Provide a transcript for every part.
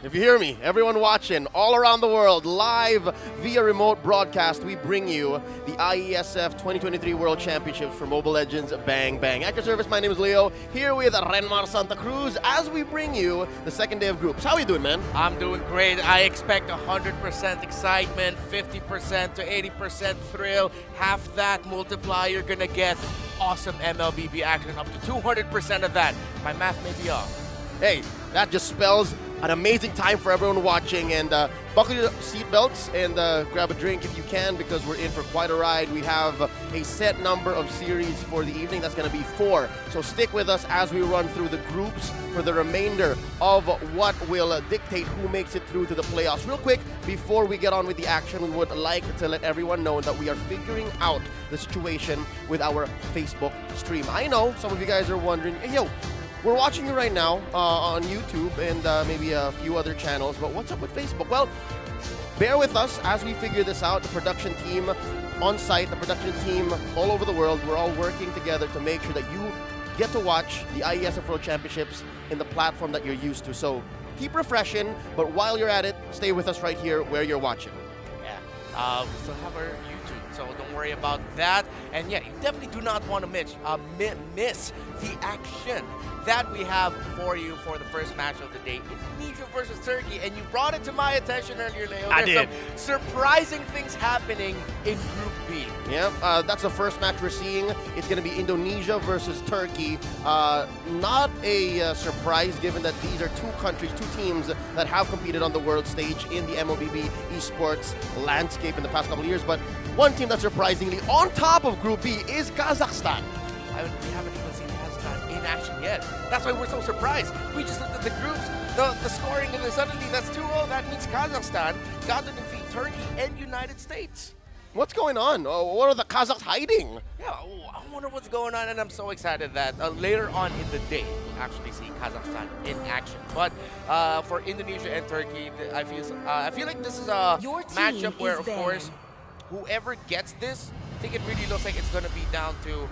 If you hear me, everyone watching all around the world, live via remote broadcast, we bring you the IESF 2023 World Championships for Mobile Legends Bang Bang. At your service, my name is Leo, here with Renmar Santa Cruz as we bring you the second day of groups. How are you doing, man? I'm doing great. I expect 100% excitement, 50% to 80% thrill. Half that multiply, you're going to get awesome MLBB action, up to 200% of that. My math may be off. Hey, that just spells an amazing time for everyone watching, and buckle your seatbelts and grab a drink if you can, because we're in for quite a ride. We have a set number of series for the evening. That's going to be 4. So stick with us as we run through the groups for the remainder of what will dictate who makes it through to the playoffs. Real quick, before we get on with the action, we would like to let everyone know that we are figuring out the situation with our Facebook stream. I know some of you guys are wondering, hey, yo, we're watching you right now on YouTube and maybe a few other channels, but what's up with Facebook? Well, bear with us as we figure this out. The production team on site, the production team all over the world, we're all working together to make sure that you get to watch the IESF World Championships in the platform that you're used to. So keep refreshing, but while you're at it, stay with us right here where you're watching. Yeah, we still have our YouTube, so don't worry about that. And yeah, you definitely do not want to miss the action that we have for you for the first match of the day, Indonesia versus Turkey. And you brought it to my attention earlier, Leo. There's some surprising things happening in Group B. Yeah, that's the first match we're seeing. It's going to be Indonesia versus Turkey. Not a surprise, given that these are two countries, two teams that have competed on the world stage in the MLBB esports landscape in the past couple of years. But one team that's surprisingly on top of Group B is Kazakhstan. We haven't even seen Kazakhstan in action yet. That's why we're so surprised. We just looked at the groups, the scoring, and then suddenly that's 2-0. That means Kazakhstan got to defeat Turkey and United States. What's going on? What are the Kazakhs hiding? Yeah, I wonder what's going on, and I'm so excited that later on in the day, we'll actually see Kazakhstan in action. But for Indonesia and Turkey, I feel like this is a matchup where, of course, whoever gets this, I think it really looks like it's going to be down to,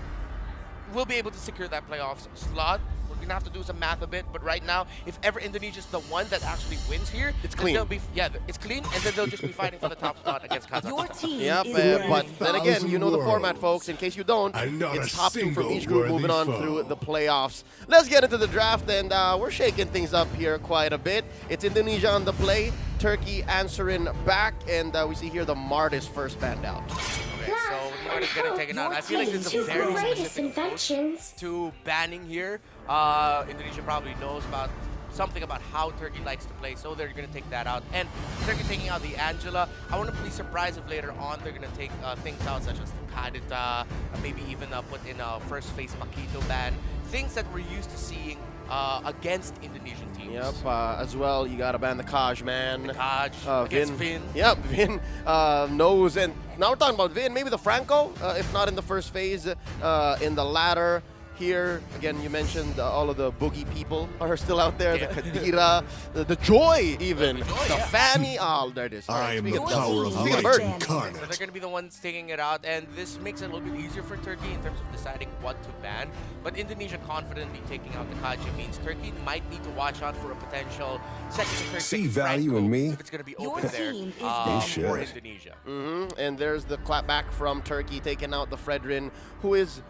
we'll be able to secure that playoffs slot. We're going to have to do some math a bit, but right now, if ever Indonesia's the one that actually wins here, it's clean. It's clean, and then they'll just be fighting for the top spot against Kazakhstan. Your team but then again, you know the format, folks. In case you don't, it's top 2 from each group moving on through the playoffs. Let's get into the draft, and we're shaking things up here quite a bit. It's Indonesia on the play, Turkey answering back, and we see here the Martis first banned out. Okay, so Martis getting taken out. I feel like there's a very specific approach to banning here. Indonesia probably knows about something about how Turkey likes to play, so they're going to take that out. And Turkey taking out the Angela, I wouldn't be surprised if later on they're going to take things out such as the Kadita, maybe even put in a first phase Makito ban, things that we're used to seeing against Indonesian teams. Yep, as well, you got to ban the Kaj, man. The Kaj against Vin. Yep, Vin knows. And now we're talking about Vin, maybe the Franco, if not in the first phase, in the latter. Here, again, you mentioned all of the boogie people are still out there, the Kadira, the Joy even, the Fanny. Oh, there it is. I am the power of light incarnate. So they're going to be the ones taking it out, and this makes it a little bit easier for Turkey in terms of deciding what to ban. But Indonesia confidently taking out the Kaji means Turkey might need to watch out for a potential second or third. See value in me? If it's going to be open there for Indonesia. And there's the clapback from Turkey taking out the Fredrin, who is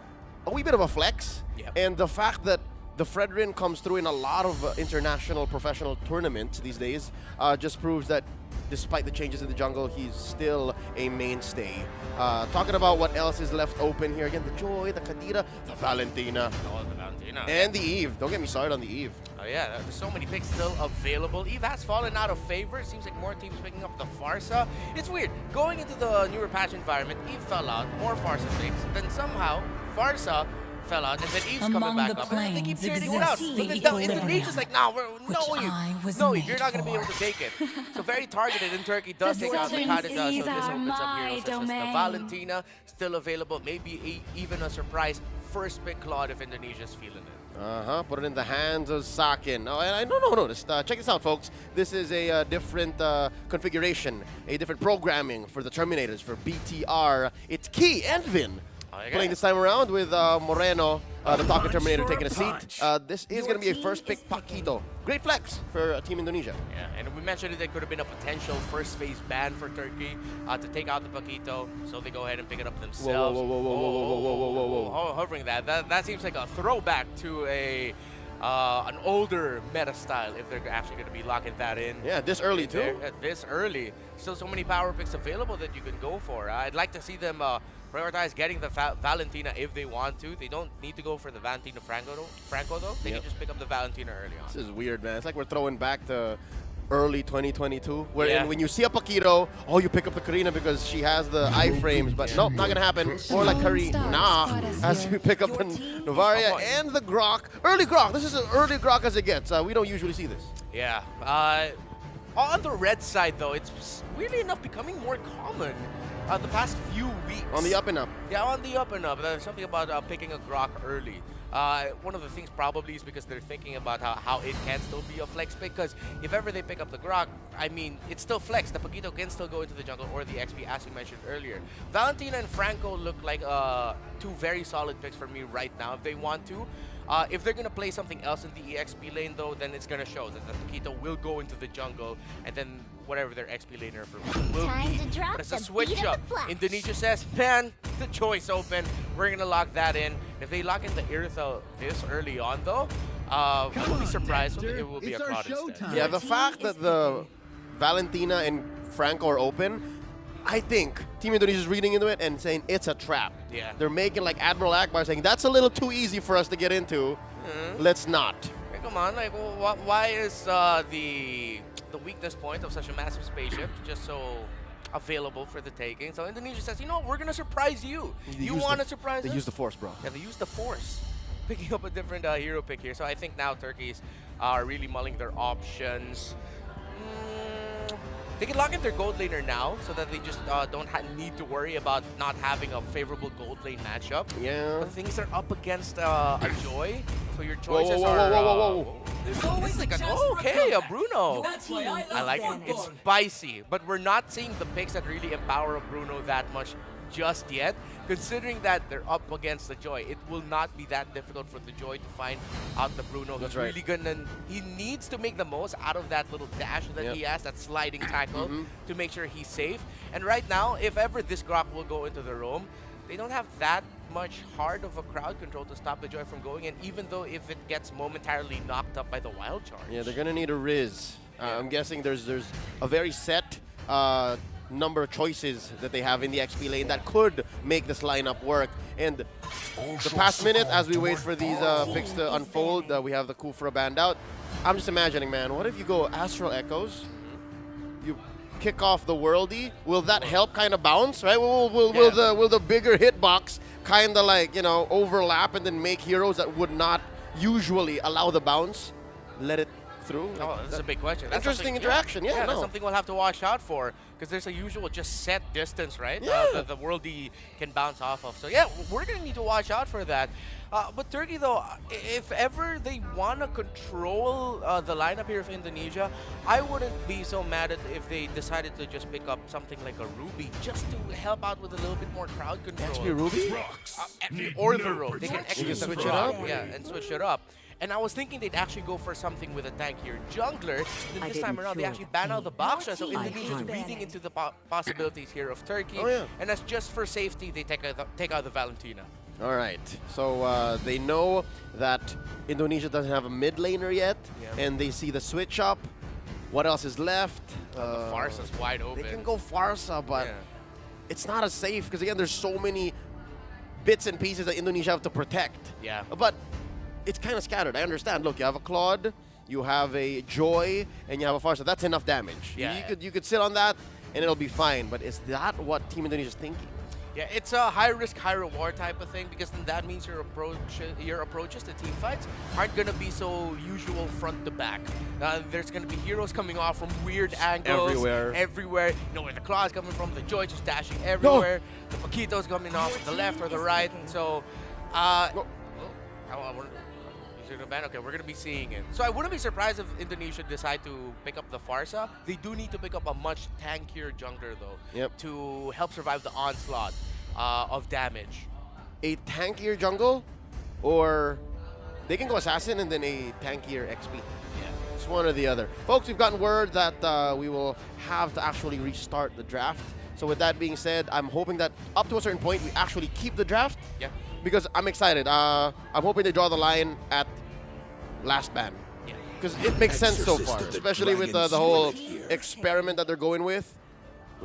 a wee bit of a flex. Yep. And the fact that the Fredrin comes through in a lot of international professional tournaments these days just proves that despite the changes in the jungle, he's still a mainstay. Talking about what else is left open here. Again, the Joy, the Kadira, the Valentina. Oh, the Valentina. And the Eve. Don't get me started on the Eve. Oh yeah, there's so many picks still available. Eve has fallen out of favor. It seems like more teams picking up the Farsa. It's weird. Going into the newer patch environment, Eve fell out, more Farsa picks. Then somehow, Farsa fell out, and then Eve's coming back up. And then they keep trading it out. But then now Indonesia's like, no, Eve, you're not going to be able to take it. So very targeted, and Turkey does take out the Kadida, so this opens up heroes such as the Valentina, still available. Maybe even a surprise first pick Claude if Indonesia's feeling it. Put it in the hands of Sakin. Oh, and no. Check this out, folks. This is a different configuration, a different programming for the Terminators, for BTR. It's Key and Vin playing this time around with Moreno, the Talking Terminator, taking a seat. This is going to be a first pick Paquito. Great flex for Team Indonesia. Yeah, and we mentioned that it could have been a potential first phase ban for Turkey to take out the Paquito, so they go ahead and pick it up themselves. Whoa. Hovering that seems like a throwback to an older meta style if they're actually going to be locking that in. Yeah, this early too. This early. Still so many power picks available that you can go for. I'd like to see them prioritize getting the Valentina if they want to. They don't need to go for the Valentina Franco though. They can just pick up the Valentina early on. This is weird, man. It's like we're throwing back to early 2022, wherein when you see a Paquito, you pick up the Karina because she has the iframes, but nope, not gonna happen. Or like Karina, as we pick up the Novaria and the Grok. Early Grok. This is as early Grok as it gets. We don't usually see this. Yeah. On the red side, though, it's weirdly enough becoming more common the past few weeks. On the up and up. Yeah, on the up and up. There's something about picking a Grok early. One of the things probably is because they're thinking about how it can still be a flex pick, because if ever they pick up the Grok, I mean, it's still flex. The Paquito can still go into the jungle or the XP, as you mentioned earlier. Valentina and Franco look like two very solid picks for me right now if they want to. If they're going to play something else in the EXP lane, though, then it's going to show that the Paquito will go into the jungle, and then whatever their XP laner for will be. But it's a switch up. Indonesia says, man, the choice open. We're going to lock that in. If they lock in the Irithel this early on, though, we'll be surprised. It will be a Cloud instead. Yeah, the fact that the Valentina and Franco are open, I think Team Indonesia is reading into it and saying it's a trap. Yeah. They're making like Admiral Akbar saying, that's a little too easy for us to get into. Let's not. Hey, come on, like, why is the weakness point of such a massive spaceship just so available for the taking? So Indonesia says, you know what, we're going to surprise you. You want to surprise us? They use the Force, bro. Yeah, they use the Force. Picking up a different hero pick here. So I think now Turkeys are really mulling their options. They can lock in their gold laner now so that they just don't need to worry about not having a favorable gold lane matchup. Yeah. But the things are up against a Joy, so your choices are... Whoa. There's always like a Bruno. I like it. It's spicy, but we're not seeing the picks that really empower a Bruno that much just yet. Considering that they're up against the Joy, it will not be that difficult for the Joy to find out the Bruno. That's really gonna. He needs to make the most out of that little dash that he has, that sliding tackle, to make sure he's safe. And right now, if ever this Grok will go into the roam, they don't have that much hard of a crowd control to stop the Joy from going in, even though if it gets momentarily knocked up by the Wild Charge. Yeah, they're gonna need a Riz. I'm guessing there's a very set number of choices that they have in the XP lane that could make this lineup work. And the past minute, as we wait for these picks to unfold, we have the Kufra band out. I'm just imagining, man, what if you go Astral Echoes? You kick off the Worldy. Will that help kind of bounce, right? Will the bigger hitbox kind of like, you know, overlap and then make heroes that would not usually allow the bounce let it through? Oh, that's a big question. That's interesting interaction, yeah. That's something we'll have to watch out for, because there's a usual just set distance, right? Yeah. The Worldy can bounce off of. So yeah, we're going to need to watch out for that. But Turkey, though, if ever they want to control the lineup here of Indonesia, I wouldn't be so mad at if they decided to just pick up something like a Ruby just to help out with a little bit more crowd control. Actually, Ruby? Or the Rogue. They can actually switch it up? Yeah, and switch it up. And I was thinking they'd actually go for something with a tankier jungler. Then this time around, they actually ban out the Baksha. So Indonesia's reading into the possibilities here of Turkey. And that's just for safety, they take out the Valentina. All right. So they know that Indonesia doesn't have a mid laner yet, and they see the switch up. What else is left? The Farsa's wide open. They can go Farsa, but it's not as safe because, again, there's so many bits and pieces that Indonesia have to protect. Yeah. But it's kind of scattered. I understand. Look, you have a Claude, you have a Joy, and you have a Farsa. That's enough damage. Yeah. You could sit on that, and it'll be fine. But is that what Team Indonesia is thinking? Yeah, it's a high risk, high reward type of thing because then that means your approaches to team fights aren't gonna be so usual front to back. There's gonna be heroes coming off from weird angles everywhere. You know where the claw is coming from, the Joy just dashing everywhere, the Paquito's coming off from the left or the right, and so okay, we're gonna be seeing it. So I wouldn't be surprised if Indonesia decide to pick up the Farsa. They do need to pick up a much tankier jungler though, to help survive the onslaught of damage. A tankier jungle, or they can go assassin and then a tankier XP. Yeah. It's one or the other. Folks, we've gotten word that we will have to actually restart the draft. So with that being said, I'm hoping that up to a certain point we actually keep the draft. Yeah. Because I'm excited. I'm hoping they draw the line at last ban. Yeah. Because it makes sense so far, especially with the whole experiment that they're going with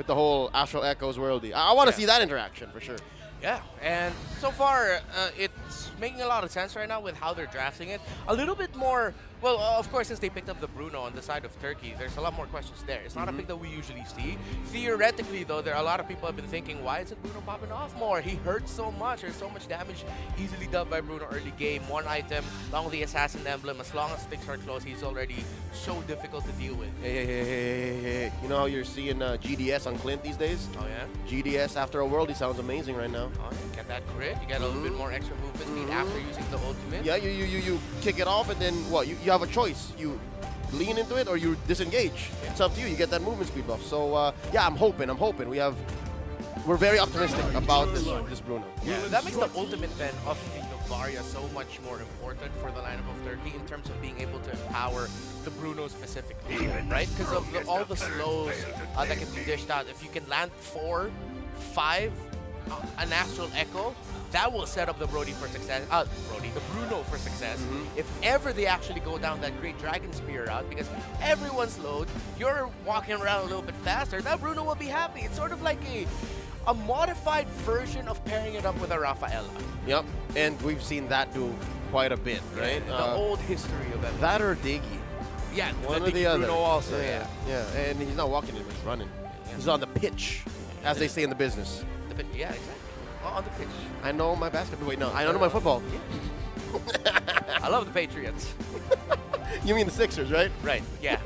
the whole Astral Echoes worldy. I want to see that interaction for sure. Yeah, and so far it's making a lot of sense right now with how they're drafting it. A little bit more, well, of course, since they picked up the Bruno on the side of Turkey, there's a lot more questions there. It's not a pick that we usually see. Theoretically, though, there are a lot of people have been thinking, why isn't Bruno popping off more? He hurts so much. There's so much damage easily done by Bruno early game. One item, along with the Assassin Emblem, as long as sticks are close, he's already so difficult to deal with. Hey. You know how you're seeing GDS on Clint these days? Oh, yeah? GDS after a world, he sounds amazing right now. Oh, yeah. Get that crit. You get a little bit more extra movement speed after using the ultimate. Yeah, you kick it off, and then what? You have a choice. You lean into it or you disengage. Yeah. It's up to you. You get that movement speed buff. So yeah, I'm hoping. We're very optimistic about this Bruno. Yeah, that makes the ultimate then of the Novaria so much more important for the lineup of Turkey in terms of being able to empower the Bruno specifically, right? Because of all the slows that can be dished out. If you can land 4, 5, an Astral Echo, that will set up the Brody for success. The Bruno for success. If ever they actually go down that Great Dragon Spear route, because everyone's load, you're walking around a little bit faster, that Bruno will be happy. It's sort of like a modified version of pairing it up with a Rafaela. Yep, and we've seen that do quite a bit, right? The old history of that. That or Diggy. Yeah, one or the other. Bruno also, yeah, and he's not walking, he's running. Yeah. He's on the pitch, as they say in the business. Yeah, exactly. On the pitch. I know my basketball. Wait, no, I know my football. Yeah. I love the Patriots. You mean the Sixers, right? Right, yeah.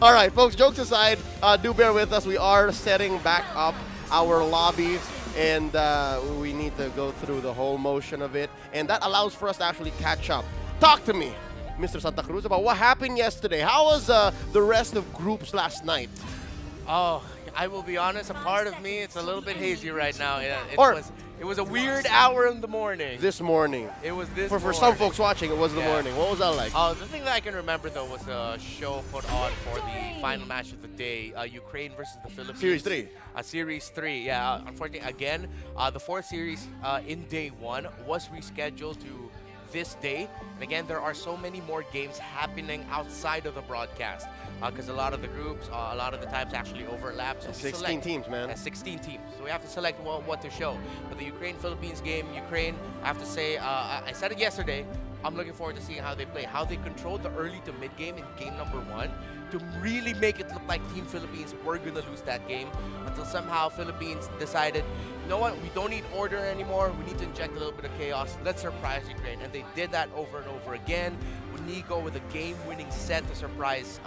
All right, folks, jokes aside, do bear with us. We are setting back up our lobby, and we need to go through the whole motion of it, and that allows for us to actually catch up. Talk to me, Mr. Santa Cruz, about what happened yesterday. How was the rest of groups last night? Oh, I will be honest, a part of me, it's a little bit hazy right now. It was a weird hour in the morning. This morning. It was this For some folks watching, it was the morning. What was that like? The thing that I can remember, though, was a show put on for the final match of the day, Ukraine versus the Philippines. Series 3. Series 3, yeah. Unfortunately, again, the fourth series in day 1 was rescheduled to this day. And again, there are so many more games happening outside of the broadcast because a lot of the groups, a lot of the times actually overlap. So 16 teams, man. 16 teams. So we have to select what to show. But the Ukraine-Philippines game, Ukraine, I have to say, I said it yesterday, I'm looking forward to seeing how they play, how they controlled the early to mid game in game number 1 to really make it look like Team Philippines were going to lose that game until somehow Philippines decided, you know what, we don't need order anymore, we need to inject a little bit of chaos, let's surprise Ukraine. And they did that over and over again. Unigo with a game-winning set to surprise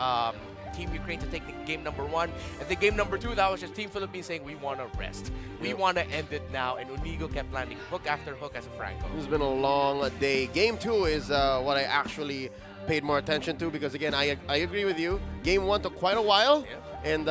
Team Ukraine to take the game number 1. And the game number 2, that was just Team Philippines saying, we want to rest. We want to end it now. And Unigo kept landing hook after hook as a Franco. It's been a long day. Game 2 is what I actually paid more attention to because, again, I agree with you. Game 1 took quite a while, and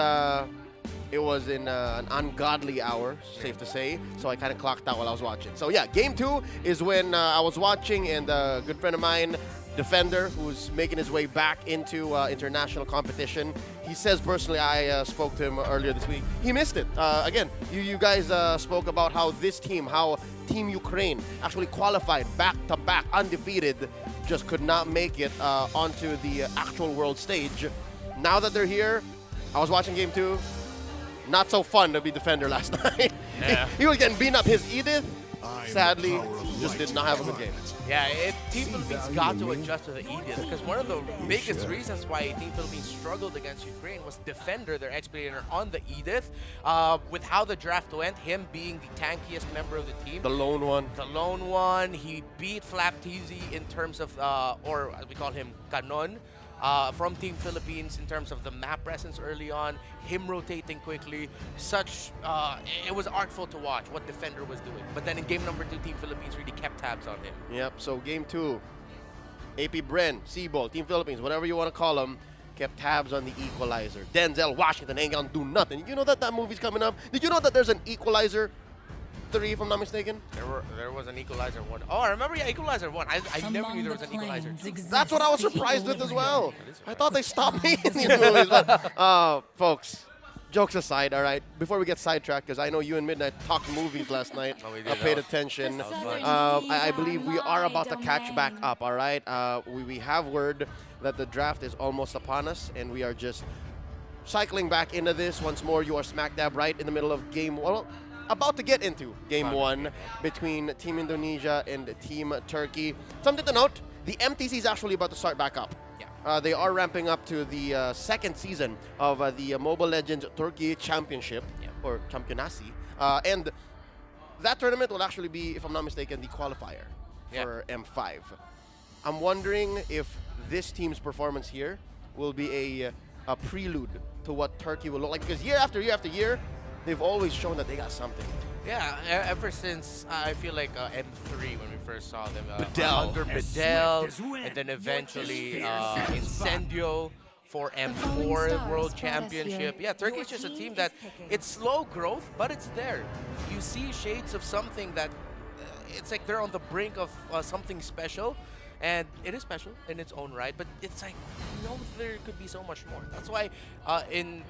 it was in an ungodly hour, safe to say, so I kind of clocked out while I was watching. So, yeah, Game 2 is when I was watching, and a good friend of mine, Defender, who's making his way back into international competition. He says personally, I spoke to him earlier this week. He missed it. Again, you guys spoke about how this team, how Team Ukraine actually qualified back-to-back, undefeated, just could not make it onto the actual world stage. Now that they're here, I was watching Game 2. Not so fun to be Defender last night. Yeah. He was getting beaten up. His Edith sadly, just did not have a good game. Yeah, Team Philippines got to adjust to the Edith because one of the biggest reasons why Team Philippines struggled against Ukraine was Defender, their explainer on the Edith. With how the draft went, him being the tankiest member of the team. The lone one. The lone one. He beat Flapteasy in terms of, or as we call him, Canon. From Team Philippines in terms of the map presence early on, him rotating quickly, it was artful to watch what Defender was doing. But then in game number 2, Team Philippines really kept tabs on him. Yep, so game 2, AP Bren, Seaball, Team Philippines, whatever you want to call them, kept tabs on the equalizer. Denzel Washington ain't gonna do nothing. Did you know that movie's coming up? Did you know that there's an Equalizer 3, if I'm not mistaken? There was an Equalizer 1. Oh, I remember Equalizer 1. I never knew there was an Equalizer 2. That's what I was surprised with as well. I thought they stopped making these movies. But, folks, jokes aside, all right, before we get sidetracked, because I know you and Midnight talked movies last night. Oh, we did. I paid attention. I believe we are about to catch back up, all right? We have word that the draft is almost upon us, and we are just cycling back into this. Once more, you are smack dab right in the middle of game 1. About to get into game 1 between Team Indonesia and Team Turkey. Something to note, the MTC is actually about to start back up. Yeah. They are ramping up to the second season of the Mobile Legends Turkiye Championship, or Championasi. And that tournament will actually be, if I'm not mistaken, the qualifier for M5. I'm wondering if this team's performance here will be a prelude to what Turkey will look like. Because year after year after year, they've always shown that they got something. Yeah, ever since I feel like M3 when we first saw them under Bedell. Bedell, and then eventually Incendio for M4 World Championship. Yeah, Turkey is just a team that it's slow growth, but it's there. You see shades of something that it's like they're on the brink of something special. And it is special in its own right, but it's like, there could be so much more. That's why in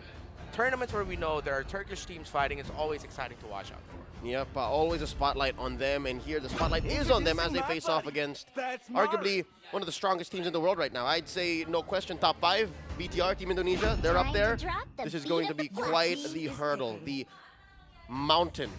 tournaments where we know there are Turkish teams fighting, it's always exciting to watch out for. Yep, always a spotlight on them, and here the spotlight is on them as they face off against arguably one of the strongest teams in the world right now. I'd say, no question, top 5, BTR, Team Indonesia, they're up there. This is going to be quite the hurdle, the mountain.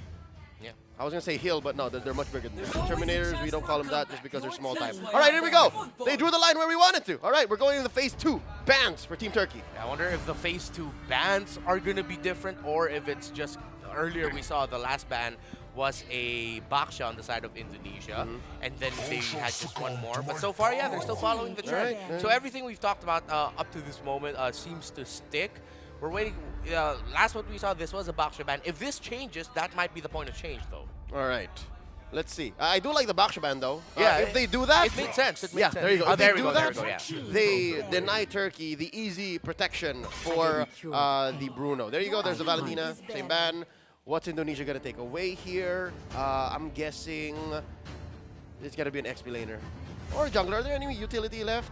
Yeah. I was going to say hill, but no, they're much bigger than this. Terminators, we don't call them that just because they're small type. All right, here we go. They drew the line where we wanted to. All right, we're going into phase 2, bans for Team Turkey. I wonder if the phase 2 bans are going to be different, or if it's just, earlier we saw the last ban was a Baksha on the side of Indonesia, and then they had just one more. But so far, yeah, they're still following the trend. So everything we've talked about up to this moment seems to stick. We're waiting. Last what we saw, this was a Baksha ban. If this changes, that might be the point of change, though. All right. Let's see. I do like the Baksha ban, though. Yeah, if they do that, it makes sense. It makes sense. there you go. Oh, If there they we do go. that, There we go. Yeah. they deny Turkey the easy protection for the Bruno. There you go. There's the Valentina. Same ban. What's Indonesia going to take away here? I'm guessing it's going to be an XP laner. Or jungler. Are there any utility left?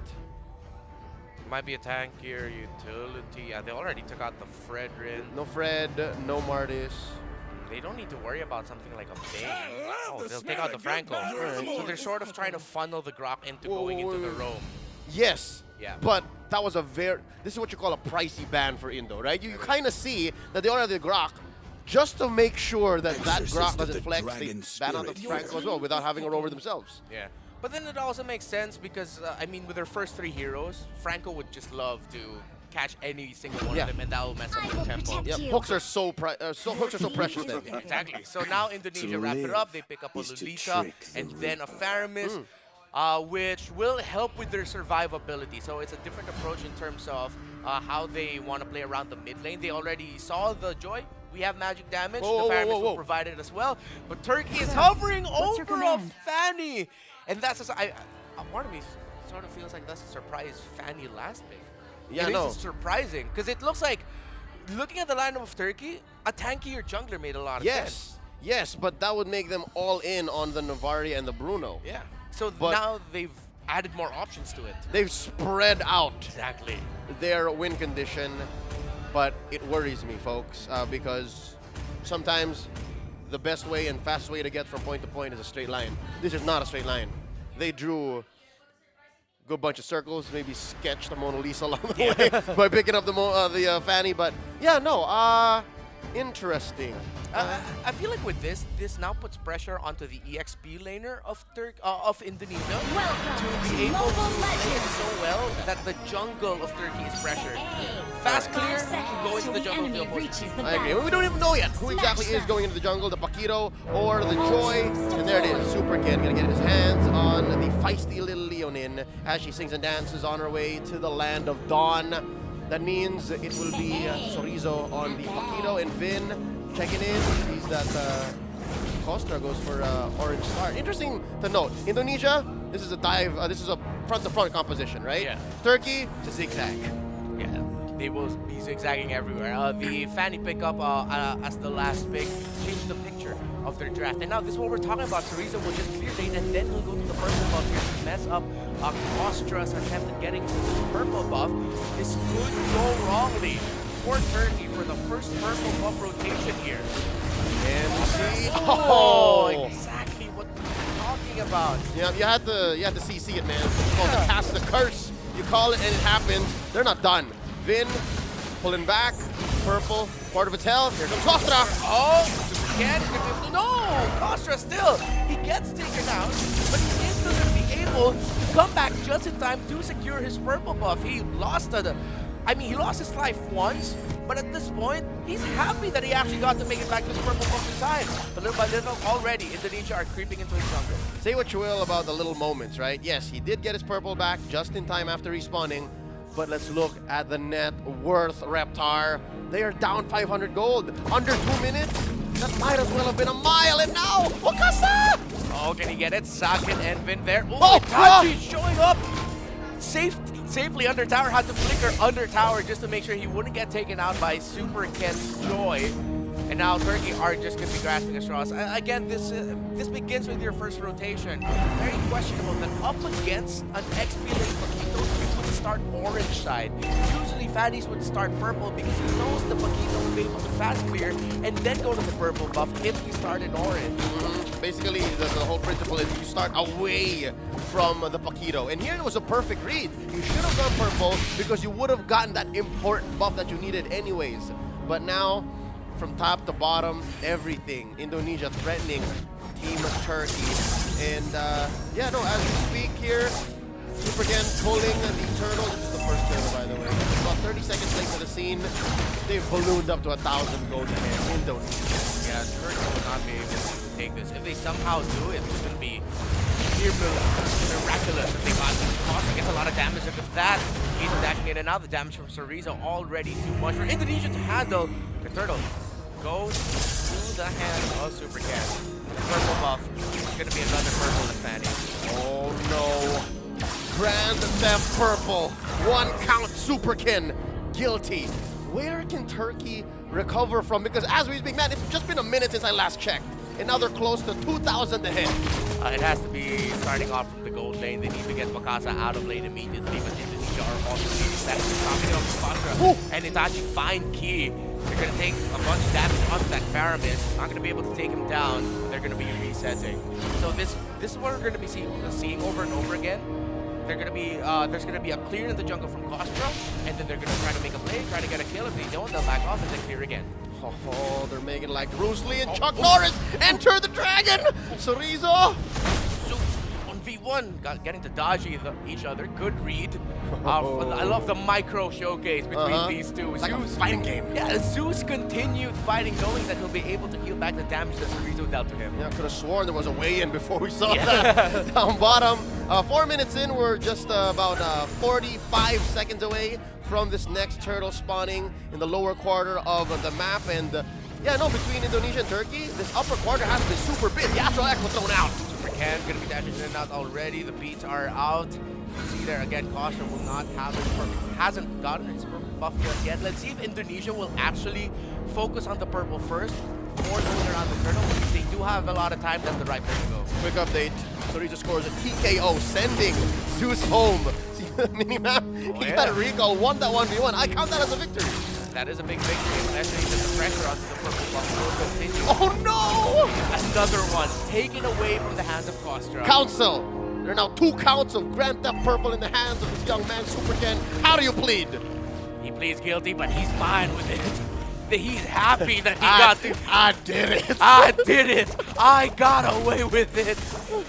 Might be a tankier utility. Yeah, they already took out the Fredrin. No Fred, no Martis. They don't need to worry about something like a Bane. Oh, they'll take out the Franco. So they're sort of trying to funnel the Grok into going into the Rome. Yes. Yeah. But that was this is what you call a pricey ban for Indo, right? You kind of see that they already have the Grok just to make sure that Grok doesn't flex. They ban out the Franco as well without having a rover themselves. Yeah. But then it also makes sense because, I mean, with their first 3 heroes, Franco would just love to catch any single one of them, and that will mess up the tempo. Yep, hooks are so precious then. Exactly. So now Indonesia wrap it up. They pick up a Lolita and then a Faramis, which will help with their survivability. So it's a different approach in terms of how they want to play around the mid lane. They already saw the Joy. We have magic damage. The Faramis will provide it as well. But Turkey is hovering over a Fanny. And that's part of me sort of feels like that's a surprise Fanny last pick. Yeah, it is surprising because it looks like, looking at the lineup of Turkey, a tankier jungler made a lot of sense. Yes, but that would make them all in on the Navari and the Bruno. Yeah. So now they've added more options to it. They've spread out their win condition, but it worries me, folks, because sometimes the best way and fastest way to get from point to point is a straight line. This is not a straight line. They drew a good bunch of circles, maybe sketched the Mona Lisa along the way by picking up the Fanny. But yeah, no, interesting. I feel like with this now puts pressure onto the EXP laner of Indonesia to be able to play it so well that the jungle of Turkey is pressured. Fast clear, go into the jungle field post. I agree. We don't even know yet who exactly is going into the jungle, the Paquito or the Joy. And there it is, Super Ken gonna get his hands on the feisty little Leonin as she sings and dances on her way to the land of Dawn. That means it will be Chorizo on the Paquito and Vin checking in. Sees that Kostra goes for Orange Star. Interesting to note, Indonesia, this is a dive, this is a front-to-front composition, right? Yeah. Turkey, it's a zigzag. Yeah, they will be zigzagging everywhere. The Fanny pickup as the last pick changed the picture of their draft. And now this is what we're talking about. Chorizo will just clear lane and then he'll go to the purple buff here to mess up Kostra's attempt at getting to the purple buff. This could go wrongly for Turkey for the first purple buff rotation here. And see, Exactly what we're talking about. Yeah, you had to CC it, man. It's called to cast the curse. You call it and it happens. They're not done. Vin pulling back, purple, part of its health. Here comes Kostra. Oh, again, no, Kostra still, he gets taken out, but he is still going to be able to come back just in time to secure his purple buff. He lost he lost his life once, but at this point, he's happy that he actually got to make it back to his purple buff in time. But little by little, already, Indonesia are creeping into his jungle. Say what you will about the little moments, right? Yes, he did get his purple back just in time after respawning, but let's look at the net worth, Reptar. They are down 500 gold. Under 2 minutes? That might as well have been a mile, and now, Wakasa! Oh, can he get it? Sakin and Vin there. Oh, Itachi showing up! Safely under tower, had to flicker under tower just to make sure he wouldn't get taken out by Super Ken's Joy. And now Turkey are just going to be grasping at straws. Again, this begins with your first rotation. Very questionable that up against an XP lane Paquito, you would start orange side. Usually Fatties would start purple because he knows the Paquito would be able to fast clear and then go to the purple buff if he started orange. Basically, the whole principle is you start away from the Paquito. And here it was a perfect read. You should have gone purple because you would have gotten that important buff that you needed anyways. But now, from top to bottom, everything. Indonesia threatening Team Turkey. And yeah, no, as we speak here, Super Ken pulling the turtle. This is the first turtle, by the way. About 30 seconds late to the scene. They've ballooned up to 1,000 gold ahead. Indonesia. Yeah, Turkey will not be able to take this. If they somehow do it, it's going to be miraculous. If they got Costa gets a lot of damage into that. He's dashing in and out. The damage from Chorizo already too much for Indonesia to handle. The turtle goes to the hands of Super Ken. Purple buff. It's going to be another purple to Fanny. Oh no. Grand Theft Purple. 1 count Super Ken. Guilty. Where can Turkey recover from? Because as we speak, man, it's just been a minute since I last checked. And now they're close to 2,000 ahead. It has to be starting off from the gold lane. They need to get Wakasa out of lane immediately, but Indonesia are also leading that. Talking up Kostra and Itachi find Key. They're going to take a bunch of damage onto that Pyramid. Not going to be able to take him down. They're going to be resetting. So this is what we're going to be seeing over and over again. They're going to be there's going to be a clear in the jungle from Kostra, and then they're going to try to make a play, try to get a kill. If they don't, they'll back off and then clear again. Oh, they're making like Bruce Lee and Chuck Norris. Enter the dragon. Chorizo. 1v1, getting to dodge each other. Good read. I love the micro showcase between these two. Like a fighting game. Yeah, Zeus continued fighting, knowing that he'll be able to heal back the damage that Chorizo dealt to him. Yeah, I could have sworn there was a weigh-in before we saw that. Down bottom. 4 minutes in, we're just about 45 seconds away from this next turtle spawning in the lower quarter of the map. And yeah, no, between Indonesia and Turkey, this upper quarter has been super big. The Astral Echo thrown out. Super Ken gonna be dashing in and out already. The beats are out. You see there again, Kostra will not have his purple. Hasn't gotten his purple buff just yet. Let's see if Indonesia will actually focus on the purple first before going around the turtle. If they do have a lot of time, that's the right place to go. Quick update. Chorizo scores a TKO, sending Zeus home. See the minimap? He got a recall, won that 1v1. I count that as a victory. That is a big victory, especially that the pressure onto the purple buff will continue. Oh no! Another one taken away from the hands of Kostra. Council. There are now 2 counts of Grand Theft Purple in the hands of this young man, Super Ken. How do you plead? He pleads guilty, but he's fine with it. that he's happy that he got to. I did it. I did it. I got away with it.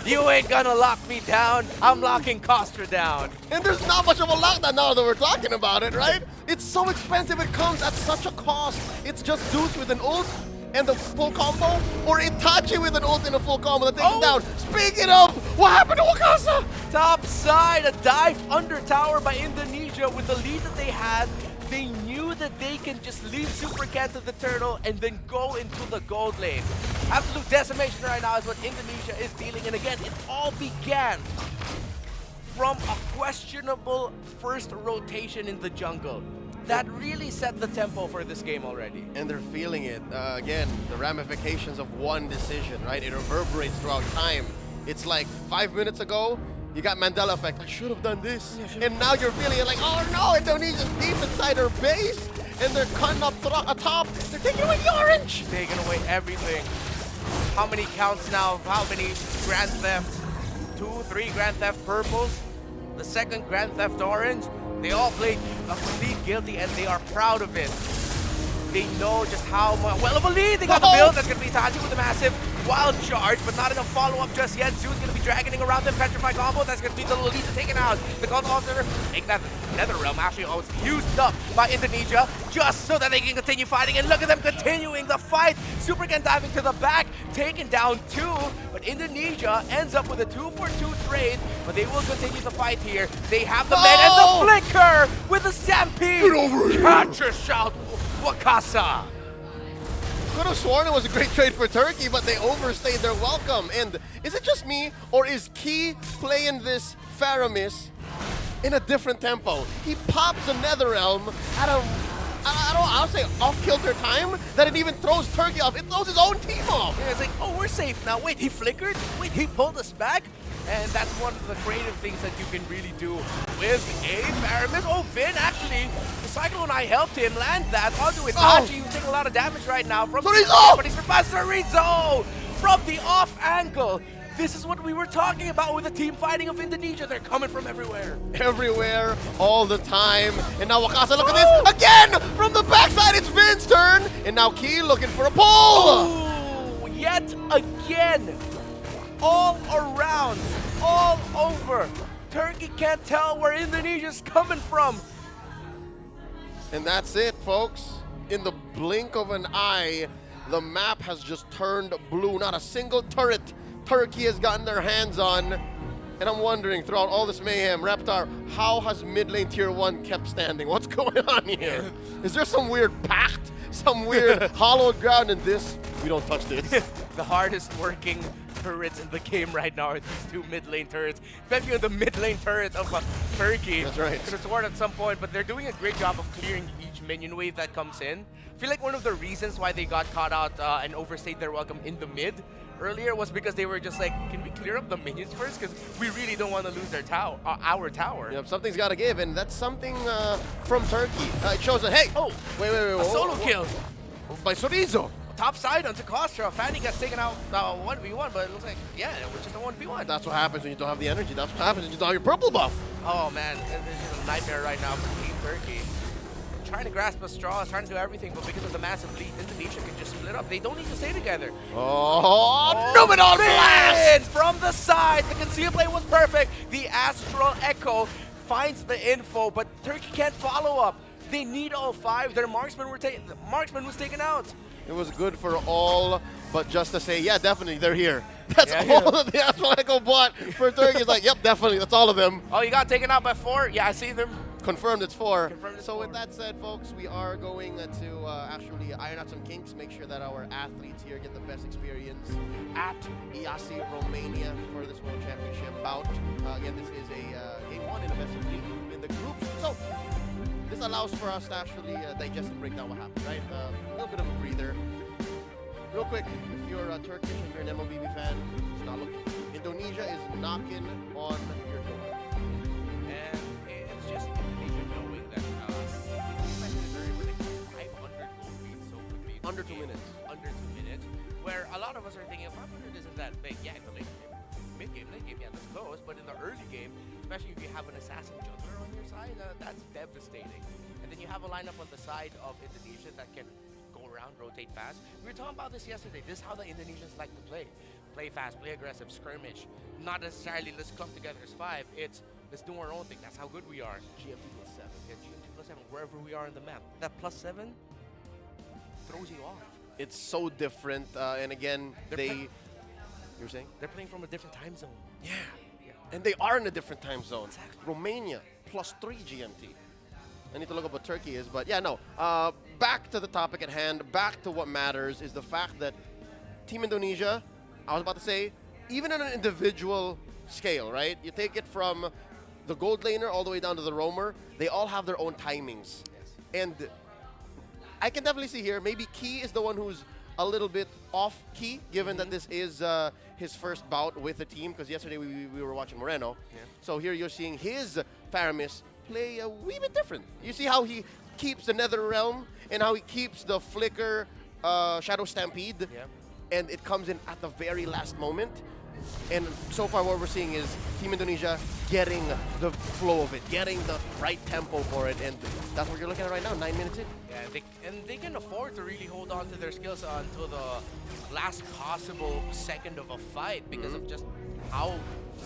You ain't gonna lock me down. I'm locking Kostra down. And there's not much of a lockdown now that we're talking about it, right? It's so expensive. It comes at such a cost. It's just Zeus with an ult and the full combo, or Itachi with an ult and a full combo that takes him down. Speaking of, what happened to Wakasa? Top side, a dive under tower by Indonesia with the lead that they had. They knew that they can just leave Super Cat to the turtle and then go into the gold lane. Absolute decimation right now is what Indonesia is dealing. And again, it all began from a questionable first rotation in the jungle. That really set the tempo for this game already. And they're feeling it. Again, the ramifications of one decision, right? It reverberates throughout time. It's like 5 minutes ago, you got Mandela effect. I should have done this. And now you're feeling it like, oh no, Indonesia's deep inside her base. And they're cutting up atop. They're taking away the orange. Taking away everything. How many counts now? How many Grand Theft? 2, 3 Grand Theft purples. The second Grand Theft orange. They all played plead guilty and they are proud of it. They know just how well of a lead they got the build. That's going to be Itachi with a massive wild charge, but not enough follow-up just yet. Zeus going to be dragging around them. Petrify combo. That's going to be the Lolita taken out. The Cult Officer make that Nether Realm actually almost used up by Indonesia just so that they can continue fighting. And look at them continuing the fight. Supercan diving to the back, taking down 2. But Indonesia ends up with a 2-for-2 trade, but they will continue the fight here. They have the men and the flicker with the stampede. Get over here. Catch a shout, Wakasa. Could have sworn it was a great trade for Turkey, but they overstayed their welcome. And is it just me, or is Key playing this Faramis in a different tempo? He pops the Netherrealm at a, I'll say off-kilter time that it even throws Turkey off. It throws his own team off. Yeah, it's like, oh, we're safe now. Wait, he flickered? Wait, he pulled us back? And that's one of the creative things that you can really do with a Faramis. Oh, Vin, actually, the Cyclone I helped him land that onto Itachi. He's taking a lot of damage right now from Chorizo! but he's surpassed Chorizo from the off angle. This is what we were talking about with the team fighting of Indonesia. They're coming from everywhere. Everywhere, all the time. And now Wakasa, look at this. Again, from the backside, it's Vin's turn. And now Key looking for a pull. Oh, yet again. All around, all over. Turkey can't tell where Indonesia's coming from. And that's it, folks. In the blink of an eye, the map has just turned blue. Not a single turret Turkey has gotten their hands on. And I'm wondering, throughout all this mayhem, Reptar, how has mid lane tier 1 kept standing? What's going on here? Is there some weird pact? Some weird hollowed ground in this? We don't touch this. The hardest working turrets in the game right now are these 2 mid lane turrets, especially the mid lane turret of Turkey. That's right. It's sword at some point, but they're doing a great job of clearing each minion wave that comes in. I feel like one of the reasons why they got caught out and overstayed their welcome in the mid earlier was because they were just like, can we clear up the minions first? Because we really don't want to lose their tower, our tower. Yep, something's got to give, and that's something from Turkey. It shows that, hey, wait, A solo kill by Chorizo. top side onto Kostra. Fanny gets taken out 1v1, but it looks like, yeah, it was just a 1v1. That's what happens when you don't have the energy. That's what happens when you don't have your purple buff. Oh man, this is a nightmare right now for Team Turkey. Trying to grasp a straw, trying to do everything, but because of the massive lead, Indonesia can just split up. They don't need to stay together. Oh, Numenor blast! From the side, the conceal play was perfect. The Astral Echo finds the info, but Turkey can't follow up. They need all 5. Their marksman was taken out. It was good for all, but just to say, yeah, definitely, they're here. That's all that the Astral Echo bought for Turkey. It's like, yep, definitely, that's all of them. Oh, you got taken out by 4? Yeah, I see them. Confirmed it's 4. Confirmed it's so 4. with that said, folks, we are going to actually iron out some kinks, make sure that our athletes here get the best experience at IESF Romania for this World Championship bout. Again, this is a game 1 in the best of 3 in the groups. So this allows for us to actually digest and break down what happened, right? A little bit of a breather. Real quick, if you're Turkish and you're an MLBB fan, it's not looking. Indonesia is knocking on your door. And it's just Indonesia knowing that with a 500 goal lead so quickly. Under 2 minutes. Under 2 minutes. Where a lot of us are thinking 500 isn't that big. Yeah, in the late game, yeah, that's close. But in the early game, especially if you have an assassin jungler on your side, that's devastating. And then you have a lineup on the side of Indonesia that can go rotate fast. We were talking about this yesterday. This is how the Indonesians like to play. Play fast, play aggressive, skirmish. Not necessarily let's come together as 5. It's let's do our own thing. That's how good we are. GMT +7. Yeah, GMT +7, wherever we are in the map. That +7 throws you off. It's so different, and again, you were saying? They're playing from a different time zone. Yeah. And they are in a different time zone. Exactly. Romania, +3 GMT. I need to look up what Turkey is, but yeah, no. Back to the topic at hand, back to what matters is the fact that Team Indonesia, I was about to say, even on an individual scale, right? You take it from the gold laner all the way down to the roamer, they all have their own timings. Yes. And I can definitely see here, maybe Key is the one who's a little bit off key, given that this is his first bout with the team, because yesterday we were watching Moreno. Yeah. So here you're seeing his Faramis play a wee bit different. You see how he keeps the Nether Realm and how he keeps the Flicker Shadow Stampede, Yeah. and it comes in at the very last moment. And so far what we're seeing is Team Indonesia getting the flow of it, getting the right tempo for it, and that's what you're looking at right now, 9 minutes in. Yeah, they can afford to really hold on to their skills until the last possible second of a fight because of just how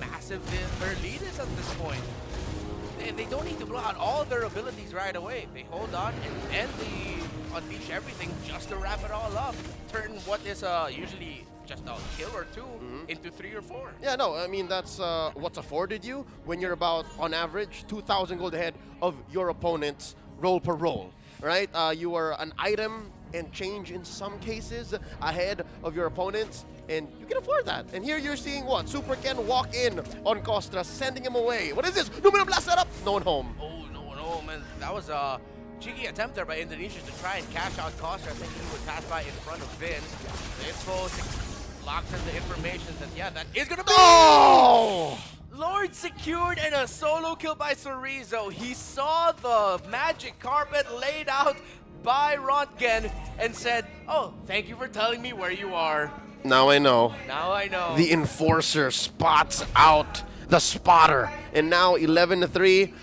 massive their lead is at this point. They don't need to blow out all their abilities right away. They hold on and they unleash everything just to wrap it all up. Turn what is usually just a kill or 2 into 3 or 4. Yeah, no, I mean, that's what's afforded you when you're about, on average, 2,000 gold ahead of your opponents roll per roll, right? You are an item and change in some cases ahead of your opponents, and you can afford that. And here you're seeing what? Super Ken walk in on Kostra, sending him away. What is this? Numero blast that up! No one home. Oh, no, man. That was a cheeky attempt there by Indonesia to try and cash out Costa. I think he would pass by in front of Vin. The info locks in the information that, yeah, that is going to be... Oh! Lord secured and a solo kill by Sorizo. He saw the magic carpet laid out by Röntgen and said, oh, thank you for telling me where you are. Now I know. Now I know. The enforcer spots out the spotter. And now 11-3,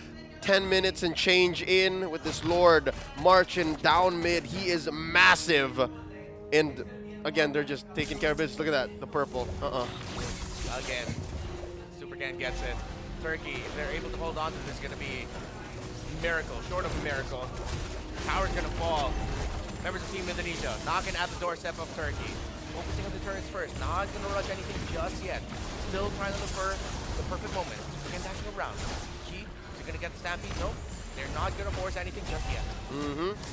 10 minutes and change in with this Lord marching down mid. He is massive. And again, they're just taking care of business. Look at that, the purple. Again, Supercan gets it. Turkey, if they're able to hold on to this, going to be a miracle, short of a miracle. Tower's going to fall. Members of Team Indonesia knocking at the doorstep of Turkey. Focusing on the turrets first. Not going to rush anything just yet. Still trying to look for the perfect moment. Supercan dashing around. G, is he going to get the stampede? Nope. They're not going to force anything just yet.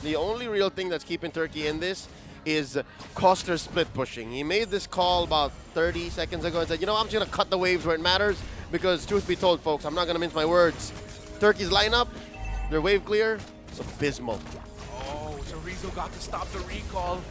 The only real thing that's keeping Turkey in this is Koster's split pushing. He made this call about 30 seconds ago and said, you know, I'm just going to cut the waves where it matters because truth be told, folks, I'm not going to mince my words. Turkey's lineup, their wave clear, it's abysmal. Oh, Sorizo got to stop the recall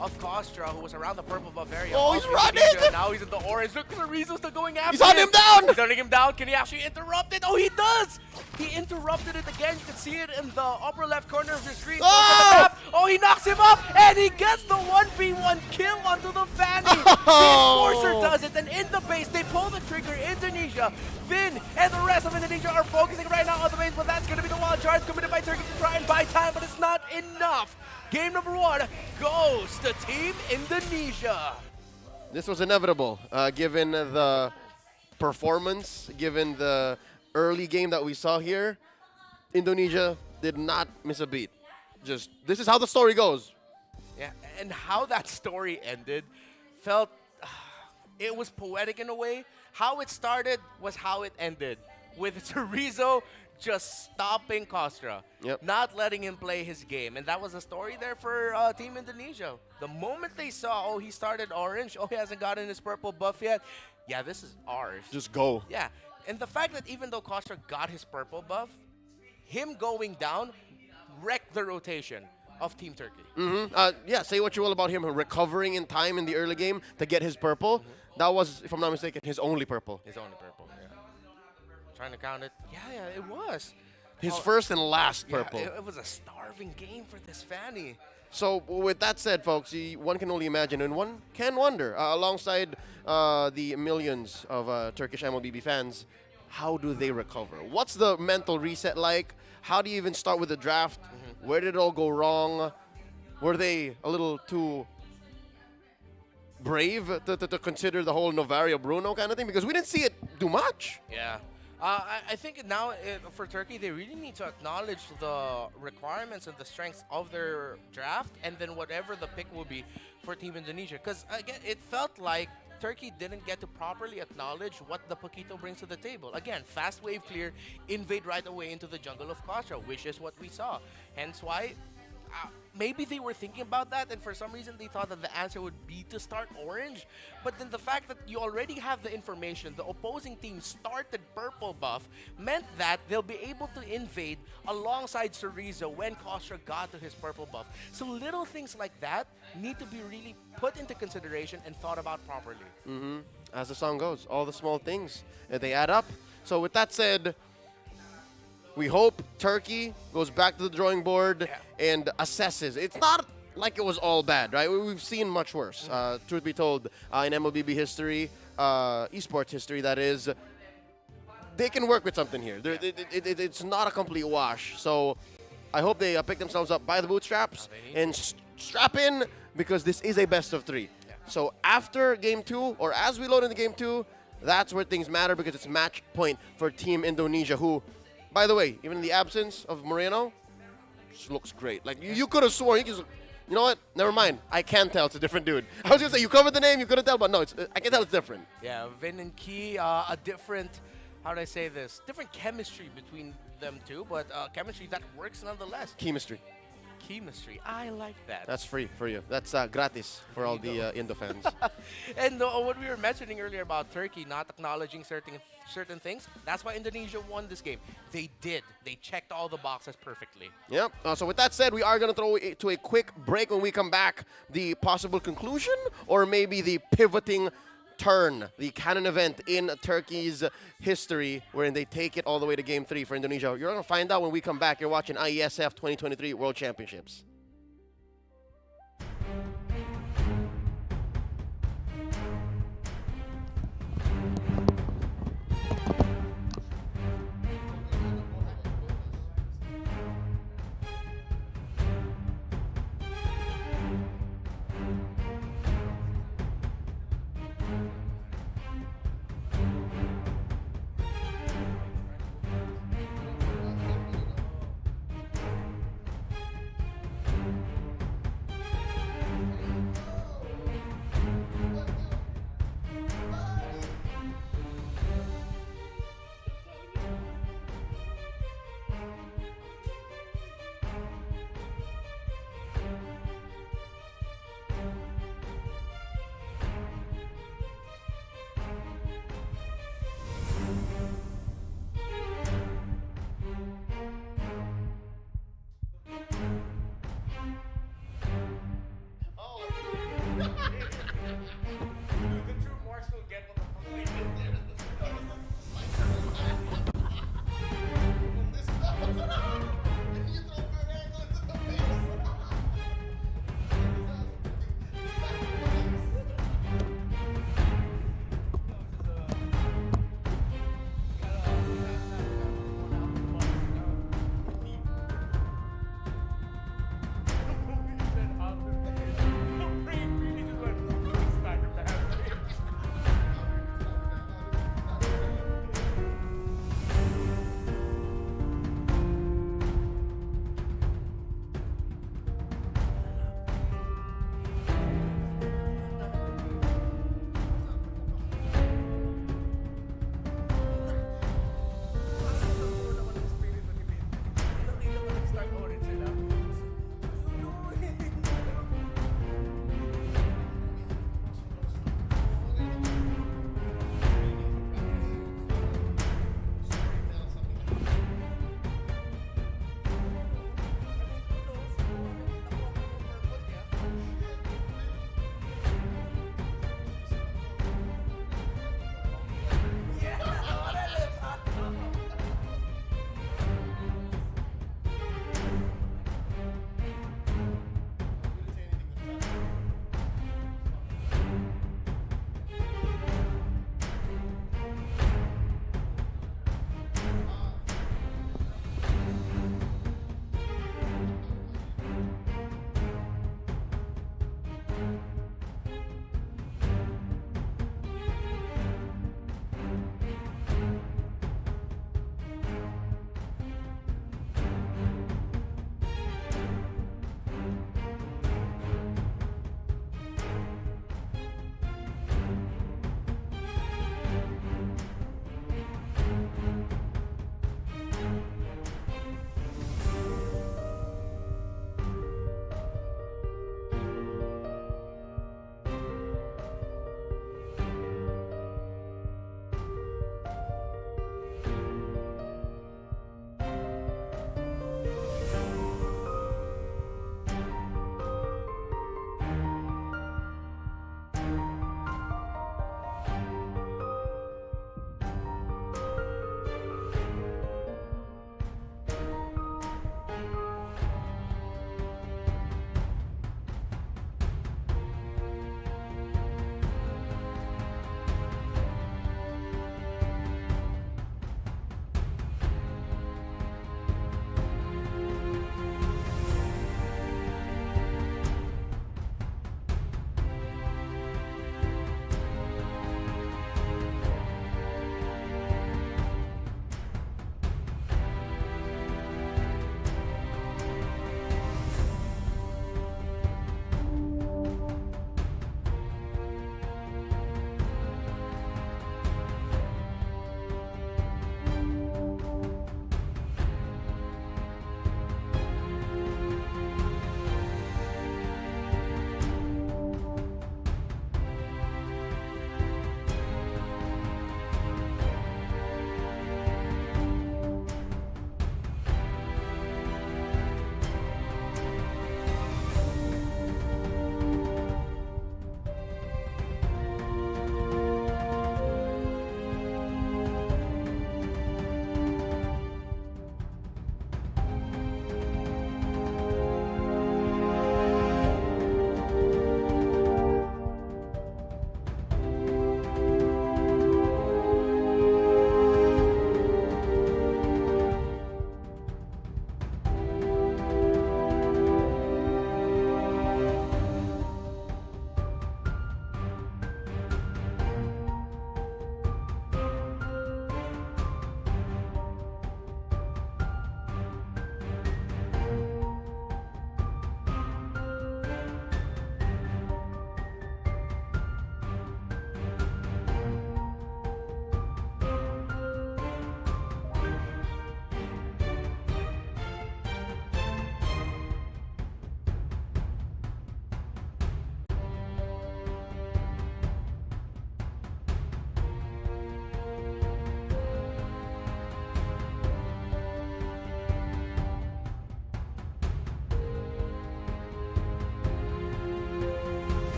of Kostra, who was around the purple buff area. Oh, he's running! Now he's in the orange. Look, Sorizo's still going after He's hunting him down! He's hunting him down. Can he actually interrupt it? Oh, he does! He interrupted it again. You can see it in the upper left corner of the screen. Oh, he knocks him up, and he gets the 1v1 kill onto the Fanny. The Enforcer does it, and in the base, they pull the trigger. Indonesia, Vin, and the rest of Indonesia are focusing right now on the base, but that's going to be the wild charge committed by Turkey to try and buy time, but it's not enough. Game number 1 goes to Team Indonesia. This was inevitable, given the performance, given the early game that we saw here. Indonesia did not miss a beat. Just, this is how the story goes. Yeah, and how that story ended felt, it was poetic in a way. How it started was how it ended, with Sorizo just stopping Kostra, not letting him play his game. And that was a story there for Team Indonesia. The moment they saw, oh, he started orange, oh, he hasn't gotten his purple buff yet, yeah, this is ours. Just go. Yeah, and the fact that even though Kostra got his purple buff, him going down wrecked the rotation of Team Turkey. Yeah, say what you will about him recovering in time in the early game to get his purple. That was, if I'm not mistaken, his only purple. His only purple, yeah. Trying to count it. Yeah, it was. His first and last purple. Yeah, it was a starving game for this Fanny. So with that said, folks, one can only imagine and one can wonder, alongside the millions of Turkish MLBB fans, how do they recover? What's the mental reset like? How do you even start with the draft? Where did it all go wrong? were they a little too brave to consider the whole Novario Bruno kind of thing? Because we didn't see it do much. Yeah. I think now for Turkey, they really need to acknowledge the requirements and the strengths of their draft, and then whatever the pick will be for Team Indonesia. Because again, it felt like Turkey didn't get to properly acknowledge what the Paquito brings to the table. Again, fast wave clear, invade right away into the jungle of Kasha, which is what we saw. Hence why maybe they were thinking about that, and for some reason they thought that the answer would be to start orange. But then the fact that you already have the information, the opposing team started purple buff, meant that they'll be able to invade alongside Cerezo when Kostra got to his purple buff. So little things like that need to be really put into consideration and thought about properly. As the song goes, all the small things, they add up. So with that said, we hope Turkey goes back to the drawing board and assesses. It's not like it was all bad, right? We've seen much worse. Truth be told, in MLBB history, esports history, that is, they can work with something here. It's not a complete wash. So I hope they pick themselves up by the bootstraps and strap in, because this is a best of 3. So after game 2, or as we load into game 2, that's where things matter, because it's match point for Team Indonesia, who, by the way, even in the absence of Moreno, just looks great. Like, you could have sworn, you know what? Never mind. I can tell it's a different dude. I was going to say, you covered the name, you couldn't tell, but no, I can tell it's different. Yeah, Vin and Key, a different, how do I say this? Different chemistry between them two, but chemistry that works nonetheless. Chemistry. Chemistry. I like that. That's free for you. That's gratis for all the Indo fans. And what we were mentioning earlier about Turkey not acknowledging certain things, that's why Indonesia won this game. They did. They checked all the boxes perfectly. Yep. So with that said, we are going to throw it to a quick break. When we come back, the possible conclusion, or maybe the pivoting turn, the canon event in Turkey's history, wherein they take it all the way to Game 3 for Indonesia. You're going to find out when we come back. You're watching IESF 2023 World Championships.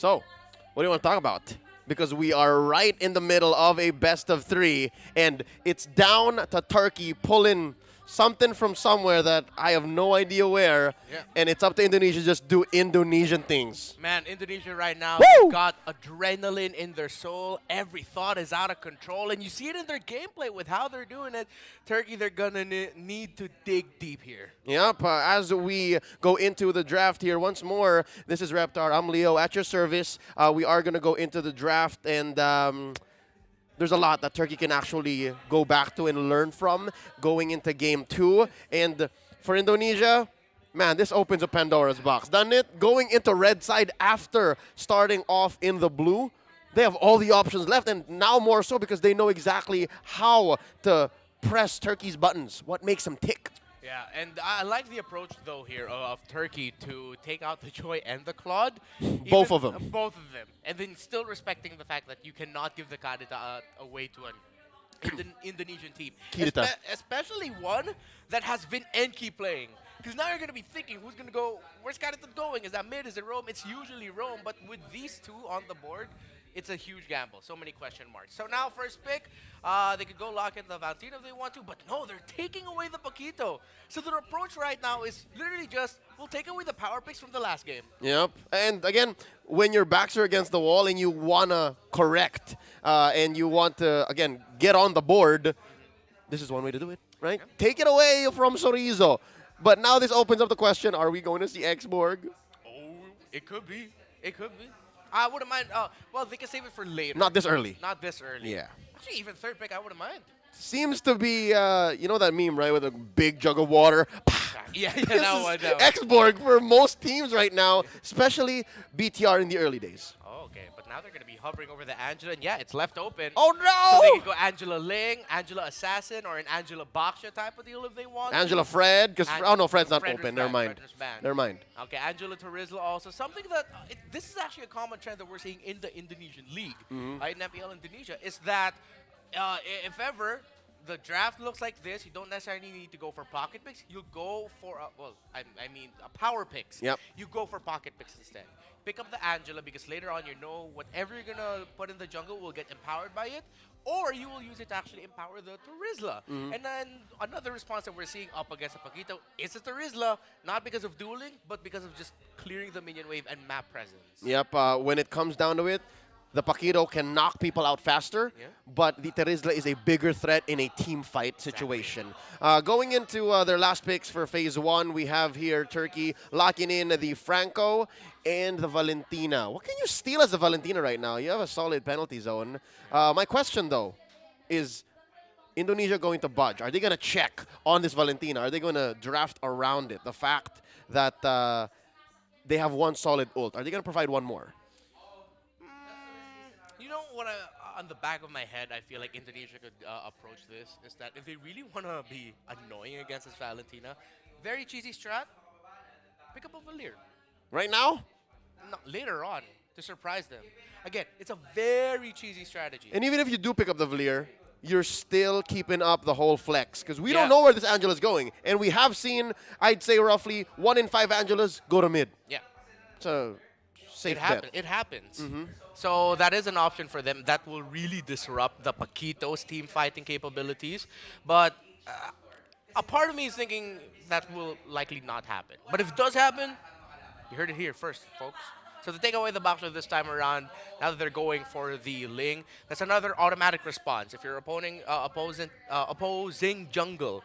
So, what do you want to talk about? Because we are right in the middle of a best of 3, and it's down to Turkey pulling something from somewhere that I have no idea where, and it's up to Indonesia to just do Indonesian things. Man, Indonesia right now, Woo! they've got adrenaline in their soul. Every thought is out of control, and you see it in their gameplay with how they're doing it. Turkey, they're going to need to dig deep here. Yep, as we go into the draft here once more, this is Reptar. I'm Leo at your service. We are going to go into the draft, and there's a lot that Turkey can actually go back to and learn from going into game 2. And for Indonesia, man, this opens a Pandora's box, doesn't it? Going into red side after starting off in the blue, they have all the options left, and now more so because they know exactly how to press Turkey's buttons, what makes them tick. Yeah, and I like the approach, though, here of Turkey to take out the Joy and the Claude. Both of them. Both of them. And then still respecting the fact that you cannot give the Kadita away to an Indonesian team. Kirita. Especially one that has been Enki playing. Because now you're going to be thinking, who's going to go, where's Kadita going? Is that mid? Is it Rome? It's usually Rome. But with these two on the board, it's a huge gamble. So many question marks. So now, first pick, they could go lock in the Valentino if they want to, but no, they're taking away the Paquito. So their approach right now is literally just, we'll take away the power picks from the last game. Yep. And again, when your backs are against the wall and you want to correct and you want to, again, get on the board, this is one way to do it, right? Yep. Take it away from Sorizo. But now this opens up the question, are we going to see X-Borg? Oh, it could be. It could be. I wouldn't mind. Well, they can save it for later. Not this early. Not this early. Yeah. Actually, even third pick, I wouldn't mind. Seems to be, you know that meme, right, with a big jug of water? Yeah, that one. X-Borg for most teams right now, especially BTR in the early days. Oh, okay. But now they're going to be hovering over the Angela, and yeah, it's left open. Oh, no! So they can go Angela Ling, Angela Assassin, or an Angela Baksha type of deal if they want. Angela Fred, because, oh no, Fred's not open. Never mind. Never mind. Okay, Angela Turizla also. Something that, this is actually a common trend that we're seeing in the Indonesian league, in MPL Indonesia, is that if ever the draft looks like this, you don't necessarily need to go for pocket picks. You go for, power picks. Yep. You go for pocket picks instead. Pick up the Angela because later on you know whatever you're going to put in the jungle will get empowered by it, or you will use it to actually empower the Turizla. And then another response that we're seeing up against the Paquito is a Turizla, not because of dueling, but because of just clearing the minion wave and map presence. Yep, when it comes down to it, the Paquito can knock people out faster, but the Terizla is a bigger threat in a team fight situation. Going into their last picks for Phase 1, we have here Turkey locking in the Franco and the Valentina. What can you steal as a Valentina right now? You have a solid penalty zone. My question, though, is Indonesia going to budge? Are they going to check on this Valentina? Are they going to draft around it? The fact that they have one solid ult. Are they going to provide one more? You know what? On the back of my head, I feel like Indonesia could approach this is that if they really want to be annoying against this Valentina, very cheesy strat, pick up a Valir. Right now? No, later on to surprise them. Again, it's a very cheesy strategy. And even if you do pick up the Valir, you're still keeping up the whole flex because we don't know where this Angela's going. And we have seen, I'd say roughly 1 in 5 Angelas go to mid. Yeah. So, safe bet. It happens. So that is an option for them. That will really disrupt the Paquito's team fighting capabilities. But a part of me is thinking that will likely not happen. But if it does happen, you heard it here first, folks. So to take away the Boxer this time around, now that they're going for the Ling, that's another automatic response. If you're opposing jungle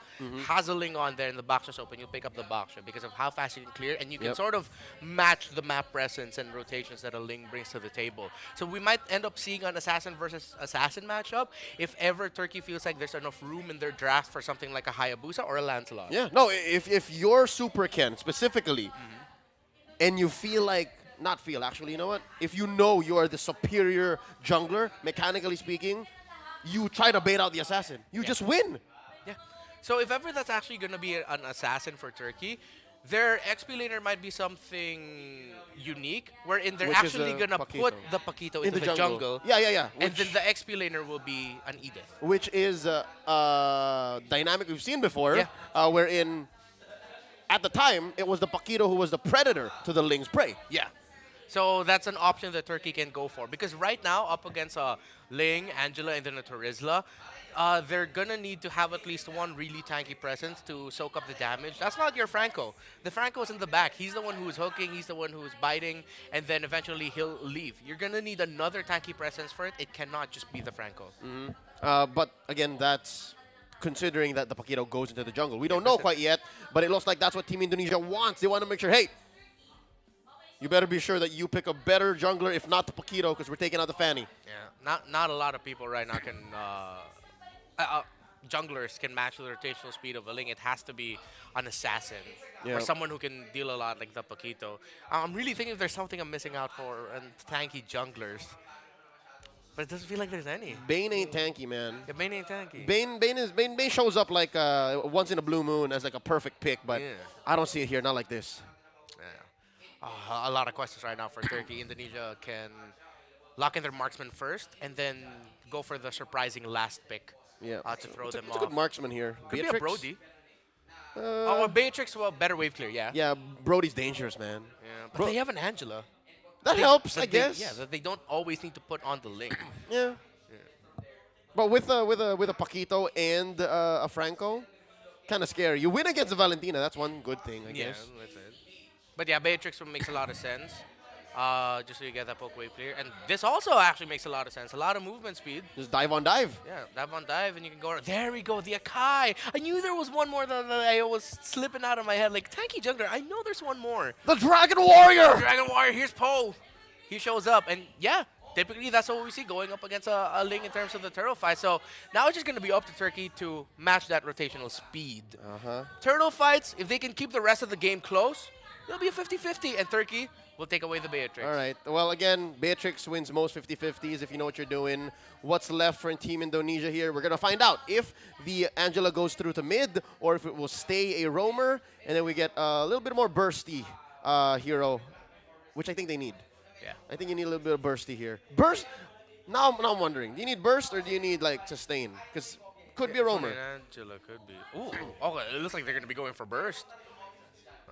has a Ling on there and the Boxer's open, you'll pick up the Boxer because of how fast you can clear, and you can sort of match the map presence and rotations that a Ling brings to the table. So we might end up seeing an Assassin versus Assassin matchup if ever Turkey feels like there's enough room in their draft for something like a Hayabusa or a Lancelot. Yeah, no, if you're Super Ken specifically, and you feel like, not feel, actually, you know what? If you know you're the superior jungler, mechanically speaking, you try to bait out the assassin. You just win. Yeah. So if ever that's actually going to be an assassin for Turkey, their XP laner might be something unique, wherein they're actually going to put the Paquito into the jungle. Yeah. And then the XP laner will be an Edith. Which is a dynamic we've seen before, wherein at the time, it was the Paquito who was the predator to the Ling's prey. Yeah. So that's an option that Turkey can go for. Because right now, up against Ling, Angela, and then a Turizla, they're going to need to have at least one really tanky presence to soak up the damage. That's not your Franco. The Franco's in the back. He's the one who's hooking, he's the one who's biting, and then eventually he'll leave. You're going to need another tanky presence for it. It cannot just be the Franco. But again, that's considering that the Paquito goes into the jungle. We don't know quite yet, but it looks like that's what Team Indonesia wants. They want to make sure, hey, you better be sure that you pick a better jungler, if not the Paquito, because we're taking out the Fanny. Yeah, not a lot of people right now can... junglers can match the rotational speed of a Ling. It has to be an assassin or someone who can deal a lot like the Paquito. I'm really thinking there's something I'm missing out for tanky junglers. But it doesn't feel like there's any. Bane ain't tanky, man. Yeah, Bane ain't tanky. Bane shows up like once in a blue moon as like a perfect pick, but I don't see it here, not like this. A lot of questions right now for Turkey. Indonesia can lock in their marksman first and then go for the surprising last pick to throw them off. It's a good marksman here. Could be a Brody. Oh, Beatrix, well, better wave clear, yeah. Yeah, Brody's dangerous, man. Yeah, but they have an Angela. That helps, I guess. Yeah, that they don't always need to put on the Ling. Yeah. But with a Paquito and a Franco, kind of scary. You win against the Valentina. That's one good thing, I guess. Yeah, that's it. But yeah, Beatrix makes a lot of sense. Just so you get that poke wave clear. And this also actually makes a lot of sense. A lot of movement speed. Just dive on dive. Yeah, dive on dive, and you can go. There we go, the Akai. I knew there was one more that I was slipping out of my head. Like, tanky jungler, I know there's one more. The Dragon Warrior! Dragon Warrior, here's Poe. He shows up, and yeah, typically that's what we see going up against a Ling in terms of the turtle fight. So now it's just going to be up to Turkey to match that rotational speed. Turtle fights, if they can keep the rest of the game close, it'll be a 50-50, and Turkey will take away the Beatrix. All right. Well, again, Beatrix wins most 50-50s if you know what you're doing. What's left for Team Indonesia here? We're going to find out if the Angela goes through to mid or if it will stay a roamer. And then we get a little bit more bursty hero, which I think they need. Yeah. I think you need a little bit of bursty here. Burst? Now I'm wondering, do you need burst or do you need, like, sustain? Because could be a roamer. Angela could be. Ooh. Okay, it looks like they're going to be going for burst.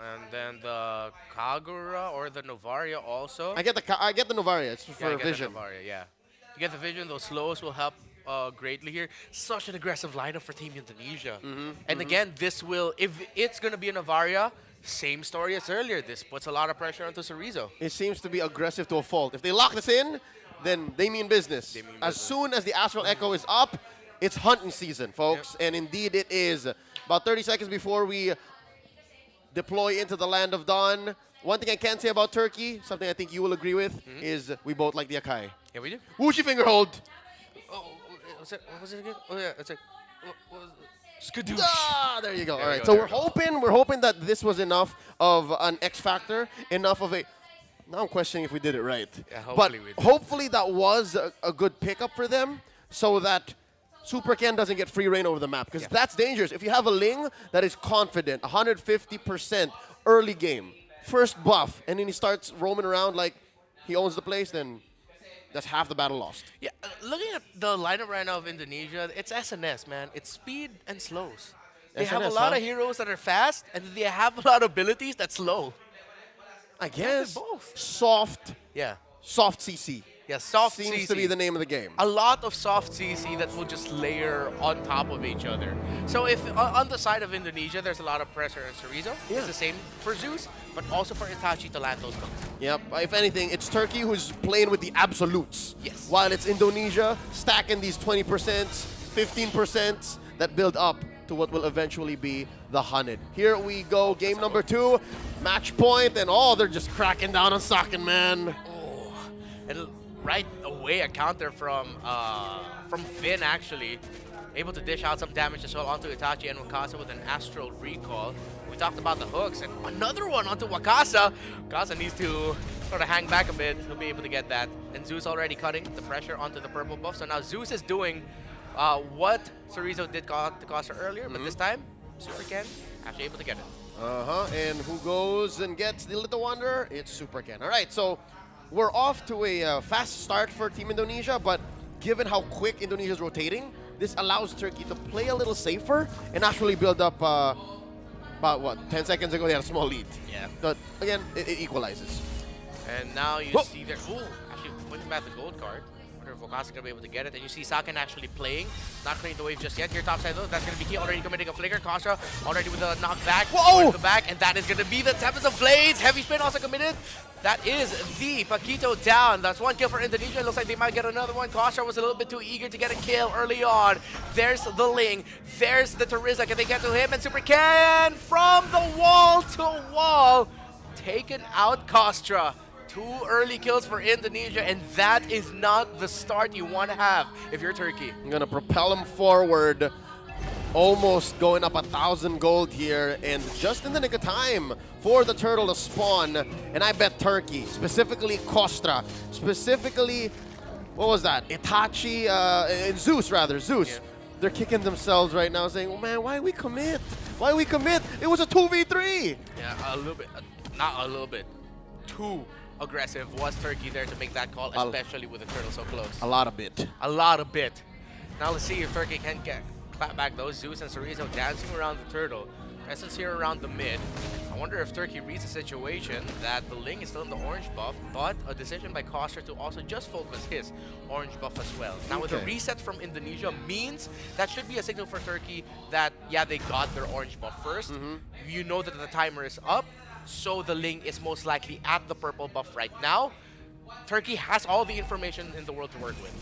And then the Kagura or the Novaria also. I get the Novaria. It's for vision. The Novaria, yeah. You get the vision. Those slows will help greatly here. Such an aggressive lineup for Team Indonesia. And again, this will, if it's going to be a Novaria, same story as earlier. This puts a lot of pressure onto Cerezo. It seems to be aggressive to a fault. If they lock this in, then they mean business. As soon as the Astral Echo is up, it's hunting season, folks. And indeed it is. About 30 seconds before we deploy into the land of Dawn. One thing I can say about Turkey, something I think you will agree with, is we both like the Akai. Yeah, we do. Wuxi finger hold. Oh, what was it again? Oh yeah, it's like skadoosh. Ah, there you go. All right, so we're hoping that this was enough of an X factor, enough of a. Now I'm questioning if we did it right. Yeah, hopefully we did. Hopefully that was a good pickup for them, so that Super Ken doesn't get free reign over the map, because that's dangerous. If you have a Ling that is confident, 150% early game, first buff, and then he starts roaming around like he owns the place, then that's half the battle lost. Yeah, looking at the lineup right now of Indonesia, it's SNS, man. It's speed and slows. They have a lot of heroes that are fast, and they have a lot of abilities that's slow. I guess both. Soft CC. Yeah, soft seems CC. to be the name of the game. A lot of soft CC that will just layer on top of each other. So if on the side of Indonesia, there's a lot of pressure on Cerezo. It's the same for Zeus, but also for Itachi to land those guns. Yep. If anything, it's Turkey who's playing with the absolutes. Yes. While it's Indonesia stacking these 20%, 15% that build up to what will eventually be the 100. Here we go, game number 2, match point, and they're just cracking down on Saken, man. Oh, and right away a counter from Finn, actually. Able to dish out some damage as well onto Itachi and Wakasa with an Astral Recall. We talked about the hooks, and another one onto Wakasa. Wakasa needs to sort of hang back a bit. He'll be able to get that. And Zeus already cutting the pressure onto the purple buff. So now Zeus is doing what Cerezo did to Costa earlier, but this time, Super Ken actually able to get it. And who goes and gets the Little Wanderer? It's Super Ken. All right, so we're off to a fast start for Team Indonesia, but given how quick Indonesia is rotating, this allows Turkey to play a little safer and actually build up, about 10 seconds ago they had a small lead. Yeah. But again, it equalizes. And now you see there. Ooh, actually putting back the gold card. I wonder if Wakasa is going to be able to get it. And you see Saken actually playing. Not clearing the wave just yet. Here topside though. That's going to be key. Already committing a flicker. Kasha already with a knockback. Whoa! The back. And that is going to be the Tempest of Blades. Heavy spin also committed. That is the Paquito down. That's one kill for Indonesia. It looks like they might get another one. Kasha was a little bit too eager to get a kill early on. There's the Ling. There's the Teresa. Can they get to him? And Super Can from the wall to wall. Taken out Kostra. 2 early kills for Indonesia, and that is not the start you want to have if you're Turkey. I'm gonna propel him forward, almost going up 1,000 gold here, and just in the nick of time for the turtle to spawn. And I bet Turkey, specifically Kostra, specifically, what was that? Itachi, Zeus rather, Zeus. Yeah. They're kicking themselves right now, saying, "Oh man, why we commit? Why we commit? It was a 2v3." Yeah, a little bit, not a little bit, too aggressive was Turkey there to make that call, especially with the turtle so close. A lot of it. A lot of bit. Now let's see if Turkey can clap back those. Zeus and Cerezo dancing around the turtle. Presence here around the mid. I wonder if Turkey reads the situation that the Ling is still in the orange buff, but a decision by Koster to also just focus his orange buff as well. Now with a reset from Indonesia means that should be a signal for Turkey that, yeah, they got their orange buff first. You know that the timer is up. So the Ling is most likely at the purple buff right now. Turkey has all the information in the world to work with.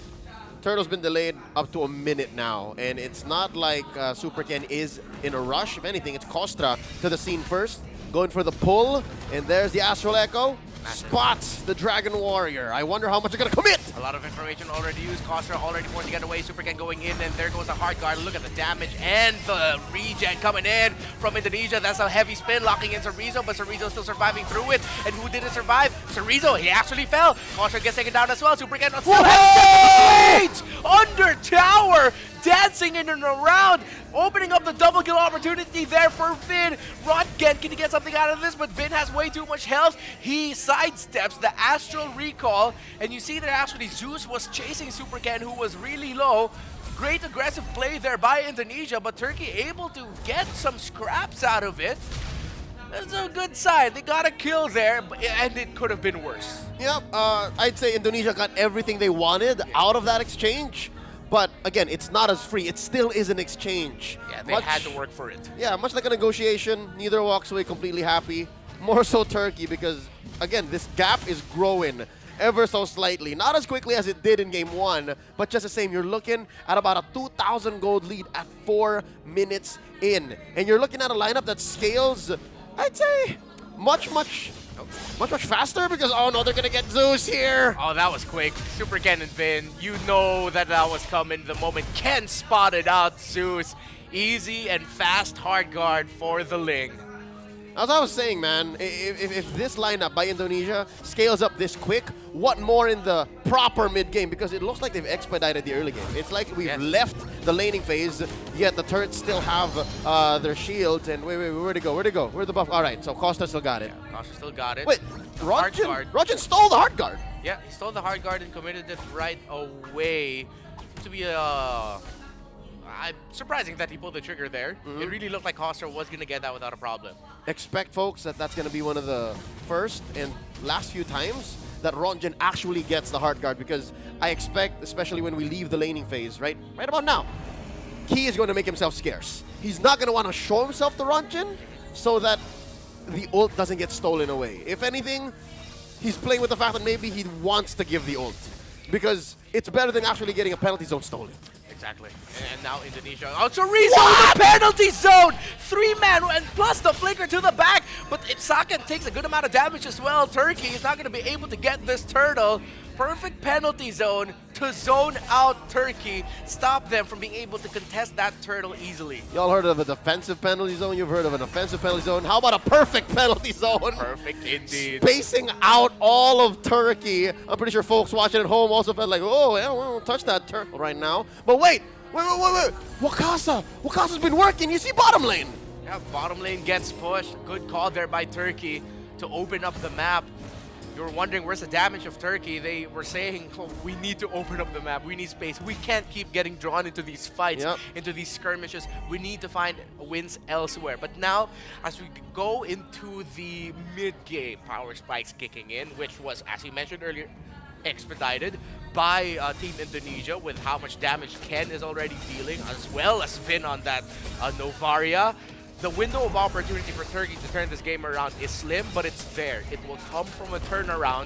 Turtle's been delayed up to a minute now, and it's not like Super Ken is in a rush. If anything, it's Kostra to the scene first, going for the pull, and there's the Astral Echo. Spots the Dragon Warrior. I wonder how much they're gonna commit. A lot of information already used. Kostra already forced to get away. Super Ken going in, and there goes a hard guard. Look at the damage and the regen coming in from Indonesia. That's a heavy spin, locking in Cerezo, but Cerezo still surviving through it. And who didn't survive? Cerezo, he actually fell. Kostra gets taken down as well. Super Ken still has under tower, dancing in and around, opening up the double kill opportunity there for Vin. Rodgen, can he get something out of this? But Vin has way too much health. He sidesteps the Astral Recall, and you see that actually Zeus was chasing Super Ken, who was really low. Great aggressive play there by Indonesia, but Turkey able to get some scraps out of it. That's a good sign. They got a kill there, and it could have been worse. Yep, I'd say Indonesia got everything they wanted out of that exchange. But again, it's not as free. It still is an exchange. Yeah, they had to work for it. Yeah, much like a negotiation, neither walks away completely happy. More so Turkey, because again, this gap is growing ever so slightly. Not as quickly as it did in game 1, but just the same. You're looking at about a 2,000 gold lead at 4 minutes in. And you're looking at a lineup that scales, I'd say, much faster, because, oh no, they're gonna get Zeus here. Oh, that was quick. Super Ken and Vin, you know that was coming the moment Ken spotted out Zeus. Easy and fast hard guard for the Ling. As I was saying, man, if this lineup by Indonesia scales up this quick, what more in the proper mid-game? Because it looks like they've expedited the early game. It's like we've left the laning phase, yet the turrets still have their shields. And wait, where'd it go? Where'd it go? Where'd the buff? All right, so Costa still got it. Yeah, Costa still got it. Wait, Rodgen stole the hard guard. Yeah, he stole the hard guard and committed it right away. To be surprising that he pulled the trigger there. It really looked like Costa was going to get that without a problem. Expect, folks, that that's going to be one of the first and last few times that Rodgen actually gets the hard guard, because I expect, especially when we leave the laning phase, right about now, Key is going to make himself scarce. He's not going to want to show himself to Rodgen so that the ult doesn't get stolen away. If anything, he's playing with the fact that maybe he wants to give the ult, because it's better than actually getting a penalty zone stolen. Exactly. And now Indonesia. Oh, Chorizo with the penalty zone! 3-man and plus the flicker to the back. But Saken takes a good amount of damage as well. Turkey is not going to be able to get this turtle. Perfect penalty zone to zone out Turkey. Stop them from being able to contest that turtle easily. Y'all heard of a defensive penalty zone? You've heard of an offensive penalty zone? How about a perfect penalty zone? Perfect indeed. Spacing out all of Turkey. I'm pretty sure folks watching at home also felt like, oh, yeah, we won't touch that turtle right now. But wait. Wakasa's been working. You see bottom lane. Yeah, bottom lane gets pushed. Good call there by Turkey to open up the map. you were wondering where's the damage of Turkey, they were saying, oh, we need to open up the map, we need space. We can't keep getting drawn into these fights, into these skirmishes. We need to find wins elsewhere. But now, as we go into the mid-game, power spikes kicking in, which was, as you mentioned earlier, expedited by Team Indonesia with how much damage Ken is already dealing, as well as Finn on that Novaria. The window of opportunity for Turkey to turn this game around is slim, but it's there. It will come from a turnaround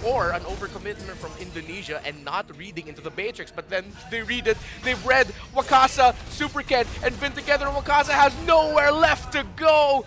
or an overcommitment from Indonesia and not reading into the Matrix. But then they read it. They've read Wakasa, Super Ken, and Finn together. Wakasa has nowhere left to go.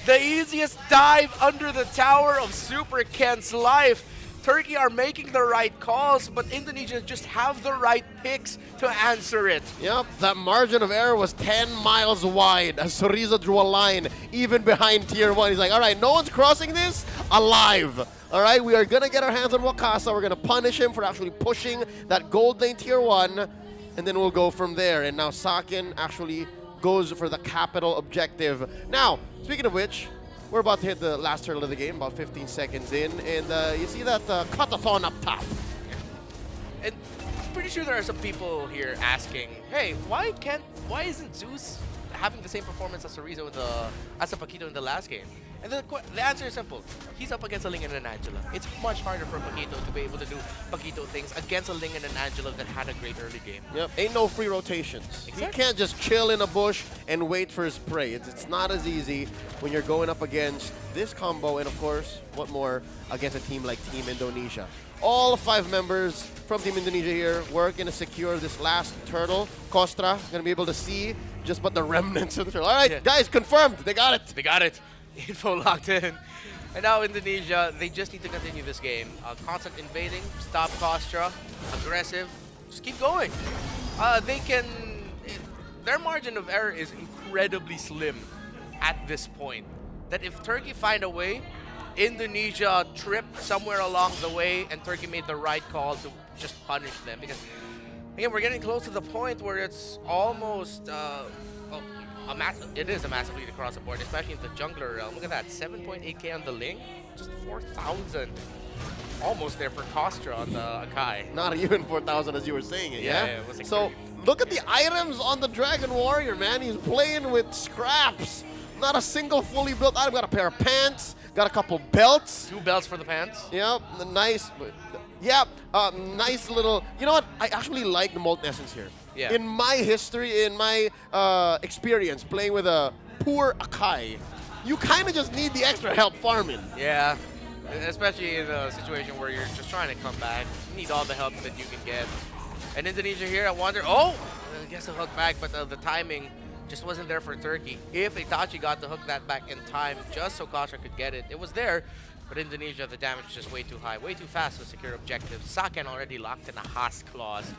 The easiest dive under the tower of Super Ken's life. Turkey are making the right calls, but Indonesia just have the right picks to answer it. Yep, that margin of error was 10 miles wide as Soriza drew a line even behind Tier 1. He's like, all right, no one's crossing this alive. All right, we are going to get our hands on Wakasa. We're going to punish him for actually pushing that gold lane Tier 1, and then we'll go from there. And now Sakin actually goes for the capital objective. Now, speaking of which, we're about to hit the last turtle of the game, about 15 seconds in, and you see that cut-a-thon up top. And I'm pretty sure there are some people here asking, hey, why isn't Zeus having the same performance as Soriza as a Paquito in the last game? And the answer is simple. He's up against a Ling and an Angela. It's much harder for Paquito to be able to do Paquito things against a Ling and an Angela that had a great early game. Yep, ain't no free rotations. Exactly. He can't just chill in a bush and wait for his prey. It's not as easy when you're going up against this combo, and of course, what more, against a team like Team Indonesia. All 5 members from Team Indonesia here working to secure this last turtle. Kostra gonna be able to see just but the remnants of the turtle. All right, guys, confirmed. They got it. They got it. Info locked in. And now Indonesia, they just need to continue this game. Constant invading, stop Kostra, aggressive, just keep going. Their margin of error is incredibly slim at this point. That if Turkey find a way, Indonesia tripped somewhere along the way and Turkey made the right call to just punish them. Because, again, we're getting close to the point where it's almost, it is a massive lead across the board, especially in the jungler realm. Look at that, 7.8k on the Ling, just 4,000. Almost there for Kostra on the Akai. Not even 4,000 as you were saying it, yeah? It was like so, look at the items on the Dragon Warrior, man. He's playing with scraps. Not a single fully built item. Got a pair of pants, got a couple belts. 2 belts for the pants. Yep, nice. Yeah, nice little. You know what? I actually like the Molten Essence here. Yeah. In my history, in my experience playing with a poor Akai, you kind of just need the extra help farming. Yeah, especially in a situation where you're just trying to come back. You need all the help that you can get. And Indonesia here, I wonder, I guess a hook back, but the timing just wasn't there for Turkey. If Itachi got the hook that back in time, just so Kostra could get it, it was there. But Indonesia, the damage is just way too high, way too fast to secure objectives. Saken already locked in a Haas clause.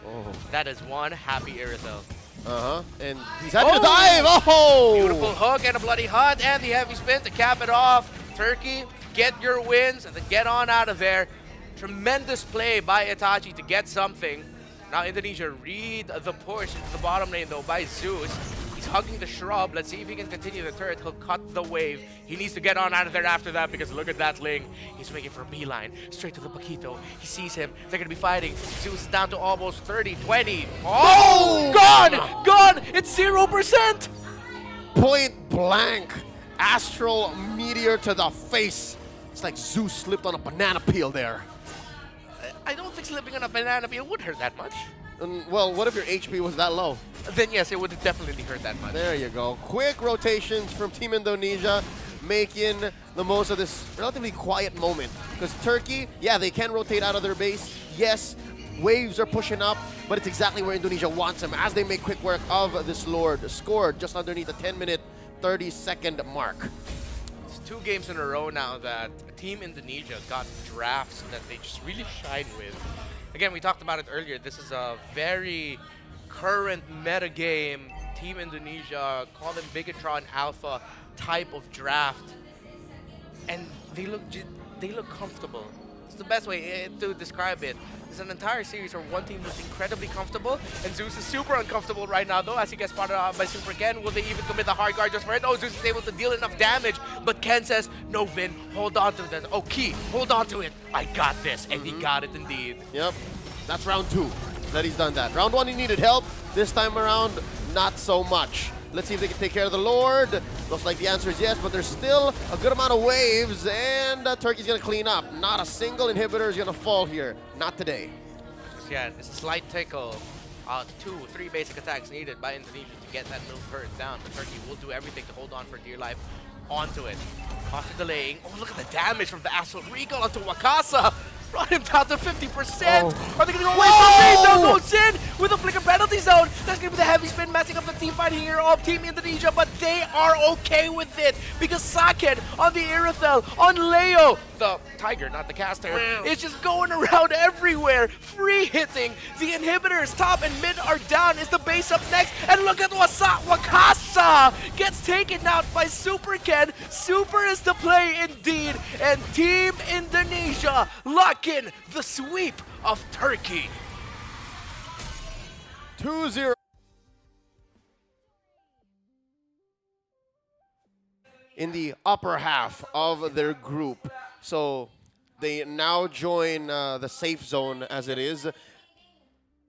That is one happy Irithel. And he's having to dive. Oh! Beautiful hook and a bloody hunt and the heavy spin to cap it off. Turkey, get your wins and then get on out of there. Tremendous play by Itachi to get something. Now Indonesia read the push into the bottom lane though by Zeus. He's hugging the shrub. Let's see if he can continue the turret. He'll cut the wave. He needs to get on out of there after that because look at that Ling. He's making for a beeline. Straight to the Paquito. He sees him. They're going to be fighting. Zeus is down to almost 30, 20. Oh! Gone! Gone! It's 0%! Point blank. Astral meteor to the face. It's like Zeus slipped on a banana peel there. I don't think slipping on a banana peel would hurt that much. Well, what if your HP was that low? Then yes, it would definitely hurt that much. There you go. Quick rotations from Team Indonesia, making the most of this relatively quiet moment. Because Turkey, yeah, they can rotate out of their base. Yes, waves are pushing up, but it's exactly where Indonesia wants them as they make quick work of this Lord. Scored just underneath the 10-minute, 30-second mark. It's 2 games in a row now that Team Indonesia got drafts that they just really shine with. Again, we talked about it earlier. This is a very current meta game. Team Indonesia, call them Bigatron Alpha type of draft. And they look comfortable. It's the best way to describe it. It's an entire series where one team was incredibly comfortable, and Zeus is super uncomfortable right now, though, as he gets spotted out by Super Ken. Will they even commit the hard guard just for it? Oh, Zeus is able to deal enough damage, but Ken says, no, Vin, hold on to that. Oh, Key, hold on to it. I got this, and he got it indeed. Yep, that's round 2 that he's done that. Round 1, he needed help. This time around, not so much. Let's see if they can take care of the Lord. Looks like the answer is yes, but there's still a good amount of waves, and Turkey's going to clean up. Not a single inhibitor is going to fall here. Not today. Yeah, it's a slight tickle. 2-3 basic attacks needed by Indonesia to get that move turret down, but Turkey will do everything to hold on for dear life onto it. After delaying, oh, look at the damage from the Astral Recall onto Wakasa. Brought him down to 50%. Are they going to go away? Zone goes in with a flicker penalty zone. That's going to be the heavy spin messing up the team fight here of Team Indonesia, but they are okay with it because Saken on the Irithel, on Leo, the Tiger, not the caster, is just going around everywhere, free hitting. The inhibitors, top and mid are down. Is the base up next? And look at Wakasa gets taken out by Super Ken. Super is the play indeed, and Team Indonesia lock in the sweep of Turkey. 2-0. In the upper half of their group. So they now join the safe zone as it is,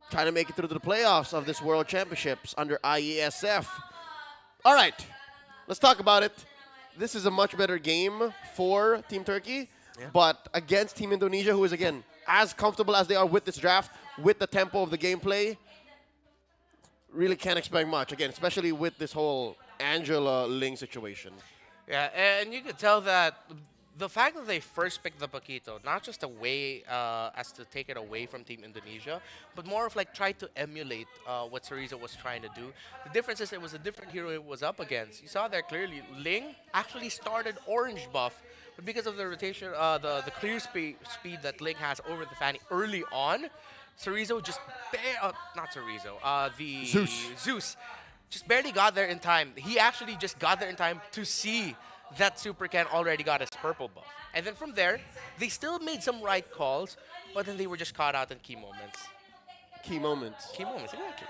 trying to make it through to the playoffs of this World Championships under IESF. All right, let's talk about it. This is a much better game for Team Turkey. Yeah. But against Team Indonesia, who is, again, as comfortable as they are with this draft, with the tempo of the gameplay, really can't expect much, again, especially with this whole Angela Ling situation. Yeah, and you could tell that the fact that they first picked the Paquito, not just a way as to take it away from Team Indonesia, but more of like try to emulate what Cereza was trying to do. The difference is it was a different hero it was up against. You saw there clearly, Ling actually started orange buff, but because of the rotation, the clear speed that Ling has over the Fanny early on, Cereza just not Cereza, the Zeus just barely got there in time. He actually just got there in time to see that Super Ken already got his purple buff. And then from there, they still made some right calls, but then they were just caught out in key moments. Key moments. Key moments, exactly.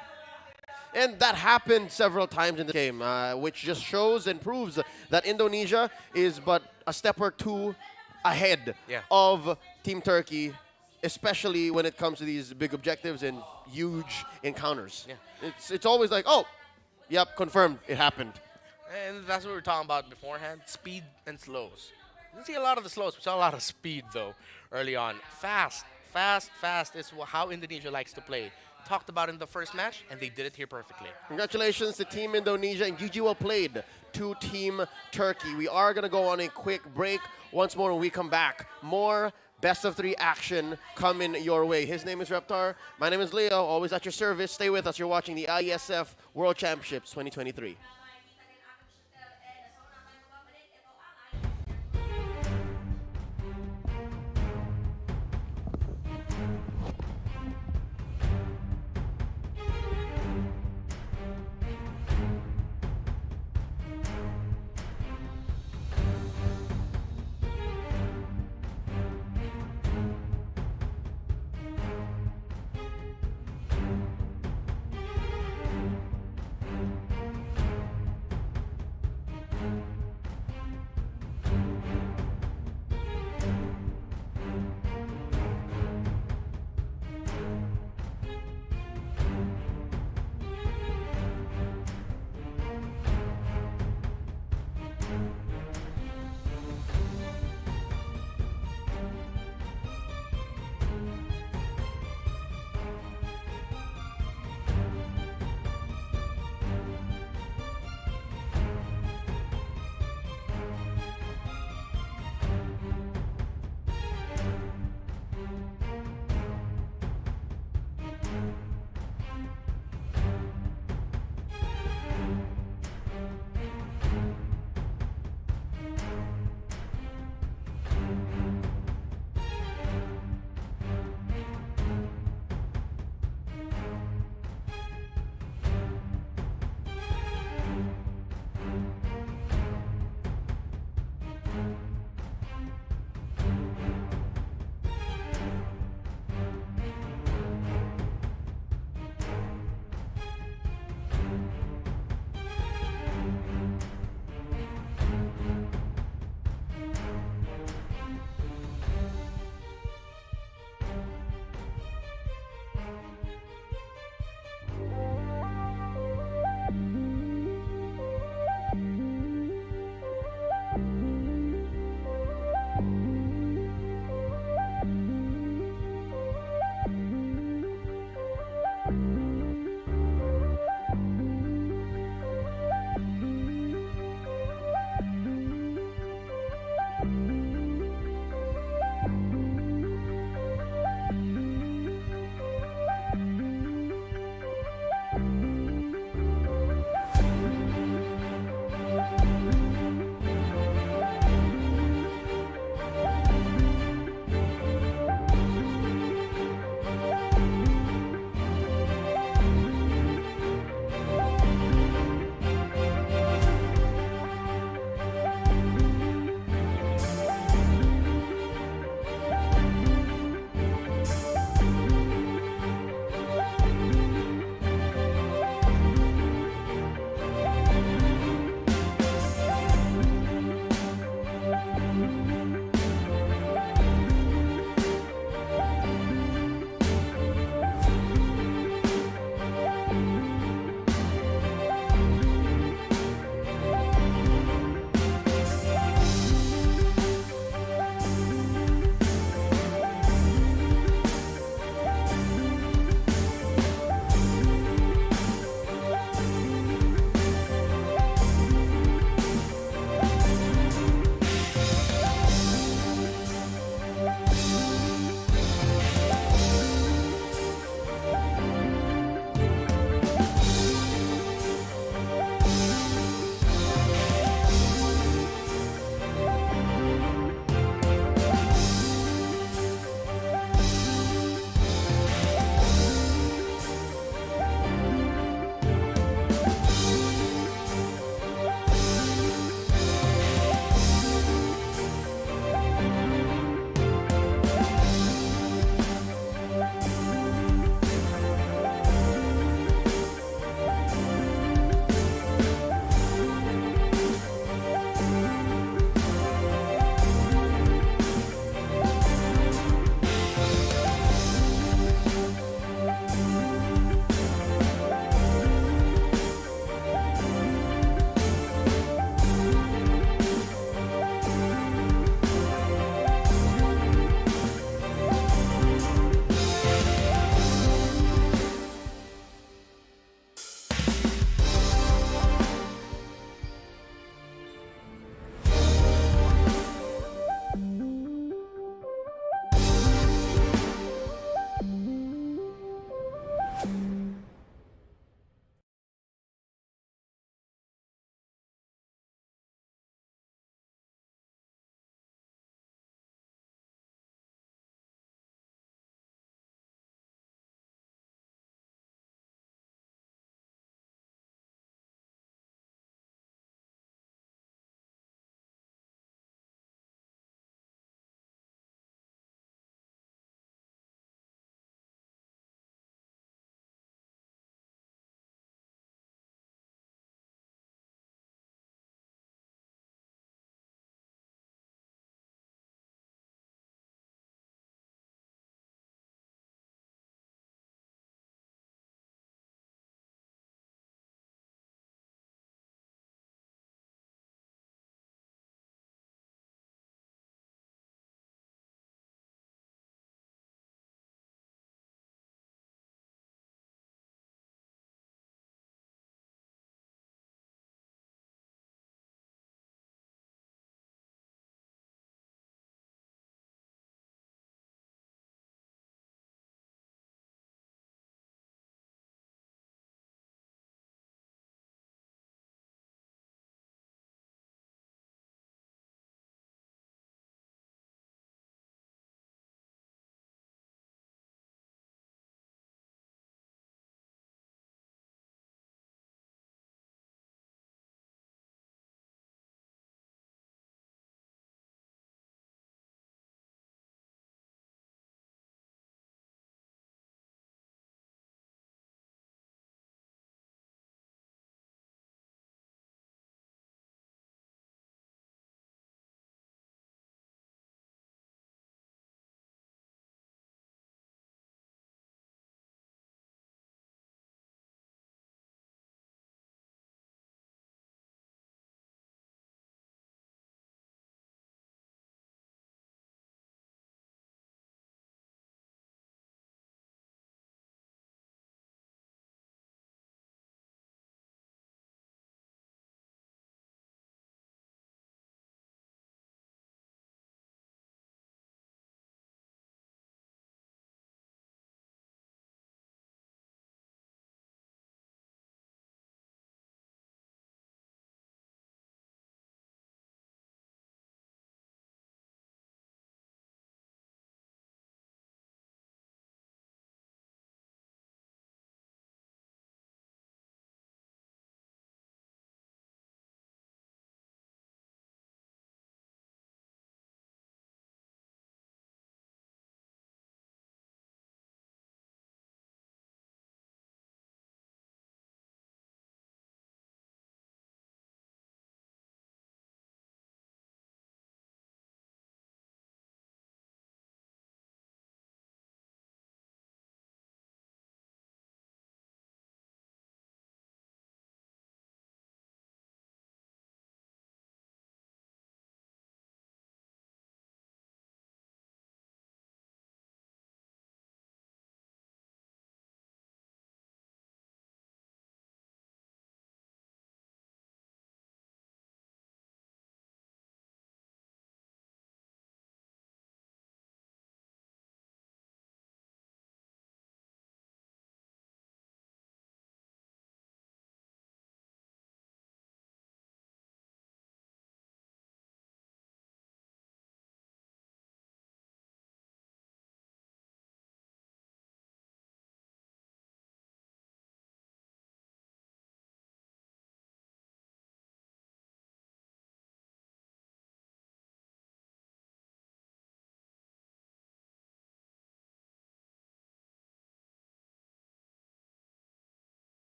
And that happened several times in the game, which just shows and proves that Indonesia is but a step or two ahead of Team Turkey, especially when it comes to these big objectives and huge encounters. Yeah. It's always like, oh, yep, confirmed, it happened. And that's what we were talking about beforehand, speed and slows. We didn't see a lot of the slows, we saw a lot of speed though early on. Fast is how Indonesia likes to play. Talked about in the first match, and they did it here perfectly. Congratulations to Team Indonesia, and GG well played to Team Turkey. We are going to go on a quick break. Once more when we come back, more best of 3 action coming your way. His name is Reptar. My name is Leo, always at your service. Stay with us. You're watching the IESF World Championships 2023.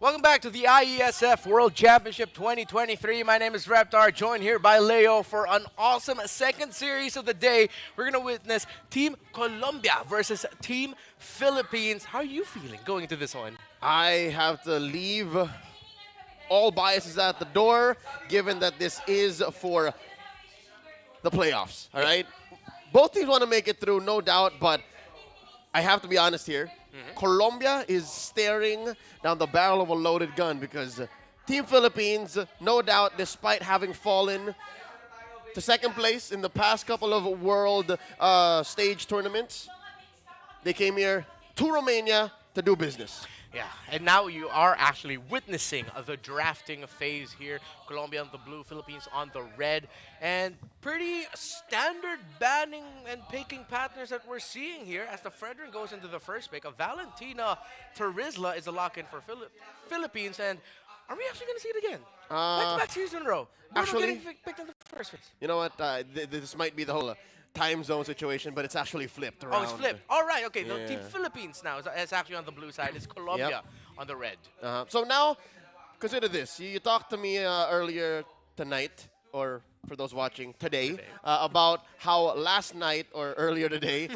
Welcome back to the IESF World Championship 2023. My name is Reptar, joined here by Leo for an awesome second series of the day. We're going to witness Team Colombia versus Team Philippines. How are you feeling going into this one? I have to leave all biases at the door, given that this is for the playoffs, all right? Both teams want to make it through, no doubt, but I have to be honest here. Colombia is staring down the barrel of a loaded gun because Team Philippines, no doubt, despite having fallen to second place in the past couple of world stage tournaments, they came here to Romania to do business. Yeah, and now you are actually witnessing the drafting phase here. Colombia on the blue, Philippines on the red. And pretty standard banning and picking patterns that we're seeing here as the Fredrin goes into the first pick. Valentina Terizla is a lock-in for Philippines. And are we actually going to see it again? Back-to-back series in a row. Actually, getting picked in the first phase. You know what? This might be the whole time zone situation, but it's actually flipped around. Oh, it's flipped. All right, okay. Yeah. The Team Philippines now is actually on the blue side. It's Colombia on the red. So now, consider this. You talked to me earlier tonight, or for those watching today, about how last night or earlier today,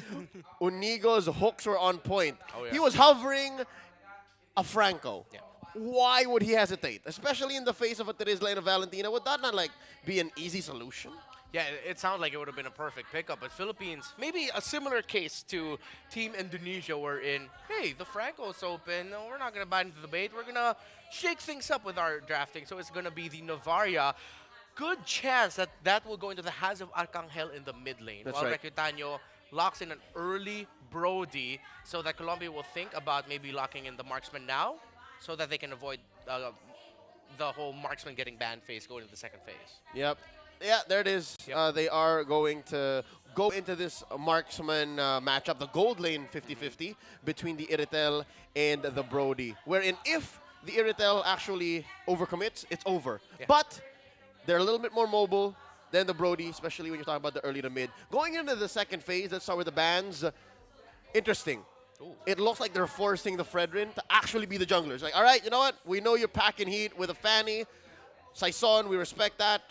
Unigo's hooks were on point. Oh, yeah. He was hovering a Franco. Yeah. Why would he hesitate? Especially in the face of a Terizla and a Valentina. Would that not be an easy solution? Yeah, it sounds like it would have been a perfect pickup, but Philippines, maybe a similar case to Team Indonesia wherein, hey, the Franco's open, no, we're not going to buy into the bait, we're going to shake things up with our drafting, so it's going to be the Navaria. Good chance that will go into the hands of Arcangel in the mid lane, That's while right. Recutaño locks in an early Brody, so that Colombia will think about maybe locking in the marksman now, so that they can avoid the whole marksman getting banned phase going into the second phase. Yep. Yeah, there it is. Yep. They are going to go into this marksman matchup, the gold lane 50-50, between the Iritel and the Brody. Wherein if the Iritel actually overcommits, it's over. Yeah. But they're a little bit more mobile than the Brody, especially when you're talking about the early to mid. Going into the second phase, let's start with the bans. Interesting. Ooh. It looks like they're forcing the Fredrin to actually be the junglers. Like, all right, you know what? We know you're packing heat with a Fanny. Saison, we respect that.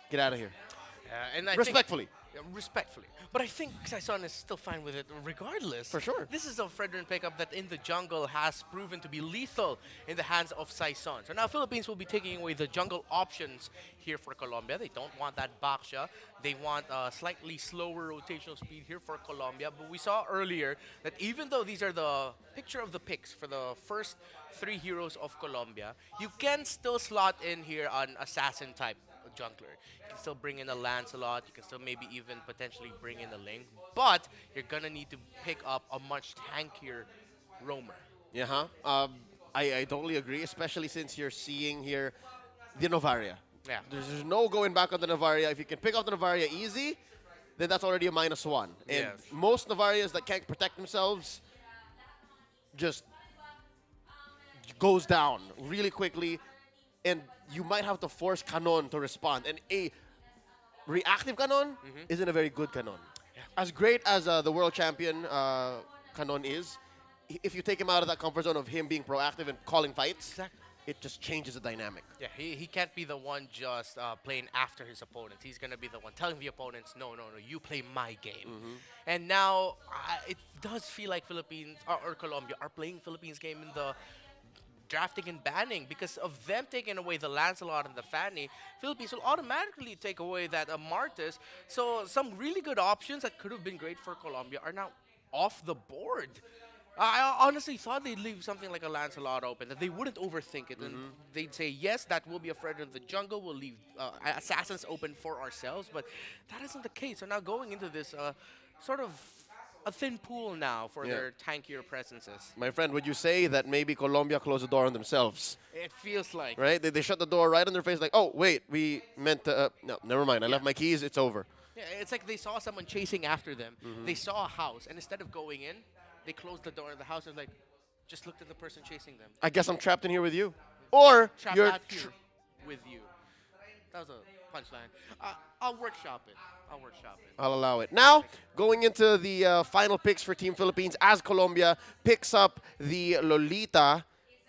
Get out of here. And I respectfully. Yeah, respectfully. But I think Saison is still fine with it regardless. For sure. This is a Fredrin pickup that in the jungle has proven to be lethal in the hands of Saison. So now Philippines will be taking away the jungle options here for Colombia. They don't want that Baksha. They want a slightly slower rotational speed here for Colombia. But we saw earlier that even though these are the picture of the picks for the first 3 heroes of Colombia, you can still slot in here an assassin type jungler. You can still bring in a Lancelot, you can still maybe even potentially bring in a Ling, but you're gonna need to pick up a much tankier roamer. Yeah, I totally agree, especially since you're seeing here the Novaria. Yeah. There's no going back on the Novaria. If you can pick up the Novaria easy, then that's already a -1. And Yes. most Novarias that can't protect themselves just goes down really quickly, and you might have to force Canon to respond. And a reactive Canon isn't a very good Canon. As great as the world champion Canon is, if you take him out of that comfort zone of him being proactive and calling fights, Exactly. it just changes the dynamic. Yeah, he can't be the one just playing after his opponents. He's going to be the one telling the opponents, no, you play my game. And now it does feel like Philippines or Colombia are playing Philippines game in the drafting and banning because of them taking away the Lancelot and the Fanny. Philippines will automatically take away that Martis. So some really good options that could have been great for Colombia are now off the board. I honestly thought they'd leave something like a Lancelot open, that they wouldn't overthink it, and they'd say, yes, that will be a threat in the jungle, we'll leave Assassins open for ourselves, but that isn't the case. So now going into this sort of a thin pool now for their tankier presences. My friend, would you say that maybe Colombia closed the door on themselves? It feels like. Right? They shut the door right in their face like, oh, wait, we meant to... no, never mind. I left my keys. It's over. Yeah, it's like they saw someone chasing after them. They saw a house, and instead of going in, they closed the door of the house and like, just looked at the person chasing them. I guess I'm trapped in here with you. Or Trapped you're... out here with you. That was a punchline. I'll workshop it. I'll allow it. Now, going into the final picks for Team Philippines as Colombia picks up the Lolita.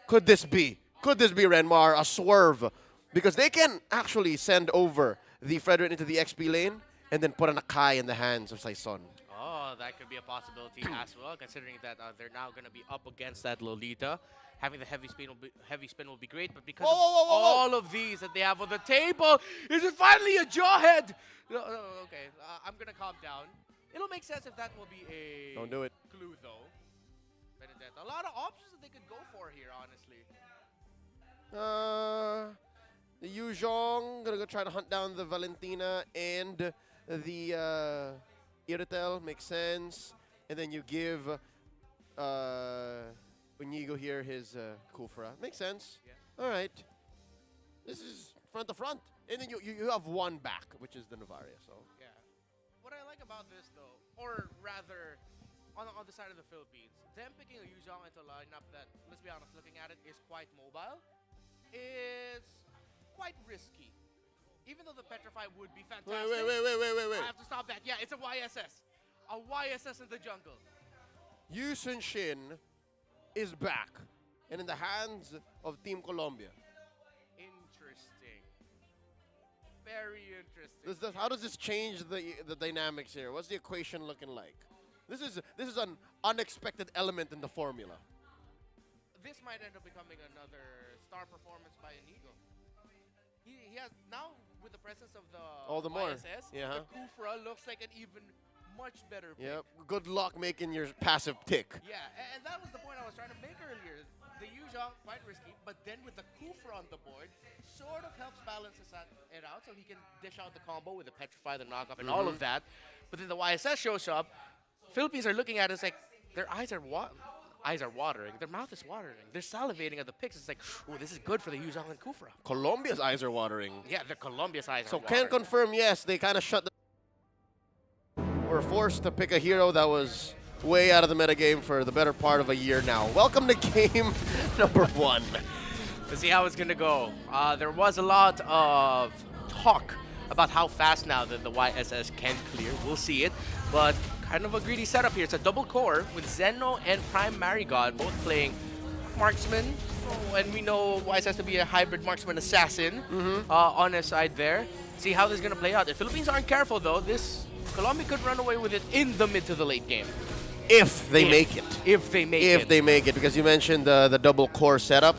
Could this be, Renmar, a swerve? Because they can actually send over the Fredrin into the XP lane and then put an Akai in the hands of Saison. Oh, that could be a possibility as well, considering that they're now going to be up against that Lolita. Having the heavy spin will be great, but because of all of these that they have on the table, is it finally a jawhead? No, okay, I'm going to calm down. It'll make sense if that will be a Don't do it. clue, though. Benedetta. A lot of options that they could go for here, honestly. The Yuzhong gonna go try to hunt down the Valentina and the Iritel, makes sense. And then you give Unigo here his Kufra. Makes sense. Yeah. All right. This is front to front. And then you have one back, which is the Novaria. So Yeah. What I like about this, though, or rather, on the side of the Philippines, them picking a Yuzhong into a lineup that, let's be honest, looking at it, is quite mobile, is quite risky. Even though the Petrify would be fantastic. Wait. I have to stop that. Yeah, it's a YSS. A YSS in the jungle. Yu Sun Shin is back and in the hands of Team Colombia. Interesting. Very interesting. How does this change the dynamics here? What's the equation looking like? This is an unexpected element in the formula. This might end up becoming another star performance by Inigo. He has now, with the presence of the All the more. YSS, Yeah. the Kufra looks like an even much better pick. Yep. Good luck making your passive tick. Yeah, and that was the point I was trying to make earlier. The Yuzhong, quite risky, but then with the Kufra on the board, sort of helps balance it out so he can dish out the combo with the Petrify, the knockup, and all of that. But then the YSS shows up. Philippines are looking at it, it's like their eyes are watering, their mouth is watering, they're salivating at the picks. It's like, oh, this is good for the Yuzhong and Kufra. Colombia's eyes are watering. Yeah, the Colombia's eyes are So watering. can confirm, yes, they kind of shut the... We're forced to pick a hero that was way out of the metagame for the better part of a year now. Welcome to game number 1. Let's see how it's going to go. There was a lot of talk about how fast now that the YSS can clear. We'll see it, but kind of a greedy setup here. It's a double core with Zeno and Prime Marigod both playing marksman, and we know YSS to be a hybrid marksman assassin on his side there. See how this is going to play out. The Philippines aren't careful though. This Colombia could run away with it in the mid to the late game. If they make it. If they make it. If they make it, because you mentioned the double core setup.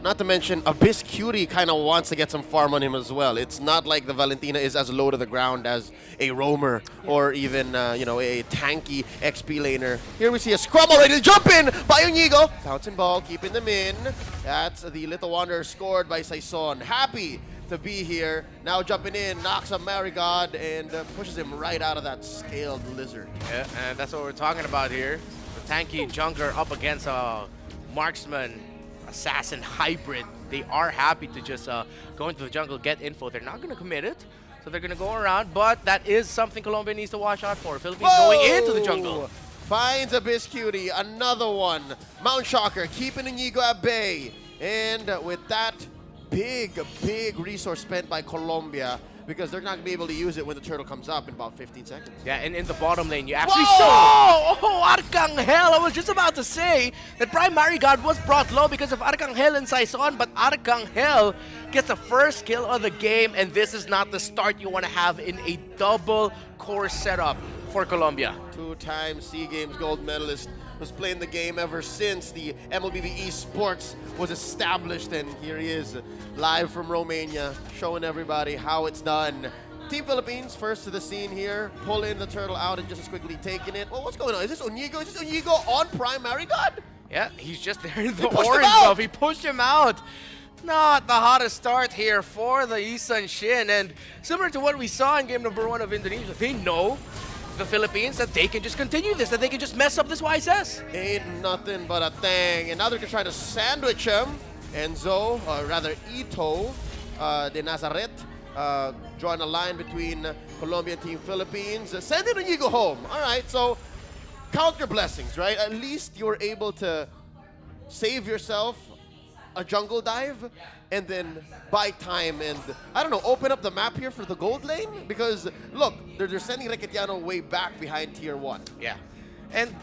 Not to mention, Abyss Cutie kind of wants to get some farm on him as well. It's not like the Valentina is as low to the ground as a roamer or even, you know, a tanky XP laner. Here we see a scrum already. Jump in by Unigo. Fountain ball, keeping them in. That's the Little Wanderer scored by Saison. Happy to be here. Now jumping in, knocks a Marigod and pushes him right out of that scaled lizard. Yeah, and that's what we're talking about here. The tanky jungler up against a marksman assassin hybrid. They are happy to just go into the jungle, get info. They're not going to commit it, so they're going to go around, but that is something Colombia needs to watch out for. Philippines going into the jungle. Finds Abyss Cutie, another one. Mount Shocker keeping Inigo at bay. And with that big resource spent by Colombia, because they're not going to be able to use it when the turtle comes up in about 15 seconds. Yeah, and in the bottom lane, you actually saw... Oh, Arcangel! I was just about to say that Prime Marigod was brought low because of Arcangel and Saison, but Arcangel gets the first kill of the game, and this is not the start you want to have in a double core setup for Colombia. Two-time SEA Games gold medalist, was playing the game ever since the MLBB esports was established, and here he is live from Romania showing everybody how it's done. Team Philippines first to the scene here, pulling the turtle out and just as quickly taking it. Well, what's going on? Is this Unigo? Is this Unigo on Prime Marigod? Yeah, he's just there in the orange buff. He pushed him out. Not the hottest start here for the Isan Shin, and similar to what we saw in game number 1 of Indonesia, they know the Philippines that they can just continue this, that they can just mess up this YSS. Ain't nothing but a thing. And now they're gonna try to sandwich him. Enzo, or rather Ito, de Nazaret, drawing a line between Colombia and Team Philippines. Sending Inigo home. All right, so count your blessings, right? At least you were able to save yourself a jungle dive and then buy time and, I don't know, open up the map here for the gold lane? Because, look, they're sending Requetiano way back behind tier 1. Yeah, and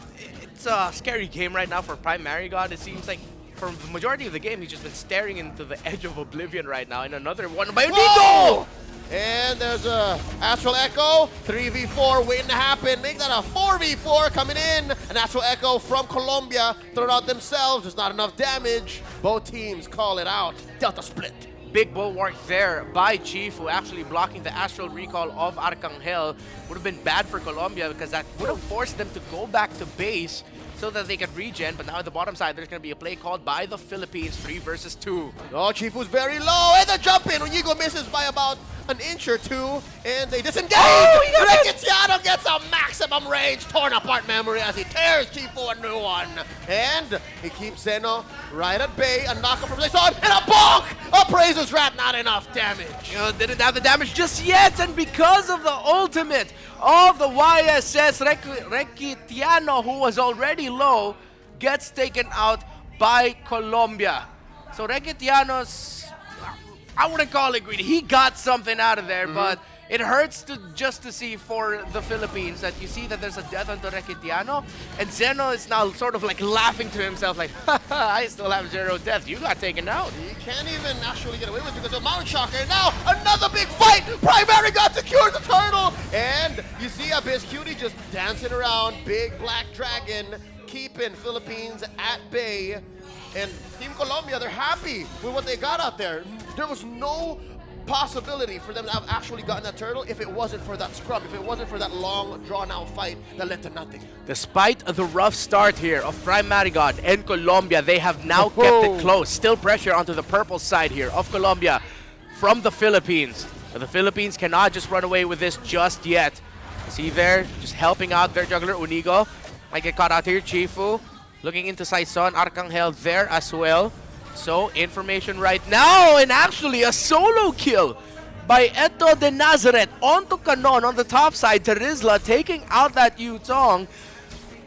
it's a scary game right now for Prime Marigod. It seems like for the majority of the game, he's just been staring into the edge of oblivion right now. And another one by Unigo! And there's a Astral Echo, 3v4 waiting to happen. Make that a 4v4 coming in. An Astral Echo from Colombia, thrown out themselves. There's not enough damage. Both teams call it out. Delta split. Big bulwark there by Chief, who actually blocking the Astral Recall of Arcangel. Would have been bad for Colombia because that would have forced them to go back to base so that they could regen, but now at the bottom side, there's going to be a play called by the Philippines, 3 versus 2. Oh, Chief was very low, and the jump in. Unigo misses by about an inch or two, and they disengage. Oh, Requetiano gets a maximum range, torn apart memory as he tears Chief for a new one. And he keeps Zeno right at bay, a knockup from Saison, and a bonk! Appraiser's Rat, not enough damage. Didn't have the damage just yet, and because of the ultimate of the YSS, Requetiano, who was already low, gets taken out by Colombia. So Requetiano's, I wouldn't call it greedy. He got something out of there, but it hurts just to see for the Philippines that you see that there's a death onto Requetiano, and Zeno is now sort of like laughing to himself like, haha, I still have 0 death. You got taken out. He can't even actually get away with it because of Mount Shocker. Now another big fight. Primary got secured the turtle, and you see Abyss Cutie just dancing around. Big black dragon keeping Philippines at bay. And Team Colombia, they're happy with what they got out there. There was no possibility for them to have actually gotten that turtle if it wasn't for that scrub, if it wasn't for that long, drawn-out fight that led to nothing. Despite the rough start here of Prime Marigod and Colombia, they have now kept it close. Still pressure onto the purple side here of Colombia from the Philippines. But the Philippines cannot just run away with this just yet. See there, just helping out their juggler, Unigo. Might get caught out here, Chifu. Looking into Saison, Arcangel there as well. So, information right now, and actually a solo kill by Eto de Nazaret onto Canon on the top side. Terizla taking out that Yutong.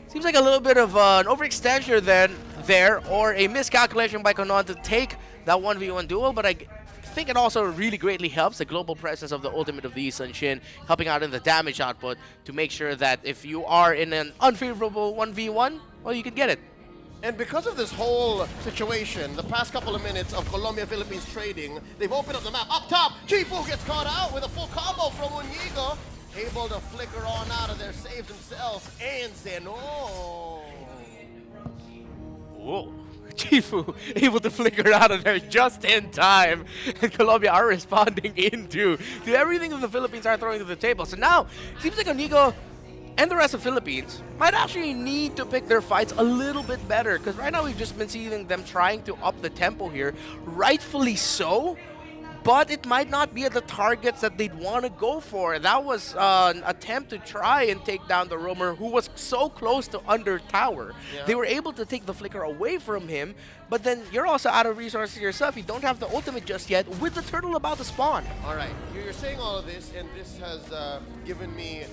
Seems like a little bit of an overextension there, or a miscalculation by Canon to take that 1v1 duel, but I think it also really greatly helps the global presence of the ultimate of the Isan Shin, helping out in the damage output to make sure that if you are in an unfavorable 1v1, well, you can get it. And because of this whole situation, the past couple of minutes of Colombia-Philippines trading, they've opened up the map. Up top, Chifu gets caught out with a full combo from Unigo. able to flicker on out of there, saves himself, and Zeno. Whoa. Chifu able to flicker out of there just in time. And Colombia are responding to everything that the Philippines are throwing to the table. So now, it seems like Onigo and the rest of the Philippines might actually need to pick their fights a little bit better. Because right now we've just been seeing them trying to up the tempo here. Rightfully so. But it might not be at the targets that they'd want to go for. That was an attempt to try and take down the roamer who was so close to under tower. Yeah. They were able to take the flicker away from him, but then you're also out of resources yourself. You don't have the ultimate just yet with the turtle about to spawn. All right, you're saying all of this, and this has given me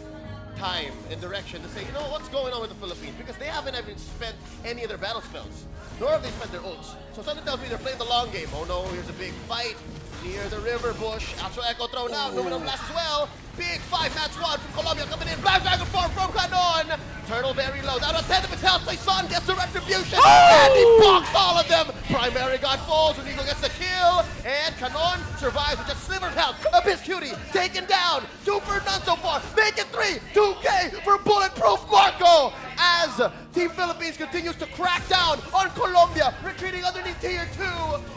time and direction to say, you know, what's going on with the Philippines? Because they haven't even spent any of their battle spells, nor have they spent their ults. So something tells me they're playing the long game. Oh no, here's a big fight near the river bush. Astro Echo thrown out, Luminum Blast as well. Big 5-man squad from Colombia coming in. Black Dragon form from Canon. Turtle very low, down to 10 of his health. Son gets the retribution, and he blocks all of them. Primary God falls, Onigo gets the kill, and Canon survives with just sliver of health. Abyss Cutie taken down. 2 for none so far. Make it 3. 2K for Bulletproof Marco. As Team Philippines continues to crack down on Colombia, retreating underneath tier 2.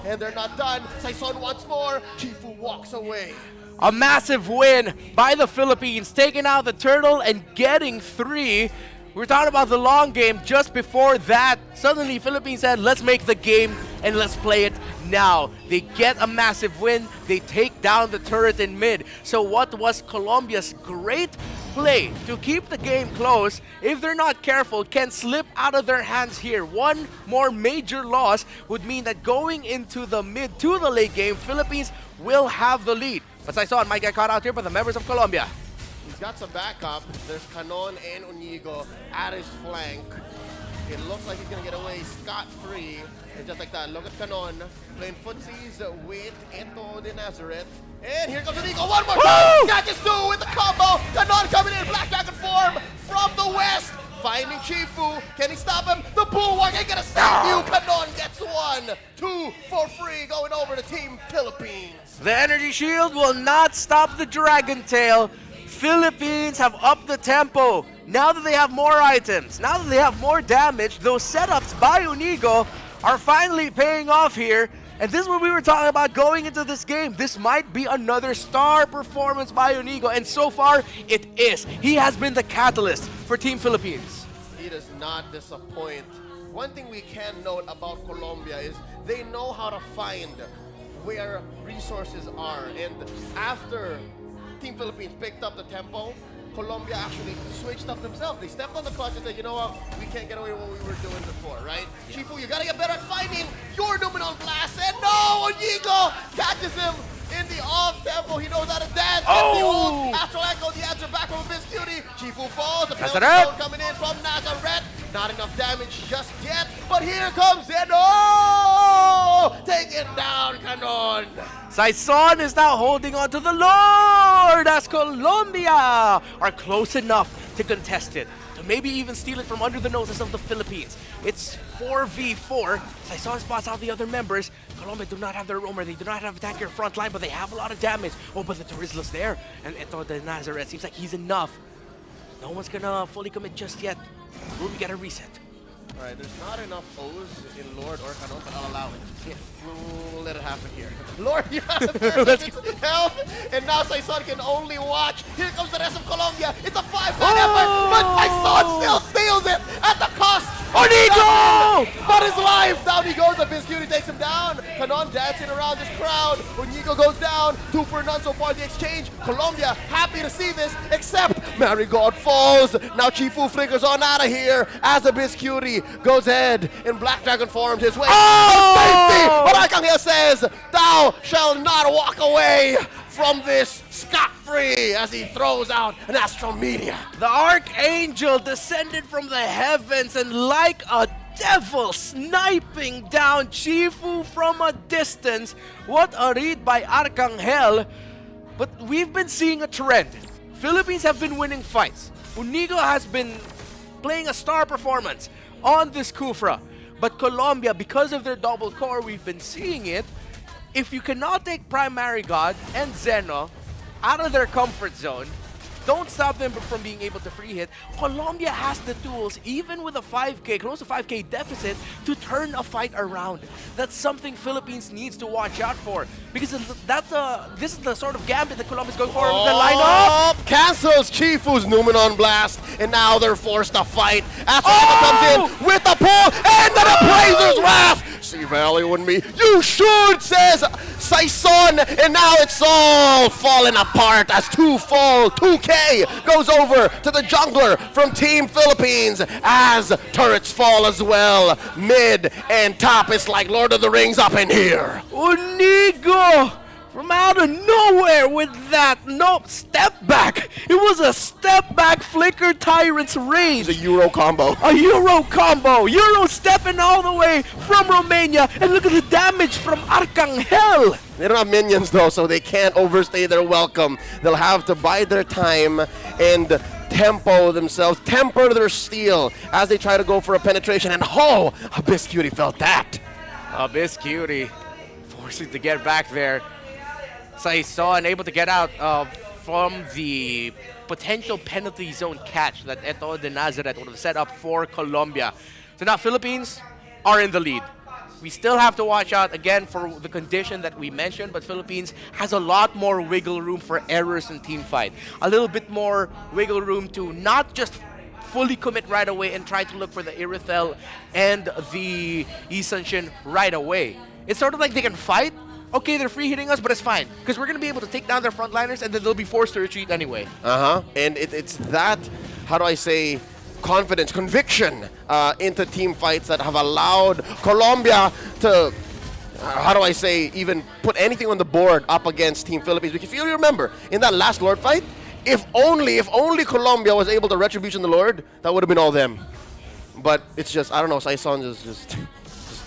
And they're not done. Saison once more. Chifu walks away. A massive win by the Philippines, taking out the turtle and getting 3. We're talking about the long game. Just before that, suddenly Philippines said, let's make the game and let's play it now. They get a massive win. They take down the turret in mid. So what was Colombia's great play to keep the game close, if they're not careful, can slip out of their hands here. One more major loss would mean that going into the mid to the late game, Philippines will have the lead. But Saison might get caught out here by the members of Colombia. He's got some backup. There's Canon and Onigo at his flank. It looks like he's going to get away scot-free. And just like that, look at Canon playing footsies with Eto de Nazareth. And here comes Onigo one more time. Catches 2 with the combo. Canon coming in, Black Dragon form from the west. Finding Chifu. Can he stop him? The bulwark ain't gonna save you. Canon gets 1. 2 for free going over to Team Philippines. The energy shield will not stop the Dragon Tail. Philippines have upped the tempo. Now that they have more items, now that they have more damage, those setups by Onigo are finally paying off here. And this is what we were talking about going into this game. This might be another star performance by Onigo, and so far, it is. He has been the catalyst for Team Philippines. He does not disappoint. One thing we can note about Colombia is they know how to find where resources are. And after Team Philippines picked up the tempo, Colombia actually switched up themselves. They stepped on the clutch and said, you know what, we can't get away with what we were doing before, right? Yeah. Chifu, you gotta get better at finding your Numinal Blast. And no, Onigo catches him in the off tempo. He knows how to dance. Oh! Astral Echo, the answer back from Abyss Cutie. Chifu falls. The Nazareth penalty coming in from Nazareth. Not enough damage just yet, but here comes Zeno! Taking down Canon. Saison is now holding on to the Lord as Colombia are close enough to contest it, to maybe even steal it from under the noses of the Philippines. It's 4v4. Saison spots out the other members. Colombia do not have their roamer. They do not have a tanker front line, but they have a lot of damage. Oh, but the Torisla's there. And Eto de Nazareth seems like he's enough. No one's gonna fully commit just yet. Will we get a reset? All right, there's not enough O's in Lord or Canon, but I'll allow it. Yeah, we'll let it happen here. Lord, you have 30 health, and now Saison can only watch. Here comes the rest of Colombia. It's a 5-man effort, but Saison still steals it at the cost. Onigo! But his life! Down he goes. Abyss Cutie takes him down. Canon dancing around this crowd. Onigo goes down. 2 for none so far in the exchange. Colombia happy to see this, except Marigold falls. Now Chifu flickers on out of here as Abyss Cutie goes ahead in Black Dragon forms his way. Safety! But Arcangel says, thou shall not walk away from this scot-free as he throws out an Astral Media. The Archangel descended from the heavens and like a devil sniping down Chifu from a distance. What a read by Arcangel. But we've been seeing a trend. Philippines have been winning fights. Onigo has been playing a star performance on this Kufra. But Colombia, because of their double core, we've been seeing it. If you cannot take Primary God and Zeno out of their comfort zone, don't stop them from being able to free hit. Colombia has the tools, even with a 5K, close to 5K deficit, to turn a fight around. That's something Philippines needs to watch out for, because this is the sort of gambit that Colombia is going for with the lineup. Cancels Chifu's Numenon Blast, and now they're forced to fight. Astro comes in with the pull, and the Appraiser's Wrath. See value in me. You should, says Saison, and now it's all falling apart as 2 fall. 2K goes over to the jungler from Team Philippines as turrets fall as well. Mid and top, it's like Lord of the Rings up in here. Unigo from out of nowhere with that step back. It was a step back flicker Tyrant's Rage. The Euro combo. A Euro combo. Euro stepping all the way from Romania. And look at the damage from Arcangel. They don't have minions though, so they can't overstay their welcome. They'll have to bide their time and temper their steel as they try to go for a penetration. And Abyss Cutie felt that. Abyss Cutie forcing to get back there. Saison able to get out from the potential penalty zone catch that Eto de Nazaret would have set up for Colombia. So now Philippines are in the lead. We still have to watch out again for the condition that we mentioned, but Philippines has a lot more wiggle room for errors in team fight. A little bit more wiggle room to not just fully commit right away and try to look for the Irithel and the Isanshin right away. It's sort of like they can fight. Okay, they're free hitting us, but it's fine, because we're going to be able to take down their frontliners, and then they'll be forced to retreat anyway. And it's that, how do I say, confidence, conviction into team fights that have allowed Colombia to, how do I say, even put anything on the board up against Team Philippines. Because if you remember, in that last Lord fight, if only Colombia was able to Retribution the Lord, that would have been all them. But it's just, I don't know, Saison just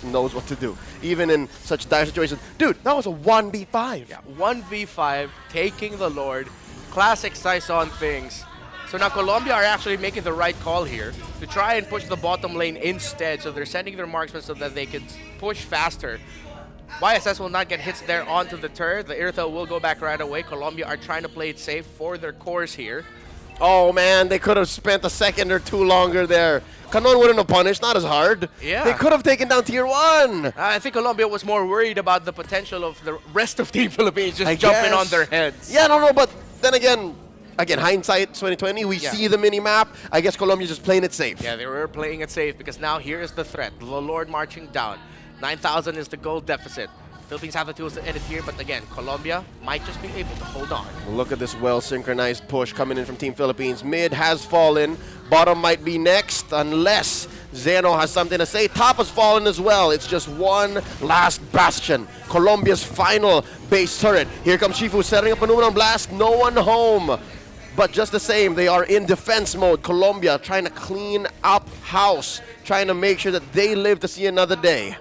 knows what to do, even in such dire situations. Dude, that was a 1v5. Yeah, 1v5, taking the Lord. Classic Saison things. So now Colombia are actually making the right call here to try and push the bottom lane instead. So they're sending their marksmen so that they can push faster. YSS will not get hits there onto the turret. The Irithel will go back right away. Colombia are trying to play it safe for their cores here. Oh man, they could have spent a second or two longer there. Canon wouldn't have punished, not as hard. Yeah. They could have taken down Tier 1. I think Colombia was more worried about the potential of the rest of Team Philippines just jumping on their heads. Yeah, no, but then again, hindsight 2020, we see the mini-map. I guess Colombia's just playing it safe. Yeah, they were playing it safe because now here is the threat. The Lord marching down. 9,000 is the gold deficit. Philippines have the tools to end it here, but again, Colombia might just be able to hold on. Look at this well-synchronized push coming in from Team Philippines. Mid has fallen. Bottom might be next unless Zeno has something to say. Top has fallen as well. It's just one last bastion. Colombia's final base turret. Here comes Shifu setting up a Numenon Blast. No one home. But just the same, they are in defense mode. Colombia trying to clean up house, trying to make sure that they live to see another day.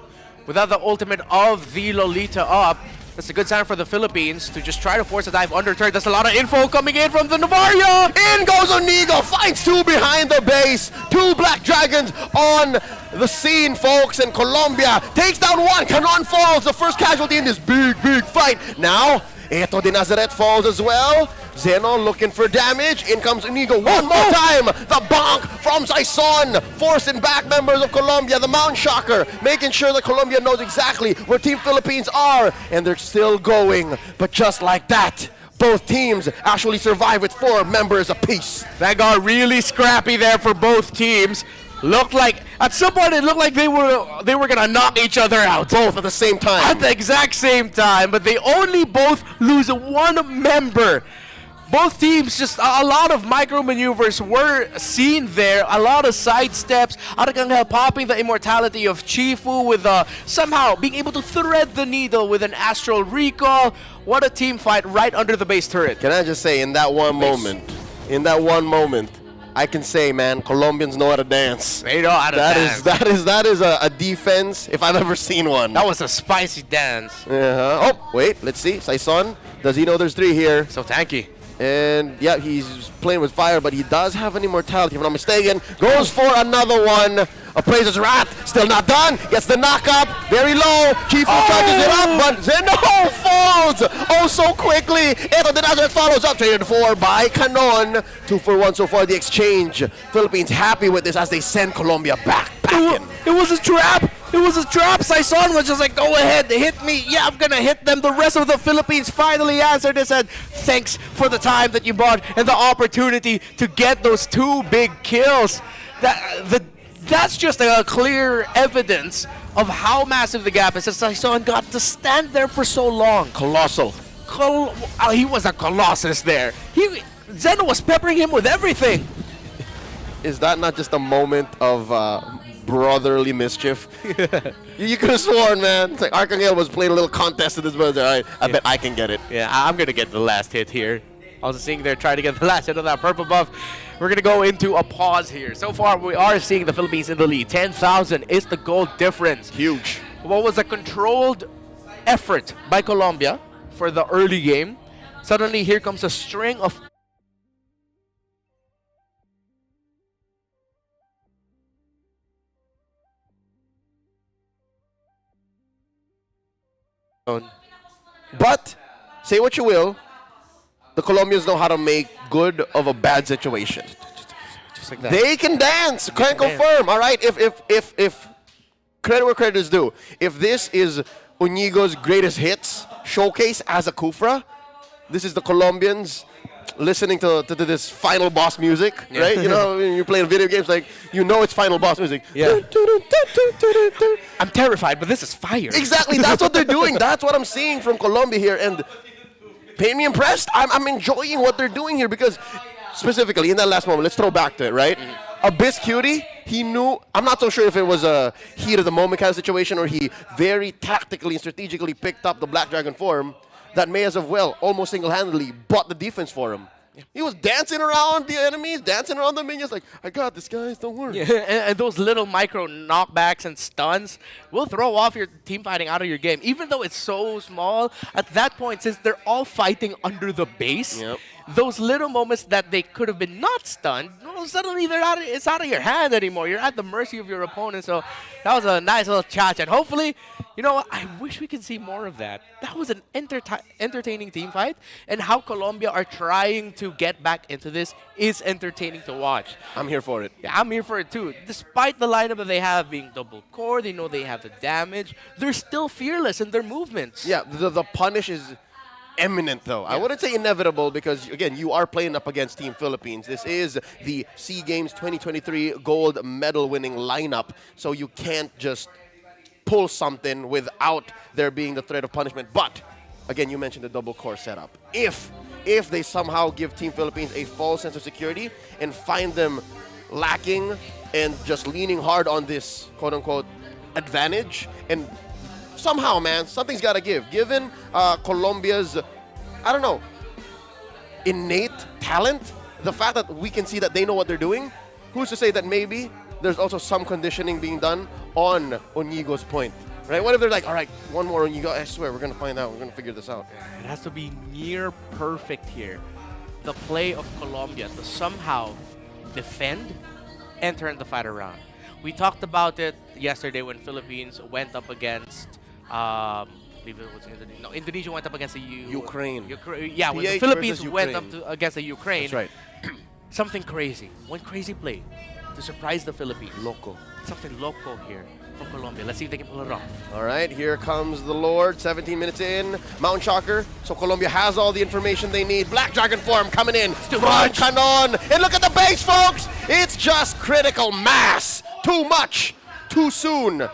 Without the ultimate of the Lolita up, that's a good sign for the Philippines to just try to force a dive under turret. There's a lot of info coming in from the Navaria. In goes Onigo, finds two behind the base. Two Black Dragons on the scene, folks. And Colombia takes down one. Canon falls, the first casualty in this big fight. Now, Eto de Nazaret falls as well. Zeno looking for damage. In comes Inigo one more time. The bonk from Saison, forcing back members of Colombia. The Mountain Shocker, making sure that Colombia knows exactly where Team Philippines are. And they're still going. But just like that, both teams actually survive with 4 members apiece. That got really scrappy there for both teams. Looked like, at some point it looked like they were gonna knock each other out. Both at the same time. At the exact same time, but they only both lose one member. Both teams, just a lot of micro maneuvers were seen there. A lot of side steps. Arcangel popping the immortality of Chifu with somehow being able to thread the needle with an astral recall. What a team fight right under the base turret. Can I just say, in that one moment, I can say, man, Colombians know how to dance. They know how to dance. That is a defense if I've ever seen one. That was a spicy dance. Oh, wait, let's see. Saison, does he know there's 3 here? So tanky. And yeah, he's playing with fire, but he does have an immortality, if I'm not mistaken. Goes for another one. Appraiser's Wrath, still not done. Gets the knock up. Very low. Chifu charges it up, but Zeno falls oh so quickly. Eto de Nazareth follows up. Traded for by Canon. 2 for 1 so far the exchange. Philippines happy with this as they send Colombia back packing. It was a trap. It was a trap. Saison was just like, go ahead, hit me. Yeah, I'm gonna hit them. The rest of the Philippines finally answered and said, thanks for the time that you brought and the opportunity to get those 2 big kills. That's just a clear evidence of how massive the gap is. Saison got to stand there for so long. Colossal. He was a colossus there. Zeno was peppering him with everything. Is that not just a moment of brotherly mischief? You could have sworn, man. It's like Arcangel was playing a little contest with his brother. All right, I bet I can get it. Yeah, I'm going to get the last hit here. I was seeing there trying to get the last hit of that purple buff. We're going to go into a pause here. So far, we are seeing the Philippines in the lead. 10,000 is the goal difference. Huge. What was a controlled effort by Colombia for the early game. Suddenly, here comes a string of But, say what you will, the Colombians know how to make good of a bad situation. just like that. They can dance. Can confirm. All right. If credit where credit is due, if this is Unigo's greatest hits showcase as a Kufra, this is the Colombians listening to this final boss music, right? You know, when you're playing video games, like, you know it's final boss music. Yeah. I'm terrified, but this is fire. Exactly. That's what they're doing. That's what I'm seeing from Colombia here, and paint me impressed. I'm enjoying what they're doing here because, specifically in that last moment, let's throw back to it, right? Abyss Cutie, he knew. I'm not so sure if it was a heat of the moment kind of situation or he very tactically and strategically picked up the Black Dragon form that may as well almost single-handedly bought the defense for him. He was dancing around the enemies, dancing around the minions, like, I got this, guys, don't worry. Yeah, and those little micro knockbacks and stuns will throw off your team fighting out of your game. Even though it's so small, at that point, since they're all fighting under the base, those little moments that they could have been not stunned, well, suddenly it's out of your hand anymore. You're at the mercy of your opponent. So that was a nice little chat. And hopefully, you know what, I wish we could see more of that. That was an entertaining team fight. And how Colombia are trying to get back into this is entertaining to watch. I'm here for it. Yeah, I'm here for it too. Despite the lineup that they have being double core, they know they have the damage, they're still fearless in their movements. Yeah, the punish is imminent, though. I wouldn't say inevitable because, again, you are playing up against Team Philippines. This is the SEA Games 2023 gold medal winning lineup, so you can't just pull something without there being the threat of punishment. But, again, you mentioned the double core setup. If they somehow give Team Philippines a false sense of security and find them lacking and just leaning hard on this quote-unquote advantage, and somehow, man, something's got to give. Given Colombia's, I don't know, innate talent, the fact that we can see that they know what they're doing, who's to say that maybe there's also some conditioning being done on Onigo's point, right? What if they're like, all right, one more Onigo, I swear, we're going to find out. We're going to figure this out. It has to be near perfect here. The play of Colombia to somehow defend and turn the fight around. We talked about it yesterday when Philippines went up against, I believe it was Indonesia. No, Indonesia went up against the Ukraine. Yeah, when the P8 Philippines versus went Ukraine. up against the Ukraine. That's right. Something crazy. One crazy play to surprise the Philippines. Loco. Something local here from Colombia. Let's see if they can pull it off. All right, here comes the Lord. 17 minutes in. Mount Shocker. So Colombia has all the information they need. Black Dragon form coming in too from much. Canon. And look at the base, folks. It's just critical mass. Too much. Too soon.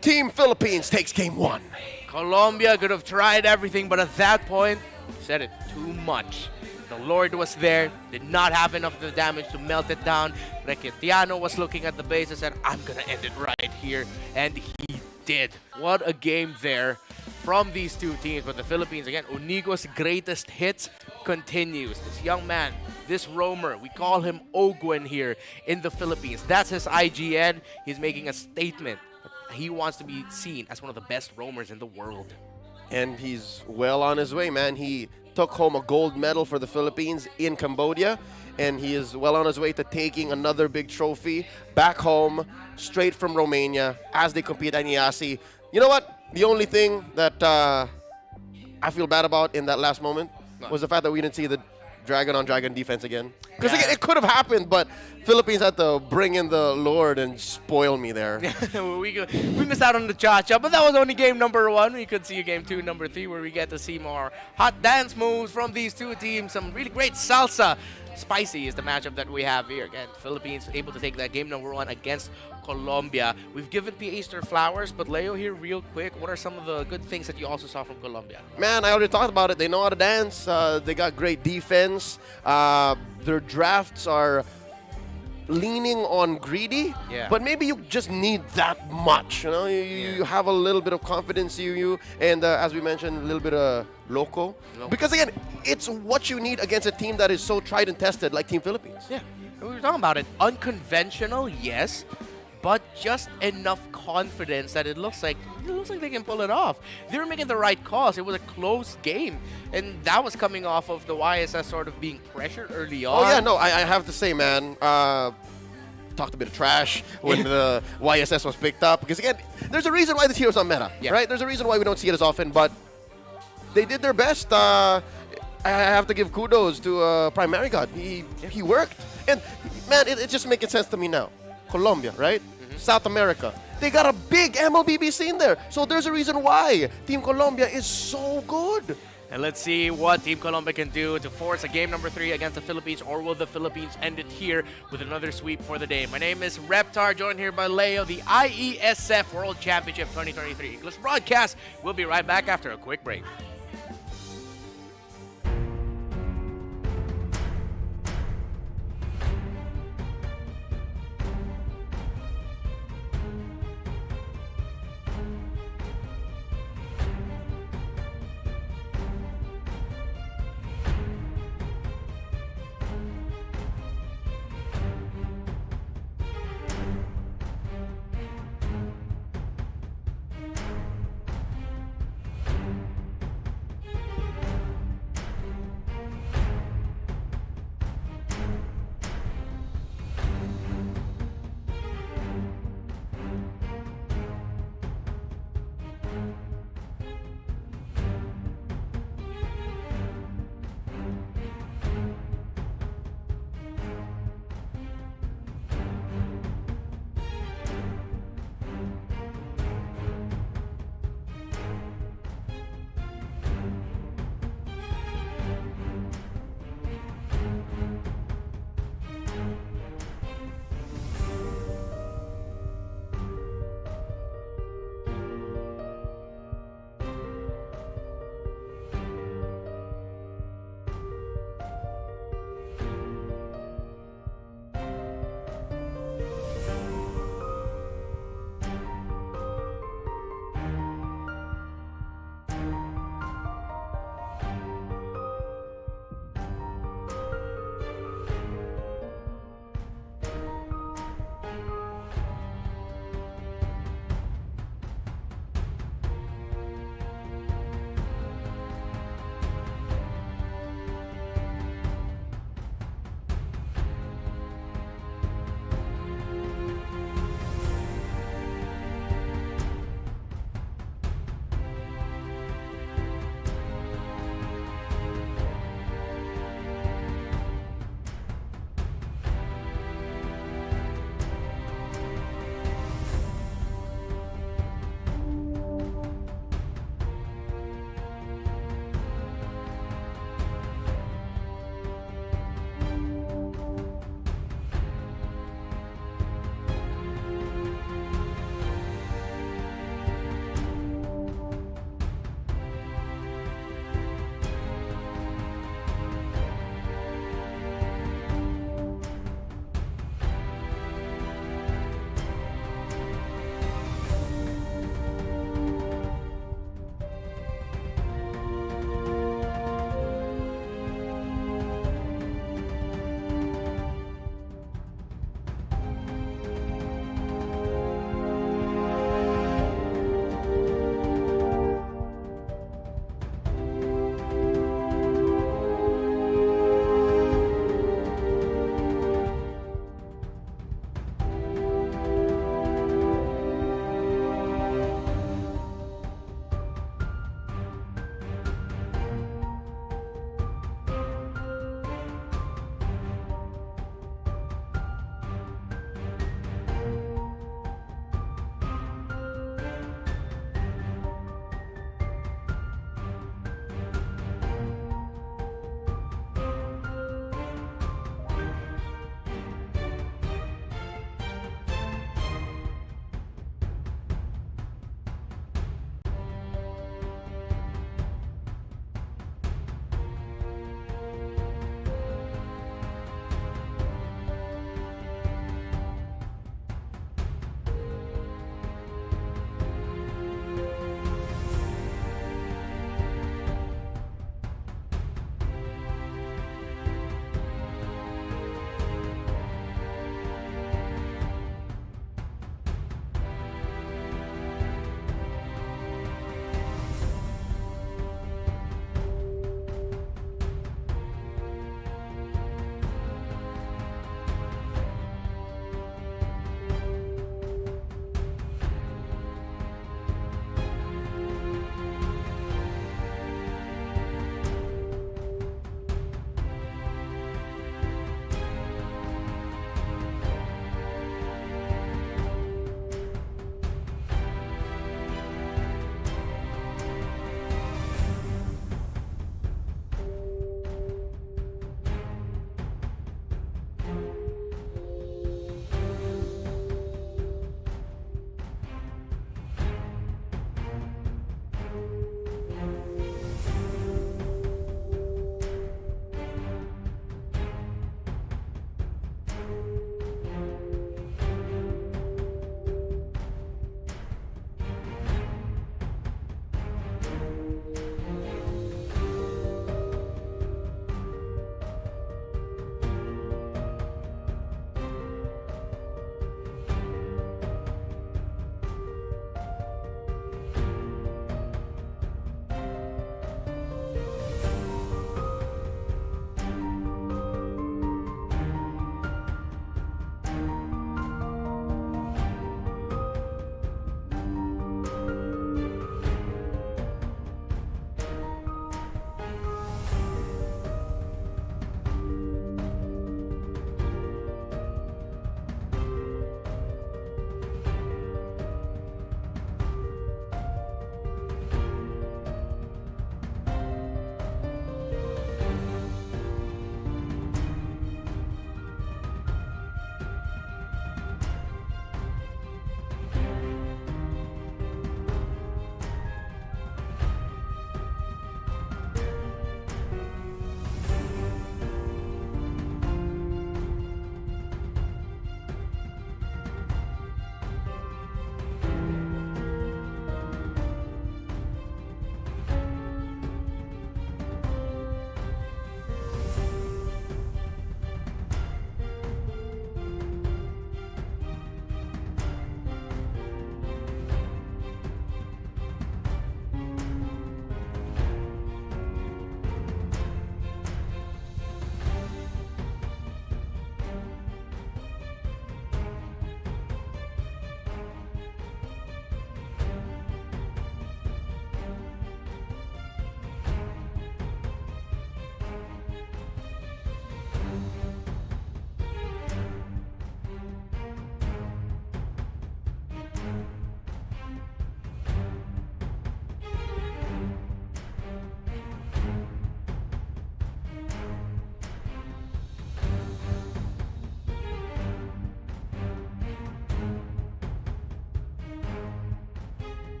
Team Philippines takes game one. Colombia could have tried everything, but at that point, said it too much. The Lord was there, did not have enough of the damage to melt it down. Requetiano was looking at the base and said, I'm going to end it right here. And he did. What a game there from these two teams. But the Philippines, again, Unigo's greatest hits continues. This young man, this roamer, we call him Ogwen here in the Philippines. That's his IGN. He's making a statement. He wants to be seen as one of the best roamers in the world. And he's well on his way, man. He took home a gold medal for the Philippines in Cambodia, and he is well on his way to taking another big trophy back home, straight from Romania, as they compete at IESF. You know what? The only thing that I feel bad about in that last moment was the fact that we didn't see the dragon on dragon defense again. Because again, it could have happened, but Philippines had to bring in the Lord and spoil me there. we missed out on the cha-cha, but that was only game number 1. We could see game 2, number 3, where we get to see more hot dance moves from these two teams. Some really great salsa. Spicy is the matchup that we have here. Again, Philippines able to take that game number 1 against Colombia. We've given PAs their flowers, but Leo here, real quick, what are some of the good things that you also saw from Colombia? Man, I already talked about it. They know how to dance. They got great defense. Their drafts are leaning on greedy, but maybe you just need that much. You know, you have a little bit of confidence in you, and as we mentioned, a little bit of loco. Because again, it's what you need against a team that is so tried and tested like Team Philippines. Yeah, we were talking about it. Unconventional, yes, but just enough confidence that it looks like they can pull it off. They were making the right calls. It was a close game, and that was coming off of the YSS sort of being pressured early on. Oh yeah, no, I have to say, man, talked a bit of trash when the YSS was picked up, because again, there's a reason why this hero's on meta, right? There's a reason why we don't see it as often, but they did their best. I have to give kudos to Primary God. He worked, and man, it's just making sense to me now. Colombia, right? South America. They got a big MLBB scene there. So there's a reason why Team Colombia is so good. And let's see what Team Colombia can do to force a game number 3 against the Philippines, or will the Philippines end it here with another sweep for the day? My name is Reptar, joined here by Leo, the IESF World Championship 2023 English broadcast. We'll be right back after a quick break.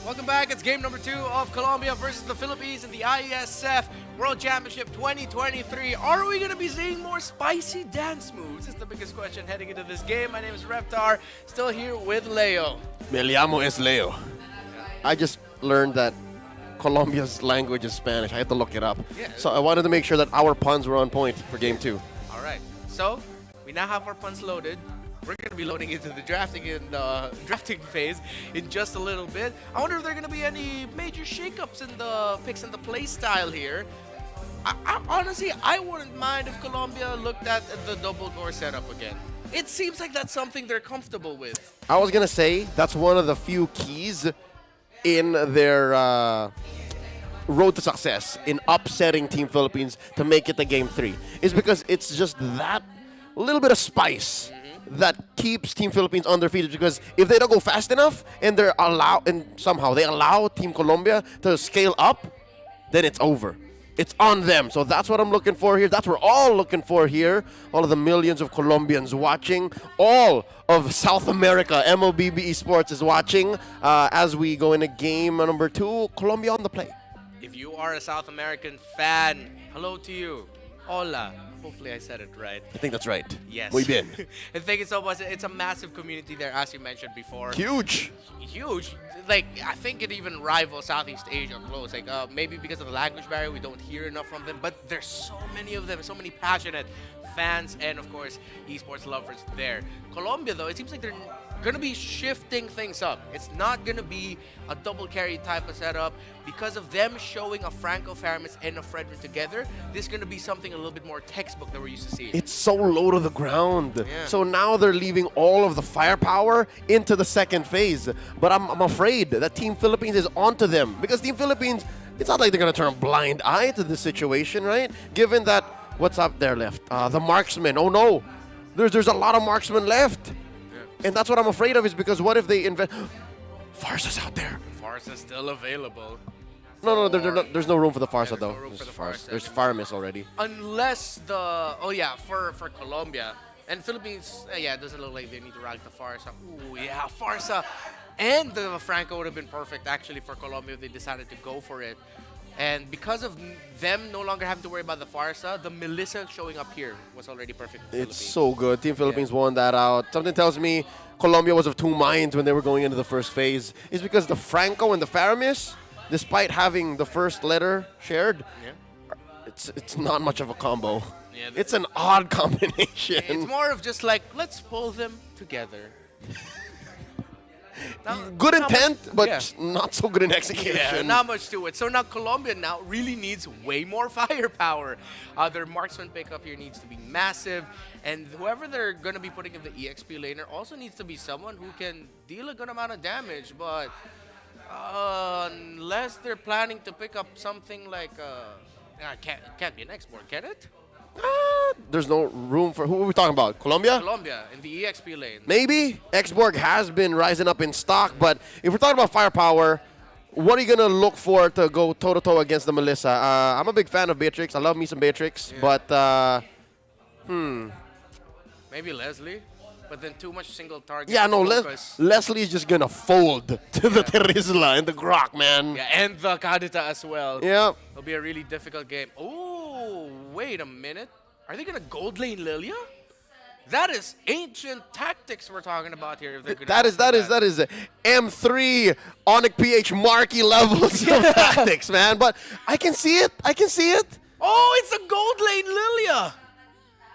Welcome back. It's game number 2 of Colombia versus the Philippines in the IESF World Championship 2023. Are we going to be seeing more spicy dance moves? It's the biggest question heading into this game. My name is Reptar, still here with Leo. Me llamo es Leo. I just learned that Colombia's language is Spanish. I had to look it up. Yeah. So I wanted to make sure that our puns were on point for game 2. All right. So we now have our puns loaded. We're going to be loading into the drafting phase in just a little bit. I wonder if there are going to be any major shakeups in the picks and the play style here. Honestly, I wouldn't mind if Colombia looked at the double door setup again. It seems like that's something they're comfortable with. I was going to say that's one of the few keys in their road to success in upsetting Team Philippines to make it to game 3 is because it's just that little bit of spice that keeps Team Philippines undefeated, because if they don't go fast enough and somehow they allow Team Colombia to scale up, then it's over. It's on them. So that's what I'm looking for here. That's what we're all looking for here. All of the millions of Colombians watching. All of South America, MLBB Esports is watching as we go into game number 2. Colombia on the play. If you are a South American fan, hello to you. Hola. Hopefully I said it right. I think that's right. Yes. Muy bien. And thank you so much. It's a massive community there, as you mentioned before. Huge. Huge. Like, I think it even rivals Southeast Asia close. Like, maybe because of the language barrier, we don't hear enough from them. But there's so many of them, so many passionate fans, and of course, esports lovers there. Colombia, though, it seems like they're going to be shifting things up. It's not going to be a double carry type of setup. Because of them showing a Franco Faramis and a Frederick together, this is going to be something a little bit more textbook that we're used to seeing. It's so low to the ground. Yeah. So now they're leaving all of the firepower into the second phase. But I'm afraid that Team Philippines is onto them, because Team Philippines, it's not like they're going to turn a blind eye to this situation, right? Given that, what's up there left? The marksman. Oh no, there's a lot of marksmen left. Yeah. And that's what I'm afraid of, is because what if they invest... Farsa's out there. Farsa's still available. No, there's no room for the Farsa, though. no room for the Farsa. There's Faramis already. Unless for Colombia and Philippines, it doesn't look like they need to rank the Farsa. Ooh, yeah, Farsa and the Franco would have been perfect actually for Colombia if they decided to go for it. And because of them no longer having to worry about the Farsa, the Melissa showing up here was already perfect for It's Philippines. so good. Team Philippines won that out. Something tells me Colombia was of two minds when they were going into the first phase. It's because the Franco and the Faramis, despite having the first letter shared, it's not much of a combo. Yeah, it's an odd combination. It's more of just like, let's pull them together. Good intent, but yeah. not so good in execution. Yeah, not much to it. So now Colombia now really needs way more firepower. Their marksman pickup here needs to be massive. And whoever they're going to be putting in the EXP laner also needs to be someone who can deal a good amount of damage. But unless they're planning to pick up something like... can't be an export, can it? There's no room for... Who are we talking about? Colombia? Colombia in the EXP lane. Maybe. Xborg has been rising up in stock, but if we're talking about firepower, what are you going to look for to go toe-to-toe against the Melissa? I'm a big fan of Beatrix. I love me some Beatrix, but... Maybe Leslie, but then too much single target. Yeah, no, focus. Leslie's just going to fold to the Terizla and the Grok, man. Yeah, and the Kadita as well. Yeah. It'll be a really difficult game. Oh, wait a minute. Are they going to gold lane Lilia? That is ancient tactics we're talking about here. If they're gonna That is M3 Onic PH Marky levels of tactics, man. But I can see it. Oh, it's a gold lane Lilia.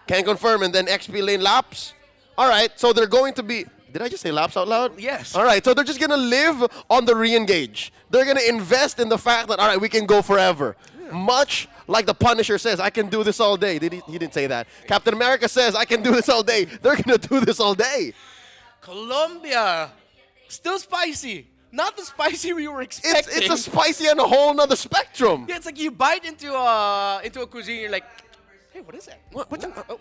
Can confirm, and then XP lane laps. All right, so they're going to be... Did I just say laps out loud? Yes. All right, so they're just going to live on the re-engage. They're going to invest in the fact that, all right, we can go forever. Yeah. Much like the Punisher says, I can do this all day. He didn't say that. Captain America says, I can do this all day. They're going to do this all day. Colombia, still spicy. Not the spicy we were expecting. It's a spicy on a whole nother spectrum. Yeah, it's like you bite into a cuisine, you're like, hey, what is that? What's ooh, that?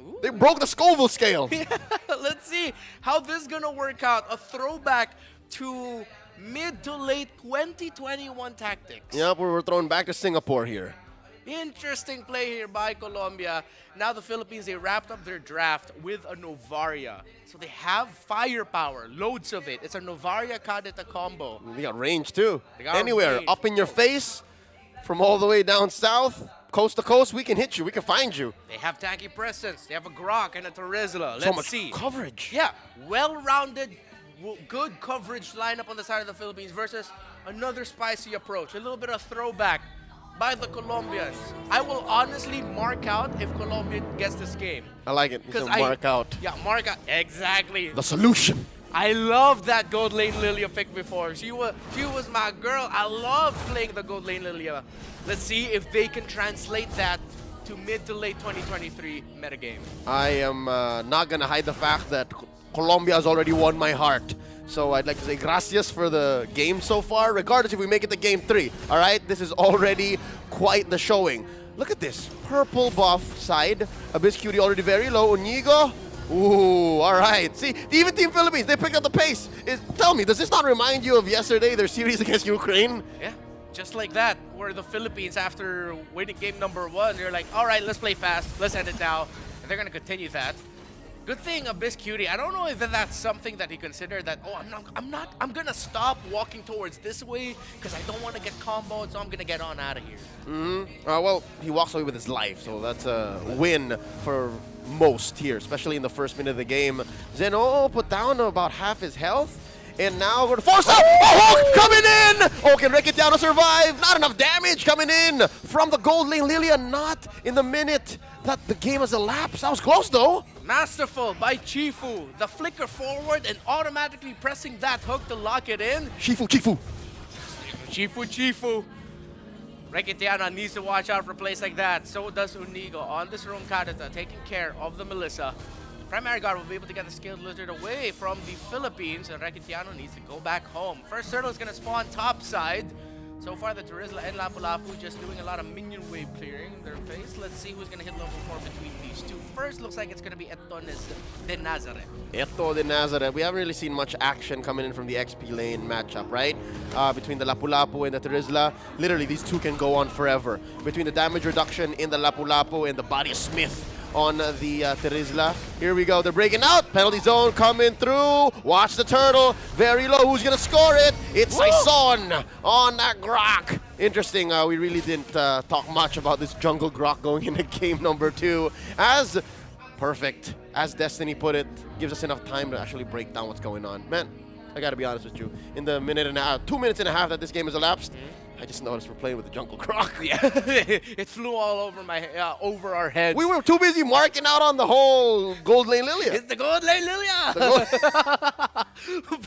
Ooh. They broke the Scoville scale. Yeah, let's see how this is going to work out. A throwback to mid to late 2021 tactics. Yep, we're throwing back to Singapore here. Interesting play here by Colombia. Now the Philippines, they wrapped up their draft with a Novaria. So they have firepower, loads of it. It's a Novaria Kadeta combo. They got range too. They got Anywhere, range. up in your face, from all the way down south, coast to coast, we can hit you. We can find you. They have tanky presence. They have a Grok and a Terizla. So Let's much see. coverage. Yeah, well-rounded, good coverage lineup on the side of the Philippines versus another spicy approach. A little bit of throwback by the Colombians. I will honestly mark out if Colombia gets this game. I like it. It's a mark out. Yeah, mark out. Exactly. The solution. I love that Gold Lane Lilia pick before. She was my girl. I love playing the Gold Lane Lilia. Let's see if they can translate that to mid to late 2023 metagame. I am not going to hide the fact that Colombia has already won my heart. So I'd like to say gracias for the game so far, regardless if we make it to game 3. All right, this is already quite the showing. Look at this, purple buff side. Abyss Cutie already very low. Unigo, ooh, all right. See, even Team Philippines, they picked up the pace. Tell me, does this not remind you of yesterday, their series against Ukraine? Yeah, just like that, where the Philippines, after winning game number 1, they're like, all right, let's play fast, let's end it now. And they're gonna continue that. Good thing Abyss Cutie, I don't know if that's something that he considered that, oh, I'm gonna stop walking towards this way because I don't want to get comboed, so I'm gonna get on out of here. Well, he walks away with his life, so that's a win for most here, especially in the first minute of the game. Zeno put down about half his health. And now we're force out. Oh, coming in. Oh, can Reketiano survive? Not enough damage coming in from the Gold Lane Lilia. Not in the minute that the game has elapsed. That was close though. Masterful by Chifu. The flicker forward and automatically pressing that hook to lock it in. Chifu. Chifu. Reketiano needs to watch out for plays like that. So does Unigo on this room Kadeta, taking care of the Melissa. Primary Guard will be able to get the Skilled Lizard away from the Philippines, and Reketiano needs to go back home. First turtle is going to spawn top side. So far, the Terizla and Lapu-Lapu just doing a lot of minion wave clearing in their face. Let's see who's going to hit level 4 between these two. First, looks like it's going to be Eto de Nazareth. Eto de Nazareth. We haven't really seen much action coming in from the XP lane matchup, right? Between the Lapu-Lapu and the Terizla. Literally, these two can go on forever. Between the damage reduction in the Lapu-Lapu and the Body Smith on the Terizla. Here we go. They're breaking out. Penalty zone coming through. Watch the turtle. Very low. Who's going to score it? It's Saison on that Grok. Interesting. We really didn't talk much about this jungle Grok going into game number 2. As perfect, as Destiny put it, gives us enough time to actually break down what's going on. Man, I got to be honest with you. In the 2 minutes and a half that this game has elapsed, I just noticed we're playing with the jungle Grok. Yeah, it flew all over over our heads. We were too busy marking out on the whole Gold Lane Lilia. It's the Gold Lane Lilia!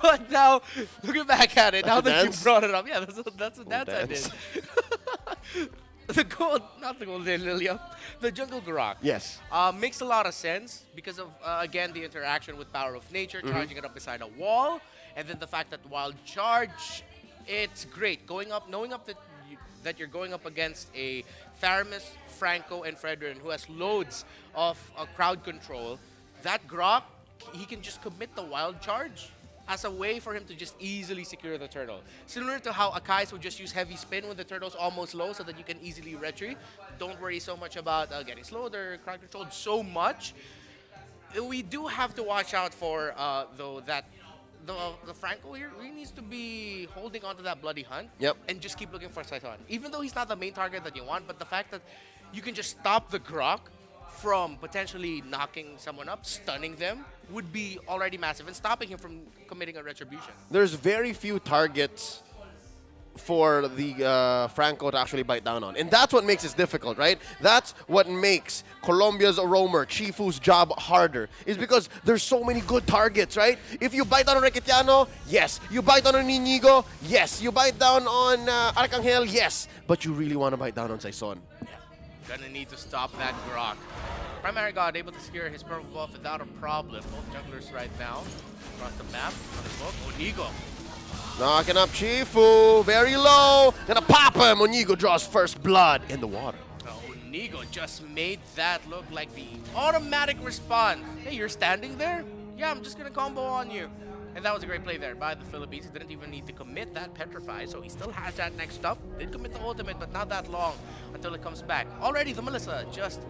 But now, looking back at it, now that you brought it up, yeah, that's a dance I did. Not the Gold Lane Lilia, the jungle Grok. Yes. Makes a lot of sense because of, again, the interaction with Power of Nature, charging it up beside a wall, and then the fact that Wild Charge, it's great. Knowing that you're going up against a Tharamis, Franco, and Fredrin who has loads of crowd control. That Grok, he can just commit the Wild Charge as a way for him to just easily secure the turtle. Similar to how Akais would just use Heavy Spin when the turtle's almost low so that you can easily retreat. Don't worry so much about getting slowed or crowd controlled so much. We do have to watch out for, though, that the Franco here really needs to be holding on to that Bloody Hunt and just keep looking for Saison. Even though he's not the main target that you want, but the fact that you can just stop the Grok from potentially knocking someone up, stunning them, would be already massive, and stopping him from committing a retribution. There's very few targets for the Franco to actually bite down on. And that's what makes it difficult, right? That's what makes Colombia's roamer, Chifu's job harder, is because there's so many good targets, right? If you bite down on Reketiano, yes. You bite down on Inigo, yes. You bite down on Arcangel, yes. But you really want to bite down on Saison. Yeah. Gonna need to stop that Grok. Primary God able to secure his purple buff without a problem. Both jugglers right now. Across the map, on the book, Onigo. Knocking up Chifu, very low. Gonna pop him. Onigo draws first blood in the water. Onigo just made that look like the automatic response. Hey, you're standing there? Yeah, I'm just gonna combo on you. And that was a great play there by the Philippines. He didn't even need to commit that Petrify, so he still has that next up. Did commit the ultimate, but not that long until it comes back. Already, the Melissa just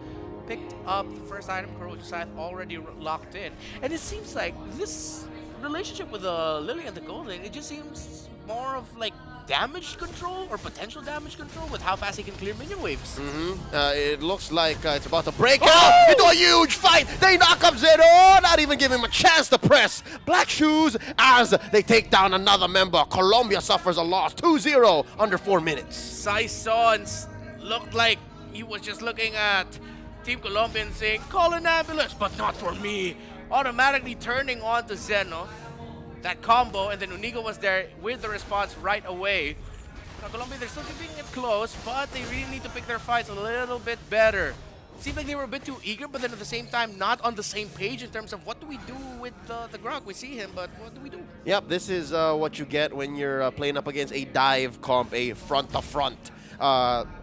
picked up the first item. Corrosion Scythe already locked in. And it seems like this relationship with the Lily and the Golden, it just seems more of like damage control or potential damage control with how fast he can clear minion waves. It looks like it's about to break out into a huge fight. They knock up Zeno, not even giving him a chance to press. Black Shoes as they take down another member. Colombia suffers a loss, 2-0 under 4 minutes. Saison looked like he was just looking at Team Colombia and saying, call an ambulance, but not for me. Automatically turning on to Zeno. That combo, and then Unigo was there with the response right away. Now Colombia, they're still keeping it close, but they really need to pick their fights a little bit better. Seemed like they were a bit too eager, but then at the same time, not on the same page in terms of what do we do with the Grok. We see him, but what do we do? Yep, this is what you get when you're playing up against a dive comp, a front-to-front.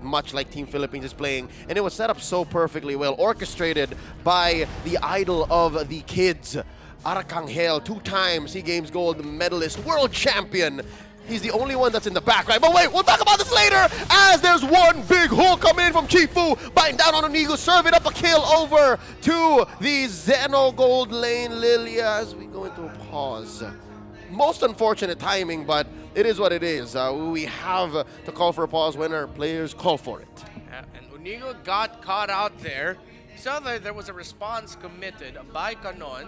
Much like Team Philippines is playing, and it was set up so perfectly well, orchestrated by the idol of the kids, Arcangel, 2 times SEA Games gold medalist, world champion. He's the only one that's in the back, right? But wait, we'll talk about this later, as there's one big hole coming in from Chifu, biting down on Unigo, serving up a kill over to the Zeno gold lane Lilia as we go into a pause. Most unfortunate timing, but it is what it is. We have to call for a pause when our players call for it. And Unigo got caught out there. So there was a response committed by Canon,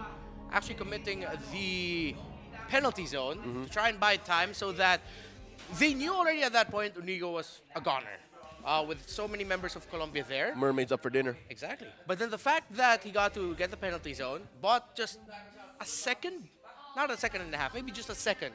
actually committing the penalty zone to try and buy time so that they knew already at that point Unigo was a goner. With so many members of Colombia there. Mermaids up for dinner. Exactly. But then the fact that he got to get the penalty zone, bought just a second, not a second and a half, maybe just a second,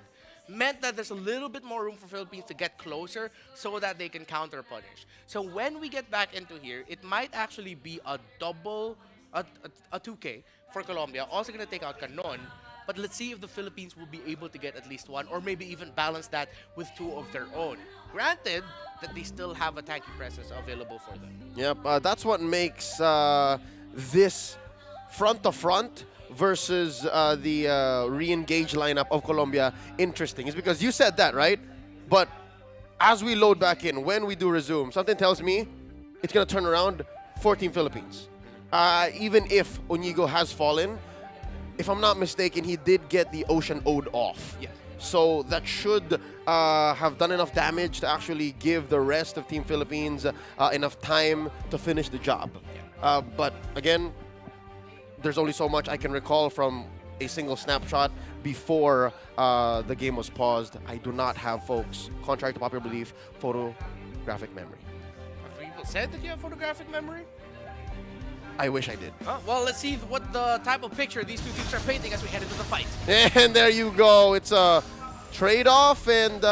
meant that there's a little bit more room for Philippines to get closer so that they can counter punish. So when we get back into here, it might actually be a double, a 2K for Colombia. Also going to take out Canon. But let's see if the Philippines will be able to get at least one, or maybe even balance that with 2 of their own. Granted that they still have a tanky presence available for them. Yep, that's what makes this front-to-front versus the re-engage lineup of Colombia interesting. It's because you said that, right? But as we load back in, when we do resume, something tells me it's going to turn around for Team Philippines. Even if Unigo has fallen, if I'm not mistaken, he did get the Ocean Ode off. Yeah. So that should have done enough damage to actually give the rest of Team Philippines enough time to finish the job. Yeah. But again, there's only so much I can recall from a single snapshot before the game was paused. I do not have, folks, contrary to popular belief, photographic memory. Have people said that you have photographic memory? I wish I did. Well, let's see what the type of picture these two teams are painting as we head into the fight. And there you go. It's a trade-off, and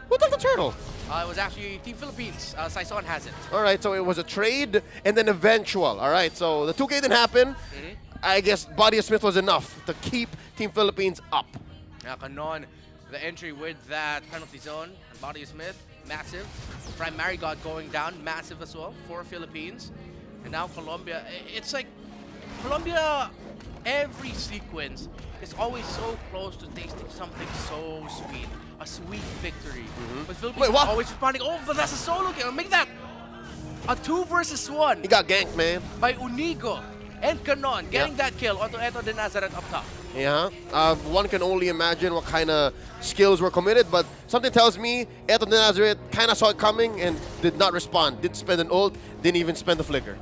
who took the turtle? It was actually Team Philippines. Saison has it. All right, so it was a trade and then eventual. All right, so the 2K didn't happen. I guess Body of Smith was enough to keep Team Philippines up. Now, Canon, the entry with that penalty zone, and Body of Smith, massive. Primary God going down, massive as well for Philippines. And now Colombia, it's like Colombia, every sequence is always so close to tasting something so sweet. A sweet victory. But Philippines Wait, what? always responding, oh, but that's a solo kill. Make that a 2 versus 1 He got ganked, man. by Unigo and Canon, getting that kill onto Eto de Nazareth up top. Yeah, one can only imagine what kind of skills were committed, but something tells me Eto de Nazareth kind of saw it coming and did not respond. Didn't spend an ult, didn't even spend the flicker.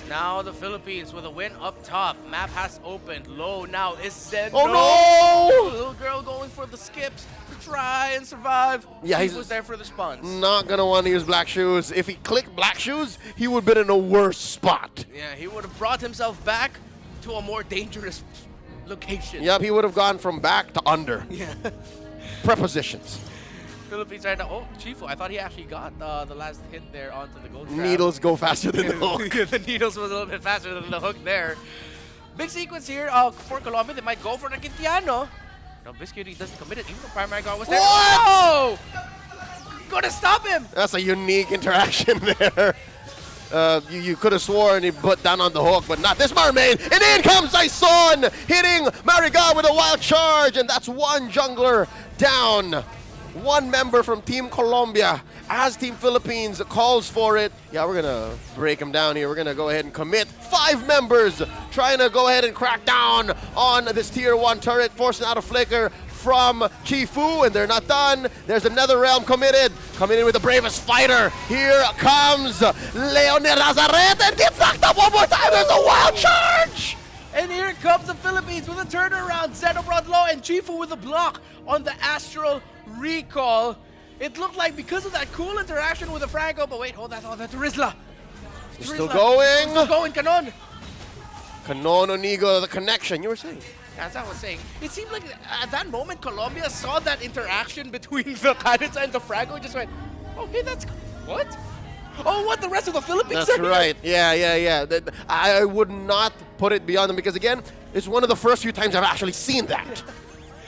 Now the Philippines with a win up top. Map has opened. Low now is Zeno. Oh, no! Little girl going for the skips to try and survive. Yeah, he he's was there for the spawns. Not going to want to use Black Shoes. If he clicked Black Shoes, he would have been in a worse spot. Yeah, he would have brought himself back to a more dangerous location. Yep, he would have gone from back to under. Yeah. Prepositions. Philippines right now. Oh, Chifu, I thought he actually got the last hit there onto the gold trap. Needles go faster than the hook. The needles was a little bit faster than the hook there. Big sequence here for Colombia. They might go for the Quintiano. No, Biscuity doesn't commit it. Even the primary guard was there. What? Oh! Gonna stop him! That's a unique interaction there. you could have sworn he put down on the hook, but not this mermaid. And in comes Saison, hitting Marigal with a wild charge, and that's one jungler down. One member from Team Colombia as Team Philippines calls for it. Yeah, we're gonna break them down here. We're gonna go ahead and commit 5 members trying to go ahead and crack down on this tier 1 turret, forcing out a flicker from Chifu, and they're not done. There's another realm committed. Coming in with the bravest fighter. Here comes Leonel Nazaret and gets knocked up one more time. There's a wild charge! And here comes the Philippines with a turnaround. Xenobrod low and Chifu with a block on the Astral recall. It looked like because of that cool interaction with the Franco, but wait, hold that thought, that's Rizla. Still going. Still going, Canon. Canon Onigo, the connection, you were saying. As I was saying, it seemed like at that moment Colombia saw that interaction between the Kanitsa and the Franco and just went, okay, that's, what? Oh, what, the rest of the Philippines? That's right, yeah. I would not put it beyond them because, again, it's one of the first few times I've actually seen that.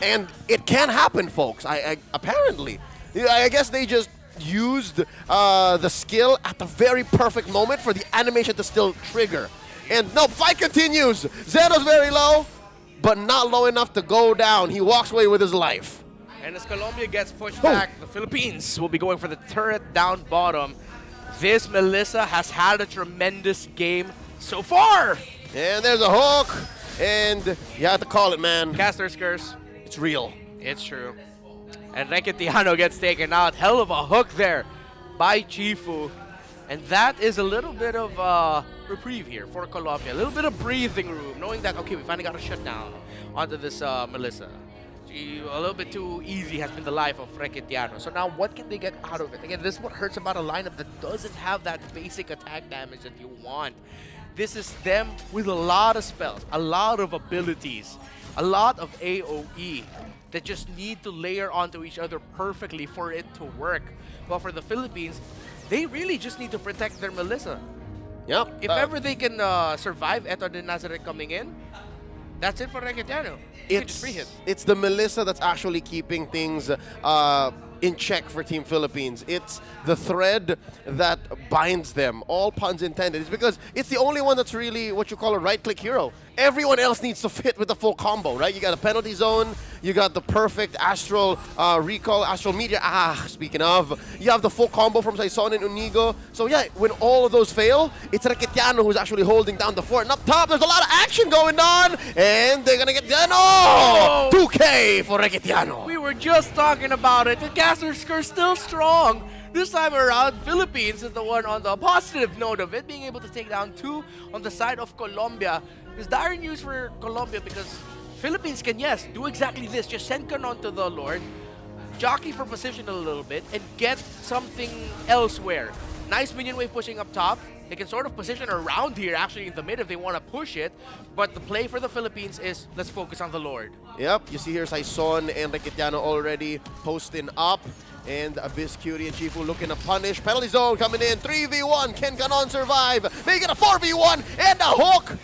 And it can happen, folks, apparently. I guess they just used the skill at the very perfect moment for the animation to still trigger. And no, fight continues. Zeno's very low, but not low enough to go down. He walks away with his life. And as Colombia gets pushed back, the Philippines will be going for the turret down bottom. This Melissa has had a tremendous game so far. And there's a hook, and you have to call it, man. Caster's curse. It's real. It's true. And Reketiano gets taken out. Hell of a hook there by Chifu. And that is a little bit of reprieve here for Colombia. A little bit of breathing room, knowing that, okay, we finally got a shutdown onto this Melissa. A little bit too easy has been the life of Reketiano. So now what can they get out of it? Again, this is what hurts about a lineup that doesn't have that basic attack damage that you want. This is them with a lot of spells, a lot of abilities, a lot of AoE that just need to layer onto each other perfectly for it to work. But for the Philippines, they really just need to protect their Melissa. Yep. If ever they can survive Eto de Nazareth coming in, that's it for Reketiano. It's the Melissa that's actually keeping things in check for Team Philippines. It's the thread that binds them, all puns intended. It's because it's the only one that's really what you call a right-click hero. Everyone else needs to fit with the full combo, right? You got a penalty zone, you got the perfect Astral recall, Astral Meteor. Speaking of, you have the full combo from Saison and Unigo. So yeah, when all of those fail, it's Reketiano who's actually holding down the fort. And up top, there's a lot of action going on, and they're gonna get done. Oh! 2K for Reketiano. We were just talking about it. The Caster's curse still strong. This time around, Philippines is the one on the positive note of it, being able to take down 2 on the side of Colombia. It's dire news for Colombia because Philippines can, yes, do exactly this. Just send Canon to the Lord, jockey for position a little bit, and get something elsewhere. Nice minion wave pushing up top. They can sort of position around here, actually in the mid if they want to push it. But the play for the Philippines is, let's focus on the Lord. Yep, you see here Saison and Reketiano already posting up. And Abyss, Cutie, and Chifu looking to punish. Penalty zone coming in. 3v1. Can Canon survive? Make it a 4v1 and a hook.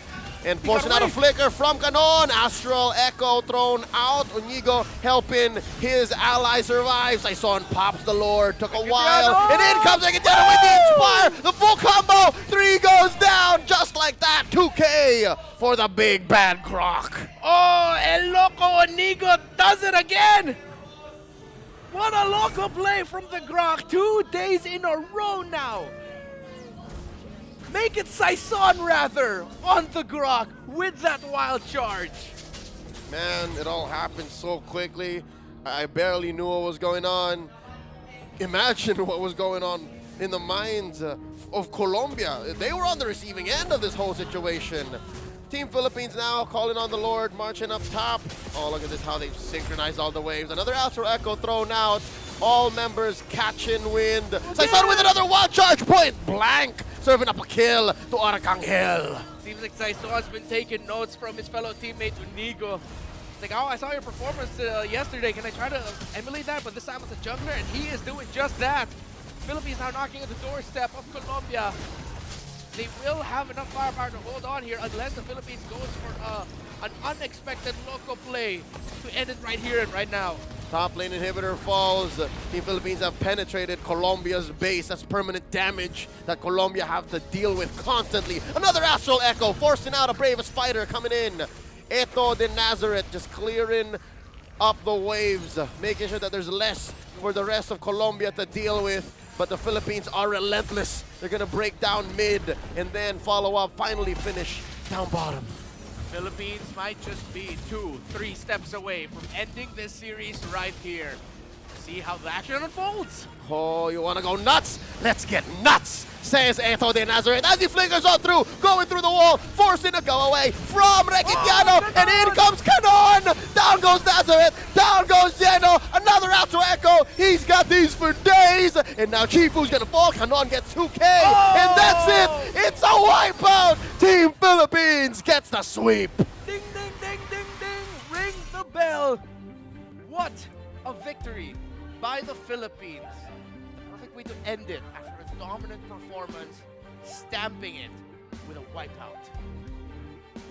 And forcing out a flicker from Canon. Astral Echo thrown out. Unigo helping his ally survive. Saison pops the Lord. Took a while. And in comes Reketiano with the Inspire. The full combo. 3 goes down just like that. 2K for the big bad Croc. Oh, El Loco Unigo does it again. What a local play from the Grok. 2 days in a row now. Make it Saison rather on the Grok with that wild charge. Man, it all happened so quickly. I barely knew what was going on. Imagine what was going on in the minds of Colombia. They were on the receiving end of this whole situation. Team Philippines now calling on the Lord, marching up top. Oh, look at this, how they've synchronized all the waves. Another Astral Echo thrown out. All members catching wind. Saison with another wild charge, point blank. Serving up a kill to Arcangel. Seems like Saison's been taking notes from his fellow teammate Unigo. Like, oh, I saw your performance yesterday. Can I try to emulate that? But this time as a jungler, and he is doing just that. Philippines now knocking at the doorstep of Colombia. They will have enough firepower to hold on here unless the Philippines goes for an unexpected local play to end it right here and right now. Top lane inhibitor falls. Team Philippines have penetrated Colombia's base. That's permanent damage that Colombia have to deal with constantly. Another Astral Echo forcing out a bravest fighter coming in. Eto de Nazareth just clearing up the waves, making sure that there's less for the rest of Colombia to deal with. But the Philippines are relentless. They're gonna break down mid and then follow up, finally finish down bottom. Philippines might just be 2-3 steps away from ending this series right here. See how the action unfolds. Oh, you wanna go nuts? Let's get nuts, says Eto de Nazareth as he flickers on through, going through the wall, forcing a go away from Requitiano, and in comes Canon! Down goes Nazareth, down goes Zeno, another Astro Echo, he's got these for days, and now Chifu's gonna fall, Canon gets 2K, and that's it! It's a wipeout! Team Philippines gets the sweep! Ding, ding, ding, ding, ding! Ring the bell! What a victory by the Philippines. The perfect way to end it after a dominant performance, stamping it with a wipeout.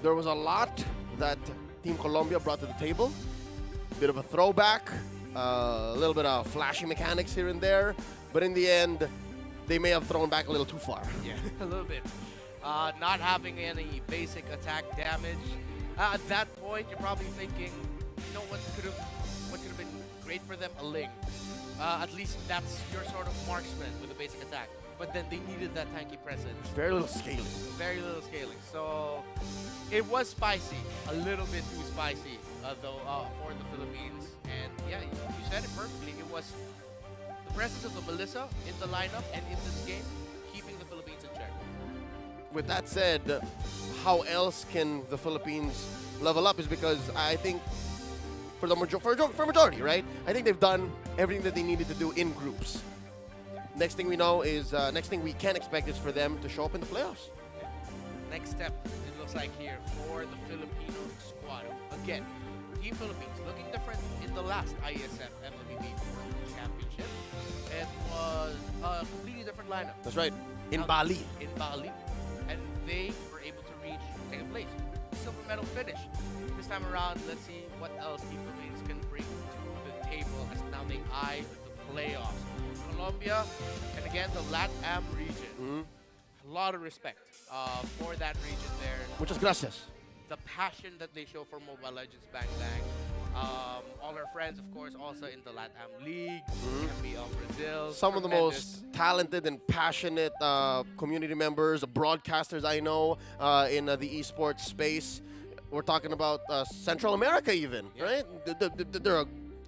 There was a lot that Team Colombia brought to the table. Bit of a throwback, a little bit of flashy mechanics here and there, but in the end, they may have thrown back a little too far. Yeah, a little bit. Not having any basic attack damage. At that point, you're probably thinking, you know what could have been great for them? A Ling. At least that's your sort of marksman with a basic attack. But then they needed that tanky presence. Very little scaling. Very little scaling. So it was spicy, a little bit too spicy, though, for the Philippines. And yeah, you said it perfectly. It was the presence of the Melissa in the lineup and in this game, keeping the Philippines in check. With that said, how else can the Philippines level up is because I think for the majority, right? I think they've done everything that they needed to do in groups. Next thing we know is, next thing we can expect is for them to show up in the playoffs. Next step, it looks like here for the Filipino squad. Again, Team Philippines looking different in the last IESF MLBB World Championship. It was a completely different lineup. That's right. In Bali. In Bali. And they were able to reach second place. Silver medal finish. This time around, let's see what else Team Philippines can bring to the table as now they eye the playoffs. Colombia, and again, the LATAM region. A lot of respect for that region there. Muchas gracias. The passion that they show for Mobile Legends Bang Bang. All our friends, of course, also in the LATAM League, MLBB Brazil. Some of the most talented and passionate community members, broadcasters I know in the esports space. We're talking about Central America even, right?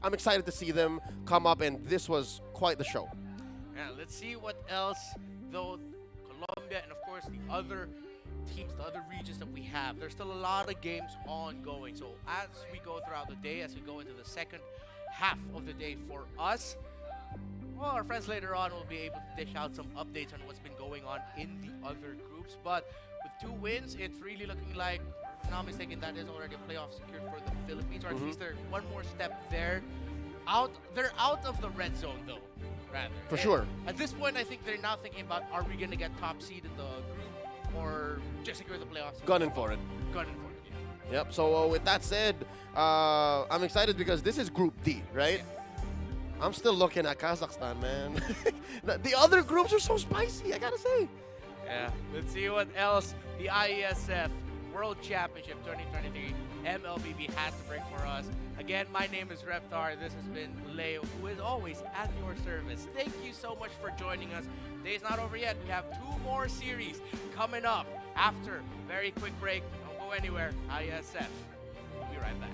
I'm excited to see them come up, and this was quite the show. Yeah, let's see what else, though, Colombia and, of course, the other teams, the other regions that we have. There's still a lot of games ongoing. So as we go throughout the day, as we go into the second half of the day for us, well, our friends later on will be able to dish out some updates on what's been going on in the other groups. But with 2 wins, it's really looking like, if I'm not mistaken, that is already a playoff secured for the Philippines, or at least they're one more step there. They're out of the red zone, though, rather. For sure. At this point, I think they're now thinking about, are we going to get top seed in the group or just secure the playoffs? Gunning for it. Gunning for it, yeah. Yep, so with that said, I'm excited because this is Group D, right? Yeah. I'm still looking at Kazakhstan, man. The other groups are so spicy, I gotta say. Yeah, let's see what else the IESF World Championship 2023 MLBB has to bring for us. Again, my name is Reptar. This has been Leo, who is always at your service. Thank you so much for joining us. Day's not over yet. We have 2 more series coming up after a very quick break. Don't go anywhere. IESF. We'll be right back.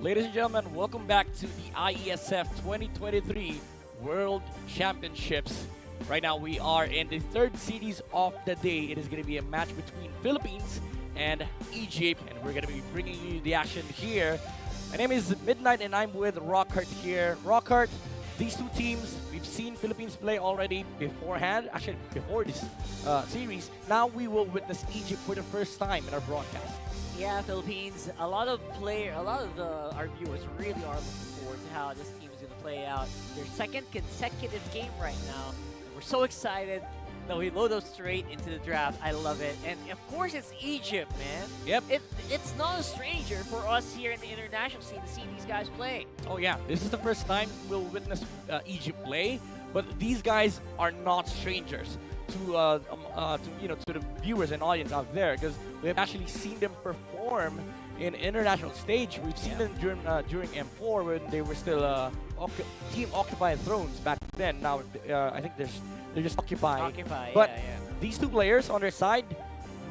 Ladies and gentlemen, welcome back to the IESF 2023 World Championships. Right now we are in the third series of the day. It is going to be a match between Philippines and Egypt, and we're going to be bringing you the action here. My name is Midnight and I'm with Rockhart here. Rockhart, these two teams, we've seen Philippines play already beforehand, actually before this series. Now we will witness Egypt for the first time in our broadcast. Yeah, Philippines. A lot of our viewers really are looking forward to how this team is going to play out. Their second consecutive game right now. And we're so excited that we load up straight into the draft. I love it. And of course, it's Egypt, man. Yep. It's not a stranger for us here in the international scene to see these guys play. Oh yeah, this is the first time we'll witness Egypt play, but these guys are not strangers to the viewers and audience out there, because we've actually seen them perform in international stage. We've seen them during M4 when they were still Team Occupy Thrones back then. Now I think they're just Occupy. But these two players on their side,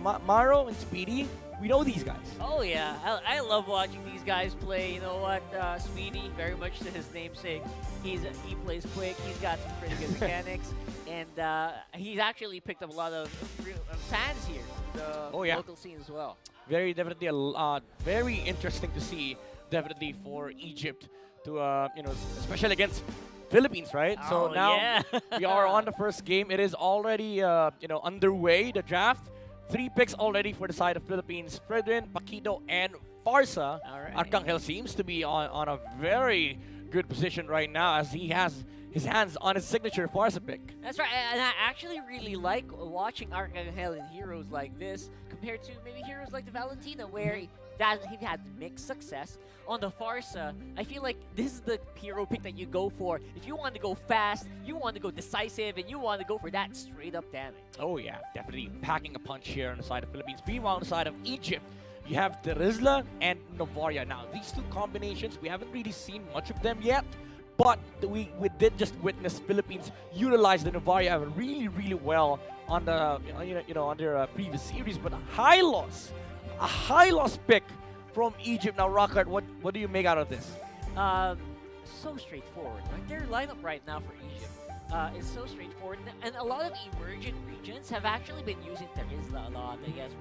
Maro and Speedy, we know these guys. Oh yeah, I love watching these guys play. You know what, Speedy, very much to his namesake. He plays quick. He's got some pretty good mechanics, and he's actually picked up a lot of fans here, the local scene as well. Very definitely very interesting to see. Definitely for Egypt to especially against Philippines, right? Oh, so now yeah. we are on the first game. It is already underway, the draft. 3 picks already for the side of Philippines. Fredrin, Paquito, and Farsa. Right. Arcangel seems to be on a very good position right now, as he has his hands on his signature Farsa pick. That's right, and I actually really like watching Arcangel in heroes like this compared to maybe heroes like the Valentina, where he had mixed success. On the Farsa, I feel like this is the hero pick that you go for if you want to go fast, you want to go decisive, and you want to go for that straight-up damage. Oh yeah, definitely packing a punch here on the side of Philippines. Meanwhile, on the side of Egypt, you have Terizla and Novaria. Now, these two combinations, we haven't really seen much of them yet, but we did just witness Philippines utilize the Novaria really, really well on the on their previous series. But a high loss pick from Egypt. Now, Rockhart, what do you make out of this? So straightforward. Like their lineup right now for Egypt is so straightforward, and a lot of emergent regions have actually been using Terizla a lot. I guess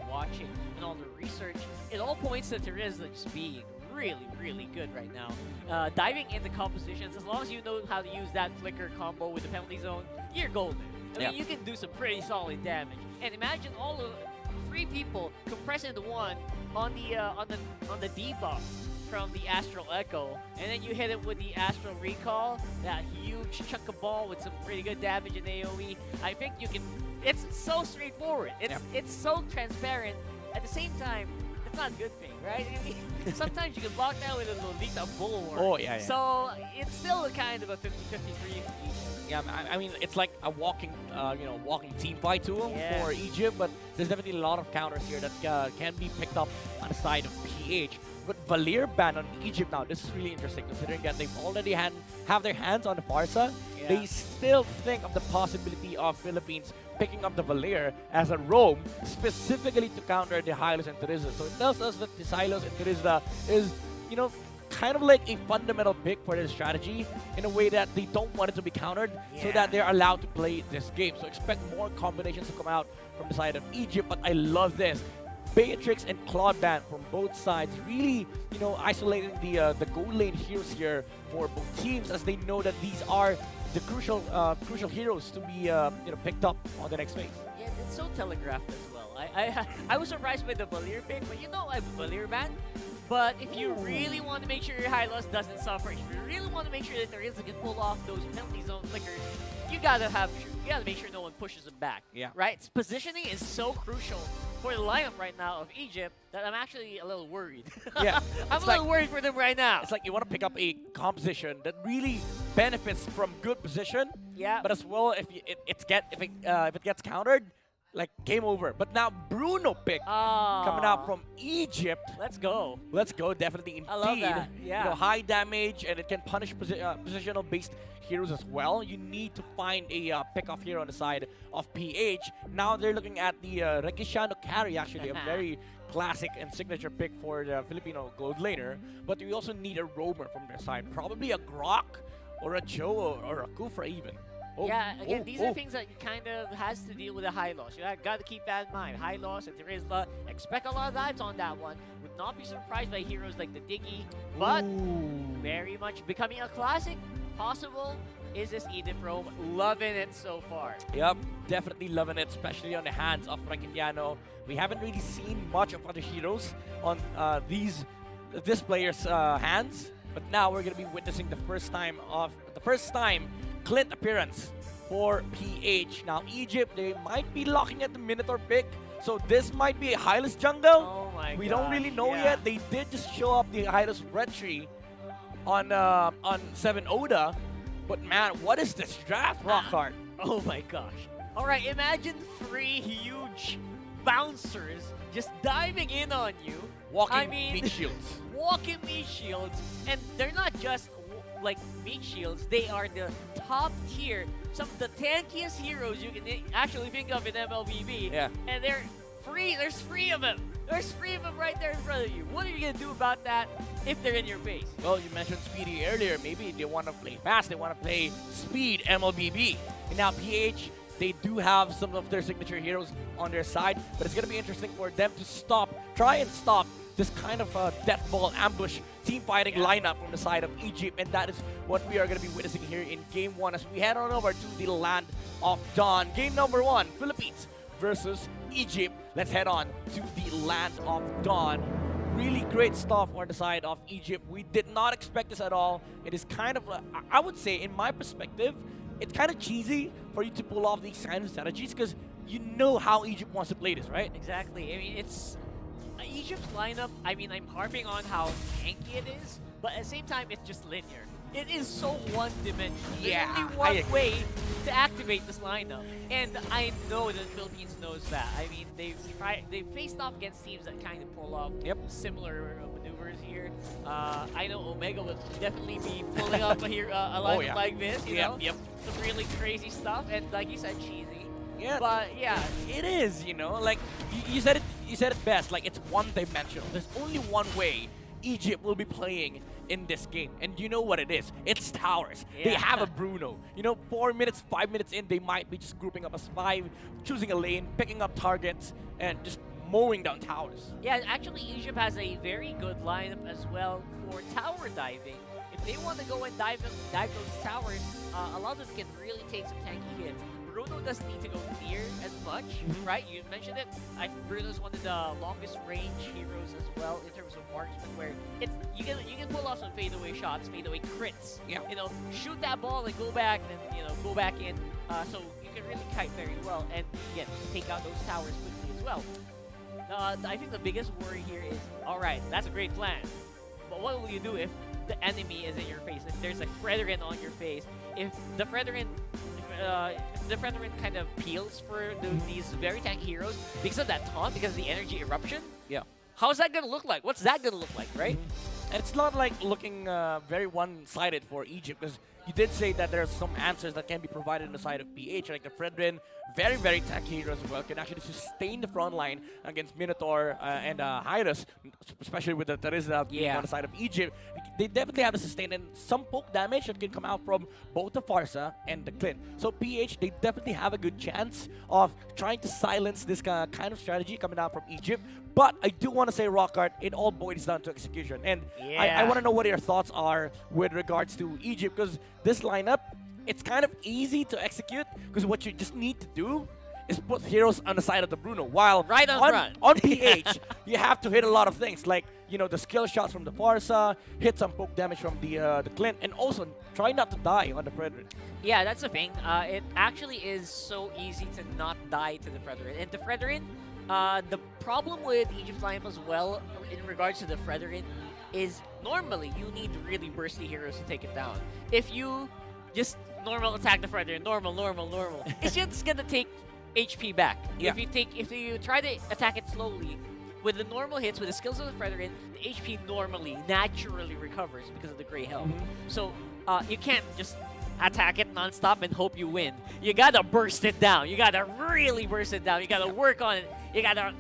watching and all the research, it all points to Terizla just being really, really good right now. Diving into compositions, as long as you know how to use that flicker combo with the penalty zone, you're golden. I mean, you can do some pretty solid damage. And imagine all of 3 people compressed into one on the debuff from the Astral Echo, and then you hit it with the Astral Recall, that huge chunk of ball with some pretty good damage in AoE. I think you can. It's so straightforward. It's so transparent. At the same time, it's not a good thing, right? I mean, sometimes you can block that with a Lolita Bulwark. Oh yeah. So it's still a kind of a 50-53. Yeah, I mean, it's like a walking team fight to him for Egypt, but there's definitely a lot of counters here that can be picked up on the side of PH. But Valir ban on Egypt now, this is really interesting, considering that they've already have their hands on the Farsa. Yeah. They still think of the possibility of Philippines picking up the Valir as a roam, specifically to counter the Hylos and Terizla. So it tells us that the Hylos and Terizla is, kind of like a fundamental pick for their strategy, in a way that they don't want it to be countered, so that they're allowed to play this game. So expect more combinations to come out from the side of Egypt, but I love this. Beatrix and Claude Ban from both sides, really, isolating the gold lane heroes here for both teams, as they know that these are the crucial heroes to be picked up on the next phase. Yeah, it's so telegraphed as well. I was surprised by the Valir pick, but I'm a Valir ban. But if you really want to make sure your high loss doesn't suffer, if you really want to make sure that Terizla can pull off those penalty zone flickers, you gotta make sure no one pushes them back. Yeah. Right? Positioning is so crucial for the lineup right now of Egypt that I'm actually a little worried. Yeah. I'm a little worried for them right now. It's like you want to pick up a composition that really benefits from good position. Yeah. But as well, if it gets countered, like game over. But now Bruno pick coming out from Egypt. Let's go. Let's go, definitely indeed. I love that. Yeah. You know, high damage, and it can punish positional-based heroes as well. You need to find a pick-off hero on the side of PH. Now they're looking at the Rekishano carry, actually, a very classic and signature pick for the Filipino gold laner. But we also need a roamer from their side. Probably a Grok or a Joe or a Kufra even. Yeah, again, these are things that kind of has to deal with a high loss. You got to keep that in mind. High loss and Terizla. Expect a lot of dives on that one. Would not be surprised by heroes like the Diggy, but very much becoming a classic. Possible is this Edith Rome. Loving it so far. Yep, definitely loving it, especially on the hands of Rakitiano. We haven't really seen much of other heroes on this player's hands, but now we're gonna be witnessing the first time Clint appearance for PH. Now Egypt, they might be locking at the Minotaur pick, so this might be a Hylas jungle. Oh my We don't really know yet. They did just show up the Hylas red tree on 7 Oda, but man, what is this draft, Rockhart? Oh my gosh. All right, imagine 3 huge bouncers just diving in on you. Walking meat shields. Walking meat shields, and they're not just like meat shields, they are the top tier, some of the tankiest heroes you can actually think of in MLBB. Yeah. And they're free, there's 3 of them. There's 3 of them right there in front of you. What are you gonna do about that if they're in your face? Well, you mentioned Speedy earlier. Maybe they want to play fast. They want to play speed MLBB. And now PH, they do have some of their signature heroes on their side, but it's going to be interesting for them to try and stop this kind of death ball ambush team fighting lineup from the side of Egypt, and that is what we are going to be witnessing here in Game 1 as we head on over to the land of Dawn. Game number 1, Philippines versus Egypt. Let's head on to the land of Dawn. Really great stuff on the side of Egypt. We did not expect this at all. It is kind of, I would say, in my perspective, it's kind of cheesy for you to pull off these kind of strategies because you know how Egypt wants to play this, right? Exactly. I mean, it's Egypt's lineup. I mean, I'm harping on how tanky it is, but at the same time, it's just linear. It is so one-dimensional. Yeah, There's only one way to activate this lineup, and I know that the Philippines knows that. I mean, they've faced off against teams that kind of pull off similar maneuvers here. I know Omega would definitely be pulling up a lineup like this. You know, some really crazy stuff, and like you said, cheesy. Yeah, but yeah, it is. You know, like you said it. You said it best. Like it's one-dimensional. There's only one way Egypt will be playing in this game, and you know what it is. It's towers. They have a Bruno. You know, 4 minutes, 5 minutes in, they might be just grouping up as 5, choosing a lane, picking up targets, and just mowing down towers. Yeah, actually, Egypt has a very good lineup as well for tower diving. If they want to go and dive those towers, a lot of them can really take some tanky hits. Bruno doesn't need to go near as much, right? You mentioned it. Bruno's one of the longest range heroes as well in terms of marksman, where you can pull off some fadeaway shots, fadeaway crits. Yeah. You know, shoot that ball and go back, and go back in. So you can really kite very well, and again, take out those towers quickly as well. I think the biggest worry here is, all right, that's a great plan, but what will you do if the enemy is in your face? If there's a Fredrin on your face, if the Fredrin kind of peels for these very tanky heroes because of that taunt, because of the energy eruption. Yeah. How's that gonna look like? What's that gonna look like, right? And it's not like looking very one-sided for Egypt, because you did say that there are some answers that can be provided on the side of PH, like the Fredrin, very, very tanky hero as well, can actually sustain the front line against Minotaur and Hyras, especially with the Terizla being on the side of Egypt. They definitely have a sustain and some poke damage that can come out from both the Farsa and the Clint. So PH, they definitely have a good chance of trying to silence this kind of strategy coming out from Egypt. But I do want to say, Rockhart, it all boils down to execution. And I want to know what your thoughts are with regards to Egypt, because this lineup, it's kind of easy to execute, because what you just need to do is put heroes on the side of the Bruno. While on PH, you have to hit a lot of things, like, you know, the skill shots from the Farsa, hit some poke damage from the Clint, and also try not to die on the Fredrin. Yeah, that's the thing. It actually is so easy to not die to the Fredrin. And the Fredrin, the problem with Egypt's lineup as well, in regards to the Fredrin, is normally you need really bursty heroes to take it down. If you just normal attack the Fredrin, normal, it's just gonna take HP back. Yeah. If you try to attack it slowly, with the normal hits, with the skills of the Frederick, the HP normally, naturally recovers because of the gray health. So you can't just attack it nonstop and hope you win. You gotta burst it down. You gotta really burst it down. You gotta work on it. You gotta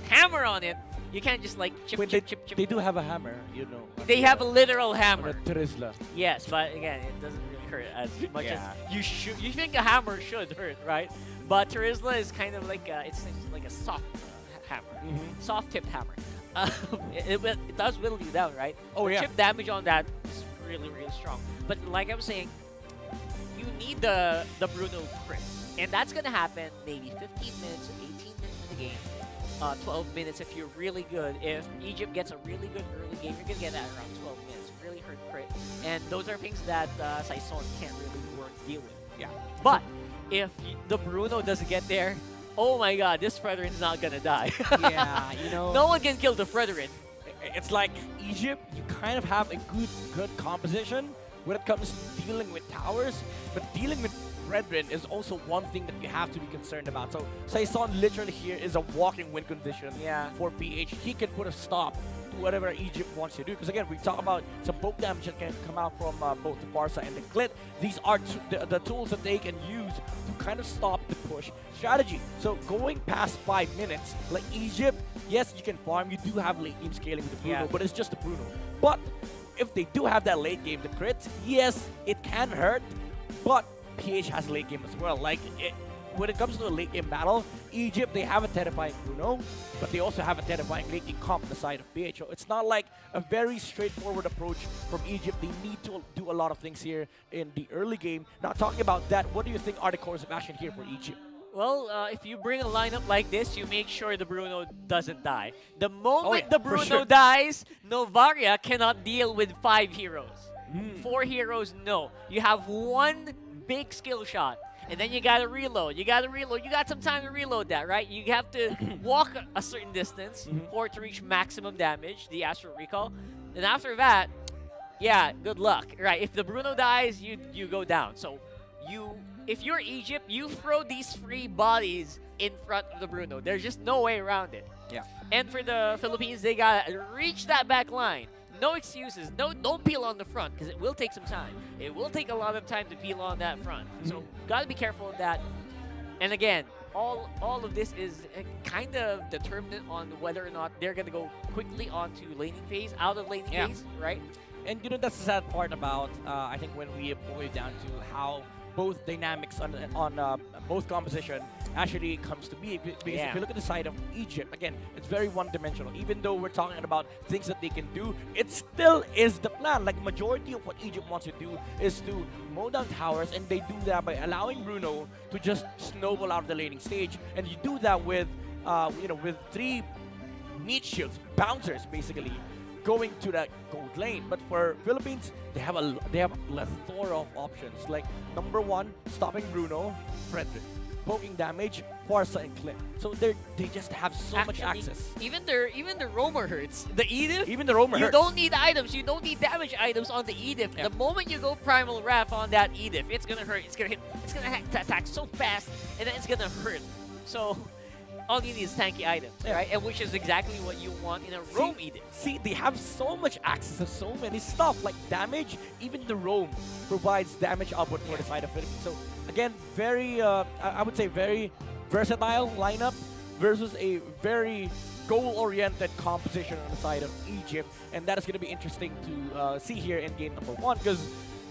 hammer on it. You can't just like chip, When chip, chip, chip. they do have a hammer, you know. They have a literal on hammer. the Terizla. Yes, but again, it doesn't really hurt as much Yeah. as you should. You think a hammer should hurt, right? But Terizla is kind of like it's like a soft hammer, soft tipped hammer. It does whittle you down, right? Oh, The yeah. chip damage on that is really strong. But like I was saying, you need the Bruno crit, and that's gonna happen maybe 15 minutes, 18 minutes in the game. 12 minutes if you're really good. If Egypt gets a really good early game, you're gonna get that around 12 minutes. Really hurt crit, and those are things that Saison can't really deal with. Yeah. But if the Bruno doesn't get there, oh my God, this Frederin's not gonna die. Yeah, you know. No one can kill the Frederin. It's like Egypt, you kind of have a good composition when it comes to dealing with towers, but dealing with Brethren is also one thing that you have to be concerned about. So Saison literally here is a walking win condition for PH. He can put a stop to whatever Egypt wants to do. Because again, we talk about some poke damage that can come out from both the Barca and the Clit. These are the tools that they can use to kind of stop the push strategy. So going past 5 minutes, like Egypt, yes, you can farm. You do have late game scaling with the Bruno, but it's just the Bruno. But if they do have that late game, the crits, yes, it can hurt, but PH has late game as well. Like, when it comes to a late game battle, Egypt, they have a terrifying Bruno, but they also have a terrifying late game comp on the side of PH. So it's not like a very straightforward approach from Egypt. They need to do a lot of things here in the early game. Now, talking about that, what do you think are the course of action here for Egypt? Well, if you bring a lineup like this, you make sure the Bruno doesn't die. The moment the Bruno dies, Novaria cannot deal with 5 heroes. 4 heroes, no. You have one big skill shot, and then you gotta reload. You got some time to reload that, right? You have to walk a certain distance for it to reach maximum damage, the Astral Recall. And after that, yeah, good luck. Right, if the Bruno dies, you go down. So if you're Egypt, you throw these free bodies in front of the Bruno. There's just no way around it. Yeah. And for the Philippines, they gotta reach that back line. No excuses. No, don't peel on the front because it will take some time. It will take a lot of time to peel on that front. So gotta be careful of that. And again, all of this is kind of determinant on whether or not they're gonna go quickly onto laning phase, out of laning phase, right? And you know, that's the sad part about, I think, when we boil down to how both dynamics on both composition actually comes to be. Because if you look at the side of Egypt, again, it's very one-dimensional. Even though we're talking about things that they can do, it still is the plan. Like, majority of what Egypt wants to do is to mow down towers, and they do that by allowing Bruno to just snowball out of the laning stage. And you do that with, with 3 meat shields, bouncers, basically, going to that gold lane. But for Philippines, they have a plethora of options. Like, number 1, stopping Bruno, Frederick, poking damage, Farsa, and Clip. So they just have so much access. Even the roamer hurts. The Edith. Even the roamer you hurts. don't need items. You don't need damage items on the Edith. The moment you go Primal Wrath on that Edith, it's gonna hurt. It's gonna hit. It's gonna attack so fast, and then it's gonna hurt. So all you need is tanky items, right? And which is exactly what you want in a roam Edith. See, they have so much access to so many stuff, like damage. Even the roam provides damage output for the side of Philippines. So again, very, I would say, very versatile lineup versus a very goal-oriented composition on the side of Egypt, and that is going to be interesting to see here in game number 1, because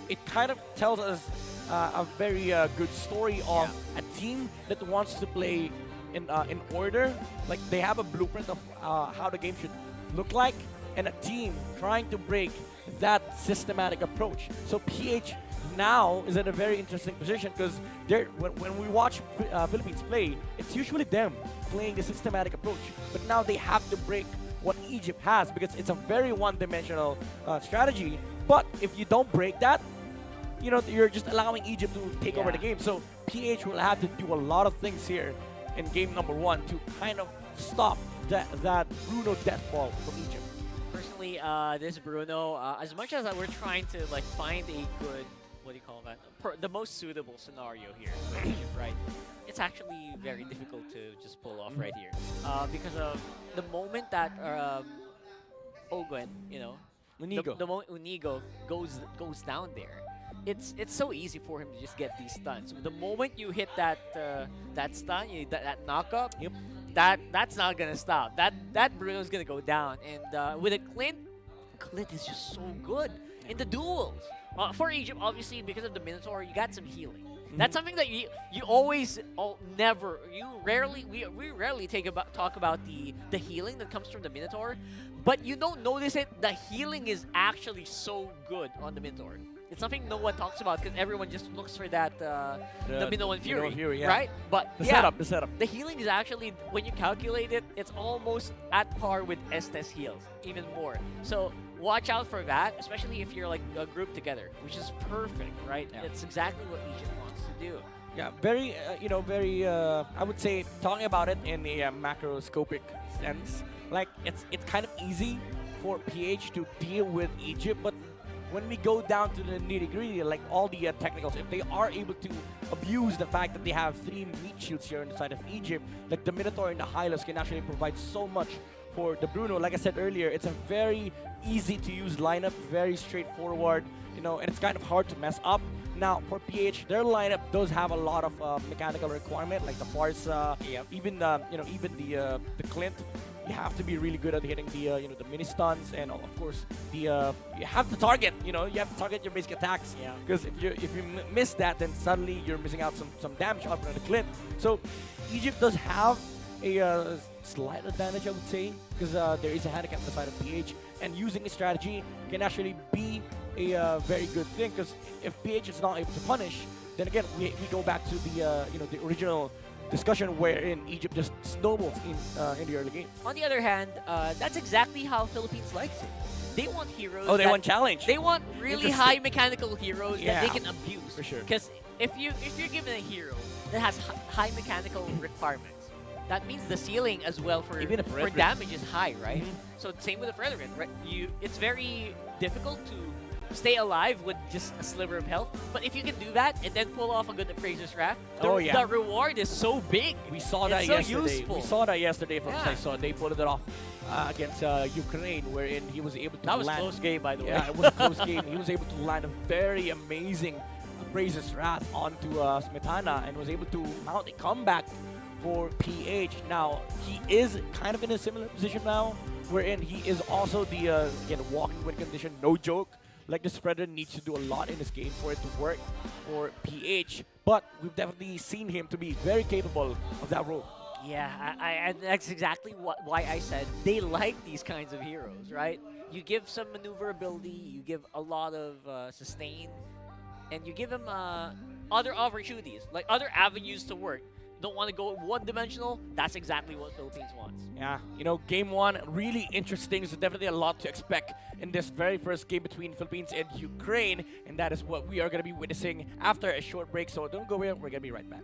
it kind of tells us a very good story of a team that wants to play in order. Like, they have a blueprint of how the game should look like, and a team trying to break that systematic approach. So PH now is in a very interesting position, because when we watch Philippines play, it's usually them playing the systematic approach. But now they have to break what Egypt has, because it's a very one-dimensional strategy. But if you don't break that, you know, you're just allowing Egypt to take over the game. So PH will have to do a lot of things here in game number 1 to kind of stop that Bruno deathfall from Egypt. Personally, this Bruno, as much as we're trying to like find a good what do you call that? The most suitable scenario here for Egypt, right? It's actually very difficult to just pull off right here, because of the moment that Ogwen, you know, Unigo. the moment Unigo goes down there, it's so easy for him to just get these stuns. So the moment you hit that that stun, that knockup, Yep. that's not gonna stop. That Bruno's gonna go down, and with a Clint is just so good in the duels. For Egypt, obviously, because of the Minotaur, you got some healing. That's something that you always we rarely talk about the healing that comes from the Minotaur, but you don't notice it. The healing is actually so good on the Minotaur. It's something no one talks about because everyone just looks for that the Minoan Fury, yeah. right? But The yeah, setup. the healing is actually, when you calculate it, it's almost at par with Estes heals, even more. So watch out for that, especially if you're like a group together, which is perfect, right? Yeah. It's exactly what Egypt wants to do. Yeah, very, very, I would say, talking about it in a macroscopic sense, like, it's kind of easy for PH to deal with Egypt, but when we go down to the nitty-gritty, like all the technicals, if they are able to abuse the fact that they have 3 meat shields here on the side of Egypt, like the Minotaur and the Hylos can actually provide so much for the Bruno. Like I said earlier, it's a very easy-to-use lineup, very straightforward, and it's kind of hard to mess up. Now, for PH, their lineup does have a lot of mechanical requirement, like the Farsa, even the Clint. You have to be really good at hitting the the mini stuns, and of course you have to target. You have to target your basic attacks. Yeah. Because if you miss that, then suddenly you're missing out some damage up on the Clint. So Egypt does have a slight advantage, I would say, because there is a handicap on the side of PH, and using a strategy can actually be a very good thing. Because if PH is not able to punish, then again we go back to the the original discussion wherein Egypt just snowballs in the early game. On the other hand, that's exactly how Philippines likes it. They want heroes. Oh, they that- want challenge. They want really Interesting. high mechanical heroes that they Yeah, can abuse. for sure. Because if you're given a hero that has high mechanical requirements, that means the ceiling as well for Even if for Frederick. damage is high, right? Mhm. So same with the Frederick, right? It's very difficult to stay alive with just a sliver of health. But if you can do that and then pull off a good Appraiser's Wrath, the reward is so big. We saw that It's so yesterday. useful. We saw that yesterday from Yeah. Saison. They pulled it off against Ukraine, wherein he was able to That was land. close game, by the way. Yeah, it was a close game. He was able to land a very amazing Appraiser's Wrath onto Smetana and was able to mount a comeback for PH. Now, he is kind of in a similar position now, wherein he is also the, again, walking win condition, no joke. Like, the spreader needs to do a lot in this game for it to work for PH, but we've definitely seen him to be very capable of that role. Yeah, and that's exactly why I said they like these kinds of heroes, right? You give some maneuverability, you give a lot of sustain, and you give them other opportunities, like other avenues to work. Don't want to go one-dimensional? That's exactly what Philippines wants. Yeah, game 1, really interesting. There's definitely a lot to expect in this very first game between Philippines and Ukraine, and that is what we are going to be witnessing after a short break. So don't go away, we're going to be right back.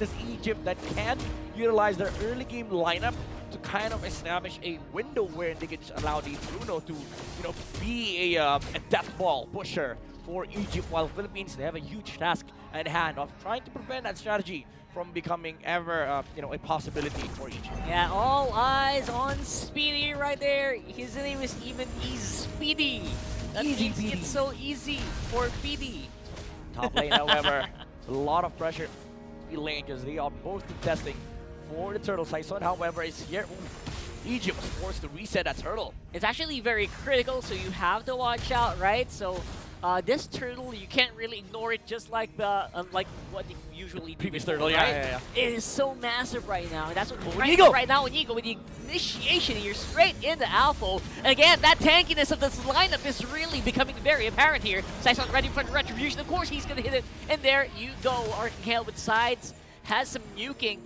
this Egypt that can utilize their early game lineup to kind of establish a window where they can just allow the Bruno to, be a death ball pusher for Egypt, while Philippines, they have a huge task at hand of trying to prevent that strategy from becoming ever, a possibility for Egypt. Yeah, all eyes on Speedy right there. His name is even Speedy. That means it's so easy for Speedy. Top lane, however, a lot of pressure in lane because they are both contesting for the turtle. Saison, however, is here. Ooh, Egypt was forced to reset that turtle. It's actually very critical, so you have to watch out, right? So this turtle, you can't really ignore it, just like the like what you usually do. Previous before, turtle, right? yeah. It is so massive right now, and that's what we're When trying you to do go right now. When you go with the initiation, and you're straight into Alpha. And again, that tankiness of this lineup is really becoming very apparent here. Saison ready for the retribution. Of course, he's gonna hit it, and there you go. Arcangel with sides has some nuking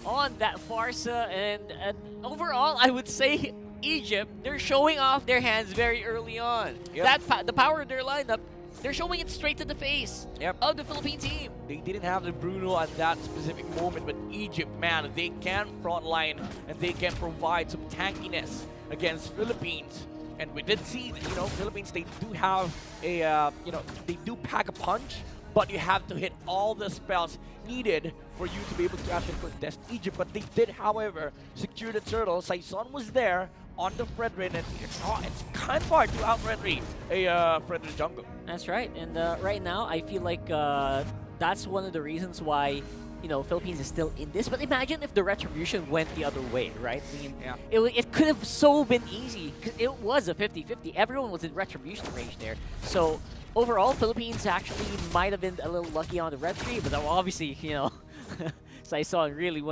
on that Farsa, and overall, I would say Egypt, they're showing off their hands very early on. Yep. The power of their lineup, they're showing it straight to the face of the Philippine team. They didn't have the Bruno at that specific moment, but Egypt, man, they can frontline and they can provide some tankiness against Philippines. And we did see, Philippines, they do have a, they do pack a punch, but you have to hit all the spells needed for you to be able to actually contest Egypt. But they did, however, secure the turtle. Saison was there on the Fredrin, and it's kind of hard to out-Fredrin a Fredrin jungle. That's right, and right now, I feel like that's one of the reasons why, Philippines is still in this. But imagine if the retribution went the other way, right? I mean, it could have so been easy, because it was a 50-50. Everyone was in retribution range there. So overall, Philippines actually might have been a little lucky on the red tree, but obviously, Saison really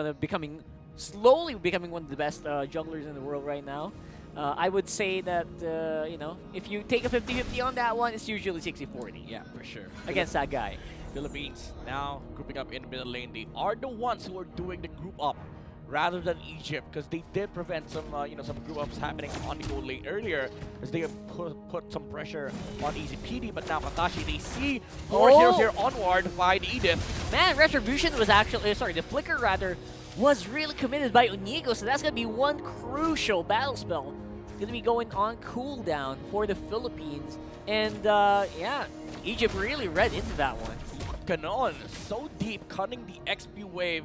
slowly becoming one of the best junglers in the world right now. I would say that, if you take a 50-50 on that one, it's usually 60-40. Yeah, for sure. Against that guy. Philippines now grouping up in the middle lane. They are the ones who are doing the group up rather than Egypt, because they did prevent some, some group ups happening on the gold lane earlier, as they have put some pressure on Easy PD. But now Kakashi, they see more heroes here onward by Edith. Man, Retribution was actually, the Flicker rather, was really committed by Unigo, so that's going to be one crucial battle spell. Going to be going on cooldown for the Philippines. And, Egypt really read into that one. Ganon, so deep, cutting the XP wave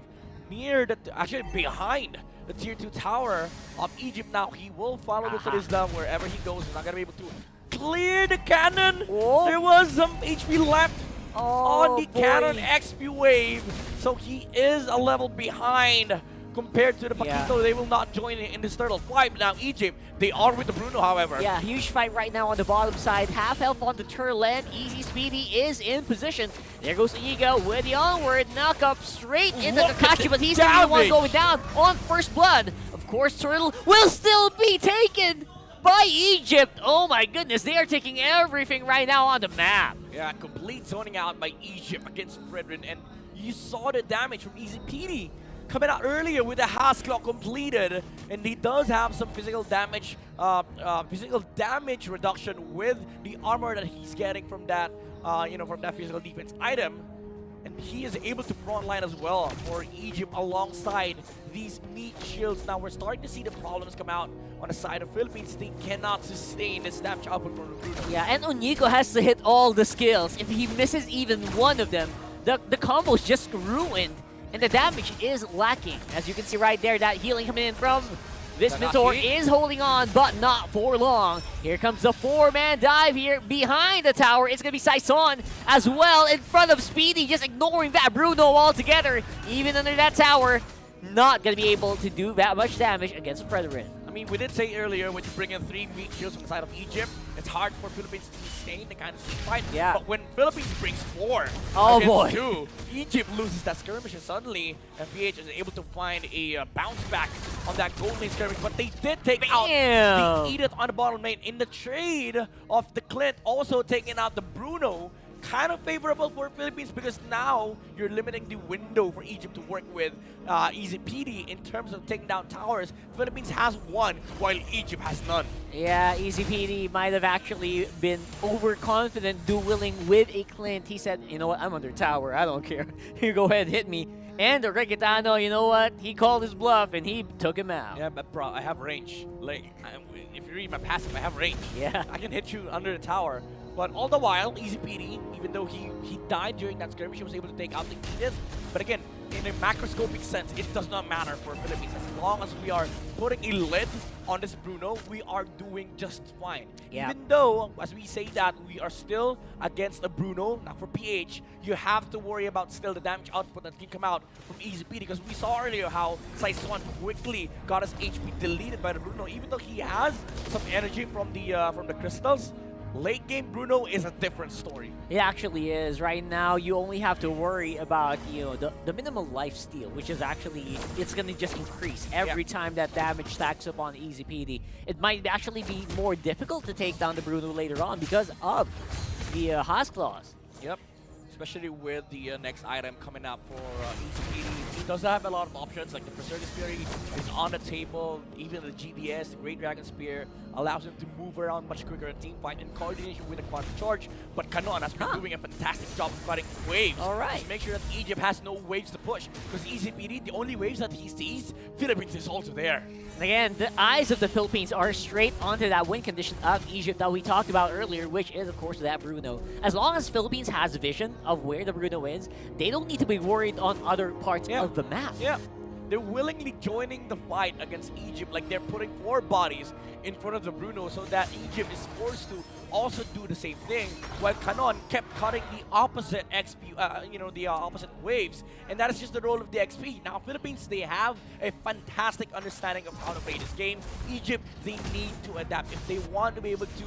near actually behind the tier 2 tower of Egypt. Now he will follow the Trisla wherever he goes. He's not gonna be able to clear the cannon. Whoa. There was some HP left on the cannon XP wave, so he is a level behind compared to the Paquito. They will not join in this turtle fight. Now Egypt, they are with the Bruno, however. Yeah, huge fight right now on the bottom side. Half health on the turtle, and Easy Speedy is in position. There goes Inigo with the onward knock up straight into Kakashi, but he's the only one going down on first blood. Of course, turtle will still be taken by Egypt. Oh my goodness, they are taking everything right now on the map. Yeah, complete zoning out by Egypt against Fredrin, and you saw the damage from Easy PD coming out earlier with the Haas Clock completed, and he does have some physical damage reduction with the armor that he's getting from that, from that physical defense item, and he is able to frontline as well for Egypt alongside these meat shields. Now we're starting to see the problems come out on the side of Philippines. They cannot sustain the snapshot output from Bruno. Yeah, and Unigo has to hit all the skills. If he misses even one of them, the combo's just ruined. And the damage is lacking. As you can see right there, that healing coming in from this Mentor is holding on, but not for long. Here comes the 4-man dive here behind the tower. It's going to be Saison as well in front of Speedy, just ignoring that Bruno altogether. Even under that tower, not going to be able to do that much damage against Fredrin. I mean, we did say earlier, when you bring in 3 weak shields from the side of Egypt, it's hard for Philippines to sustain the kind of fight. Yeah. But when Philippines brings 4 against 2, Egypt loses that skirmish, and suddenly FPH is able to find a bounce back on that gold lane skirmish. But they did take out the Edith on the bottom lane in the trade of the Clint, also taking out the Bruno. Kind of favorable for Philippines, because now you're limiting the window for Egypt to work with Easy PD in terms of taking down towers. Philippines has 1, while Egypt has none. Yeah, Easy PD might have actually been overconfident dueling with a Clint. He said, you know what, I'm under tower, I don't care. You go ahead, hit me. And Rekitano, you know what? He called his bluff and he took him out. Yeah, but bro, I have range. Like, if you read my passive, I have range. Yeah. I can hit you under the tower. But all the while, Easy PD, even though he died during that skirmish, he was able to take out the Edith. But again, in a macroscopic sense, it does not matter for Philippines. As long as we are putting a lid on this Bruno, we are doing just fine. Yeah. Even though, as we say that, we are still against a Bruno. Now for PH, you have to worry about still the damage output that can come out from Easy PD, because we saw earlier how Saison quickly got his HP deleted by the Bruno. Even though he has some energy from the crystals, late game Bruno is a different story. It actually is. Right now, you only have to worry about, you know, the minimal life steal, which is actually, it's going to just increase every time that damage stacks up on Easy PD. It might actually be more difficult to take down the Bruno later on because of the Haas Claws. Yep. Especially with the next item coming up for Easy PD. He does have a lot of options, like the Berserker Fury is on the table. Even the GDS, the Great Dragon Spear, allows him to move around much quicker in team fight in coordination with the Quantum Charge. But Canon has been doing a fantastic job of cutting waves. All right. Just make sure that Egypt has no waves to push. Because Easy PD, the only waves that he sees, Philippines is also there. Again, the eyes of the Philippines are straight onto that win condition of Egypt that we talked about earlier, which is, of course, that Bruno. As long as Philippines has vision of where the Bruno is, they don't need to be worried on other parts of the map. Yeah. They're willingly joining the fight against Egypt, like they're putting 4 bodies in front of the Bruno so that Egypt is forced to also do the same thing, while Canon kept cutting the opposite XP, the opposite waves, and that is just the role of the XP. Now, Philippines, they have a fantastic understanding of how to play this game. Egypt, they need to adapt. If they want to be able to,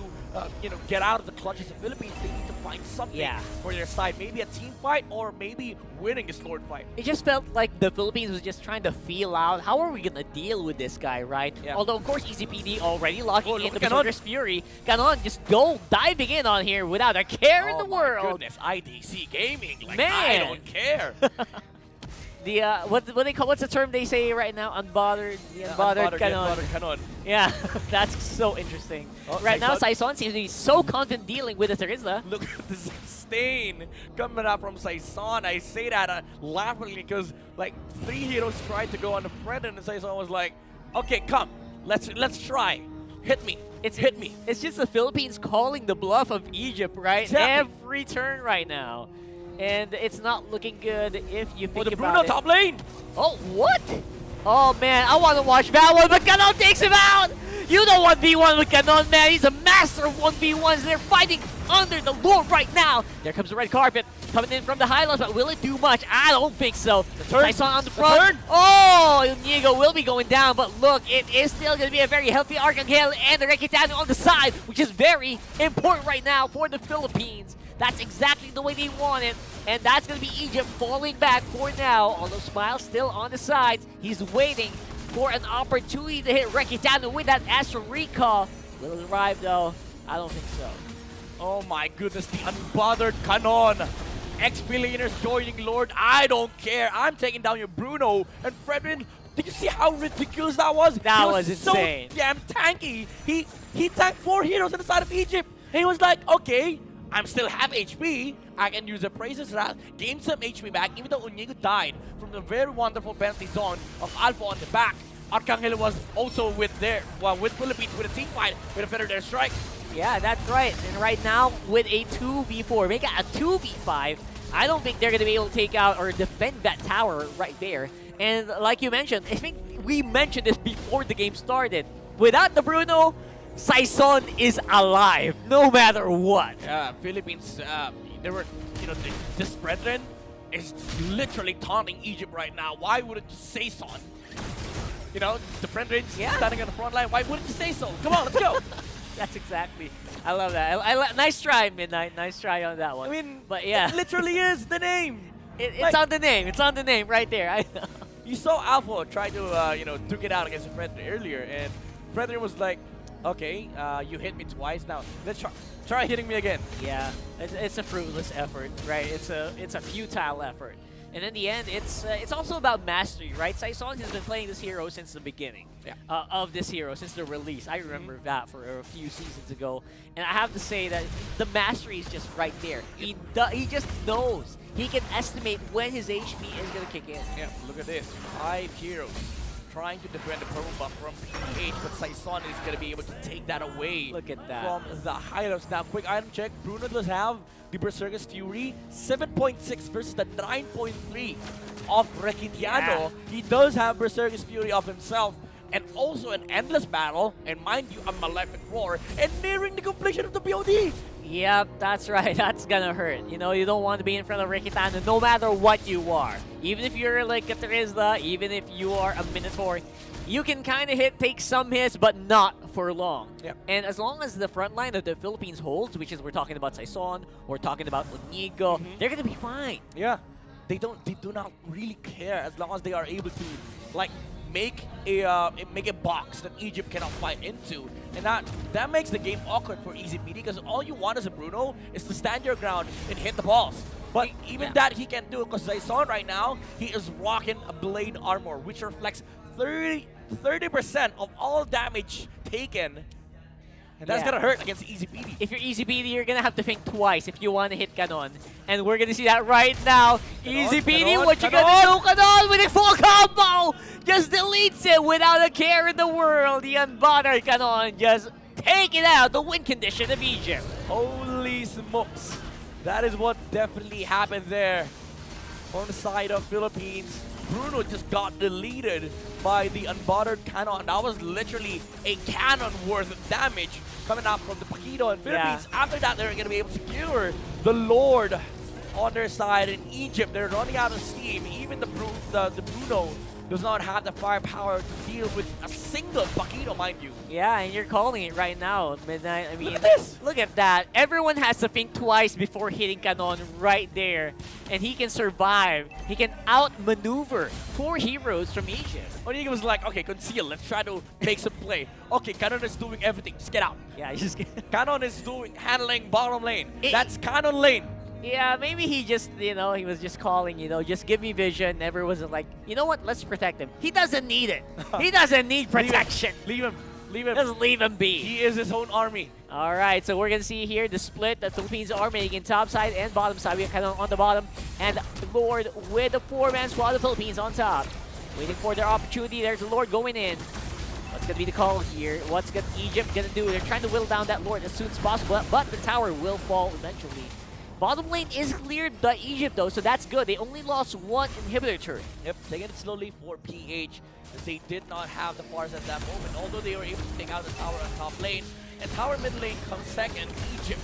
get out of the clutches of Philippines, they need to find something for their side. Maybe a team fight or maybe winning this Lord fight. It just felt like the Philippines was just trying to feel out how are we going to deal with this guy, right? Yeah. Although, of course, EasyPD already locking in look the at Canon. Berserker's Fury. Canon just diving in on here without a care in the world. Oh my goodness, IDC Gaming, like, Man. I don't care. The what they call, what's the term they say right now? Unbothered, the unbothered Canon. Canon. Yeah, that's so interesting. Oh, Right now, Saison. Saison seems to be so confident dealing with the Terizla. Look at this stain coming up from Saison. I say that laughingly because like 3 heroes tried to go on the front and Saison was like, okay, come, let's try. Hit me. Hit me. It's just the Philippines calling the bluff of Egypt, right? Exactly. Every turn right now. And it's not looking good if you think For the about Bruno it. top lane. Oh, what? Oh, man, I want to watch that one, but Canon takes him out! You know 1v1 with Canon, man. He's a master of 1v1s. They're fighting under the Lord right now. There comes the red carpet coming in from the highlands, but will it do much? I don't think so. Saison on the front. Oh, Inigo will be going down, but look, it is still going to be a very healthy Arcangel and the Rekitano on the side, which is very important right now for the Philippines. That's exactly the way they want it. And that's going to be Egypt falling back for now. Although Smile still on the sides. He's waiting for an opportunity to hit Rekitano with that Astral Recall. Will it arrive though? I don't think so. Oh my goodness, the unbothered Canon. Ex-billionaires joining Lord. I don't care. I'm taking down your Bruno. And Fredrin, did you see how ridiculous that was? That He was insane. So damn tanky. He tanked 4 heroes on the side of Egypt. And he was like, okay, I'm still have HP. I can use a Praises Wrath, gain some HP back, even though Onigo died from the very wonderful penalty zone of Alpha on the back. Arcangel was also with Philippines with a team fight with a Feather Strike. Yeah, that's right. And right now, with a 2v4, make it a 2v5, I don't think they're going to be able to take out or defend that tower right there. And like you mentioned, I think we mentioned this before the game started. Without the Bruno, Saison is alive, no matter what. Yeah, Philippines, they were, this brethren is literally taunting Egypt right now. Why wouldn't you say so? The brethren standing on the front line. Why wouldn't you say so? Come on, let's go. That's exactly. I love that. Nice try, Midnight. Nice try on that one. I mean, but yeah, it literally is the name. It's on the name. It's on the name right there. I know. You saw Alpha try to, duke it out against the Predator earlier, and Predator was like, okay, you hit me twice. Now let's try hitting me again. Yeah, it's a fruitless effort, right? It's a futile effort. And in the end, it's also about mastery, right? Saison has been playing this hero since the beginning of this hero, since the release. I remember that for a few seasons ago. And I have to say that the mastery is just right there. He just knows. He can estimate when his HP is going to kick in. Yeah, look at this. 5 heroes trying to defend the purple buff from PH, but Saison is going to be able to take that away. Look at that. From the highlights. Now, quick item check. Bruno does have the Berserker's Fury, 7.6 versus the 9.3 of Rekitiano. Yeah. He does have Berserker's Fury of himself, and also an endless battle, and mind you, a Malefic Roar, and nearing the completion of the BOD. Yep, that's right. That's gonna hurt. You know, you don't want to be in front of Rekitano no matter what you are. Even if you're like a Terizla, even if you are a Minotaur, you can kind of take some hits, but not for long. Yep. And as long as the front line of the Philippines holds, which is we're talking about Saison, we're talking about Onigo, they're gonna be fine. Yeah, they do not really care as long as they are able to like make a box that Egypt cannot fight into, and that makes the game awkward for EasyPD because all you want as a Bruno is to stand your ground and hit the balls. But even that he can't do because Saison right now he is rocking a blade armor which reflects 30% of all damage taken. And that's gonna hurt against EasyPD. If you're EasyPD, you're gonna have to think twice if you want to hit Canon. And we're gonna see that right now. EasyPD, what you gonna do? Canon with a full combo! Just deletes it without a care in the world. The unbothered Canon just taking out the win condition of Egypt. Holy smokes. That is what definitely happened there on the side of Philippines. Bruno just got deleted by the unbothered cannon. That was literally a cannon worth of damage coming out from the Paquito and Philippines. After that, they're going to be able to cure the Lord on their side. In Egypt, they're running out of steam. Even the Bruno does not have the firepower to deal with a single Paquito, mind you. Yeah, and you're calling it right now, Midnight. I mean, Look at this! Look at that. Everyone has to think twice before hitting Canon right there. And he can survive. He can outmaneuver 4 heroes from Egypt. Onigo was like, okay, conceal. Let's try to make some play. Okay, Canon is doing everything. Just get out. Yeah, just Canon is handling bottom lane. That's Canon lane. yeah, maybe he just, he was just calling, just give me vision. Never was like, you know what? Let's protect him. He doesn't need it. He doesn't need protection. Leave him. Leave him. Just leave him be. He is his own army. All right, so we're going to see here the split. The Philippines are making top side and bottom side. We have Canon on the bottom. And Lord with the 4-man squad, the Philippines on top. Waiting for their opportunity. There's the Lord going in. What's going to be the call here? What's Egypt going to do? They're trying to whittle down that Lord as soon as possible, but the tower will fall eventually. Bottom lane is cleared by Egypt, though, so that's good. They only lost 1 inhibitor turret. Yep, taking it slowly for PH. They did not have the force at that moment, although they were able to take out the tower on top lane. And tower mid lane comes second. Egypt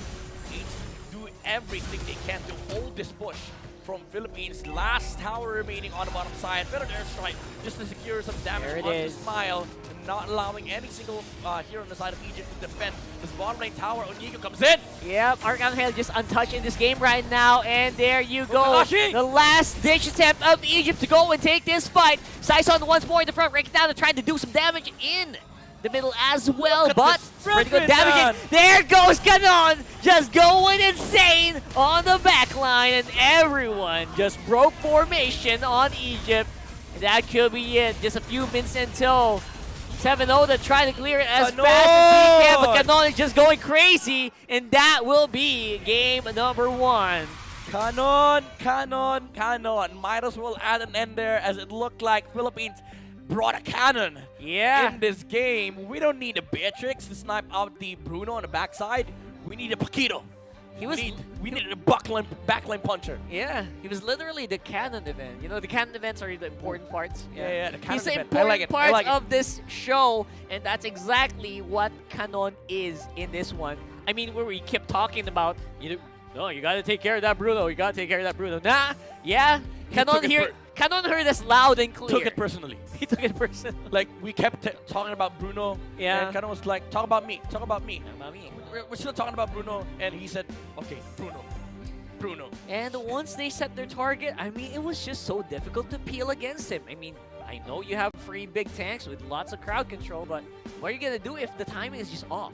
needs to do everything they can to hold this push from Philippines. Last tower remaining on the bottom side. Better airstrike just to secure some damage on the Smile. And not allowing any single hero on the side of Egypt to defend this bottom lane tower. Onigo comes in. Yep, Archangel just untouched in this game right now. And there you go. Takashi! The last ditch attempt of Egypt to go and take this fight. Saison once more in the front, ranking down and trying to do some damage in the middle as well, but pretty good damage. There goes Canon, just going insane on the back line, and everyone just broke formation on Egypt. And that could be it. Just a few minutes until 7-0 to try to clear it as fast as he can, but Canon is just going crazy, and that will be game number 1. Canon. Might as well add an end there as it looked like Philippines brought a cannon in this game. We don't need a Beatrix to snipe out the Bruno on the backside. We need a Paquito. We needed a backline puncher. Yeah, he was literally the canon event. The canon events are the important parts. Yeah, the canon He's the event. important part of this show, and that's exactly what Canon is in this one. I mean, where we kept talking about, no, you gotta take care of that Bruno. You gotta take care of that Bruno. Nah, yeah, Canon heard us loud and clear. Took it personally. He took it personally. Like, we kept talking about Bruno. Yeah. And Canon was like, talk about me. Talk about me. We're still talking about Bruno. And he said, okay, Bruno. And once they set their target, I mean, it was just so difficult to peel against him. I mean, I know you have 3 big tanks with lots of crowd control, but what are you going to do if the timing is just off?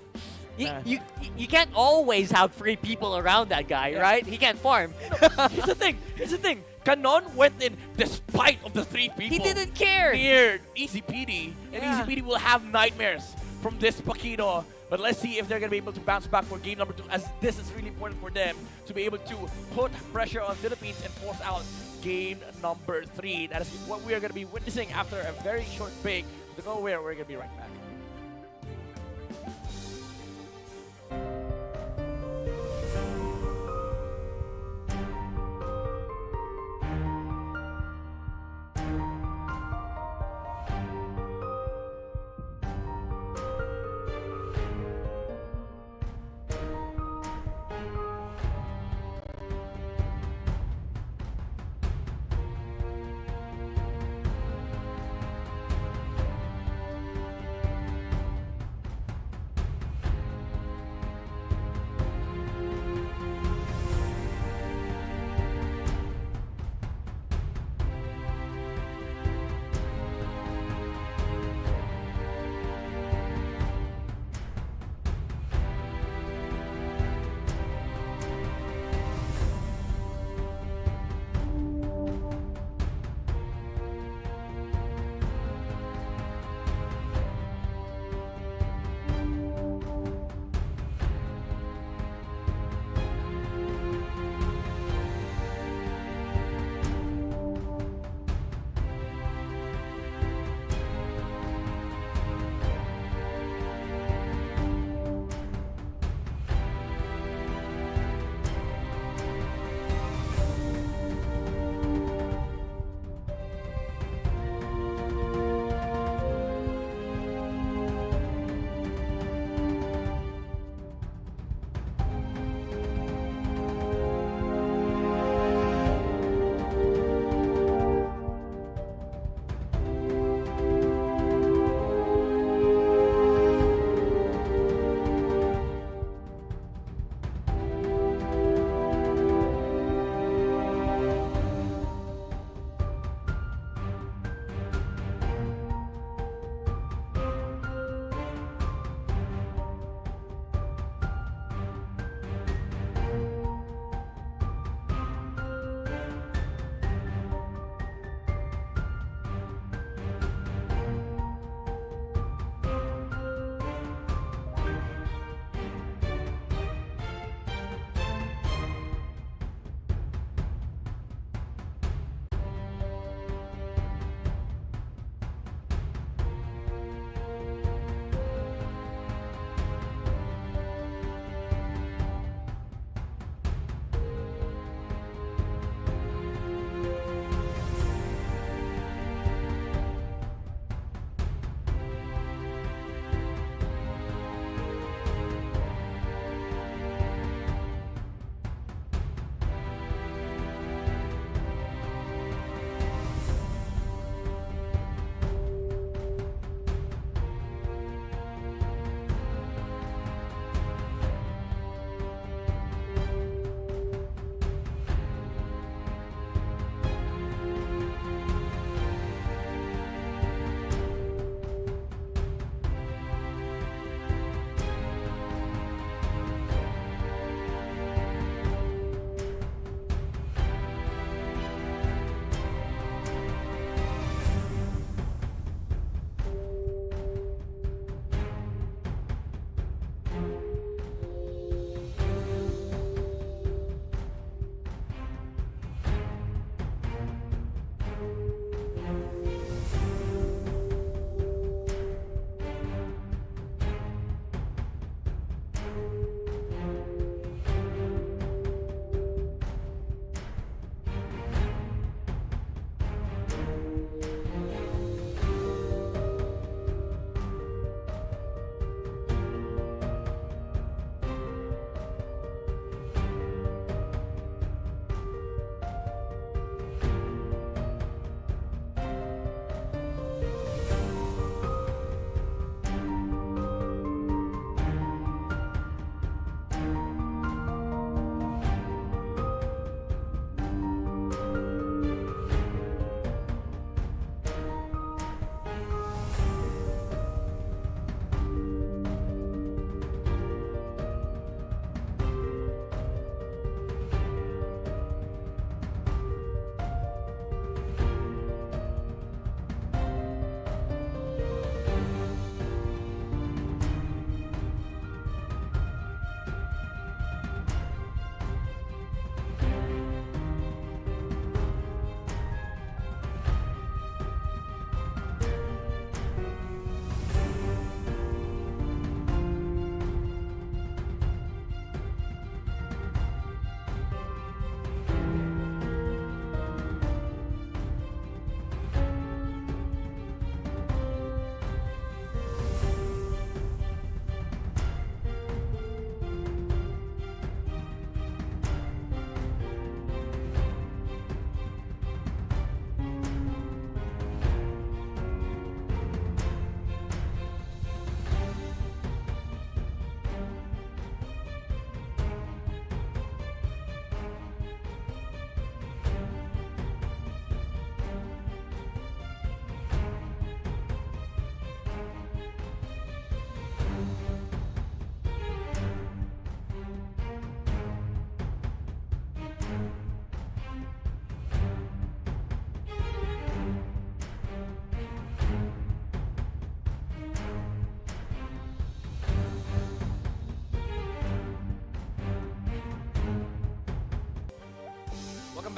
You can't always have 3 people around that guy, right? He can't farm. Here's the thing. Canon went in despite of the 3 people. He didn't care. Near Easy PD. And Yeah. Easy PD will have nightmares from this Paquito. But let's see if they're going to be able to bounce back for game number 2, as this is really important for them to be able to put pressure on Philippines and force out game number 3. That is what we are going to be witnessing after a very short break. To go where we're going to be right back.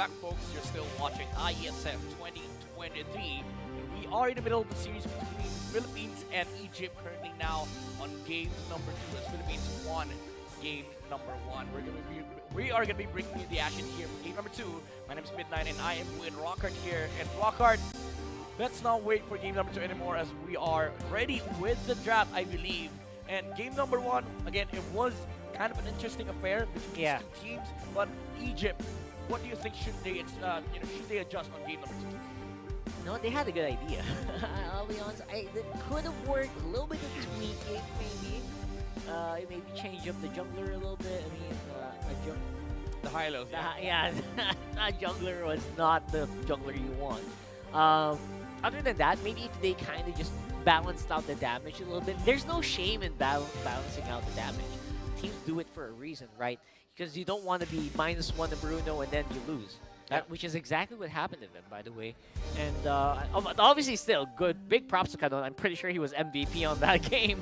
back, folks. You're still watching IESF 2023. We are in the middle of the series between Philippines and Egypt, currently now on game number 2 as Philippines won game number 1. We are going to be bringing you the action here for game number 2. My name is Midnight, and I am with Rockhart here. And Rockhart, let's not wait for game number 2 anymore, as we are ready with the draft, I believe. And game number 1, again, it was kind of an interesting affair between these two teams. But Egypt, what do you think should they, should they adjust on game number 2? No, they had a good idea. I'll be honest, it could have worked a little bit of tweaking, maybe. Maybe change up the jungler a little bit. I mean, The high-low. yeah, that jungler was not the jungler you want. Other than that, maybe if they kind of just balanced out the damage a little bit. There's no shame in balancing out the damage. Teams do it for a reason, right? Because you don't want to be -1 to Bruno and then you lose. Which is exactly what happened to them, by the way. And obviously still good. Big props to Kanon. I'm pretty sure he was MVP on that game,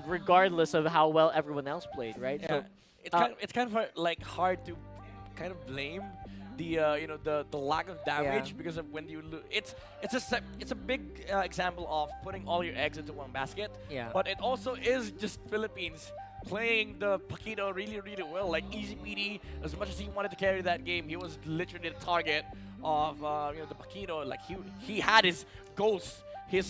regardless of how well everyone else played, right? Yeah. So, it's kind of hard to kind of blame the the lack of damage because of when you lose. It's a big example of putting all your eggs into one basket. Yeah. But it also is just Philippines playing the Paquito really, really well. Like easy peasy, as much as he wanted to carry that game, he was literally the target of the Paquito. Like he had his goals, his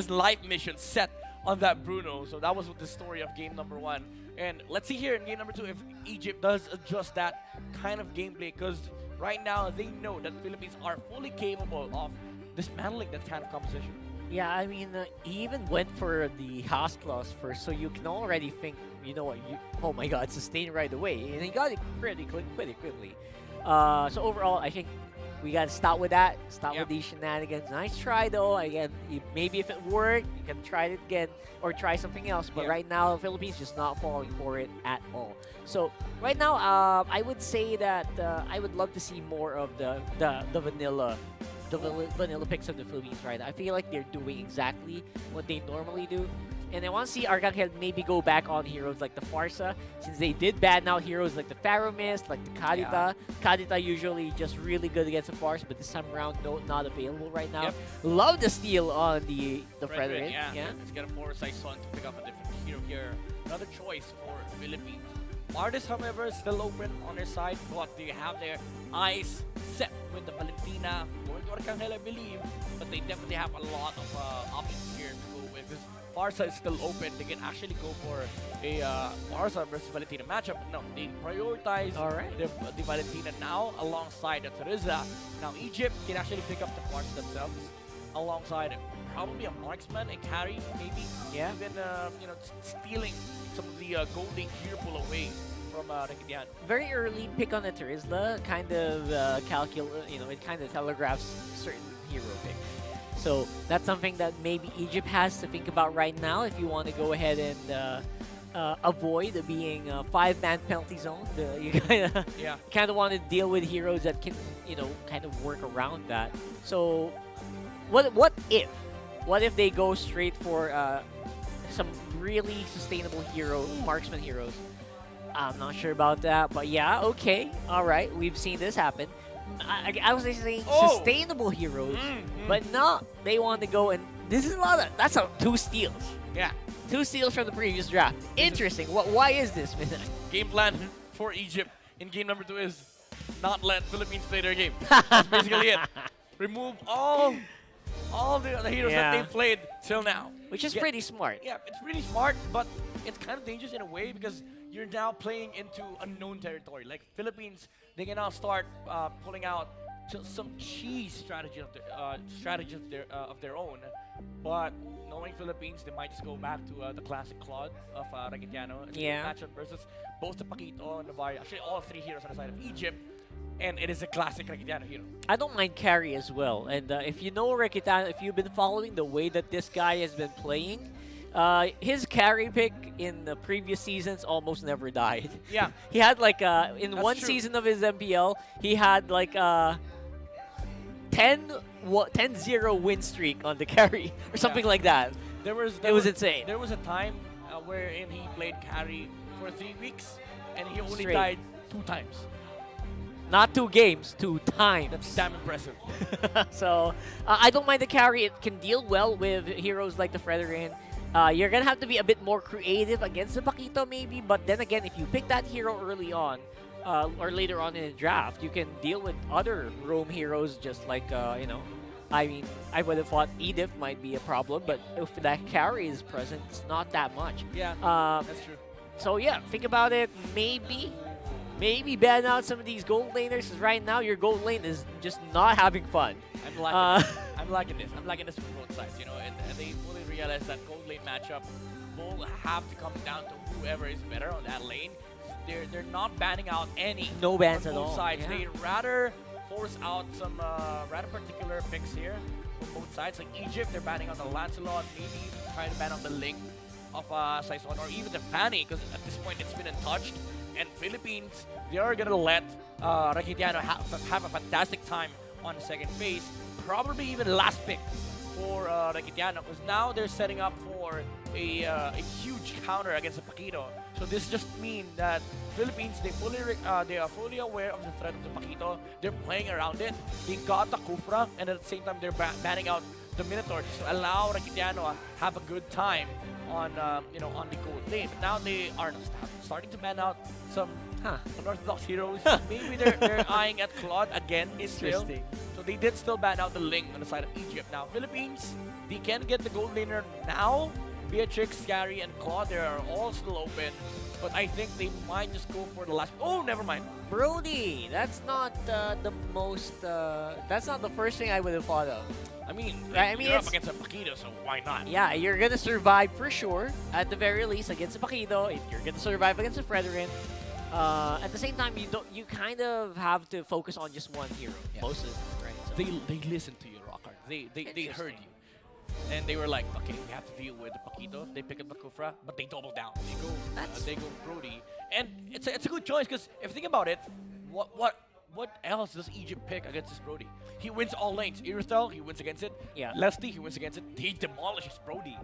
life mission set on that Bruno. So that was the story of game number 1. And let's see here in game number 2 if Egypt does adjust that kind of gameplay, because right now they know that Philippines are fully capable of dismantling that kind of composition. yeah, I mean, he even went for the house clause first, so you can already think, you know what, oh my god, sustain right away. And he got it pretty quickly. So overall, I think we got to stop with that. Stop with these shenanigans. Nice try, though. Again, maybe if it worked, you can try it again or try something else. But right now, the Philippines just not falling for it at all. So right now, I would say that I would love to see more of the vanilla picks of the Philippines, right? I feel like they're doing exactly what they normally do. And I want to see Arcangel maybe go back on heroes like the Farsa, since they did ban out heroes like the Pharaoh Mist, like the Kadita. Kadita usually just really good against the Farsa, but this time around, not available right now. Love the steal on the Frederick. Let's get a Foresight Sun to pick up a different hero here. Another choice for Philippines. Martis, however, is still open on their side, but they have their eyes set with the Valentina. Going to Arcangel, I believe, but they definitely have a lot of options here to go with. This Farsa is still open. They can actually go for a Farsa versus Valentina matchup. No, they prioritize the Valentina now alongside the Teresa. Now Egypt can actually pick up the Farsa themselves alongside probably a marksman, a carry, maybe. Yeah. Even stealing some of the golden gear pull away from Rekidian. Very early pick on the Terizla kind of it kind of telegraphs certain hero pick. So that's something that maybe Egypt has to think about right now if you want to go ahead and avoid being a 5-man penalty zone. You kind of want to deal with heroes that can kind of work around that. So what if they go straight for some really sustainable marksman heroes? I'm not sure about that, but yeah, okay, all right, we've seen this happen. I was saying sustainable heroes, but no, they want to go and this is that's 2 steals. Yeah, 2 steals from the previous draft. Interesting. Why is this, man? Game plan for Egypt in game number 2 is not let Philippines play their game. That's basically it. Remove all the heroes that they played till now. Which is pretty smart. Yeah, it's pretty smart, but it's kind of dangerous in a way because you're now playing into unknown territory. Like Philippines, they can now start pulling out some cheese strategy of their own. But knowing Philippines, they might just go back to the classic Claude of Raquetiano. Matchup versus both the Paquito and the Varia. Actually, all 3 heroes on the side of Egypt. And it is a classic Raquetiano hero. I don't mind carry as well. And if you know Raquetiano, if you've been following the way that this guy has been playing, his carry pick in the previous seasons almost never died. Yeah. He had like, in one season of his MPL, he had like 10-0 win streak on the carry or something like that. It was insane. There was a time wherein he played carry for 3 weeks and he only Straight. died 2 times. Not 2 games, 2 times. That's damn impressive. So I don't mind the carry. It can deal well with heroes like the Frederian. You're gonna have to be a bit more creative against the Paquito maybe, but then again, if you pick that hero early on, or later on in the draft, you can deal with other roam heroes just like, you know, I mean, I would have thought Edith might be a problem, but if that carry is present, it's not that much. Yeah, that's true. So yeah, think about it. Maybe ban out some of these gold laners, because right now your gold lane is just not having fun. I'm liking this. I'm liking this from both sides, you know, and they fully realize that gold lane matchup will have to come down to whoever is better on that lane. They're not banning out any No bans on at both all. sides. Yeah. They rather force out some rather particular picks here from both sides. Like Egypt, they're banning on the Lancelot, maybe even trying to ban on the Ling of Saison, or even the Fanny, because at this point it's been untouched. And Philippines, they are gonna let Rakitiano have a fantastic time on the second phase. Probably even last pick for Rakitiano, because now they're setting up for a huge counter against the Paquito. So this just means that Philippines, they are fully aware of the threat of the Paquito. They're playing around it. They got the Kufra, and at the same time they're banning out the Minotaur to allow Rakitiano have a good time on you know, on the gold lane. But now they are starting to ban out some unorthodox heroes. Maybe they're eyeing at Claude again. Still. Interesting. So they did still ban out the Ling on the side of Egypt. Now Philippines, they can get the gold laner now. Beatrix, Scary, and Claude, they are all still open. But I think they might just go for the last. Oh, never mind. Brody, that's not the most. That's not the first thing I would have thought of. I mean, Right, I mean, you're up it's- against a Paquito, so why not? Yeah, you're gonna survive for sure. At the very least, against the Paquito, you're gonna survive against the Frederian. At the same time, you kind of have to focus on just one hero most of the time, right? So. They listened to you, Rockhard. They heard you. And they were like, okay, we have to deal with the Paquito. They pick up the Kufra, but they double down. They go Brody. And it's a good choice, because if you think about it, what else does Egypt pick against this Brody? He wins all lanes. Irithel, he wins against it. Yeah. Leslie, he wins against it. He demolishes Brody.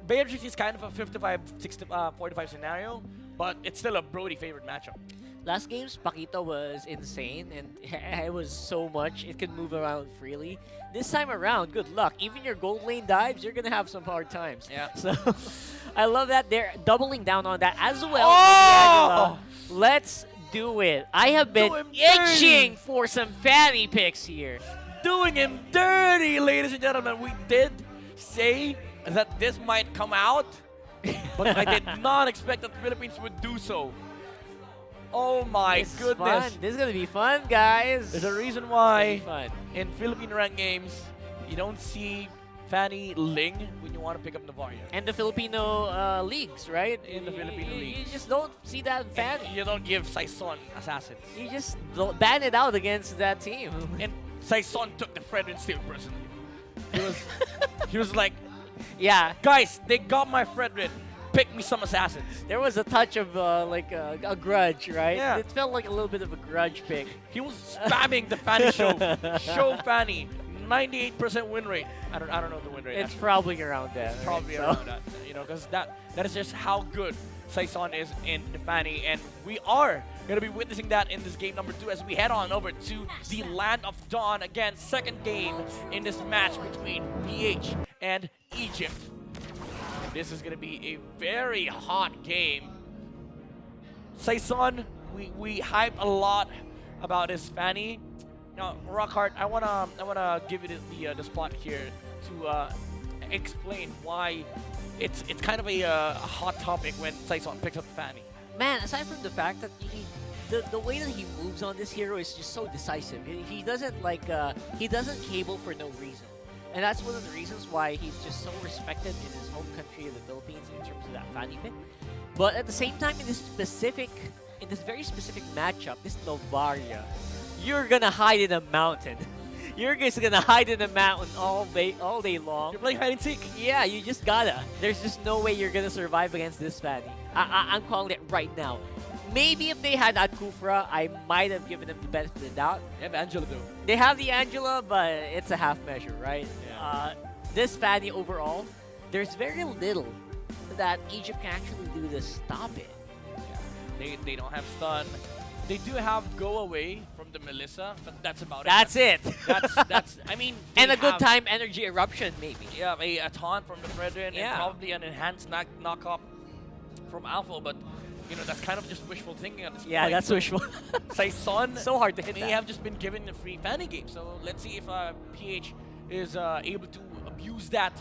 Beatrix is kind of a 45 scenario, but it's still a Brody favorite matchup. Last game's Paquito was insane, and it was so much. It can move around freely. This time around, good luck. Even your gold lane dives, you're gonna have some hard times. Yeah. So, I love that they're doubling down on that as well. Oh! Let's do it. I have been Do him itching dirty. for some Fanny picks here. Doing him dirty, ladies and gentlemen. We did say that this might come out, but I did not expect that the Philippines would do so. Oh my This is goodness. fun. This is gonna be fun, guys. There's a reason It's why gonna be fun. in Philippine ranked games, you don't see Fanny Ling when you want to pick up Navaria. And the Filipino leagues, right? In the Filipino You leagues. just don't see that Fanny. You don't give Saison assassins. You just ban it out against that team. And Saison took the Frederian Steel personally. He was like, Yeah, guys, they got my Frederian. Pick me some assassins. there was a touch of like a grudge, right? Yeah. It felt like a little bit of a grudge pick. He was spamming the Fanny show. Show Fanny. 98% win rate. I don't know the win rate. It's actually. probably around that. It's probably right? around that. You know, because that is just how good Saison is in the Fanny, and we are going to be witnessing that in this game number 2 as we head on over to the Land of Dawn. Again, second game in this match between PH and Egypt. This is going to be a very hot game. Saison, we hype a lot about his Fanny. Now, Rockhart, I wanna give you the spot here to explain why it's kind of a hot topic when Saison picks up Fanny. Man, aside from the fact that the way that he moves on this hero is just so decisive. He doesn't he doesn't cable for no reason. And that's one of the reasons why he's just so respected in his home country of the Philippines in terms of that Fanny pick. But at the same time, in this very specific matchup, this Novaria, you're gonna hide in a mountain. You're just gonna hide in a mountain all day long. You're playing hide and seek. Yeah, you just gotta. There's just no way you're gonna survive against this Fanny. I'm calling it right now. Maybe if they had that Kufra, I might have given them the benefit of the doubt. You have Angela though. They have the Angela, but it's a half measure, right? Yeah. This Fanny overall, there's very little that Egypt can actually do to stop it. They don't have stun. They do have go away from the Melissa, but that's about That's it. it. That's. I mean, And they a good have- time energy eruption, maybe. Yeah, a taunt from the Fredrin Yeah. and probably an enhanced knock-up from Alpha, but you know that's kind of just wishful thinking at this Yeah, point. that's wishful. Saison So hard to hit may that. have just been given a free fanny game, so let's see if PH is able to abuse that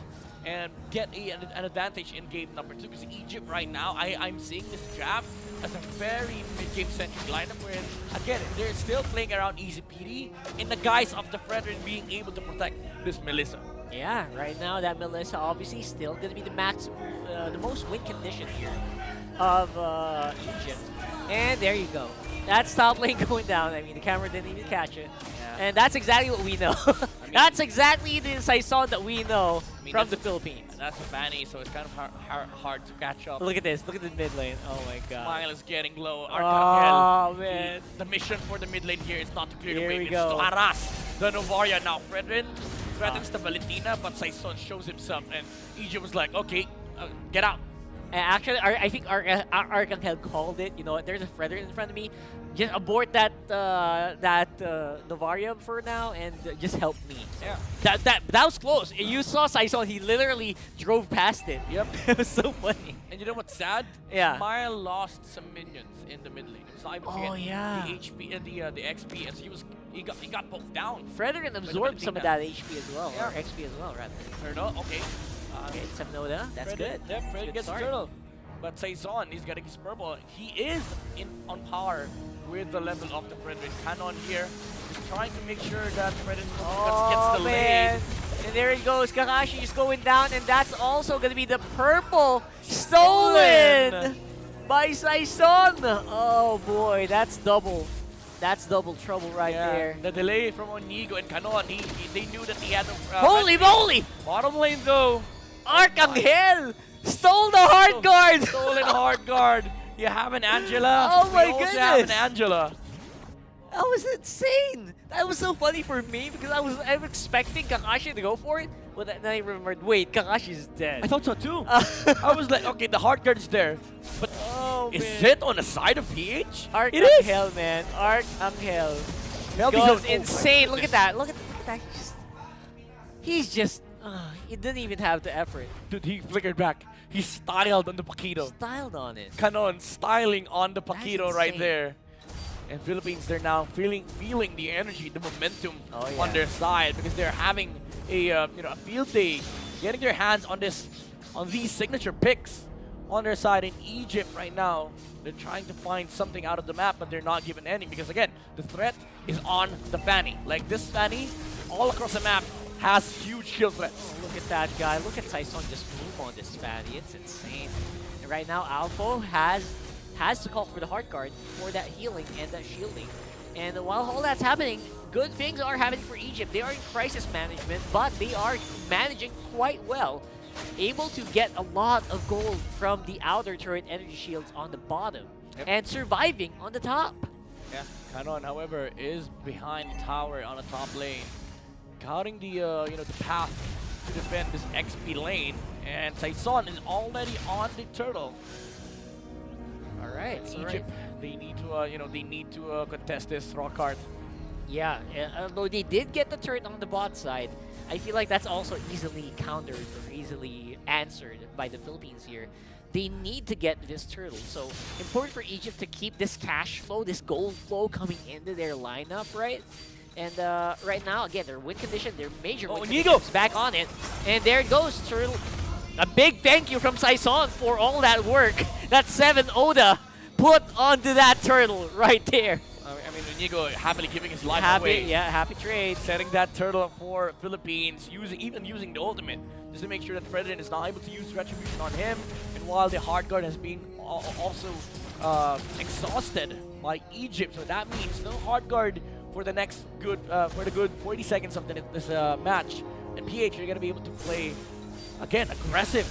and get an advantage in game number 2. Because Egypt right now, I'm seeing this draft as a very mid-game centric lineup where, again, they're still playing around easy PD in the guise of the Fredrin being able to protect this Melissa. Yeah, right now that Melissa obviously still gonna be the the most win condition here of Egypt. And there you go. That's top lane going down. I mean, the camera didn't even catch it. Yeah. And that's exactly what we know. That's exactly the Saison that we know from the Philippines. That's a fanny, so it's kind of hard to catch up. Look at this. Look at the mid lane. Oh my god. Smile is getting low. Oh, Arcangel. man. The mission for the mid lane here is not to clear Here the we wave, it's go. to harass the Novaria. Now, Fredrin threatens the Valentina, but Saison shows himself, and Egypt was like, okay, get out. Actually, I think Arcangel called it. You know what? There's a Frederick in front of me. Just abort that Novaria for now and just help me. Yeah. That was close. You saw Saison. He literally drove past it. Yep. It was so funny. And you know what's sad? Yeah. Smile lost some minions in the mid lane. He was not able to Oh, get yeah. the HP and the XP, and so he got poked down. Frederick absorbed some of that HP as well, or Yeah. XP as well, rather. Or no? Okay. Okay, Semnoda. That's Fredrin- good. Yeah, Fredrin Good gets start. turtle. But Saison, he's getting his purple. He is on par with the level of the Fredrin. Canon here is trying to make sure that Fredrin gets the man. lane. And there it goes. Kakashi is going down, and that's also going to be the purple stolen by Saison. Oh boy, that's double. That's double trouble right there. The delay from Onigo and Canon, they knew that he had no... Holy moly! Bottom lane though. Arcangel stole the hard guard. Stolen hard guard. You have an Angela. Oh my we also have an goodness. Angela. That was insane. That was so funny for me because I was expecting Kakashi to go for it, but then I remembered, wait, Kakashi's dead. I thought so too. I was like, okay, the hard guard is there. But is it on the side of PH? Arcangel, man. Arcangel. Melby's Goes on- insane. oh my Look at that. Look at that. He's just... he didn't even have the effort. Dude, he flickered back. He styled on the Paquito. Styled on it. Canon styling on the Paquito right insane. there. And Philippines, they're now feeling the energy, the momentum Oh, yeah. on their side because they're having a a field day, getting their hands on these signature picks on their side. In Egypt right now, they're trying to find something out of the map, but they're not given any because again, the threat is on the Fanny. Like this Fanny, all across the map has huge kill threats. Look at that guy. Look at Saison just move on this fatty. It's insane. And right now, Alpha has to call for the hard guard for that healing and that shielding. And while all that's happening, good things are happening for Egypt. They are in crisis management, but they are managing quite well. Able to get a lot of gold from the outer turret energy shields on the bottom. Yep. And surviving on the top. Yeah, Canon, however, is behind the tower on the top lane, guarding the the path to defend this XP lane, and Saison is already on the turtle. All right, Egypt, they need to contest this rock card. Yeah, although they did get the turret on the bot side, I feel like that's also easily countered or easily answered by the Philippines here. They need to get this turtle, so important for Egypt to keep this cash flow, this gold flow coming into their lineup, right? And right now, again, their win condition, their major win condition is back on it. And there it goes, turtle. A big thank you from Saison for all that work that 7 Oda put onto that turtle right there. I mean, Inigo happily giving his life Happy, away. yeah, happy trade. Setting that turtle up for Philippines, even using the ultimate, just to make sure that Fredrin is not able to use Retribution on him, and while the hard guard has been also exhausted by Egypt, so that means no hard guard for the next good 40 seconds of this match, and PH are gonna be able to play again aggressive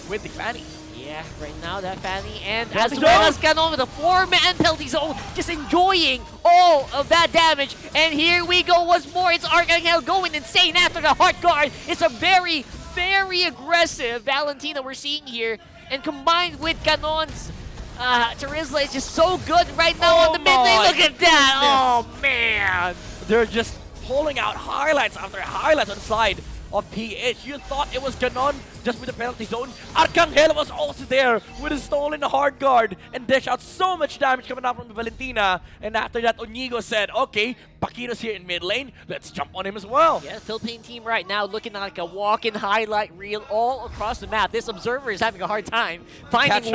with the Fanny. Yeah, right now that Fanny and Penalty as well zone! as Canon with a 4-man penalty zone, just enjoying all of that damage. And here we go once more. It's Arcangel going insane after the hard guard. It's a very, very aggressive Valentina we're seeing here. And combined with Canon's Terizla is just so good right now on the mid lane. Look at that! Oh man! They're just pulling out highlights after highlights on the side of PH. You thought it was Ganon just with the penalty zone. Arcangel was also there with his stolen hard guard and dish out so much damage coming out from the Valentina. And after that, Onigo said, okay, Paquito's here in mid lane. Let's jump on him as well. Yeah, the Philippine team right now looking like a walk-in highlight reel all across the map. This observer is having a hard time finding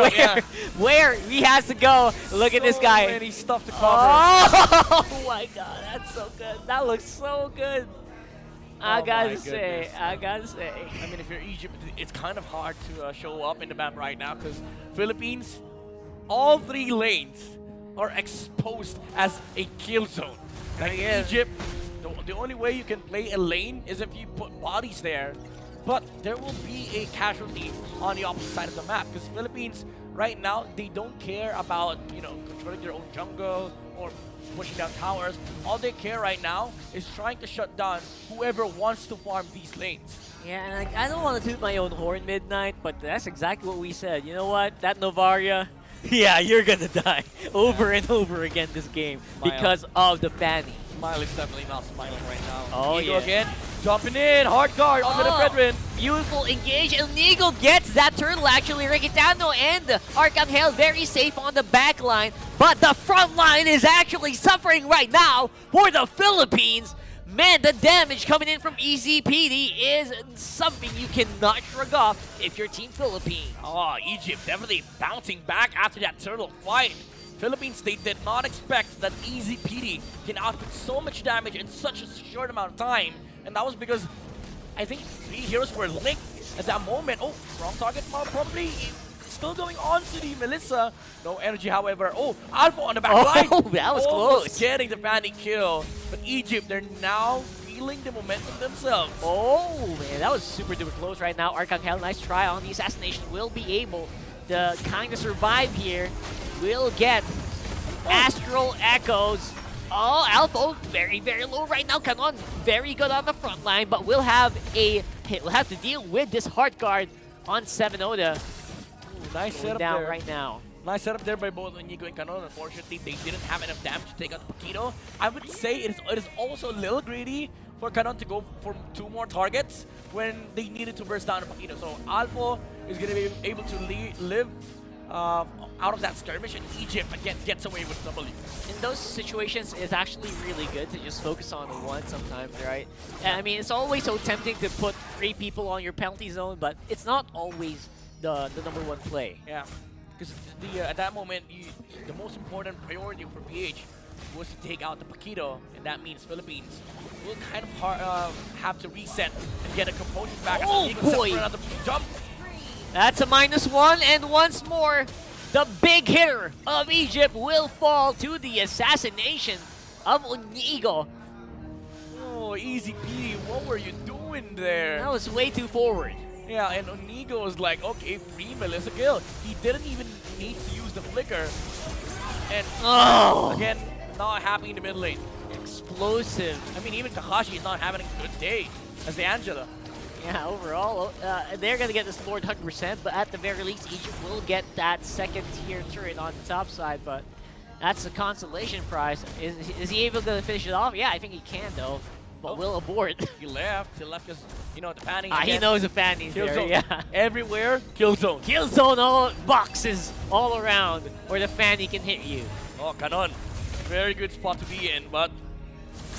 where he has to go. Look at this guy. So many stuff to cover. Oh my god, that's so good. That looks so good. I gotta say. I mean, if you're Egypt, it's kind of hard to show up in the map right now because Philippines, all 3 lanes are exposed as a kill zone. Like Egypt, the only way you can play a lane is if you put bodies there. But there will be a casualty on the opposite side of the map because Philippines right now, they don't care about, you know, controlling their own jungle or pushing down towers. All they care right now is trying to shut down whoever wants to farm these lanes. Yeah, and I don't want to toot my own horn, Midnight, but that's exactly what we said. You know what? That Novaria, yeah, you're gonna die over and over again this game because of the Fanny. Smile is definitely not smiling right now. Oh, Nigo again, jumping in, hard guard onto the Fredrin. Beautiful engage, and Nigo gets that turtle actually. Riquitano and Arcangel very safe on the back line, but the front line is actually suffering right now for the Philippines. Man, the damage coming in from EZPD is something you cannot shrug off if you're Team Philippines. Oh, Egypt definitely bouncing back after that turtle fight. Philippines, they did not expect that EZPD can output so much damage in such a short amount of time. And that was because I think 3 heroes were linked at that moment. Oh, wrong target, probably still going on to the Melissa. No energy, however. Oh, Alpha on the back line. Oh, that was close. Getting the Fanny kill. But Egypt, they're now feeling the momentum themselves. Oh, man, that was super duper close right now. Arcangel, nice try on the assassination. Will be able to kind of survive here. Will get Astral Echoes. Oh, Alpha, very, very low right now. Canon, very good on the front line, but we'll have to deal with this hard guard on 7 Oda. Nice setup down there. right now. Nice setup there by both Onigo and Canon. Unfortunately, they didn't have enough damage to take out Paquito. I would say it is also a little greedy for Canon to go for 2 more targets when they needed to burst down Paquito. So Alpha is going to be able to live out of that skirmish, and Egypt again gets away with W. In those situations, it's actually really good to just focus on the one sometimes, right? And I mean, it's always so tempting to put 3 people on your penalty zone, but it's not always the number 1 play. Yeah, because at that moment, the most important priority for PH was to take out the Paquito, and that means Philippines will kind of have to reset and get a composure back. Oh boy! For another jump. That's a -1, and once more, the big hitter of Egypt will fall to the assassination of Onigo. Oh, easy P, what were you doing there? That was way too forward. Yeah, and Onigo was like, okay, free Melissa kill. He didn't even need to use the flicker. And again, not happy in the mid lane. Explosive. I mean, even Kakashi is not having a good day as the Angela. Yeah, overall, they're going to get this Lord 100%, but at the very least, Egypt will get that 2nd tier turret on the top side, but that's a consolation prize. Is he able to finish it off? Yeah, I think he can, though, but will abort. He left because, you know, the Fanny. He knows the Fanny's there, zone. yeah. Everywhere, kill zone. Kill zone, all boxes all around where the Fanny can hit you. Oh, Canon. Very good spot to be in, but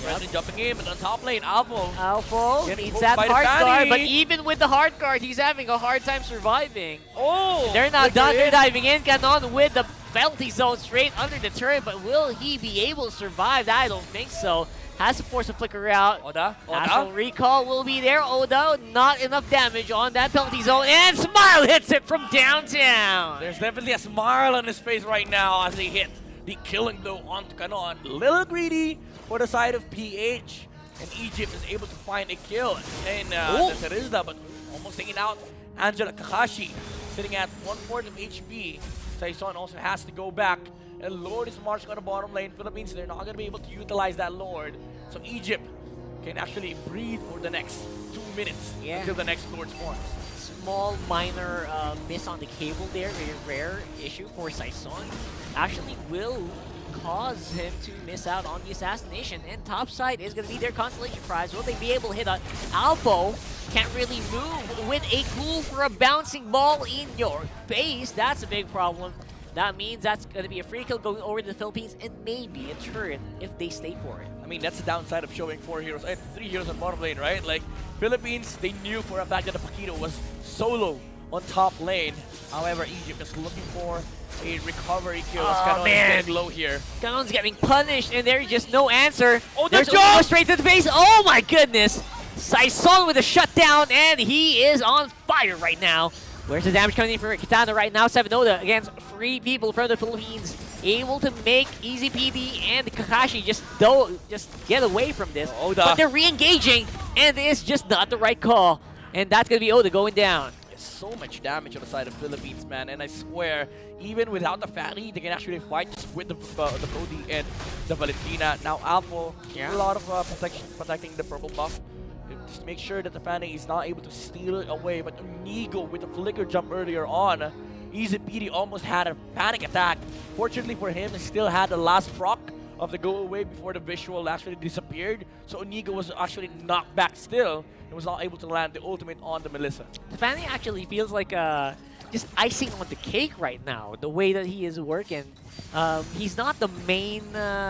Brendan jumping in, but on top lane, Alpha needs that hard guard, but even with the hard guard, he's having a hard time surviving. Oh! They're not done, they're diving in. Canon with the penalty zone straight under the turret, but will he be able to survive? I don't think so. Has to force a flicker out. Oda. Astral Recall will be there. Oda, not enough damage on that penalty zone, and Smile hits it from downtown. There's definitely a smile on his face right now as they hit the killing blow onto Canon. Little greedy for the side of PH, and Egypt is able to find a kill. And Terizla, but almost taking out Angela. Kakashi sitting at 1/4 of HP. Saison also has to go back, and Lord is marching on the bottom lane. Philippines, they're not going to be able to utilize that Lord. So Egypt can actually breathe for the next 2 minutes until the next Lord spawns. small minor miss on the cable there, very rare issue for Saison, actually will cause him to miss out on the assassination. And topside is going to be their consolation prize. Will they be able to hit on Alpo? Can't really move with a cool for a bouncing ball in your face. That's a big problem. That means that's going to be a free kill going over to the Philippines and maybe a turret if they stay for it. I mean, that's the downside of showing 4 heroes, 3 heroes on bottom lane, right? Like, Philippines, they knew for a fact that the Paquito was solo on top lane. However, Egypt is looking for a recovery kill. Oh, man. Getting low here. Kanon's getting punished and there's just no answer. Oh, there's jump! straight to the face. Oh my goodness. Saison with a shutdown and he is on fire right now. Where's the damage coming in for Kitana right now? 7-0 against 3 people from the Philippines. Able to make Easy PD and Kakashi just get away from this. Oda. But they're re-engaging and it's just not the right call. And that's going to be Oda going down. So much damage on the side of Philippines, man, and I swear, even without the Fanny, they can actually fight just with the Brody and the Valentina. Now Alpo, a lot of protecting the purple buff. Just make sure that the Fanny is not able to steal it away, but Inigo with the flicker jump earlier on, Easy PD almost had a panic attack. Fortunately for him, he still had the last proc of the go away before the visual actually disappeared. So Inigo was actually knocked back still and was not able to land the ultimate on the Melissa. Fanny actually feels like just icing on the cake right now, the way that he is working. He's not the main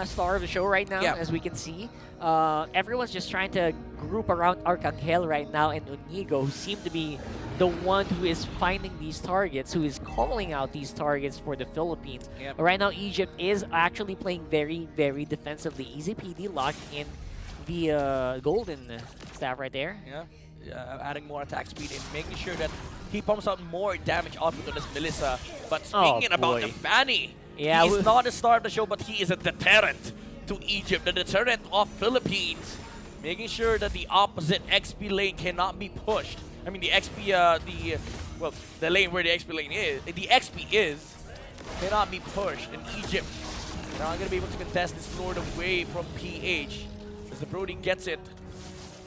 star of the show right now, as we can see. Everyone's just trying to group around Arcangel right now, and Inigo, who seemed to be the one who is finding these targets, who is calling out these targets for the Philippines. But right now, Egypt is actually playing very, very defensively. Easy PD locked in the golden staff right there. Adding more attack speed and making sure that he pumps out more damage output on this Melissa. But speaking about the Fanny, he's not the star of the show, but he is a deterrent to Egypt, the deterrent of Philippines. Making sure that the opposite XP lane cannot be pushed. I mean, the XP, the lane where the XP lane is, the XP is, cannot be pushed. And Egypt, they're not going to be able to contest this Lord away from PH. As the Brody gets it.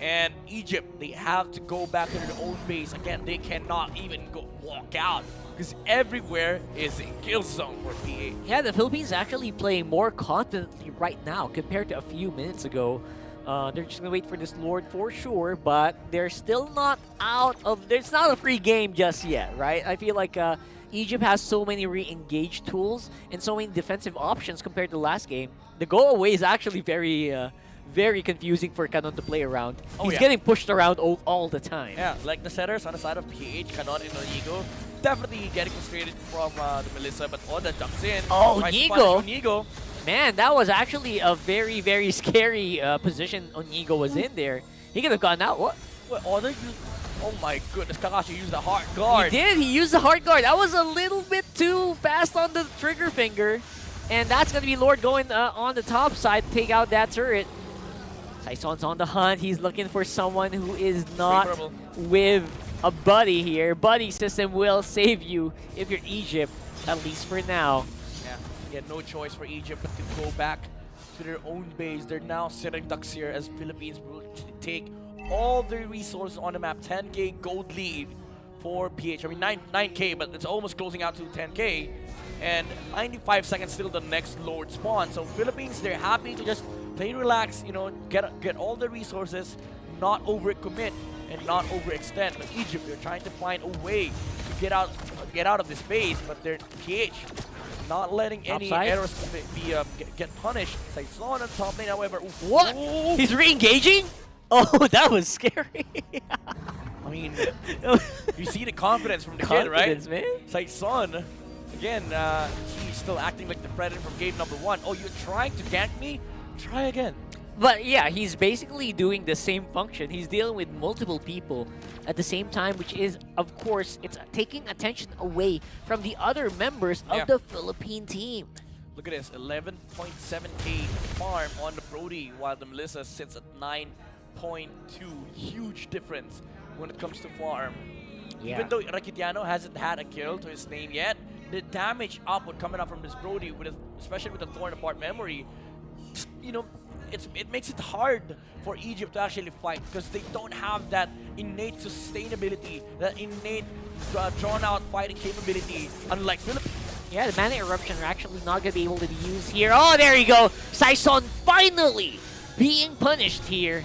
And Egypt, they have to go back to their own base. Again, they cannot even walk out because everywhere is a kill zone for PH. Yeah, the Philippines actually playing more confidently right now compared to a few minutes ago. They're just gonna wait for this Lord for sure, but they're still not out of. It's not a free game just yet, right? I feel like Egypt has so many re-engaged tools and so many defensive options compared to last game. The go away is actually very confusing for Kanon to play around. He's getting pushed around all the time. Yeah, like the setters on the side of PH, Kanon and Inigo, definitely getting frustrated from the Melissa, but Oda jumps in. Oh, Inigo! Man, that was actually a very, very scary position Inigo was in there. He could have gone out. What? Oda used... Oh my goodness, Kakashi used the hard guard. He did, he used the hard guard. That was a little bit too fast on the trigger finger. And that's going to be Lord going on the top side to take out that turret. Saison's on the hunt. He's looking for someone who is not with a buddy here. Buddy system will save you if you're Egypt, at least for now. Yeah, no choice for Egypt but to go back to their own base. They're now sitting ducks here as Philippines will take all their resources on the map. 10k gold lead for PH. I mean, 9k, but it's almost closing out to 10k. And 95 seconds till the next Lord spawn. So Philippines, they're happy to just play relax, you know, get all the resources, not overcommit and not overextend. But Egypt, they're trying to find a way to get out of this base, but they're PH not letting any errors get punished. Saison on top lane, however. What? Ooh. He's re-engaging? Oh, that was scary. I mean, you see the confidence from the kid, right? Man. Saison, again, he's still acting like the predator from game number 1. Oh, you're trying to gank me? Try again. But yeah, he's basically doing the same function. He's dealing with multiple people at the same time, which is, of course, it's taking attention away from the other members of the Philippine team. Look at this, 11.7k farm on the Brody, while the Melissa sits at 9.2. Huge difference when it comes to farm. Even though Rakitiano hasn't had a kill to his name yet, the damage output coming up from this Brody, especially with the Torn Apart memory, you know, it makes it hard for Egypt to actually fight because they don't have that innate sustainability, that innate drawn-out fighting capability, unlike Philippines. Yeah, the Mana Eruption are actually not going to be able to be used here. Oh, there you go. Saison finally being punished here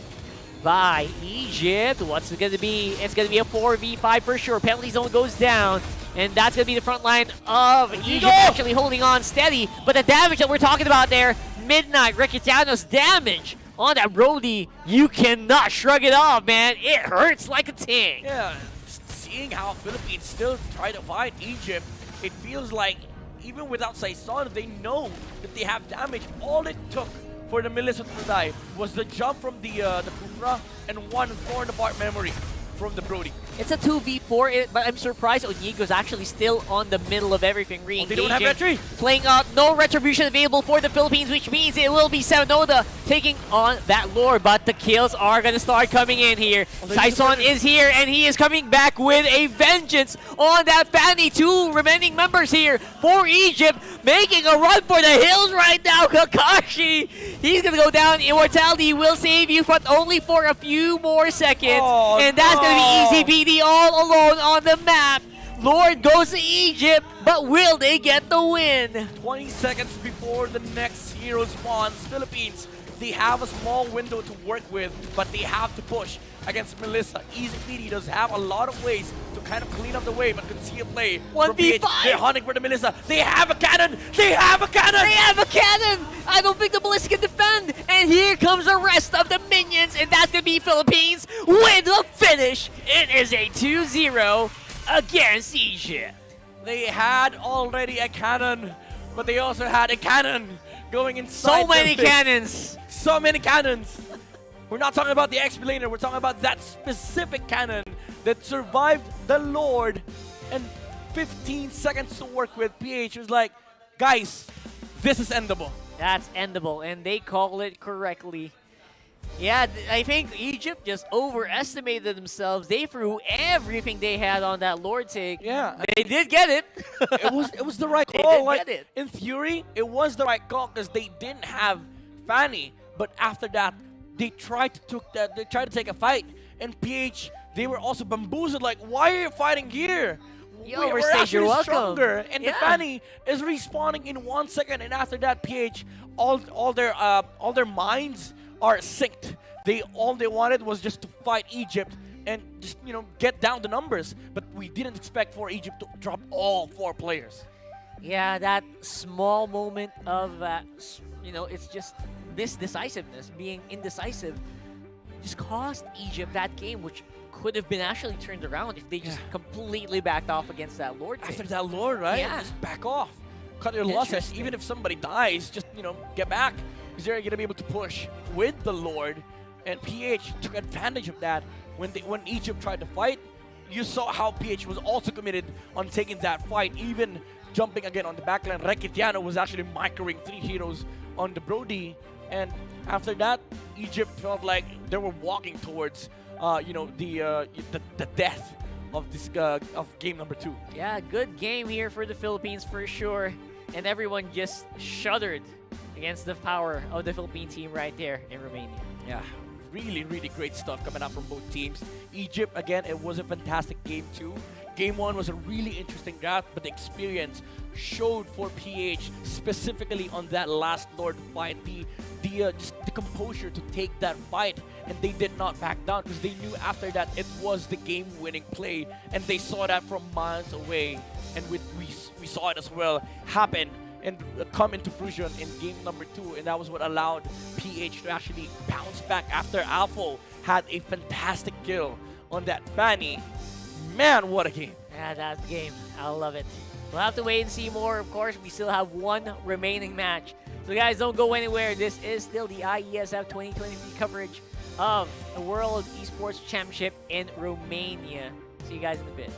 by Egypt. What's it going to be? It's going to be a 4v5 for sure. Penalty zone goes down. And that's going to be the front line of Egypt actually holding on steady. But the damage that we're talking about there, Midnight, Rekitano's damage on that Brody, you cannot shrug it off, man. It hurts like a ting. Yeah, seeing how Philippines still try to fight Egypt, it feels like even without Saison, they know that they have damage. All it took for the Melissa to die was the jump from the Kufra and one torn apart memory from the Brody. It's a 2v4, but I'm surprised Onigo's actually still on the middle of everything, re-engaging. They don't have retri. Playing out, no retribution available for the Philippines, which means it will be Sanoda taking on that Lord, but the kills are going to start coming in here. Saison is here, and he is coming back with a vengeance on that Fanny. Two remaining members here for Egypt, making a run for the hills right now. Kakashi, he's going to go down. Immortality will save you, but only for a few more seconds, and that's going to be easy. BD all alone on the map. Lord goes to Egypt, but will they get the win? 20 seconds before the next hero spawns, Philippines, they have a small window to work with, but they have to push against Melissa. Easy PD does have a lot of ways to kind of clean up the way, but conceal play. 1v5! They're hunting for the Melissa. They have a cannon! They have a cannon! They have a cannon! I don't think the Melissa can defend. And here comes the rest of the minions, and that's going to be Philippines with the finish. It is a 2-0 against Egypt. They had already a cannon, but they also had a cannon going inside. So many their face. cannons. So many cannons. We're not talking about the explainer. We're talking about that specific cannon that survived the Lord and 15 seconds to work with. PH was like, guys, this is endable. That's endable, and they call it correctly. Yeah, I think Egypt just overestimated themselves. They threw everything they had on that Lord take. Yeah. They did get it. It was the right They call. did Like, get it. in theory, it was the right call because they didn't have Fanny. But after that, they tried to take a fight. And PH, they were also bamboozled. Like, why are you fighting here? Yo, We're Overstage, actually you're welcome. stronger. And the Yeah. Fanny is respawning in 1 second. And after that, PH, all their minds are synced. All they wanted was just to fight Egypt and just get down the numbers. But we didn't expect for Egypt to drop all 4 players. Yeah, that small moment of, it's just this decisiveness, being indecisive, just cost Egypt that game, which could have been actually turned around if they just completely backed off against that Lord After thing. that Lord, right? Yeah. Just back off. Cut your losses. Interesting. Even if somebody dies, just, get back. Because they're going to be able to push with the Lord. And PH took advantage of that. When Egypt tried to fight, you saw how PH was also committed on taking that fight, even jumping again on the backline. Rekitiano was actually microing 3 heroes on the Brody. And after that, Egypt felt like they were walking towards, the death of this of game number 2. Yeah, good game here for the Philippines for sure. And everyone just shuddered against the power of the Philippine team right there in Romania. Yeah, really, really great stuff coming out from both teams. Egypt, again, it was a fantastic game too. Game 1 was a really interesting draft, but the experience showed for PH, specifically on that last Lord fight, just the composure to take that fight, and they did not back down because they knew after that it was the game-winning play, and they saw that from miles away, and we saw it as well happen and come into fruition in game number 2, and that was what allowed PH to actually bounce back after Alpha had a fantastic kill on that Fanny. Man, what a game. Yeah, that game. I love it. We'll have to wait and see more. Of course, we still have 1 remaining match. So guys, don't go anywhere. This is still the IESF 2023 coverage of the World Esports Championship in Romania. See you guys in a bit.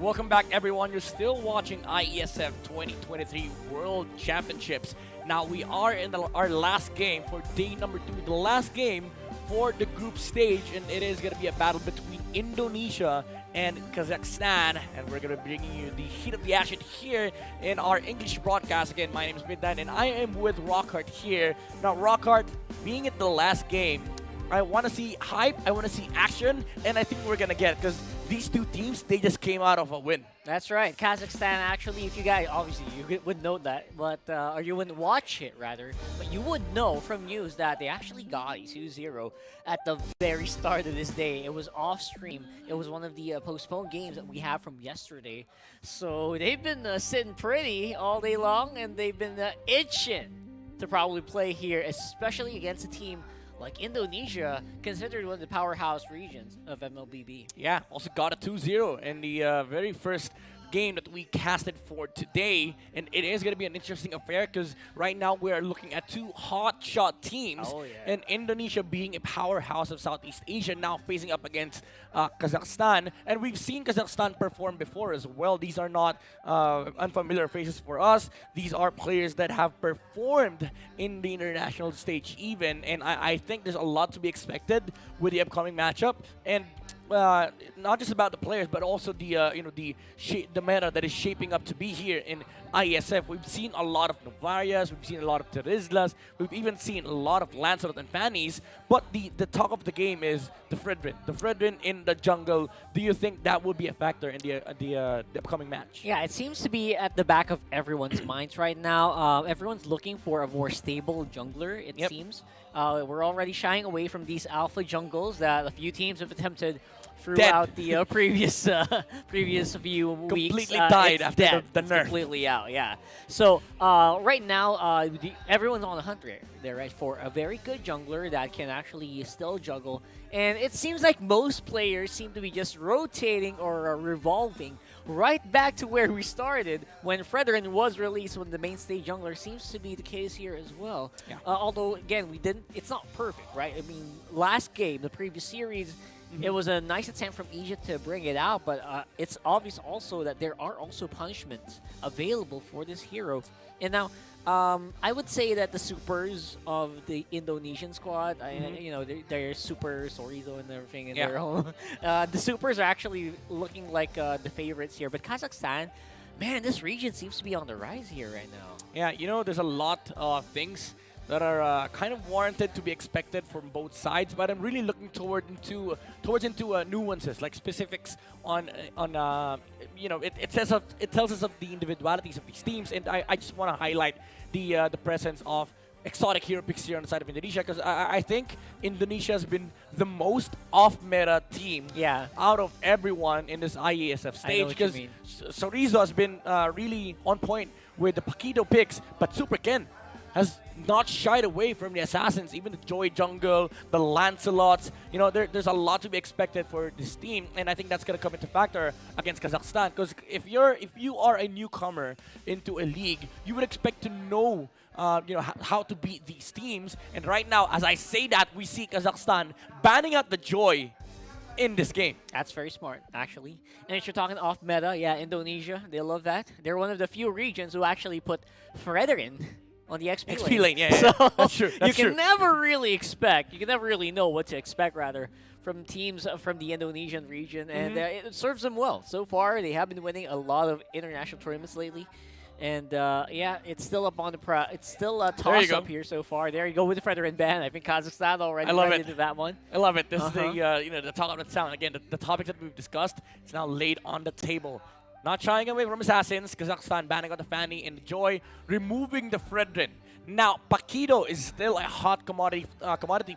Welcome back, everyone. You're still watching IESF 2023 World Championships. Now, we are in our last game for day number 2, the last game for the group stage, and it is going to be a battle between Indonesia and Kazakhstan, and we're going to bring you the heat of the action here in our English broadcast. Again, my name is Midnight, and I am with Rockhart here. Now, Rockhart, being at the last game, I want to see hype, I want to see action, and I think we're going to get it, because these two teams, they just came out of a win. That's right. Kazakhstan, actually, if you guys, obviously, you would know that, but or you wouldn't watch it, rather, but you would know from news that they actually got a 2-0 at the very start of this day. It was off stream. It was one of the postponed games that we have from yesterday. So they've been sitting pretty all day long, and they've been itching to probably play here, especially against a team like Indonesia, considered one of the powerhouse regions of MLBB. Yeah, also got a 2-0 in the very first game that we casted for today, and it is going to be an interesting affair because right now we are looking at two hot shot teams, and Indonesia being a powerhouse of Southeast Asia now facing up against Kazakhstan, and we've seen Kazakhstan perform before as well. These are not unfamiliar faces for us. These are players that have performed in the international stage even, and I think there's a lot to be expected with the upcoming matchup, and not just about the players, but also the the meta that is shaping up to be here in IESF. We've seen a lot of Novarias, we've seen a lot of Terizlas, we've even seen a lot of Lancelot and Fannies, but the talk of the game is the Fredrin. The Fredrin in the jungle, do you think that will be a factor in the upcoming match? Yeah, it seems to be at the back of everyone's minds right now. Everyone's looking for a more stable jungler, it seems. We're already shying away from these alpha jungles that a few teams have attempted throughout the previous few weeks. Completely died after the nerf. Completely out, yeah. So right now, everyone's on the hunt there, right, for a very good jungler that can actually still juggle. And it seems like most players seem to be just rotating or revolving right back to where we started when Fredrin was released when the mainstay jungler. Seems to be the case here as well. Yeah. Although, again, it's not perfect, right? I mean, last game, the previous series, it was a nice attempt from Egypt to bring it out, but it's obvious also that there are also punishments available for this hero. And now, I would say that the supers of the Indonesian squad, they're super Sorizo and everything in their own. The supers are actually looking like the favorites here, but Kazakhstan, man, this region seems to be on the rise here right now. Yeah, there's a lot of things that are kind of warranted to be expected from both sides, but I'm really looking towards into nuances, like specifics on it tells us of the individualities of these teams, and I just want to highlight the presence of exotic hero picks here on the side of Indonesia, because I think Indonesia has been the most off-meta team out of everyone in this IESF stage, because Sorizo has been really on point with the Pakido picks, but Super Ken has not shied away from the assassins, even the Joy Jungle, the Lancelots. There's a lot to be expected for this team, and I think that's going to come into factor against Kazakhstan, because if you are a newcomer into a league, you would expect to know how to beat these teams. And right now, as I say that, we see Kazakhstan banning out the Joy in this game. That's very smart, actually. And if you're talking off meta, Indonesia, they love that. They're one of the few regions who actually put Fredrin on the XP lane. Yeah. So That's true. you can never really know what to expect, rather, from teams from the Indonesian region, and it serves them well. So far, they have been winning a lot of international tournaments lately. And it's still up on the it's still a toss-up here so far. There you go with the Fredrin ban. I think Kazakhstan already went into that one. I love it. This is the talk of the sound. Again, the topics that we've discussed, it's now laid on the table. Not shying away from assassins. Kazakhstan banning out the Fanny and the Joy, removing the Fredrin. Now, Pakido is still a hot commodity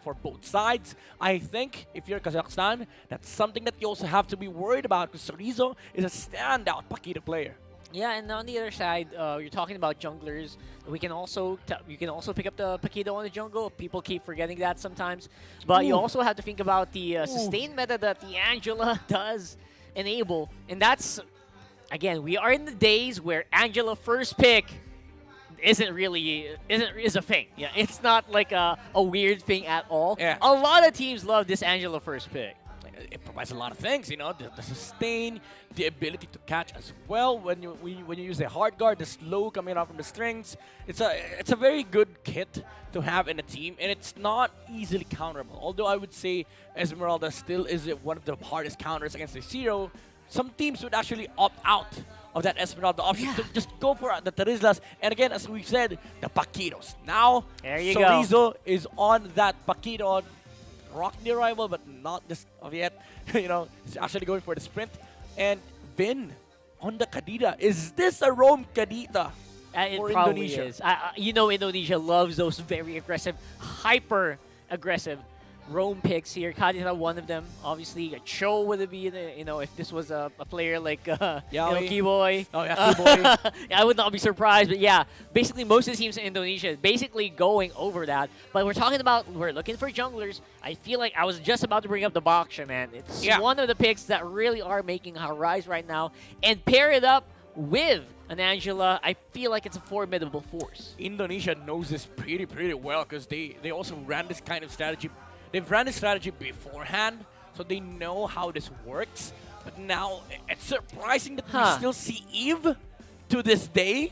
for both sides. I think if you're Kazakhstan, that's something that you also have to be worried about, because Sorizo is a standout Pakido player. Yeah, and on the other side, you're talking about junglers. You can also pick up the Pakido on the jungle. People keep forgetting that sometimes. But you also have to think about the sustain meta that the Angela does enable. And that's, again, we are in the days where Angela first pick is a thing. Yeah, it's not like a weird thing at all. Yeah. A lot of teams love this Angela first pick. it provides a lot of things. You know, the sustain, the ability to catch as well when you use the hard guard, the slow coming out from the strings. It's a very good kit to have in a team, and it's not easily counterable. Although I would say Esmeralda still is one of the hardest counters against the Zero. Some teams would actually opt out of that Esmeralda option to just go for the Terizlas. And again, as we said, the Paquitos. Now, There you Chorizo is on that Paquito. Rock the rival, but not just of yet. You know, he's actually going for the sprint. And Vin on the Kadita. Is this a roam Kadita It for probably Indonesia? is. You know, Indonesia loves those very aggressive, hyper aggressive roam picks here. Kadita, one of them. Obviously, a Cho would be, you know, if this was a player like Kiboy. Oh, yeah, Kiboy. I would not be surprised, but yeah, basically most of the teams in Indonesia is basically going over that. But we're looking for junglers. I feel like I was just about to bring up the Baksha, man. It's one of the picks that really are making a rise right now. And pair it up with an Angela, I feel like it's a formidable force. Indonesia knows this pretty well because they also ran this kind of strategy. They've ran this strategy beforehand, so they know how this works. But now, it's surprising that we still see Eve to this day.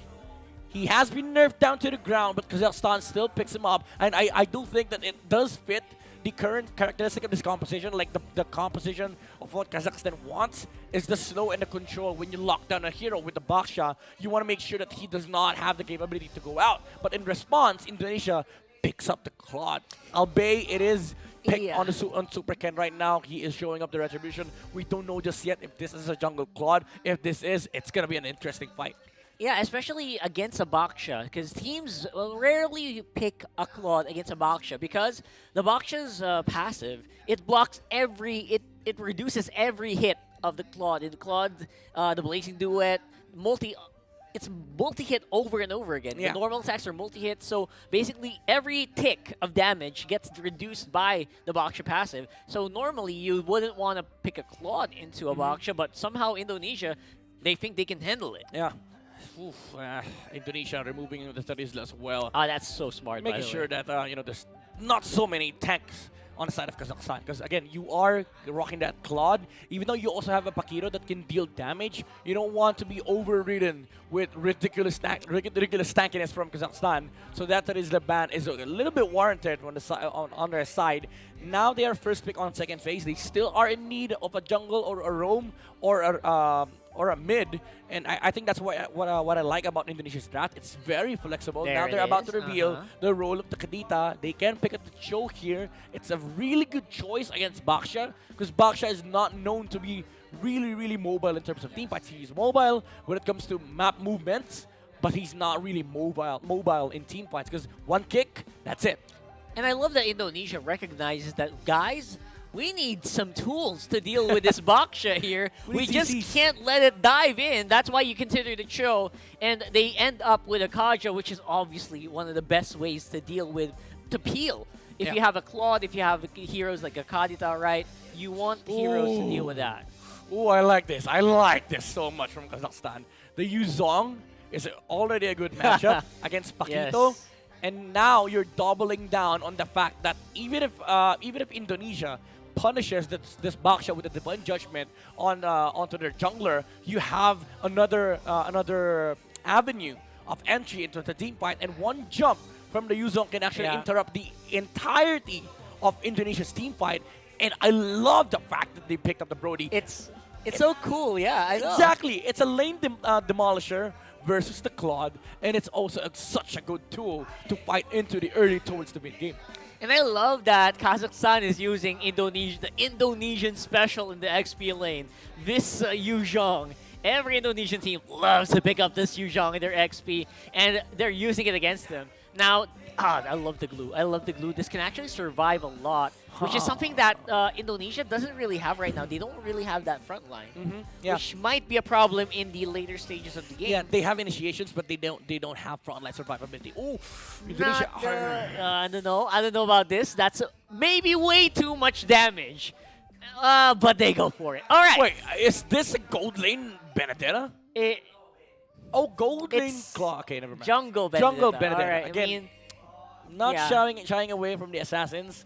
He has been nerfed down to the ground, but Kazakhstan still picks him up. And I do think that it does fit the current characteristic of this composition. Like the composition of what Kazakhstan wants is the slow and the control. When you lock down a hero with the Baksha, you want to make sure that he does not have the capability to go out. But in response, Indonesia picks up the Claude. Albeit it is picked on Super Ken right now. He is showing up the Retribution. We don't know just yet if this is a jungle Claude. If this is, it's going to be an interesting fight. Yeah, especially against a Baksha, because teams rarely pick a Claude against a Baksha, because the Baksha's passive, it blocks it reduces every hit of the Claude. In the Claude, the Blazing Duet, it's multi-hit over and over again. Yeah. The normal attacks are multi-hit, so basically every tick of damage gets reduced by the Baksha passive. So normally you wouldn't want to pick a Claude into a Baksha, but somehow Indonesia, they think they can handle it. Yeah. Oof, Indonesia removing the Terizla as well. That's so smart, by Making the sure way. that you know, there's not so many tanks on the side of Kazakhstan, because again, you are rocking that Claude. Even though you also have a Paquito that can deal damage, you don't want to be overridden with ridiculous tankiness from Kazakhstan. So that Terizla ban is a little bit warranted on the on their side. Now they are first pick on second phase. They still are in need of a jungle or a roam or a mid, and I think that's what I like about Indonesia's draft. It's very flexible. Now they're about to reveal the role of the Kadita. They can pick up the Cho here. It's a really good choice against Baksha, because Baksha is not known to be really mobile in terms of team fights. He's mobile when it comes to map movements, but he's not really mobile in team fights, because one kick, that's it. And I love that Indonesia recognizes that, guys, we need some tools to deal with this Baksha here. We just can't let it dive in. That's why you consider the Cho. And they end up with a Kaja, which is obviously one of the best ways to deal with, to peel. If you have a Claude, if you have heroes like a Kadita, right, you want heroes to deal with that. Oh, I like this. I like this so much from Kazakhstan. The Yuzong is already a good matchup against Paquito. Yes. And now you're doubling down on the fact that even if Indonesia punishes this Baksha with a Divine Judgment onto their jungler, you have another avenue of entry into the team fight, and one jump from the Yuzong can actually interrupt the entirety of Indonesia's team fight. And I love the fact that they picked up the Brody. It's so cool, yeah. I know. Exactly. It's a lane demolisher versus the Claude, and it's also such a good tool to fight into the early towards the mid game. And I love that Kazakhstan is using the Indonesian special in the XP lane. This Yuzhong. Every Indonesian team loves to pick up this Yuzhong in their XP, and they're using it against them. Now, I love the glue. I love the glue. This can actually survive a lot, which is something that Indonesia doesn't really have right now. They don't really have that front line, which might be a problem in the later stages of the game. Yeah, they have initiations, but they don't have frontline survivability. Oh, Indonesia. I don't know. I don't know about this. That's maybe way too much damage. But they go for it. All right. Wait, is this a gold lane Benedetta? Gold lane Claw. Okay, never mind. Jungle Benedetta. Jungle Benedetta. All right. Again, I mean, not shying away from the assassins,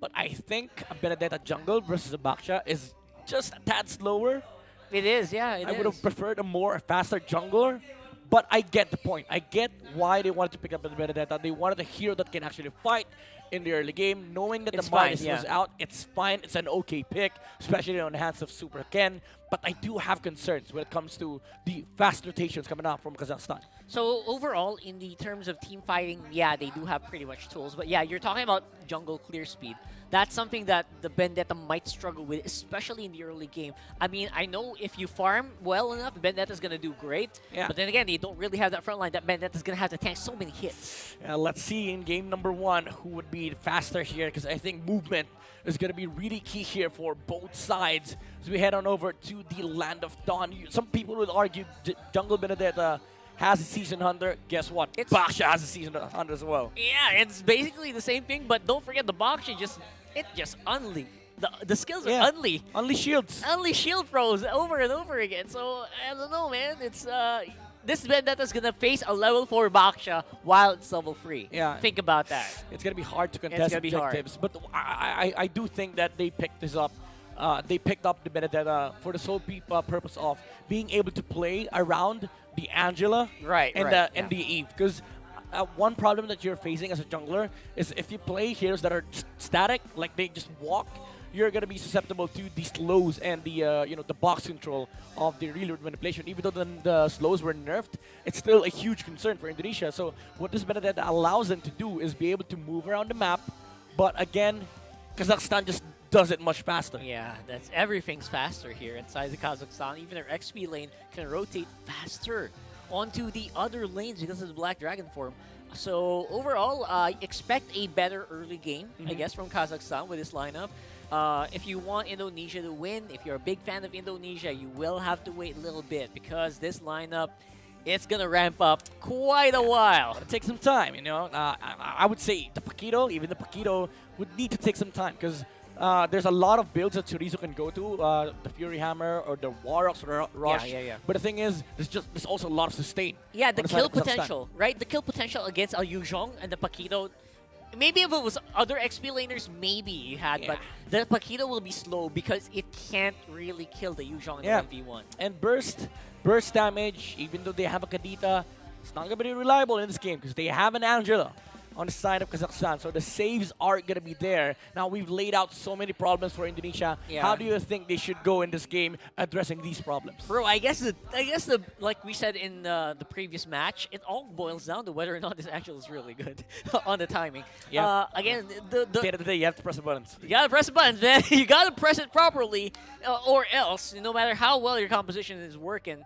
but I think a Benedetta jungle versus a Baksha is just a tad slower. It is, yeah, it I is. would have preferred a faster jungler, but I get the point. I get why they wanted to pick up the Benedetta. They wanted a hero that can actually fight in the early game, knowing that It's the fine, Midas yeah. was out. It's fine. It's an okay pick, especially on the hands of Super Ken. But I do have concerns when it comes to the fast rotations coming out from Kazakhstan. So overall, in the terms of team fighting, yeah, they do have pretty much tools. But yeah, you're talking about jungle clear speed. That's something that the Vendetta might struggle with, especially in the early game. I mean, I know if you farm well enough, Vendetta's going to do great. Yeah. But then again, they don't really have that front line. That Vendetta's going to have to tank so many hits. Let's see in game number 1 who would be faster here, because I think movement is going to be really key here for both sides. As we head on over to the Land of Dawn. Some people would argue Jungle Benedetta has a Season Hunter. Guess what? Baksha has a Season Hunter as well. Yeah, it's basically the same thing, but don't forget the Baksha just unleash. The skills are unleash. Unleash shields. Unleash shield throws over and over again. So, I don't know, man. It's this Vendetta's going to face a level 4 Baksha while it's level 3. Yeah. Think about that. It's going to be hard to contest gonna be hard. objectives. But I do think that they picked this up. They picked up the Benedetta for the sole purpose of being able to play around the Angela and the Eve. Because one problem that you're facing as a jungler is if you play heroes that are static, like they just walk, you're gonna be susceptible to the slows and the the box control of the reload manipulation. Even though the slows were nerfed, it's still a huge concern for Indonesia. So what this Benedetta allows them to do is be able to move around the map, but again, Kazakhstan just does it much faster. Yeah, everything's faster here inside the Kazakhstan. Even their XP lane can rotate faster onto the other lanes because of the Black Dragon form. So overall, expect a better early game, I guess, from Kazakhstan with this lineup. If you want Indonesia to win, if you're a big fan of Indonesia, you will have to wait a little bit because this lineup, it's going to ramp up quite a while. It'll take some time, I would say the Paquito would need to take some time because there's a lot of builds that Chorizo can go to, the Fury Hammer or the Warrocks or Rush. Yeah. But the thing is, there's also a lot of sustain. Yeah, the on side kill of Kazakhstan. potential, right? The kill potential against Al Yuzhong and the Paquito. Maybe if it was other XP laners, maybe you had, but the Paquito will be slow because it can't really kill the Yuzhong in the 1v1. And burst damage, even though they have a Kadita, it's not going to be reliable in this game because they have an Angela on the side of Kazakhstan, so the saves are going to be there. Now, we've laid out so many problems for Indonesia. Yeah. How do you think they should go in this game addressing these problems? Bro, I guess like we said in the previous match, it all boils down to whether or not this actual is really good on the timing. Yeah. Again, At the end of the day, you have to press the buttons. you gotta press the buttons, man. You gotta press it properly, or else, no matter how well your composition is working,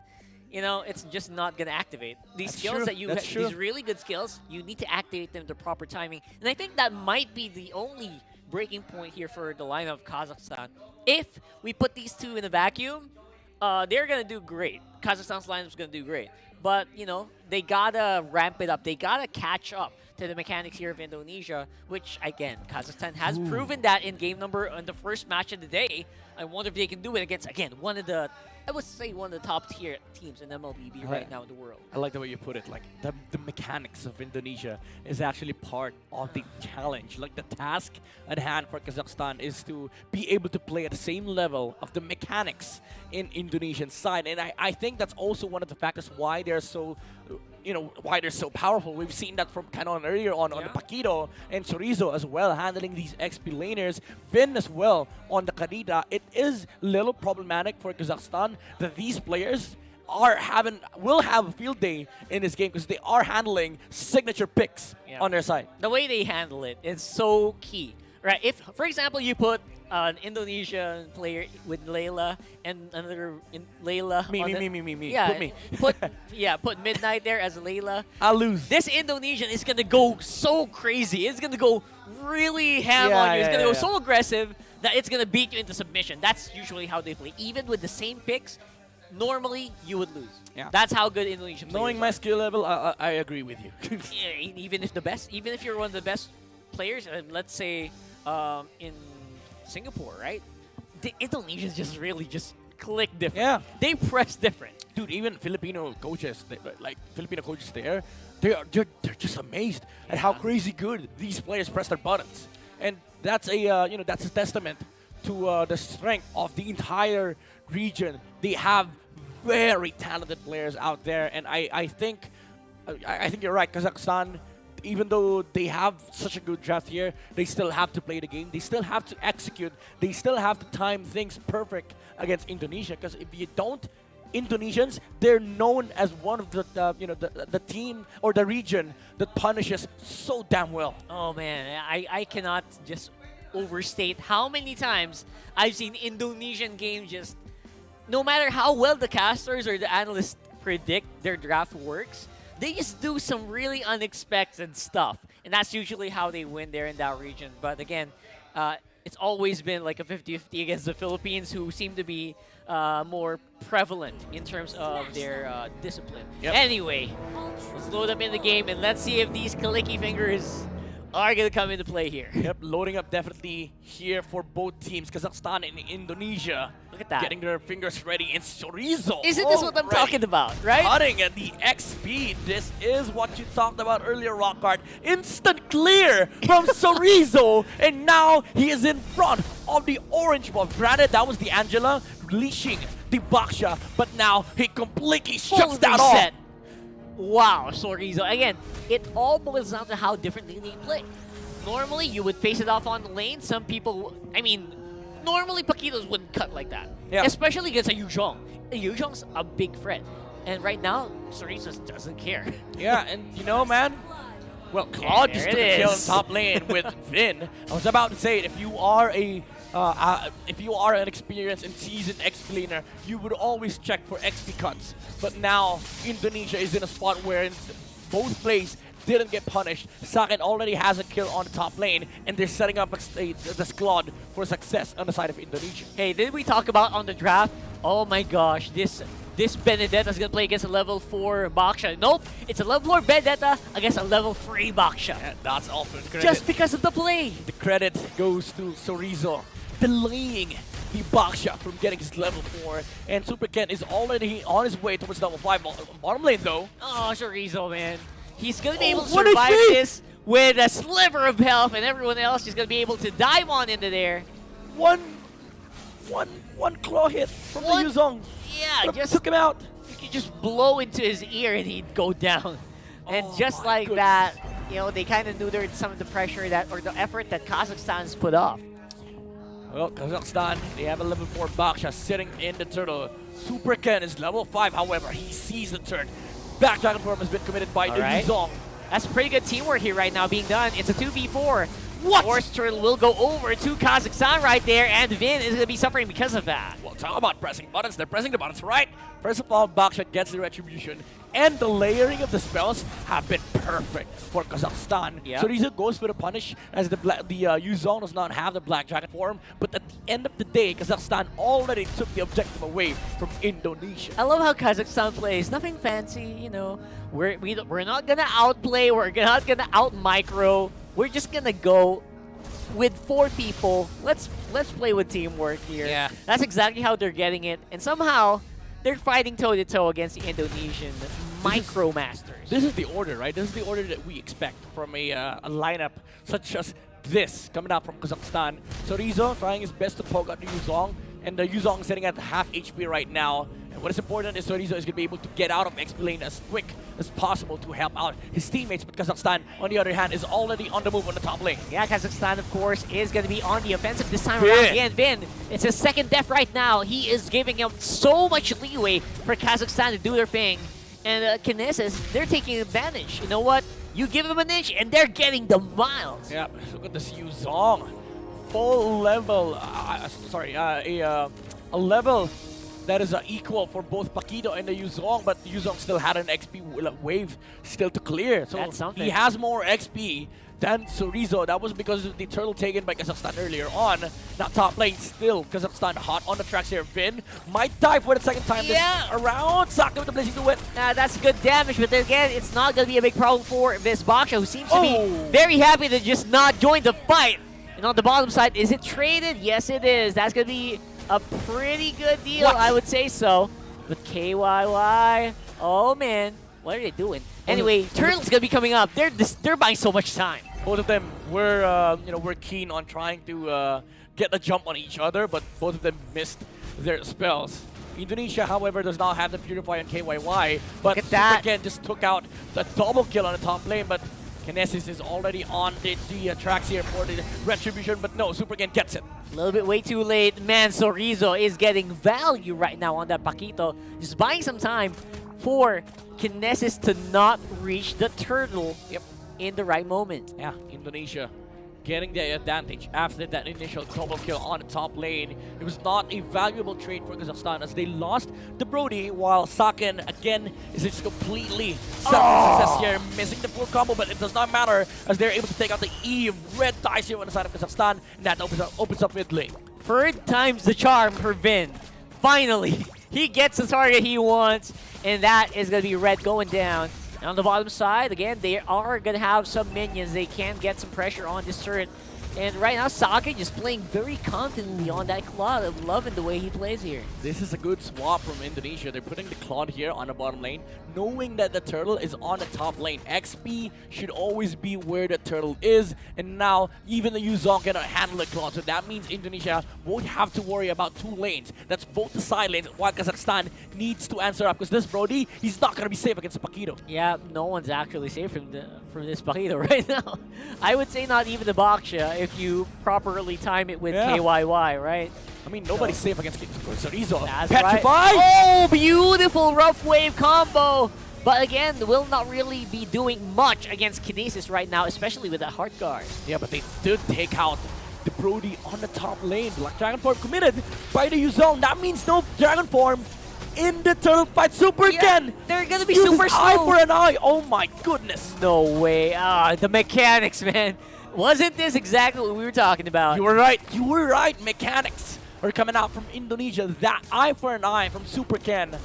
it's just not gonna activate. These That's skills true. that you That's true. these really good skills, you need to activate them at the proper timing. And I think that might be the only breaking point here for the lineup of Kazakhstan. If we put these two in a vacuum, they're gonna do great. Kazakhstan's lineup is gonna do great. But they gotta ramp it up. They gotta catch up to the mechanics here of Indonesia, which again, Kazakhstan has proven that in the first match of the day. I wonder if they can do it against one of the top tier teams in MLBB right now in the world. I like the way you put it. Like the mechanics of Indonesia is actually part of the challenge. Like the task at hand for Kazakhstan is to be able to play at the same level of the mechanics in Indonesian side. And I think that's also one of the factors why they're so why they're so powerful. We've seen that from Canon earlier on the Paquito and Chorizo as well, handling these XP laners. Finn as well on the Kadita. It is a little problematic for Kazakhstan that these players will have a field day in this game because they are handling signature picks on their side. The way they handle it is so key, right? If, for example, you put an Indonesian player with Layla and another Layla. Me. Yeah, Put me. Put Midnight there as Layla. I'll lose. This Indonesian is gonna go so crazy. It's gonna go really ham on you. It's gonna go so aggressive that it's gonna beat you into submission. That's usually how they play. Even with the same picks, normally you would lose. Yeah. That's how good Indonesian players Knowing my are. skill level, I agree with you. Yeah, even if you're one of the best players, let's say in Singapore, right? The Indonesians just really just click different. Yeah. They press different. Dude, even Filipino coaches, they're just amazed at how crazy good these players press their buttons. and that's a that's a testament to the strength of the entire region. They have very talented players out there, and I think you're right. Kazakhstan, even though they have such a good draft here, they still have to play the game. They still have to execute. They still have to time things perfect against Indonesia. Because if you don't, Indonesians, they're known as one of the team or the region that punishes so damn well. Oh man, I cannot just overstate how many times I've seen Indonesian games just, no matter how well the casters or the analysts predict their draft works, they just do some really unexpected stuff. And that's usually how they win there in that region. But again, it's always been like a 50-50 against the Philippines, who seem to be more prevalent in terms of their discipline. Yep. Anyway, let's load up in the game and let's see if these clicky fingers are going to come into play here. Yep, loading up definitely here for both teams, Kazakhstan and Indonesia. Look at that. Getting their fingers ready in Chorizo. Isn't this what I'm talking about, right? Cutting at the X speed. This is what you talked about earlier, Rockhard. Instant clear from Chorizo, and now he is in front of the orange buff. Granted, that was the Angela leashing the Baksha, but now he completely shuts that off. Wow, Chorizo. Again, it all boils down to how differently they play. Normally, you would face it off on the lane. Some people, I mean, normally Paquitos wouldn't cut like that. Yeah. Especially against a Yuzhong. Yuzhong's a big threat. And right now, Chorizo doesn't care. Yeah, and you know, man, well, Claude just took a kill in top lane with Vin. I was about to say, if you are an experienced and seasoned explainer, you would always check for XP cuts. But now, Indonesia is in a spot where both plays didn't get punished. Saken already has a kill on the top lane, and they're setting up the squad for success on the side of Indonesia. Hey, did we talk about on the draft? Oh my gosh, this Benedetta is going to play against a level 4 Baksha. Nope, it's a level 4 Benedetta against a level 3 Baksha. And that's all for the credit. Just because of the play. The credit goes to Chorizo, delaying the Baksha from getting his level 4. And Super Ken is already on his way towards level 5. Bottom lane, though. Oh, Chorizo, man. He's going to be able to survive this with a sliver of health, and everyone else is going to be able to dive on into there. One claw hit from the Yuzhong. Yeah, just took him out. You could just blow into his ear and he'd go down. And just like goodness. that, you know, they kind of neutered some of the pressure that, or the effort that Kazakhstan's put off. Well, Kazakhstan, they have a level 4 Baksha sitting in the turtle. Super Ken is level 5, however, he sees the turn. Back Dragon form has been committed by the Yuzhong. That's pretty good teamwork here right now being done. It's a 2v4. What? Force Turtle will go over to Kazakhstan right there, and Vin is going to be suffering because of that. Well, talk about pressing buttons. They're pressing the buttons, right? First of all, Baksha gets the retribution, and the layering of the spells have been perfect for Kazakhstan. Yep. So Riza goes for the punish, as the Yuzhong does not have the Black Dragon form, but at the end of the day, Kazakhstan already took the objective away from Indonesia. I love how Kazakhstan plays. Nothing fancy, you know. We're not going to outplay. We're not going to out-micro. We're just going to go with 4 people. Let's play with teamwork here. Yeah. That's exactly how they're getting it. And somehow, they're fighting toe-to-toe against the Indonesian Micromasters. This is the order, right? This is the order that we expect from a lineup such as this coming out from Kazakhstan. So Rizzo trying his best to poke out the Yuzhong, and the Yuzhong sitting at half HP right now. And what is important is Rizzo is going to be able to get out of XP lane as quick as possible to help out his teammates. But Kazakhstan, on the other hand, is already on the move on the top lane. Yeah, Kazakhstan, of course, is going to be on the offensive this time around. Again, Vin, it's his second death right now. He is giving him so much leeway for Kazakhstan to do their thing. And Kinesis, they're taking advantage. You know what? You give them an inch, and they're getting the miles. Yeah, look at this Yuzhong. Full level, a level that is equal for both Paquito and the Yuzhong, but the Yuzhong still had an XP wave still to clear. So that's something. He has more XP than Chorizo. That was because of the turtle taken by Kazakhstan earlier on. Now top lane still, Kazakhstan hot on the tracks here. Vin might die for the second time this around. Saka with the blazing to it. That's good damage, but then again, it's not going to be a big problem for this Baksha, who seems to be very happy to just not join the fight. And on the bottom side, is it traded? Yes, it is. That's going to be a pretty good deal, I would say so. But KYY, oh man, what are they doing? Anyway, Turtle's going to be coming up. They're buying so much time. both of them were keen on trying to get a jump on each other, but both of them missed their spells. Indonesia, however, does not have the Purify on KYY, but Superken just took out the double kill on the top lane, but Kinesis is already on the tracks here for the Retribution, but no, Superken gets it. A little bit way too late. Man, Sorizo is getting value right now on that Paquito. Just buying some time for Kinesis to not reach the turtle in the right moment. Yeah, Indonesia getting the advantage after that initial double kill on the top lane. It was not a valuable trade for Kazakhstan as they lost the Brody, while Saken again is just completely success here, missing the full combo, but it does not matter as they're able to take out the E of red dice here on the side of Kazakhstan, and that opens up mid lane. Third time's the charm for Vin. Finally, he gets the target he wants, and that is going to be red going down. And on the bottom side, again, they are going to have some minions. They can get some pressure on this turret. And right now, Sake just playing very confidently on that Claude. I'm loving the way he plays here. This is a good swap from Indonesia. They're putting the Claude here on the bottom lane, knowing that the turtle is on the top lane. XP should always be where the turtle is, and now even the Yuzong cannot handle the Claude. So that means Indonesia won't have to worry about two lanes. That's both the side lanes, while Kazakhstan needs to answer up, because this Brody, he's not going to be safe against Paquito. Yeah, no one's actually safe from this Paquito right now. I would say not even the Baksha if you properly time it with KYY, right? I mean, nobody's safe against Sorizo. That's Petrify! Right. Oh, beautiful rough wave combo! But again, will not really be doing much against Kinesis right now, especially with that Heart Guard. Yeah, but they did take out the Brody on the top lane. Black Dragon Form committed by the Yuzong. That means no Dragon Form in the turtle fight. Super again! They're gonna be Uses super slow! eye for an eye! Oh my goodness! No way. The mechanics, man. Wasn't this exactly what we were talking about? You were right. You were right. Mechanics are coming out from Indonesia. That eye for an eye from Super Ken.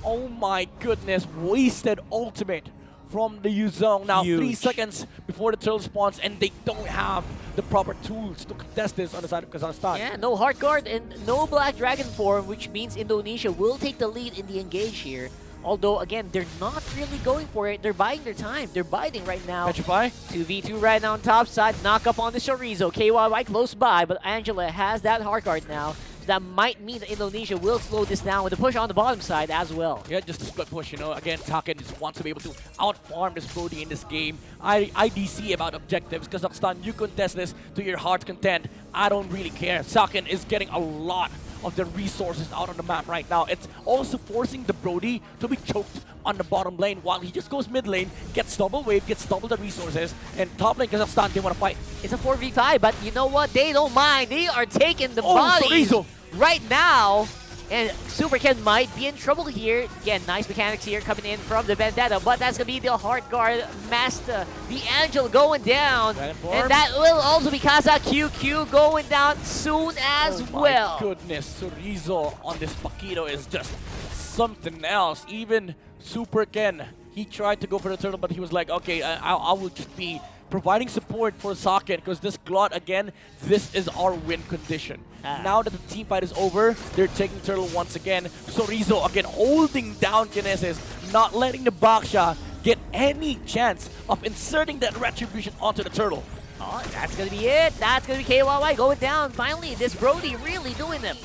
Oh my goodness. Wasted ultimate from the Yuzong. Now, 3 seconds before the turtle spawns, and they don't have the proper tools to contest this on the side of Kazakhstan. Yeah, no Heart Guard and no Black Dragon form, which means Indonesia will take the lead in the engage here. Although, again, they're not really going for it. They're buying their time. They're biting right now. Petrify. 2v2 right now on top side. Knock up on the Chorizo. KYY close by, but Angela has that Heart Guard now. So that might mean that Indonesia will slow this down with a push on the bottom side as well. Yeah, just a split push, you know. Again, Saken just wants to be able to outfarm this Brody in this game. IDC about objectives. Kazakhstan, you contest this to your heart's content. I don't really care. Saken is getting a lot of the resources out on the map right now. It's also forcing the Brody to be choked on the bottom lane while he just goes mid lane, gets double wave, gets double the resources, and top lane Kazakhstan, they want to fight. It's a 4v5, but you know what? They don't mind. They are taking the bodies Sorizo right now. And Super Ken might be in trouble here. Again, nice mechanics here coming in from the Vendetta, but that's going to be the Heart Guard Master. The Angel going down. And that will also be Kazakh QQ going down soon as well. Oh my goodness, Sorizo on this Paquito is just something else. Even Super Ken, he tried to go for the turtle, but he was like, okay, I will just be providing support for Saken, because this Glot, again, this is our win condition. Now that the team fight is over, they're taking turtle once again. Sorizo, again, holding down Kinesis, not letting the Baksha get any chance of inserting that Retribution onto the turtle. Oh, that's going to be it. That's going to be KYY going down. Finally, this Brody really doing the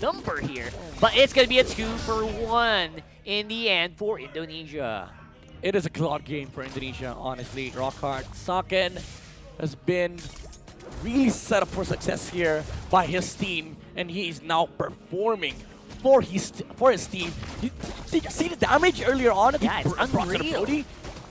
number here. But it's going to be a 2-for-1 in the end for Indonesia. It is a cloud game for Indonesia, honestly. Rockhard Saken has been really set up for success here by his team, and he is now performing for his team. Did you see the damage earlier on? Yeah, it's unreal.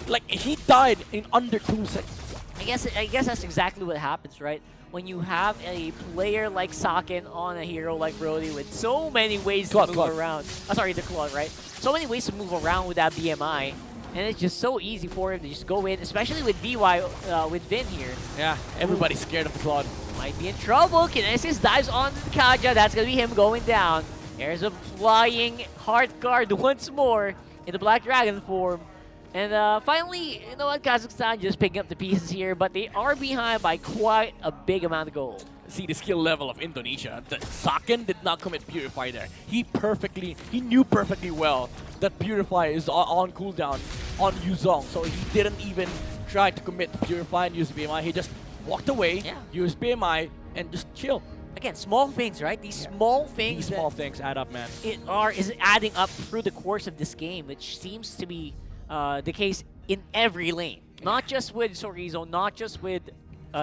Like, he died in under 2 seconds. I guess that's exactly what happens, right? When you have a player like Saken on a hero like Brody with so many ways to move around. Oh, sorry, the Claude, right? So many ways to move around with that BMI. And it's just so easy for him to just go in, especially with with Vin here. Yeah, everybody's scared of the Claude. Might be in trouble. Kinesis dives on the Kaja. That's going to be him going down. There's a flying Heart Guard once more in the Black Dragon form. And finally, you know what, Kazakhstan just picking up the pieces here, but they are behind by quite a big amount of gold. See the skill level of Indonesia. The Saken did not commit Purify there. He knew perfectly well that Purify is on cooldown on Yuzong, so he didn't even try to commit to Purify and use BMI. He just walked away, Yeah. used BMI, and just chill. Again, small things, right? These small things These small things add up, man. is adding up through the course of this game, which seems to be the case in every lane. Not just with Sorizo, not just with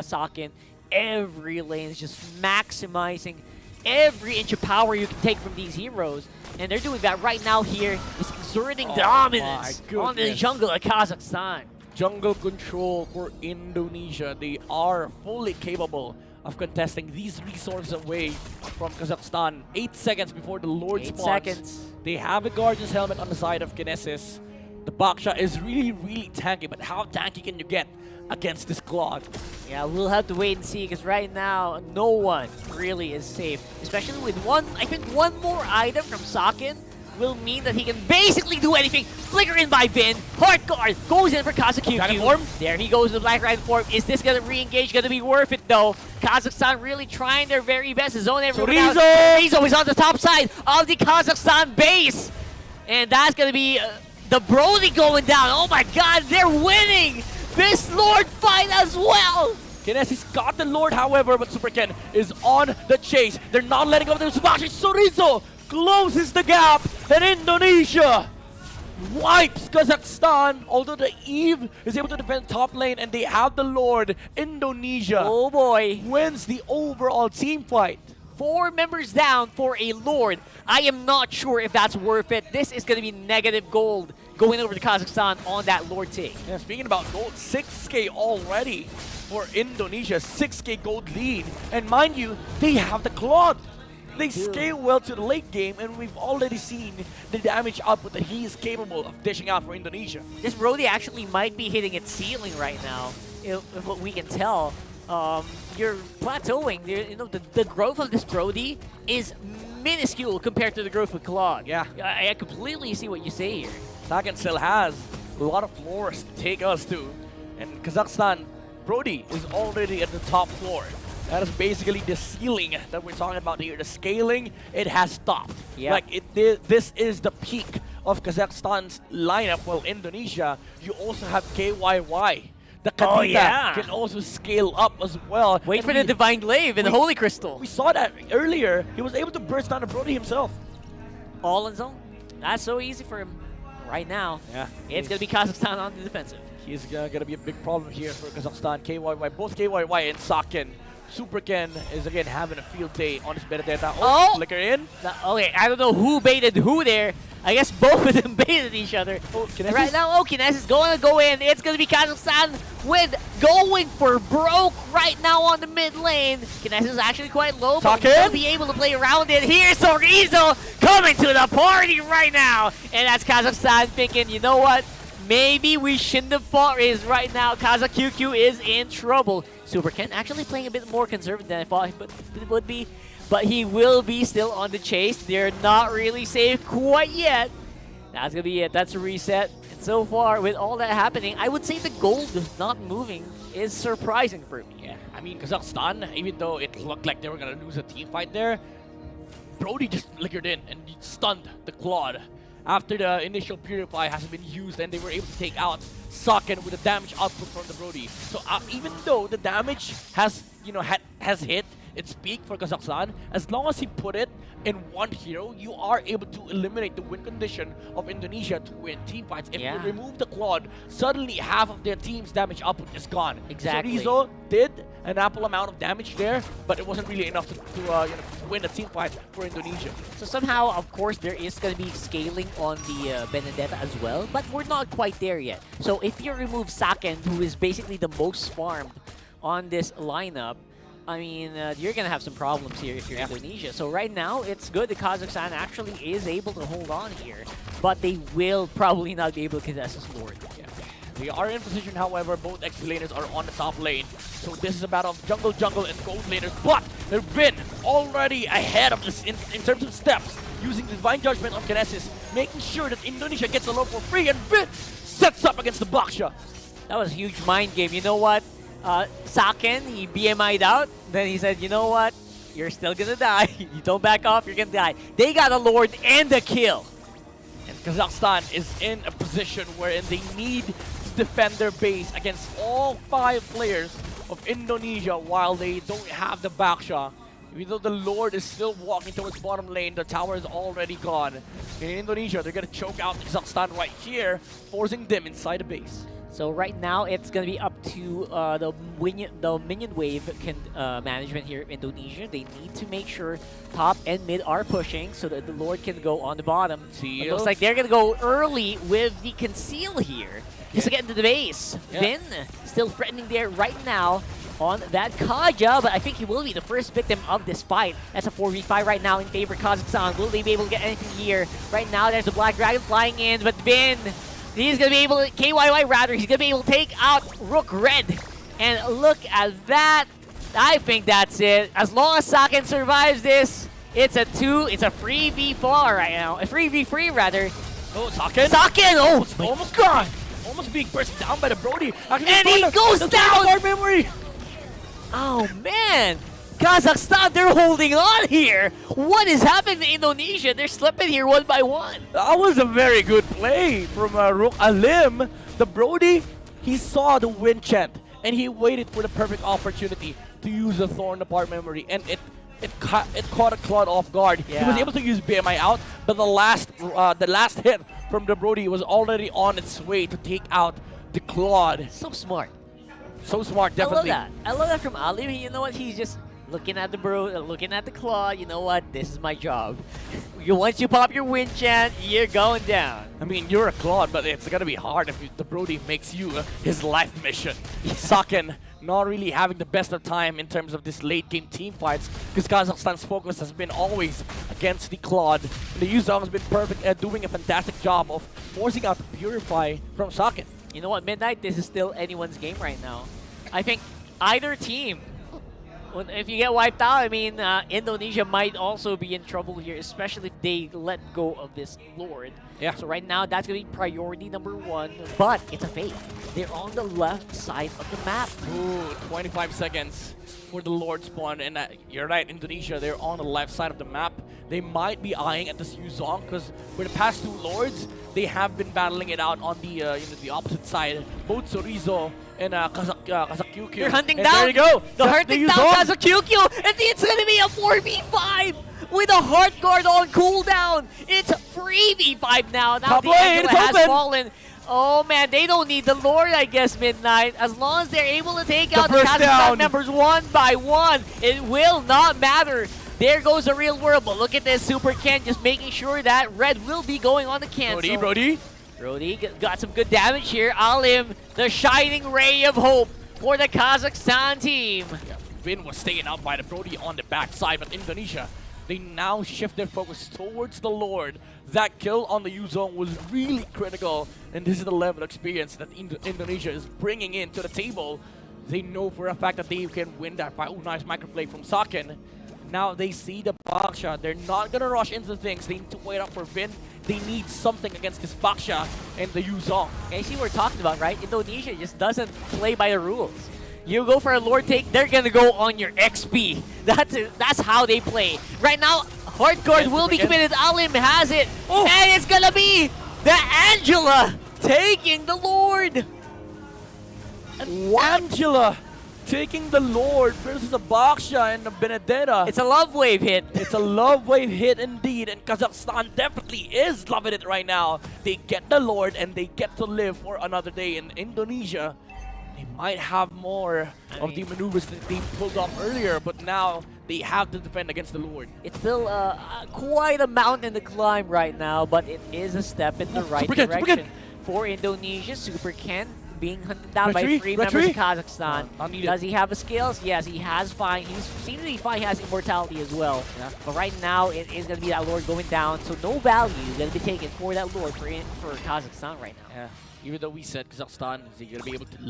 Sakin. Every lane is just maximizing every inch of power you can take from these heroes. And they're doing that right now here. Is exerting dominance my on the goodness. jungle of Kazakhstan. Jungle control for Indonesia. They are fully capable of contesting these resources away from Kazakhstan. 8 seconds before the Lord 8 spawns. seconds. They have a Guardian's Helmet on the side of Kinesis. The Baksha is really, really tanky, but how tanky can you get against this Claude? Yeah, we'll have to wait and see because right now, no one really is safe. Especially with I think one more item from Sakin will mean that he can basically do anything. Flicker in by Vin. Heart Guard goes in for Dragon Kazakhstan. form? There he goes with Black Dragon form. Is this going to re-engage? Going to be worth it though. Kazakhstan really trying their very best to zone everyone out. Sorizo is on the top side of the Kazakhstan base. And that's going to be the Brody going down. Oh my god, they're winning this Lord fight as well. Kinesis got the Lord, however, but Super Ken is on the chase. They're not letting go of the Subashi. Sorizo closes the gap, and Indonesia wipes Kazakhstan. Although the Eve is able to defend top lane and they have the Lord, Indonesia Oh boy. wins the overall team fight. 4 members down for a Lord. I am not sure if that's worth it. This is going to be negative gold going over to Kazakhstan on that Lord take. Yeah, speaking about gold, 6k already for Indonesia, 6k gold lead. And mind you, they have the Claude. They scale well to the late game, and we've already seen the damage output that he is capable of dishing out for Indonesia. This Brody actually might be hitting its ceiling right now, if what we can tell. You're plateauing. You know, the growth of this Brody is minuscule compared to the growth with Claude. Yeah. I completely see what you say here. Sagan still has a lot of floors to take us to, and Kazakhstan, Brody is already at the top floor. That is basically the ceiling that we're talking about here. The scaling, it has stopped. Yeah. Like, this is the peak of Kazakhstan's lineup. While Indonesia, you also have KYY. The Kadita Oh, yeah. can also scale up as well. Wait And for the Divine Glaive and the Holy Crystal. We saw that earlier. He was able to burst down the Brody himself. All in zone. That's so easy for him right now. Yeah. It's going to be Kazakhstan on the defensive. He's going to be a big problem here for Kazakhstan. KYY, both KYY and Sakin. Super Ken is again having a field day on his Benedetta. Oh! Flicker in. Okay, I don't know who baited who there. I guess both of them baited each other. Oh, And right now, Kinesis is going to go in. It's going to be Kazakhstan with going for broke right now on the mid lane. Kinesis is actually quite low, but Sakin? will be able to play around it. Here's Sorizo coming to the party right now. And that's Kazakhstan thinking, you know what? Maybe we shouldn't have fought Riz right now. KazaQQ is in trouble. Super Ken actually playing a bit more conservative than I thought it would be. But he will be still on the chase. They're not really safe quite yet. That's going to be it. That's a reset. And so far, with all that happening, I would say the gold not moving is surprising for me. Yeah, I mean, Kazakhstan, even though it looked like they were going to lose a team fight there, Brody just flickered in and stunned the Claude. After the initial Purify has been used and they were able to take out Sakin with the damage output from the Brody. So even though the damage has, has hit its peak for Kazakhstan, as long as he put it in one hero, you are able to eliminate the win condition of Indonesia to win team fights. If Yeah. you remove the Claude, suddenly half of their team's damage output is gone. Exactly. So Rizzo did an ample amount of damage there, but it wasn't really enough to win a team fight for Indonesia. So somehow, of course, there is going to be scaling on the Benedetta as well, but we're not quite there yet. So if you remove Saken, who is basically the most farmed on this lineup, I mean, you're going to have some problems here if you're Indonesia. So right now, it's good that Kazakhstan actually is able to hold on here, but they will probably not be able to contest this Lord. Yeah. They are in position, however, both XP laners are on the top lane. So this is a battle of jungle, and gold laners. But they've been already ahead of this in terms of steps, using the Divine Judgment on Kinesis, making sure that Indonesia gets a lot for free, and Vin sets up against the Baksha. That was a huge mind game. You know what? Saken, he BMI'd out. Then he said, you know what? You're still gonna die. You don't back off, you're gonna die. They got a Lord and a kill. And Kazakhstan is in a position wherein they need to just defend their base against all 5 players of Indonesia while they don't have the backshot. Even though the Lord is still walking towards bottom lane, the tower is already gone. In Indonesia, they're going to choke out Kazakhstan right here, forcing them inside the base. So right now, it's going to be up to the minion wave management here in Indonesia. They need to make sure top and mid are pushing so that the Lord can go on the bottom. It looks like they're going to go early with the conceal here. Just to get into the base. Vin still threatening there right now on that Kaja, but I think he will be the first victim of this fight. That's a 4v5 right now in favor of Kazakhstan. Will they be able to get anything here? Right now, there's a Black Dragon flying in, but Vin, he's going to be able to, KYY rather, he's going to be able to take out Rook Red. And look at that. I think that's it. As long as Saken survives this, it's a 3v4 right now. A 3v3 rather. Oh, Saken! Saken! Oh, almost gone! Almost being burst down by the Brody. Actually, and he goes down! Our memory! Oh man! Kazakhstan, they're holding on here! What is happening to Indonesia? They're slipping here one by one. That was a very good play from Rook Alim. The Brody, he saw the wind chant and he waited for the perfect opportunity to use the Thorn apart memory, and it caught a Claude off guard. Yeah. He was able to use BMI out, but the last hit from the Brody was already on its way to take out the Claude. So smart. So smart, definitely. I love that. I love that from Ali. You know what? He's just looking at the looking at the claw. You know what? This is my job. Once you pop your wind chant, you're going down. I mean, you're a Claude, but it's gonna be hard if the Brody makes you his life mission. Saken not really having the best of time in terms of this late game team fights, because Kazakhstan's focus has been always against the Claude. And the Yuzong has been perfect at doing a fantastic job of forcing out the Purify from Saken. You know what? Midnight, this is still anyone's game right now. I think either team, if you get wiped out, I mean, Indonesia might also be in trouble here, especially if they let go of this Lord. Yeah. So right now, that's going to be priority number 1, but it's a fake. They're on the left side of the map. Ooh, 25 seconds for the Lord spawn, and you're right, Indonesia, they're on the left side of the map. They might be eyeing at this Yuzong, because for the past 2 Lords, they have been battling it out on the the opposite side. Both Sorizo and Kazakyukyu. They're hunting and down. There you go. They're hunting down Kazakyukyu, and it's going to be a 4v5 with a Heart Guard on cooldown. It's 3v5 now. Now Top the lane, Angela it's has open. fallen. Oh man, they don't need the Lord, I guess, Midnight. As long as they're able to take out the first Kazakhstan down. members one by one, it will not matter. There goes the real world, but look at this Super Ken just making sure that Red will be going on the cancel. Brody. Brody got some good damage here. Alim, the shining ray of hope for the Kazakhstan team. Yeah, Vin was staying out by the Brody on the backside, but Indonesia, they now shift their focus towards the Lord. That kill on the Yuzong was really critical, and this is the level of experience that Indonesia is bringing into the table. They know for a fact that they can win that fight. Oh, nice microplay from Saken. Now they see the backshot. They're not gonna rush into things. They need to wait up for Vin. They need something against this backshot and the Yuzong. Okay, see what we're talking about, right? Indonesia just doesn't play by the rules. You go for a Lord take, they're gonna go on your XP. That's how they play. Right now, Hardcore will be committed. Alim has it, and it's gonna be the Angela taking the Lord. Angela taking the Lord versus the Baksha and the Benedetta. It's a love wave hit. It's a love wave hit indeed, and Kazakhstan definitely is loving it right now. They get the Lord and they get to live for another day. In Indonesia, they might have more of the maneuvers that they pulled off earlier, but now they have to defend against the Lord. It's still quite a mountain to climb right now, but it is a step in the right direction for Indonesia. Super Ken being hunted down by 3 members of Kazakhstan. Does he have the skills? Yes, he has fine. He seems to be fine. He has immortality as well. Yeah. But right now, it is going to be that Lord going down, so no value going to be taken for that Lord for Kazakhstan right now. Yeah. Even though we said Kazakhstan is going to be able to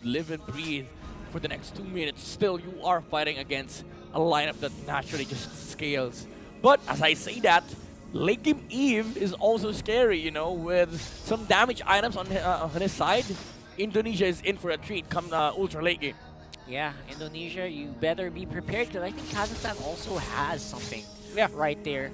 live and breathe for the next 2 minutes, still you are fighting against a lineup that naturally just scales. But as I say that, late game Eve is also scary, you know, with some damage items on his side. Indonesia is in for a treat come ultra late game. Yeah, Indonesia, you better be prepared, because I think Kazakhstan also has something right there.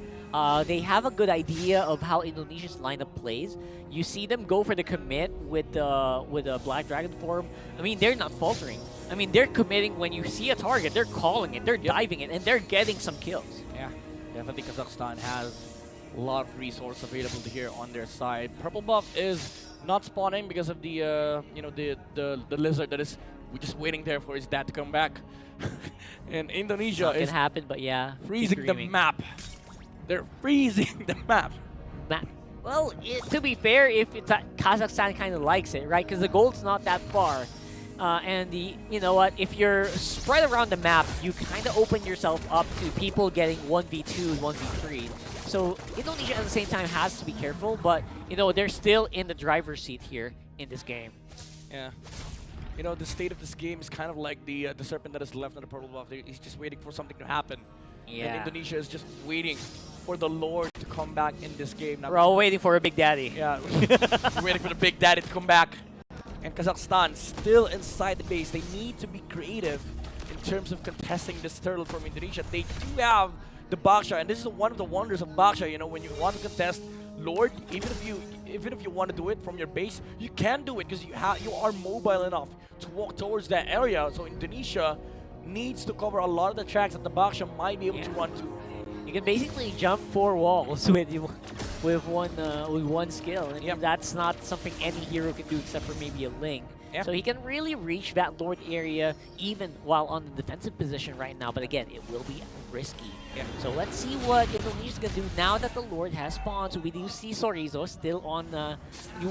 They have a good idea of how Indonesia's lineup plays. You see them go for the commit with the Black Dragon form. I mean, they're not faltering. I mean, they're committing when you see a target. They're calling it. They're diving it, and they're getting some kills. Yeah, definitely Kazakhstan has a lot of resource available here on their side. Purple buff is not spawning because of the the lizard that is we're just waiting there for his dad to come back. And Indonesia It is can happen, but yeah. freezing the screaming. map. They're freezing the map. Well, to be fair, if it's Kazakhstan kind of likes it, right? Because the gold's not that far. And you know what? If you're spread around the map, you kind of open yourself up to people getting 1v2, 1v3. So Indonesia at the same time has to be careful, but you know they're still in the driver's seat here in this game. Yeah. You know, the state of this game is kind of like the serpent that is left on the purple buff. He's just waiting for something to happen. Yeah. And Indonesia is just waiting for the Lord to come back in this game. Now, We're all waiting for a Big Daddy. yeah, we're waiting for the Big Daddy to come back. And Kazakhstan still inside the base. They need to be creative in terms of contesting this turtle from Indonesia. They do have the Baksha, and this is one of the wonders of Baksha. You know, when you want to contest Lord, even if you want to do it from your base, you can do it because you are mobile enough to walk towards that area. So Indonesia needs to cover a lot of the tracks that the Baksha might be able to run to. You can basically jump 4 walls with one skill, and that's not something any hero can do except for maybe a Ling. Yeah. So he can really reach that Lord area even while on the defensive position right now. But again, it will be risky. Yeah. So let's see what Indonesia's gonna do now that the Lord has spawned. So we do see Sorizo still on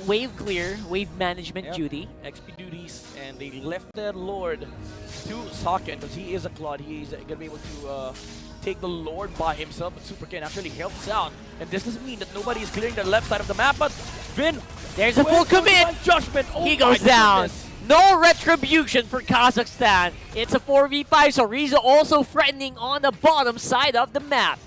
wave clear, wave management duty. XP duties, and they left their Lord to Saken because he is a Claude. He is gonna be able to take the Lord by himself, but Super Ken actually helps out. And this doesn't mean that nobody is clearing the left side of the map, but Vin, there's a full commit. Judgment. Oh He goes my down. goodness. No retribution for Kazakhstan. It's a 4v5, so Riza also threatening on the bottom side of the map.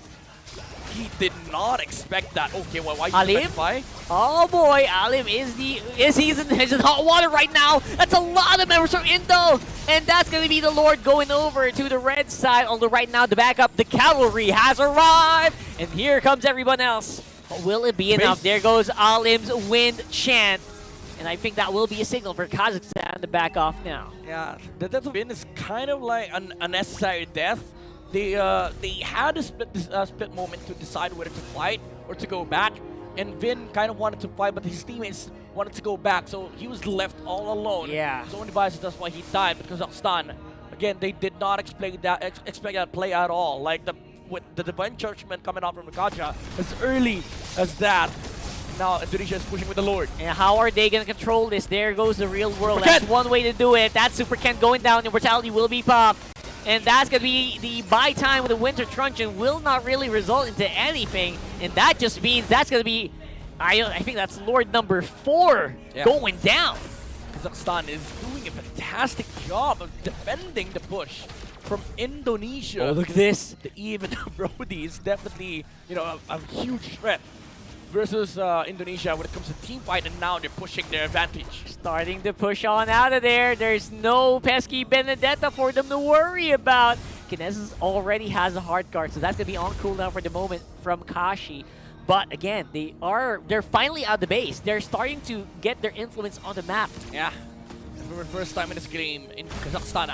He did not expect that. Okay, well, why Alim? specify? Oh boy, Alim he's in hot water right now. That's a lot of members from Indo. And that's going to be the Lord going over to the red side. Although right now the backup, the cavalry has arrived. And here comes everyone else. But will it be enough? There goes Alim's wind chant. And I think that will be a signal for Kazakhstan to back off now. Yeah, the death of Vin is kind of like an unnecessary death. They had a split moment to decide whether to fight or to go back. And Vin kind of wanted to fight, but his teammates wanted to go back, so he was left all alone. Yeah. His own devices, that's why he died. But Kazakhstan, again, they did not expect that play at all. Like with the Divine Judgment coming out from Rakaja as early as that. Now Indonesia is pushing with the Lord. And how are they going to control this? There goes the real world. That's one way to do it. That's Super Ken going down. Immortality will be popped. And that's going to be the buy time with the Winter Truncheon will not really result into anything. And that just means that's going to be, I think that's Lord number 4 going down. Kazakhstan is doing a fantastic job of defending the push from Indonesia. Oh, look at this. The even Brody is definitely, you know, a huge threat versus Indonesia when it comes to team fight, and now they're pushing their advantage. Starting to push on out of there. There's no pesky Benedetta for them to worry about. Kinesis already has a hard guard, so that's going to be on cooldown for the moment from Kashi. But again, they're finally out of the base. They're starting to get their influence on the map. Yeah. For the first time in this game, in Kazakhstan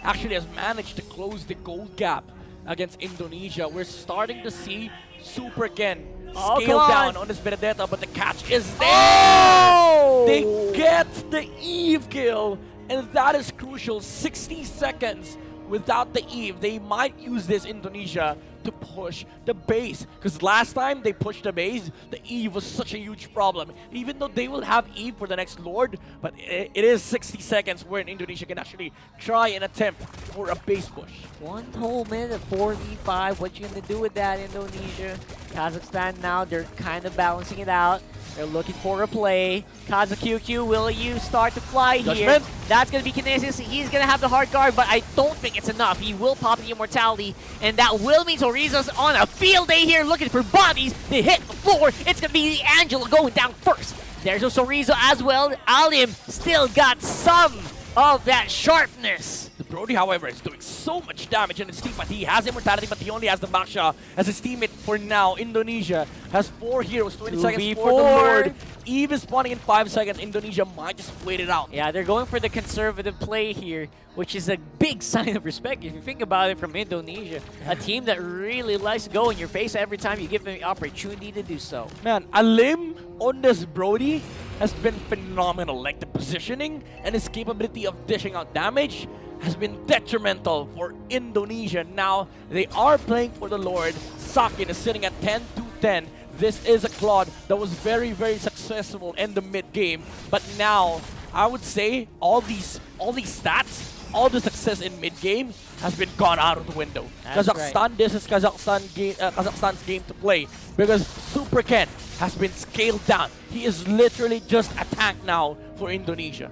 actually has managed to close the gold gap against Indonesia. We're starting to see Super Ken scale down on this Benedetta, but the catch is there! Oh! They get the Eve kill, and that is crucial. 60 seconds without the Eve. They might use this, Indonesia, to push the base. Because last time they pushed the base, the Eve was such a huge problem. Even though they will have Eve for the next Lord, but it is 60 seconds where Indonesia can actually try and attempt for a base push. 1 whole minute, 4v5. What you gonna do with that, Indonesia? Kazakhstan now, they're kind of balancing it out. They're looking for a play. KazaQQ, will you start to fly here? That's going to be Kinesis. He's going to have the hard guard, but I don't think it's enough. He will pop the Immortality, and that will mean Torizo's on a field day here looking for bodies to hit the floor. It's going to be the Angela going down first. There's Sorizo as well. Alim still got some of that sharpness. The Brody, however, is doing so much damage in his team, but he has immortality, but he only has the backshaw as his teammate for now. Indonesia has 4 heroes, 20 seconds for the 2v4. Lord. Even spawning in 5 seconds, Indonesia might just wait it out. Yeah, they're going for the conservative play here, which is a big sign of respect if you think about it from Indonesia. A team that really likes to go in your face every time you give them the opportunity to do so. Man, Alim on this Brody has been phenomenal. Like the positioning and his capability of dishing out damage has been detrimental for Indonesia. Now, they are playing for the Lord. Sakin is sitting at 10-10. This is a Claude that was very, very successful in the mid-game. But now, I would say all these stats, all the success in mid-game has been gone out of the window. That's Kazakhstan, this is Kazakhstan's game to play because Super Ken has been scaled down. He is literally just a tank now for Indonesia.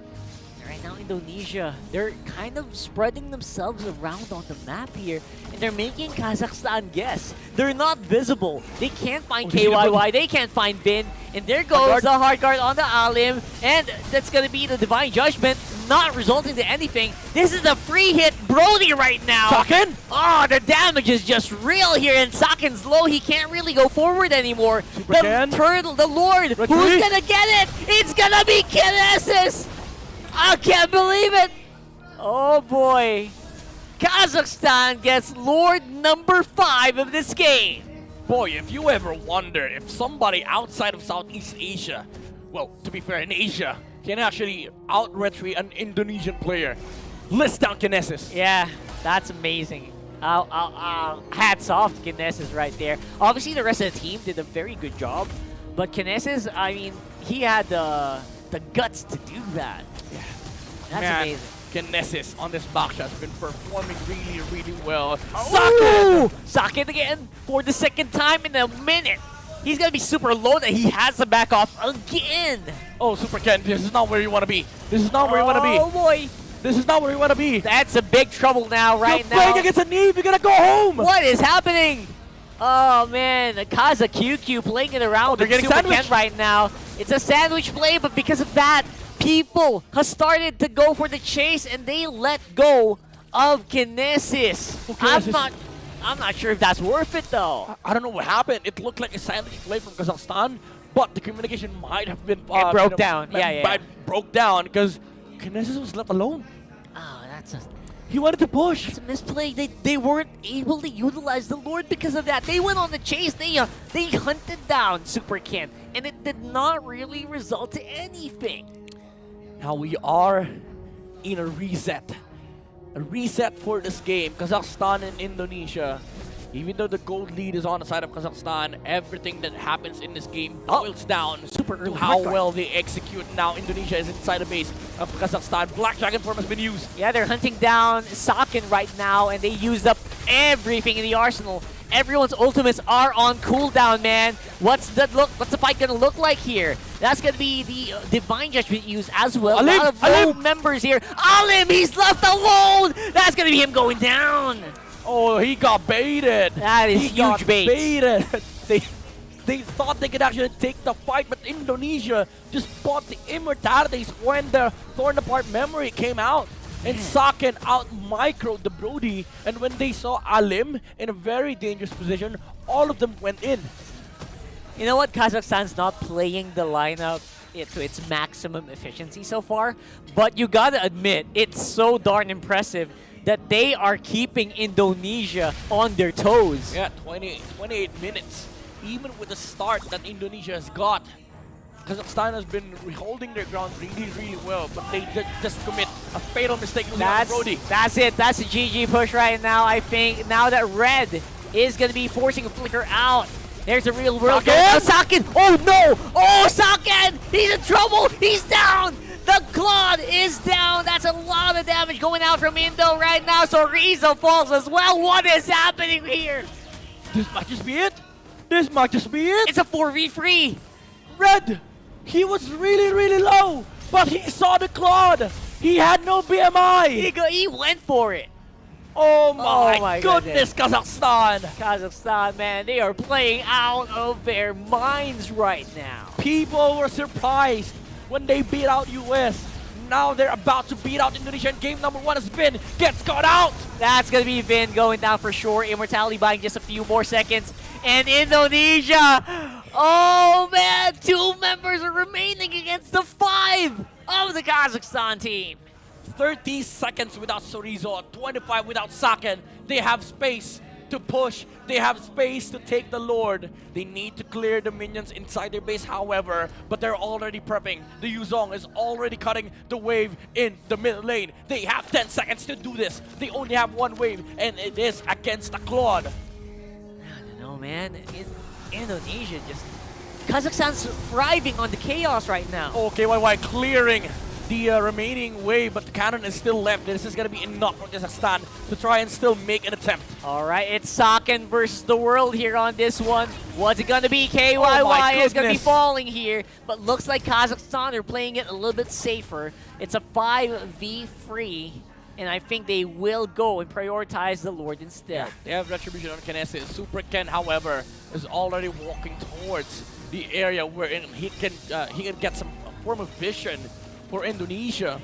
Right now, Indonesia, they're kind of spreading themselves around on the map here, and they're making Kazakhstan guess. They're not visible. They can't find KYY, they can't find Bin, and there goes the hard guard on the Alim, and that's gonna be the Divine Judgment, not resulting to anything. This is a free hit Brody right now. Sakin? Oh, the damage is just real here, and Sakin's low. He can't really go forward anymore. Super The Ken? turtle, the Lord, Retreat? who's gonna get it? It's gonna be Kinesis! I can't believe it! Oh boy. Kazakhstan gets Lord number 5 of this game. Boy, if you ever wonder if somebody outside of Southeast Asia, well, to be fair, in Asia, can actually out-retreat an Indonesian player, list down Kinesis. Yeah, that's amazing. Hats off to Kinesis right there. Obviously, the rest of the team did a very good job, but Kinesis, I mean, he had the guts to do that. That's Man, amazing. Kinesis on this backshow has been performing really, really well. Sakin! Sakin again for the second time in a minute. He's gonna be super low that he has to back off again. Oh, Super Ken, this is not where you want to be. This is not where you want to be. Oh boy. This is not where you want to be. That's a big trouble now, right You're playing now. against a Neve, you're gonna go home. What is happening? Oh man, Kaza QQ playing it around they're with getting Super sandwiched. Ken right now. It's a sandwich play, but because of that, people have started to go for the chase and they let go of Kinesis. I'm not sure if that's worth it though. I don't know what happened. It looked like a sandwich play from Kazakhstan, but the communication might have been It broke down. Yeah. broke down because Kinesis was left alone. Oh, that's He wanted to push. a misplay. They weren't able to utilize the Lord because of that. They went on the chase. They hunted down Super Ken, and it did not really result to anything. Now we are in a reset. A reset for this game. Kazakhstan and Indonesia. Even though the gold lead is on the side of Kazakhstan, everything that happens in this game boils down to how well they execute. Now Indonesia is inside the base of Kazakhstan. Black Dragon form has been used. Yeah, they're hunting down Sakin right now, and they used up everything in the arsenal. Everyone's ultimates are on cooldown, man. What's the fight gonna look like here? That's gonna be the Divine Judgment used as well. Alim, A lot of low members here. Alim, he's left alone. That's gonna be him going down. Oh, he got baited. That is he huge got bait. Baited. They thought they could actually take the fight, but Indonesia just bought the immortalities when the torn apart memory came out. And Sakin out microed the Brody, and when they saw Alim in a very dangerous position, all of them went in. You know what? Kazakhstan's not playing the lineup to its maximum efficiency so far, but you gotta admit, it's so darn impressive that they are keeping Indonesia on their toes. Yeah, 28 minutes. Even with the start that Indonesia has got, Kazakhstan has been holding their ground really, really well, but they just commit a fatal mistake losing on Brody. That's it. That's a GG push right now, I think. Now that Red is going to be forcing a flicker out. There's a real world. Sakin! Oh no! Oh, Sakin! He's in trouble! He's down! The Claude is down! That's a lot of damage going out from Indo right now, so Rizzo falls as well. What is happening here? This might just be it. This might just be it. It's a 4v3. Red! He was really, really low, but he saw the Claude. He had no BMI. He went for it. Oh my, my goodness, Kazakhstan. Kazakhstan, man, they are playing out of their minds right now. People were surprised when they beat out US. now they're about to beat out Indonesia, and game number 1 has been gets caught out. That's going to be Vin going down for sure. Immortality buying just a few more seconds. And Indonesia, oh man, 2 members are remaining against the 5 of the Kazakhstan team. 30 seconds without Sorizo, 25 without Saken. They have space to push. They have space to take the Lord. They need to clear the minions inside their base, however, but they're already prepping. The Yuzong is already cutting the wave in the mid lane. They have 10 seconds to do this. They only have 1 wave, and it is against the Claude. I don't know, man. Indonesia just... Kazakhstan's thriving on the chaos right now. Okay, KYY clearing the remaining wave, but the cannon is still left. This is going to be enough for Kazakhstan to try and still make an attempt. All right, it's Saken versus the world here on this one. What's it going to be? KYY Oh is going to be falling here, but looks like Kazakhstan are playing it a little bit safer. It's a 5v3, and I think they will go and prioritize the Lord instead. They have Retribution on Kinesis. Super Ken, however, is already walking towards the area wherein he can get some form of vision for Indonesia.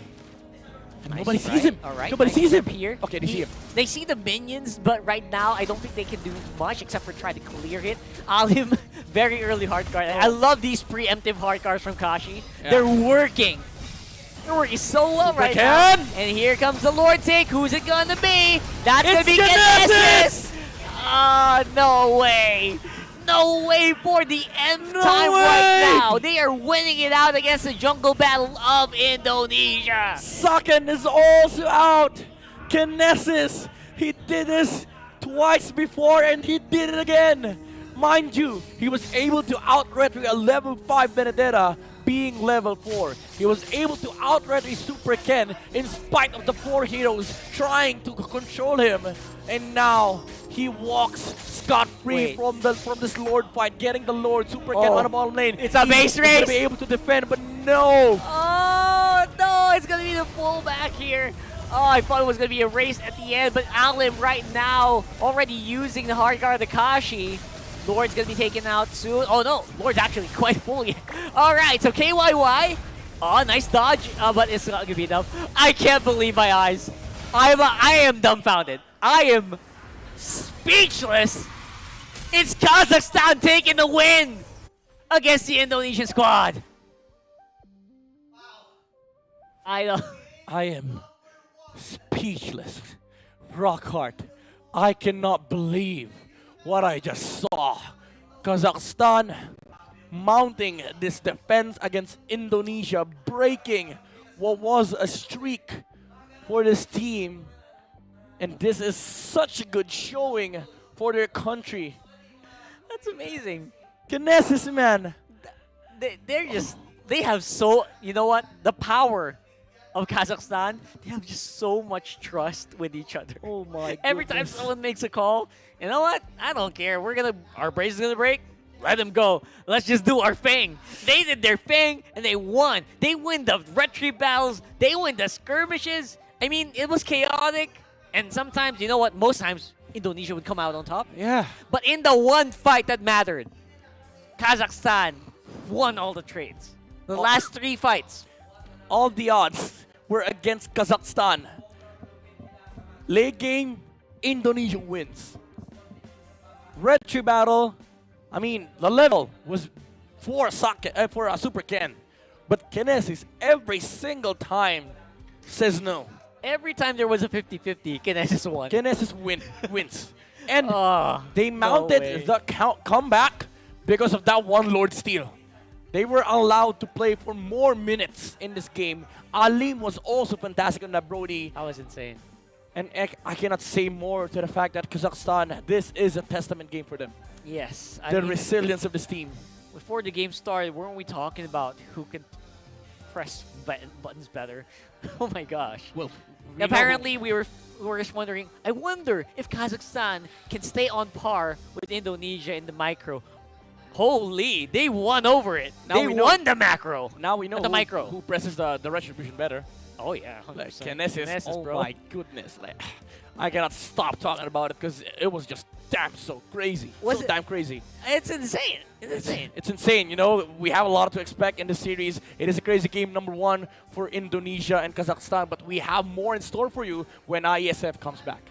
And nobody sees him. All right. Nobody sees him here. Okay, they see him. They see the minions, but right now I don't think they can do much except for try to clear it. Alim, very early hard card. I love these preemptive hard cards from Kashi. Yeah. They're working. They're working so well right now. And here comes the Lord take. Who's it gonna be? That's gonna be Kinesis! Ah, no way. No way for the nth time right now. They are winning it out against the jungle battle of Indonesia. Saken is also out. Kinesis, he did this twice before and he did it again. Mind you, he was able to out-retry a level 5 Benedetta being level 4. He was able to out-retry Super Ken in spite of the 4 heroes trying to control him. And now he walks scot-free from this Lord fight, getting the Lord Super Ken on the bottom lane. It's a base race. He's gonna be able to defend, but no. Oh no, it's gonna be the fullback here. Oh, I thought it was gonna be a race at the end, but Alim right now already using the hard guard Akashi. Lord's gonna be taken out soon. Oh no, Lord's actually quite full yet. All right, so KYY. Oh, nice dodge, but it's not gonna be enough. I can't believe my eyes. I am dumbfounded. I am speechless. It's Kazakhstan taking the win against the Indonesian squad. I am speechless. Rockhart, I cannot believe what I just saw. Kazakhstan mounting this defense against Indonesia, breaking what was a streak for this team. And this is such a good showing for their country. That's amazing. Kinesis, man. They have so, you know what? The power of Kazakhstan, they have just so much trust with each other. Oh my Every time someone makes a call, you know what? I don't care. Our brace is gonna break. Let them go. Let's just do our thing. They did their thing and they won. They win the retreat battles. They win the skirmishes. I mean, it was chaotic. And sometimes, you know what? Most times, Indonesia would come out on top. Yeah. But in the one fight that mattered, Kazakhstan won all the trades. The last 3 fights. All the odds were against Kazakhstan. Late game, Indonesia wins. Red Tree battle, I mean, the level was for Super Ken. But Kinesis every single time says no. Every time there was a 50-50, Kinesis won. Kinesis wins. And they no mounted way. the comeback because of that one Lord Steal. They were allowed to play for more minutes in this game. Alim was also fantastic on that Brody. That was insane. And I cannot say more to the fact that Kazakhstan, this is a testament game for them. Yes. The resilience of this team. Before the game started, weren't we talking about who can press buttons better? Oh my gosh. Well, apparently we were just wondering, I wonder if Kazakhstan can stay on par with Indonesia in the micro. Holy, they won over it. Now They we know. won the macro. Now we know The micro. who presses the retribution better. Oh yeah, 100%. Like Kinesis, oh bro. my goodness. Like, I cannot stop talking about it because it was just damn so crazy. Was it- damn crazy. It's insane. It's insane. It's insane. You know, we have a lot to expect in this series. It is a crazy game #1 for Indonesia and Kazakhstan, but we have more in store for you when IESF comes back.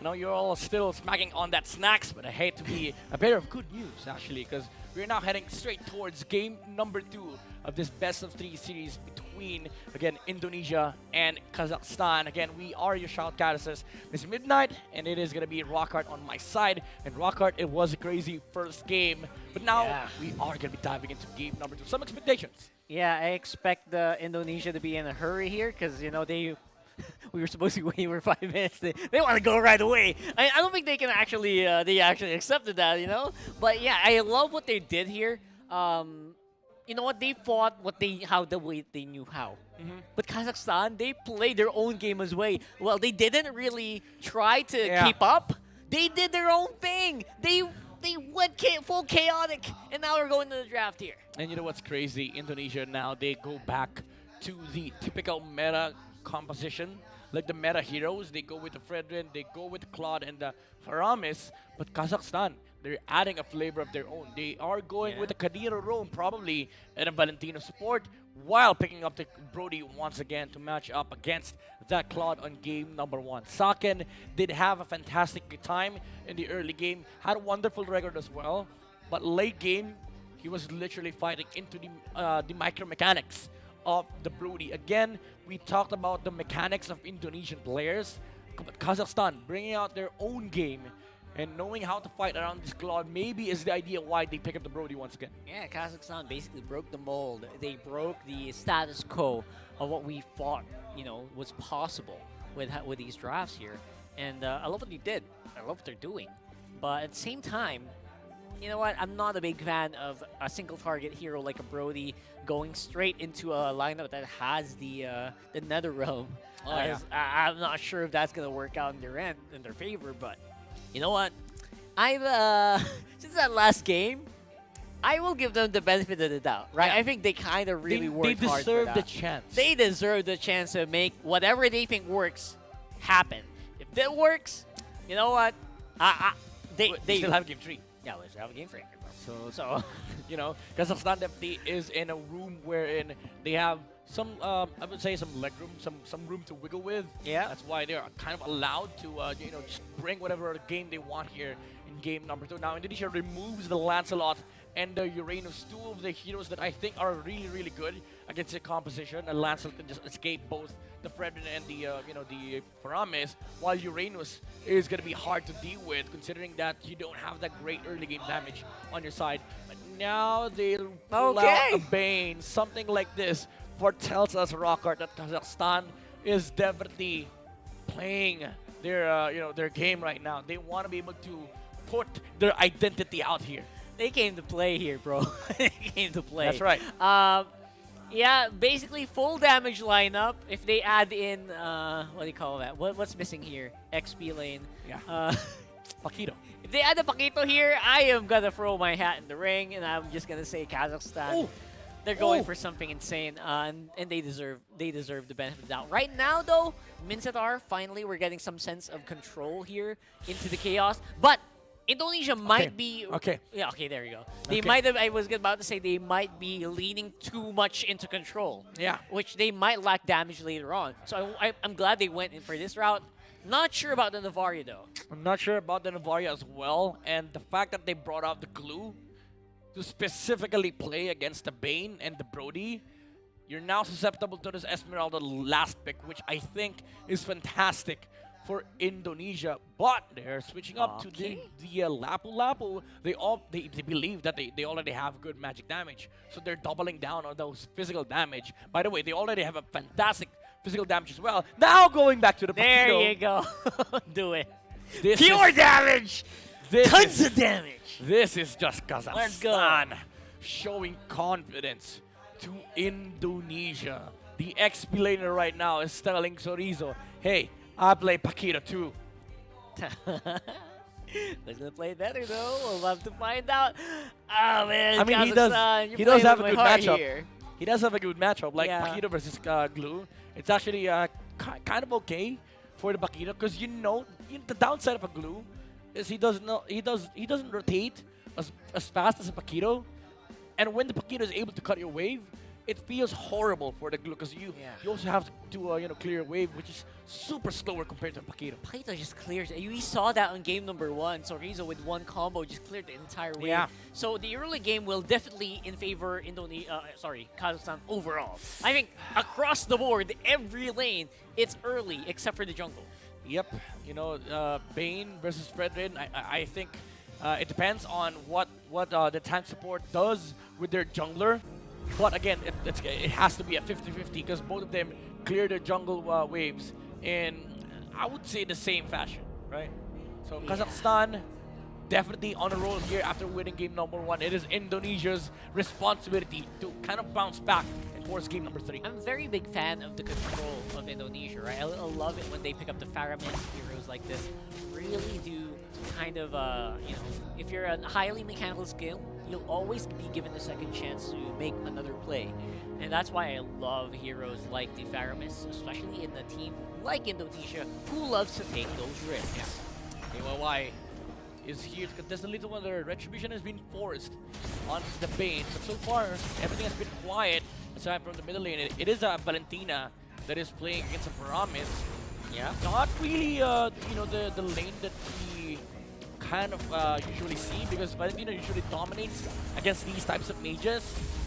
know you're all still smacking on that snacks, but I hate to be a bearer of good news, actually, because we're now heading straight towards game number 2 of this best-of-3 series between, again, Indonesia and Kazakhstan. Again, we are your shoutcasters. It's midnight, and it is going to be Rockhart on my side. And Rockhart, it was a crazy first game, but now we are going to be diving into game number 2. Some expectations. Yeah, I expect the Indonesia to be in a hurry here because, you know, we were supposed to be waiting for 5 minutes. They want to go right away. I don't think they can actually, they actually accepted that, you know? But yeah, I love what they did here. You know what? They fought how the way they knew how. But Kazakhstan, they played their own game as well. They didn't really try to keep up. They did their own thing. They went full chaotic, and now we're going to the draft here. And you know what's crazy? Indonesia now, they go back to the typical meta composition. Like the meta heroes, they go with the Fredrin, they go with the Claude and the Faramis. But Kazakhstan, they're adding a flavor of their own. They are going with a Kadira Rome, probably, and a Valentino support, while picking up the Brody once again to match up against that Claude on game number 1. Saken did have a fantastic time in the early game, had a wonderful record as well, but late game, he was literally fighting into the micro mechanics of the Brody. Again, we talked about the mechanics of Indonesian players, but Kazakhstan bringing out their own game and knowing how to fight around this Claude maybe is the idea why they pick up the Brody once again. Yeah, Kazakhstan basically broke the mold. They broke the status quo of what we thought, you know, was possible with these drafts here. And I love what they did. I love what they're doing. But at the same time, you know what? I'm not a big fan of a single target hero like a Brody going straight into a lineup that has the Nether Realm. I'm not sure if that's gonna work out in their favor, but you know what? I've since that last game, I will give them the benefit of the doubt, right? I think they kind of really worked hard for that. They deserve the chance. They deserve the chance to make whatever they think works happen. If that works, you know what? They still have game 3. Yeah, we still have a game 3. So you know, Kazakhstan definitely is in a room wherein they have some, I would say, some leg room, some room to wiggle with. Yeah. That's why they are kind of allowed to, you know, just bring whatever game they want here in game number 2. Now, Indonesia removes the Lancelot and the Uranus, 2 of the heroes that I think are really, really good against the composition. And Lancelot can just escape both the Fredrin and the, you know, the Paramis, while Uranus is going to be hard to deal with, considering that you don't have that great early game damage on your side. But now they'll pull out a Bane, something like this foretells us, Rockhart, that Kazakhstan is definitely playing their, you know, their game right now. They want to be able to put their identity out here. They came to play here, bro. They came to play. That's right. Yeah, basically full damage lineup. If they add in, what do you call that? What's missing here? XP lane. Yeah. Paquito. If they add a Paquito here, I am gonna throw my hat in the ring, and I'm just gonna say Kazakhstan. Ooh. They're going for something insane, and they deserve the benefit of the doubt. Right now, though, Mincetar, finally, we're getting some sense of control here into the chaos. But Indonesia might be... Okay. Yeah, okay, there you go. They might have... I was about to say they might be leaning too much into control. Yeah. Which they might lack damage later on. So I'm glad they went in for this route. Not sure about the Navaria, though. I'm not sure about the Navaria as well. And the fact that they brought out the glue to specifically play against the Bane and the Brody, you're now susceptible to this Esmeralda last pick, which I think is fantastic for Indonesia. But they're switching up to the Lapu Lapu. They believe that they already have good magic damage, so they're doubling down on those physical damage. By the way, they already have a fantastic physical damage as well. Now going back to the There Paquito, you go. Do it. this Pure is- damage! this Tons is- of damage! This is just Kazakhstan Let's go. showing confidence to Indonesia. The XP laner right now is telling Sorizo, hey, I play Paquito too. Who's gonna play better though? We'll have to find out. Oh man, I mean, Kazakhstan, he you're does playing have a with good my heart matchup. here. He does have a good matchup, like Yeah. Paquito versus Glue. It's actually kind of okay for the Paquito, because you know the downside of a Glue is he doesn't rotate as fast as a Paquito, and when the Paquito is able to cut your wave, it feels horrible for the glue because you also have to clear a wave, which is super slower compared to Paquito. Paquito just clears it. We saw that on game number 1. So Rizzo with one combo just cleared the entire wave. Yeah. So the early game will definitely in favor Kazakhstan overall. I think across the board, every lane, it's early except for the jungle. Yep, Bane versus Fredrin. I think it depends on what the tank support does with their jungler. But again, it has to be a 50-50 because both of them clear their jungle waves in, I would say, the same fashion, right? So Kazakhstan definitely on a roll here after winning game number 1. It is Indonesia's responsibility to kind of bounce back towards game number 3. I'm a very big fan of the control of Indonesia, right? I love it when they pick up the Faramis heroes like this. Really do kind of, if you're a highly mechanical skill, you'll always be given a second chance to make another play. And that's why I love heroes like the Faramis, especially in a team like Indonesia, who loves to take those risks. KYY is here to contest the little one. The retribution has been forced on the Bane, but so far everything has been quiet aside from the middle lane. It is Valentina that is playing against a Paramis. Yeah. Not really, the lane that we kind of usually see because Valentina usually dominates against these types of mages.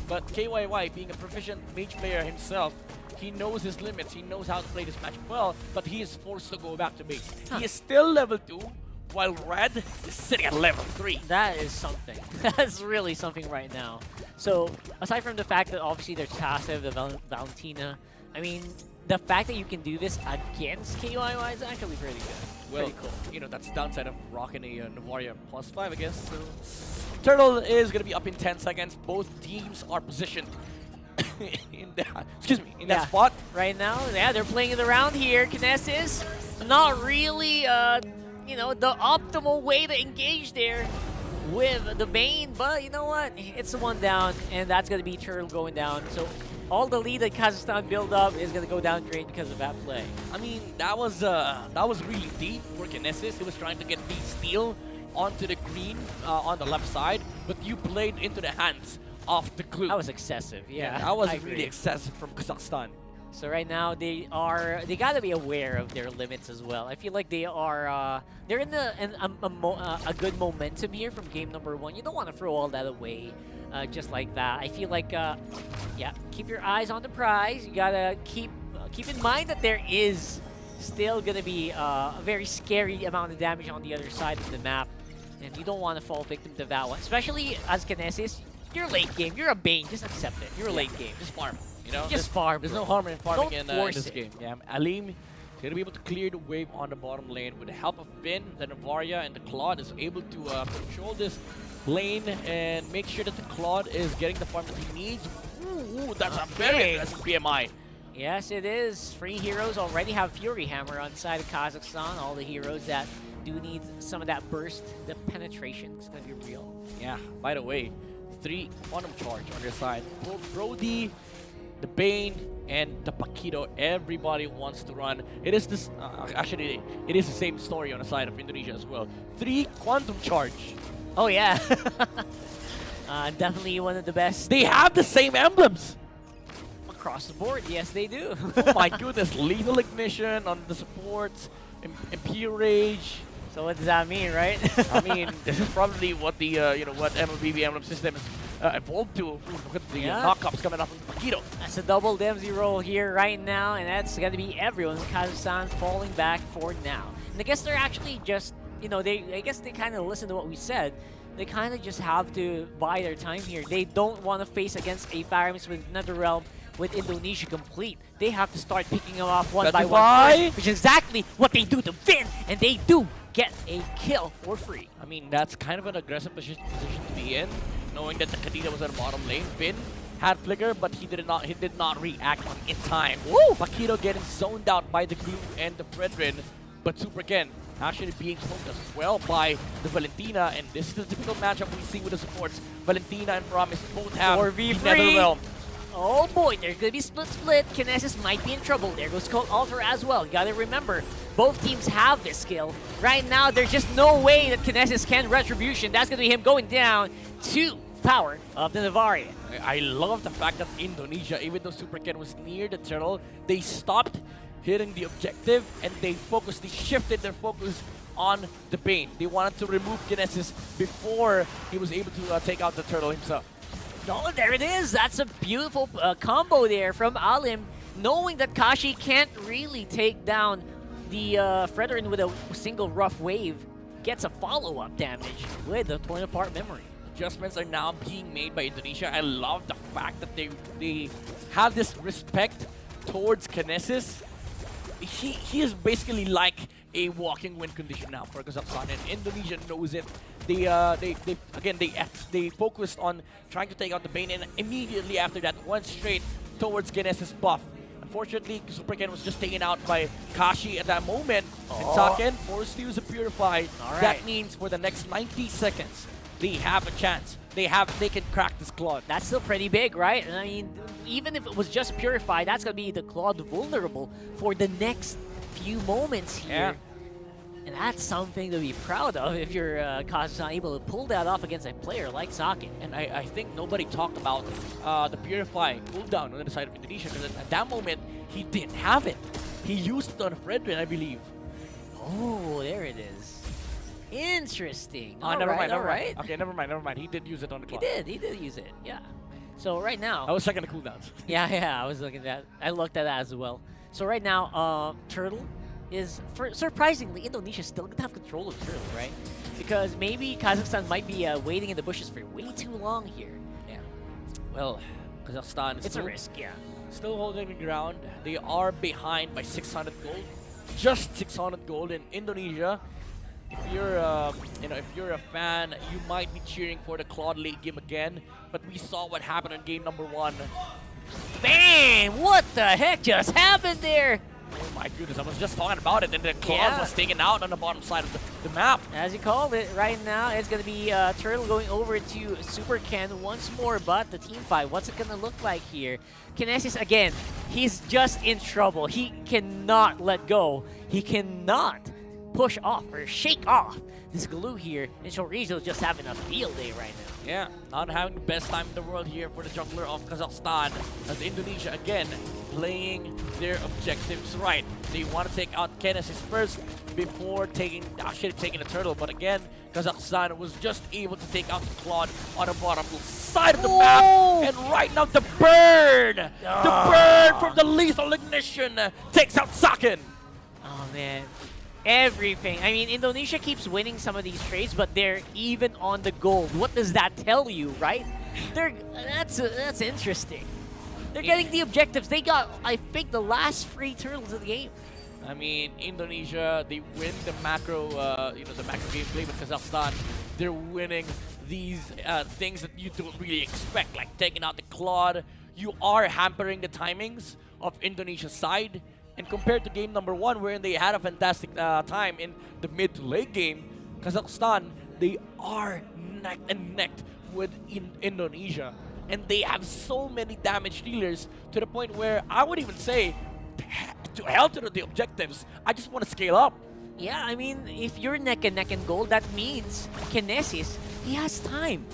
But KYY, being a proficient mage player himself, he knows his limits. He knows how to play this matchup well, but he is forced to go back to base. He is still level 2, while Red is sitting at level 3. That is something. That's really something right now. So, aside from the fact that obviously there's passive, the Valentina, I mean, the fact that you can do this against KYY is actually pretty good. Well, pretty cool. That's the downside of rocking a Navaria +5, I guess. So, Turtle is going to be up in 10 seconds. Both teams are positioned in that spot. Right now, they're playing it around here. Kinesis, not really, the optimal way to engage there with the Bane, but you know what? It's the one down, and that's going to be Turtle going down. So all the lead that Kazakhstan build up is going to go down drain because of that play. I mean, that was really deep for Kinesis. He was trying to get the steal onto the green on the left side, but you played into the hands of the glue. That was excessive, yeah. That was really excessive from Kazakhstan. So right now they gotta be aware of their limits as well. I feel like they're in a good momentum here from game number 1. You don't want to throw all that away just like that. I feel like keep your eyes on the prize. You gotta keep in mind that there is still gonna be a very scary amount of damage on the other side of the map, and you don't want to fall victim to that one. Especially as Kinesis, you're late game. You're a Bane. Just accept it. You're a late game. Just farm. Just farm. There's no harm in farming in Don't this force game. Yeah, Alim is going to be able to clear the wave on the bottom lane with the help of Finn. The Navaria and the Claude is able to control this lane and make sure that the Claude is getting the farm that he needs. Ooh, that's a very aggressive BMI. Yes, it is. 3 heroes already have Fury Hammer on the side of Kazakhstan. All the heroes that do need some of that burst, the penetration is going to be real. Yeah, by the way, 3 Quantum Charge on their side. Both Brody, the Bane, and the Paquito, everybody wants to run. It is this, actually, it is the same story on the side of Indonesia as well. 3 Quantum Charge. Oh yeah, definitely one of the best. They have the same emblems. Across the board, yes they do. Oh my goodness, Lethal Ignition on the supports, Impure Rage. So what does that mean, right? I mean, this is probably what the, what MLBB emblem system is evolved to. Look at the knockups coming up from Paquito. That's a double Dempsey roll here right now, and that's going to be everyone in Kazakhstan falling back for now. And I guess they're actually just, I guess they kind of listen to what we said. They kind of just have to buy their time here. They don't want to face against a Faramis with NetherRealm with Indonesia complete. They have to start picking them off one by one, which is exactly what they do to Finn, and they do get a kill for free. I mean, that's kind of an aggressive position to be in, knowing that the Kadita was at the bottom lane. Finn had flicker, but he did not react on in time. Woo! Paquito getting zoned out by the glue and the Fredrin, but Super Ken actually being poked as well by the Valentina, and this is the typical matchup we see with the supports. Valentina and Promise both have 4v3. NetherRealm. Oh boy, there's gonna be split. Kinesis might be in trouble. There goes Cold Altar as well. You gotta remember, both teams have this skill. Right now, there's just no way that Kinesis can Retribution. That's gonna be him going down to power of the Navaria. I love the fact that Indonesia, even though Super Ken was near the turtle, they stopped hitting the objective and they shifted their focus on the Bane. They wanted to remove Kinesis before he was able to take out the turtle himself. Oh, there it is. That's a beautiful combo there from Alim, knowing that Kashi can't really take down the Fredrin with a single rough wave. Gets a follow-up damage with the torn apart memory. Adjustments are now being made by Indonesia. I love the fact that they have this respect towards Kinesis. He is basically like a walking win condition now for Kazakhstan, and Indonesia knows it. They focused on trying to take out the Bane, and immediately after that went straight towards Kinesis buff. Unfortunately, Super Ken was just taken out by Kashi at that moment, and Saken forced to use a Purify. That means for the next 90 seconds, they have a chance. They can crack this Claude. That's still pretty big, right? And I mean, even if it was just Purify, that's going to be the Claude vulnerable for the next few moments here. Yeah. And that's something to be proud of if you're Kazakhstan able to pull that off against a player like Saken. And I think nobody talked about the Purify cooldown on the side of Indonesia, because at that moment, he didn't have it. He used it on Fredrin, I believe. Oh, there it is. Interesting. Never mind. Alright. Okay, never mind. He did use it on the clock. He did use it, yeah. So right now... I was checking the cooldowns. Yeah, I was looking at that. I looked at that as well. So right now, Turtle is, surprisingly, Indonesia still going to have control of Turtle, right? Because maybe Kazakhstan might be waiting in the bushes for way too long here. Yeah. Well, Kazakhstan is It's a risk, yeah. Still holding the ground. They are behind by 600 gold. Just 600 gold in Indonesia. If you're a fan, you might be cheering for the Claude late game again. But we saw what happened in game number 1. Bam! What the heck just happened there? Oh my goodness, I was just talking about it, and the Claude was taken out on the bottom side of the map. As you called it, right now it's going to be Turtle going over to Super Ken once more, but the team fight, what's it going to look like here? Kinesis, again, he's just in trouble. He cannot let go. He cannot push off or shake off this glue here, and Chorizo's just having a field day right now. Yeah, not having the best time in the world here for the jungler of Kazakhstan, as Indonesia again playing their objectives right. They want to take out Kinesis first before taking the turtle, but again, Kazakhstan was just able to take out the Claude on the bottom side of the map, and right now the burn from the lethal ignition takes out Saken. Oh man. Everything. I mean, Indonesia keeps winning some of these trades, but they're even on the gold. What does that tell you, right? That's interesting. They're getting the objectives. They got, I think, the last free turtles of the game. I mean, Indonesia, they win the macro, the macro gameplay with Kazakhstan. They're winning these things that you don't really expect, like taking out the Claude. You are hampering the timings of Indonesia's side. And compared to game number 1, wherein they had a fantastic time in the mid to late game, Kazakhstan, they are neck and neck with Indonesia. And they have so many damage dealers to the point where I would even say, to hell to the objectives, I just want to scale up. Yeah, I mean, if you're neck and gold, that means Kinesis, he has time.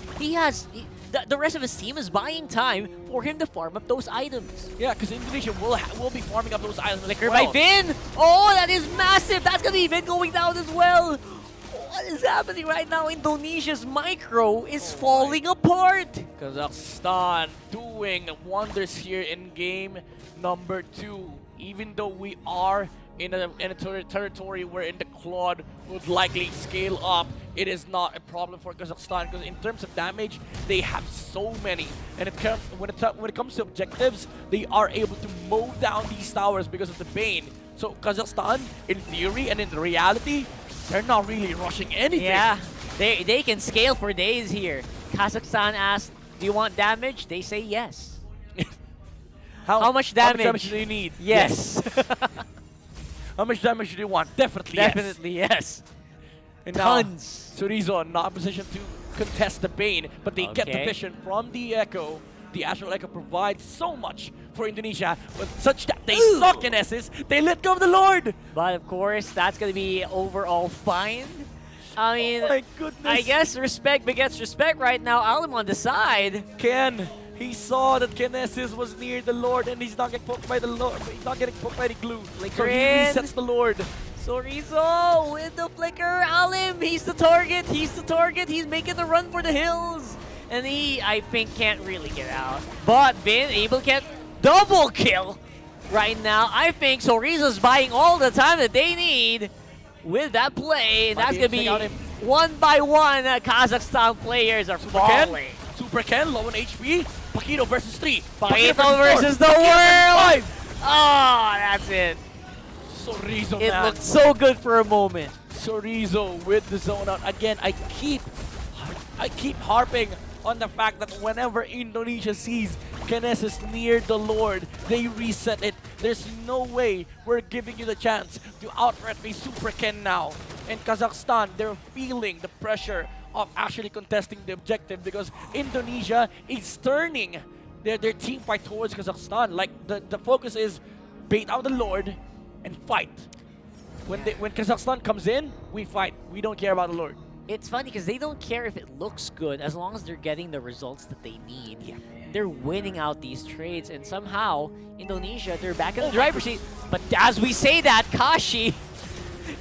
The rest of his team is buying time for him to farm up those items. Yeah, because Indonesia will be farming up those items. Liquor by Vin! Oh, that is massive! That's gonna be Vin going down as well! What is happening right now? Indonesia's micro is falling apart! Kazakhstan doing wonders here in game number 2. Even though we are in a territory wherein the Claude would likely scale up, it is not a problem for Kazakhstan, because in terms of damage, they have so many. And when it comes to objectives, they are able to mow down these towers because of the Bane. So Kazakhstan, in theory and in reality, they're not really rushing anything. Yeah, they can scale for days here. Kazakhstan asks, do you want damage? They say yes. How much damage? How much damage do you need? Yes. How much damage do you want? Definitely yes. And now, Tons. Chorizo not in position to contest the Bane, but they get the vision from the Echo. The Astral Echo provides so much for Indonesia, but such that they suck in Esses, they let go of the Lord! But of course, that's going to be overall fine. I mean, oh my goodness. I guess respect begets respect right now. Alim on the side. Ken He saw that Kinesis was near the Lord and he's not getting poked by the Lord. He's not getting poked by the glue. So he resets the Lord. Sorizo with the flicker. Alim, he's the target. He's the target. He's making the run for the hills. And he, I think, can't really get out. But Vin able to get double kill right now. I think Sorizo's buying all the time that they need with that play. And that's going to be one by one. Kazakhstan players are falling. Super Ken, low on HP. Paquito versus 3. Paquito versus the world. Oh, that's it. Sorizo, It looked so good for a moment. Sorizo with the zone out. Again, I keep harping on the fact that whenever Indonesia sees Kinesis near the Lord, they reset it. There's no way we're giving you the chance to outright face Super Ken now. In Kazakhstan, they're feeling the pressure of actually contesting the objective because Indonesia is turning their team fight towards Kazakhstan. Like the focus is bait out the Lord and fight. When Kazakhstan comes in, we fight. We don't care about the Lord. It's funny because they don't care if it looks good as long as they're getting the results that they need. Yeah. They're winning out these trades, and somehow Indonesia, they're back in the driver's seat. But as we say that, Kashi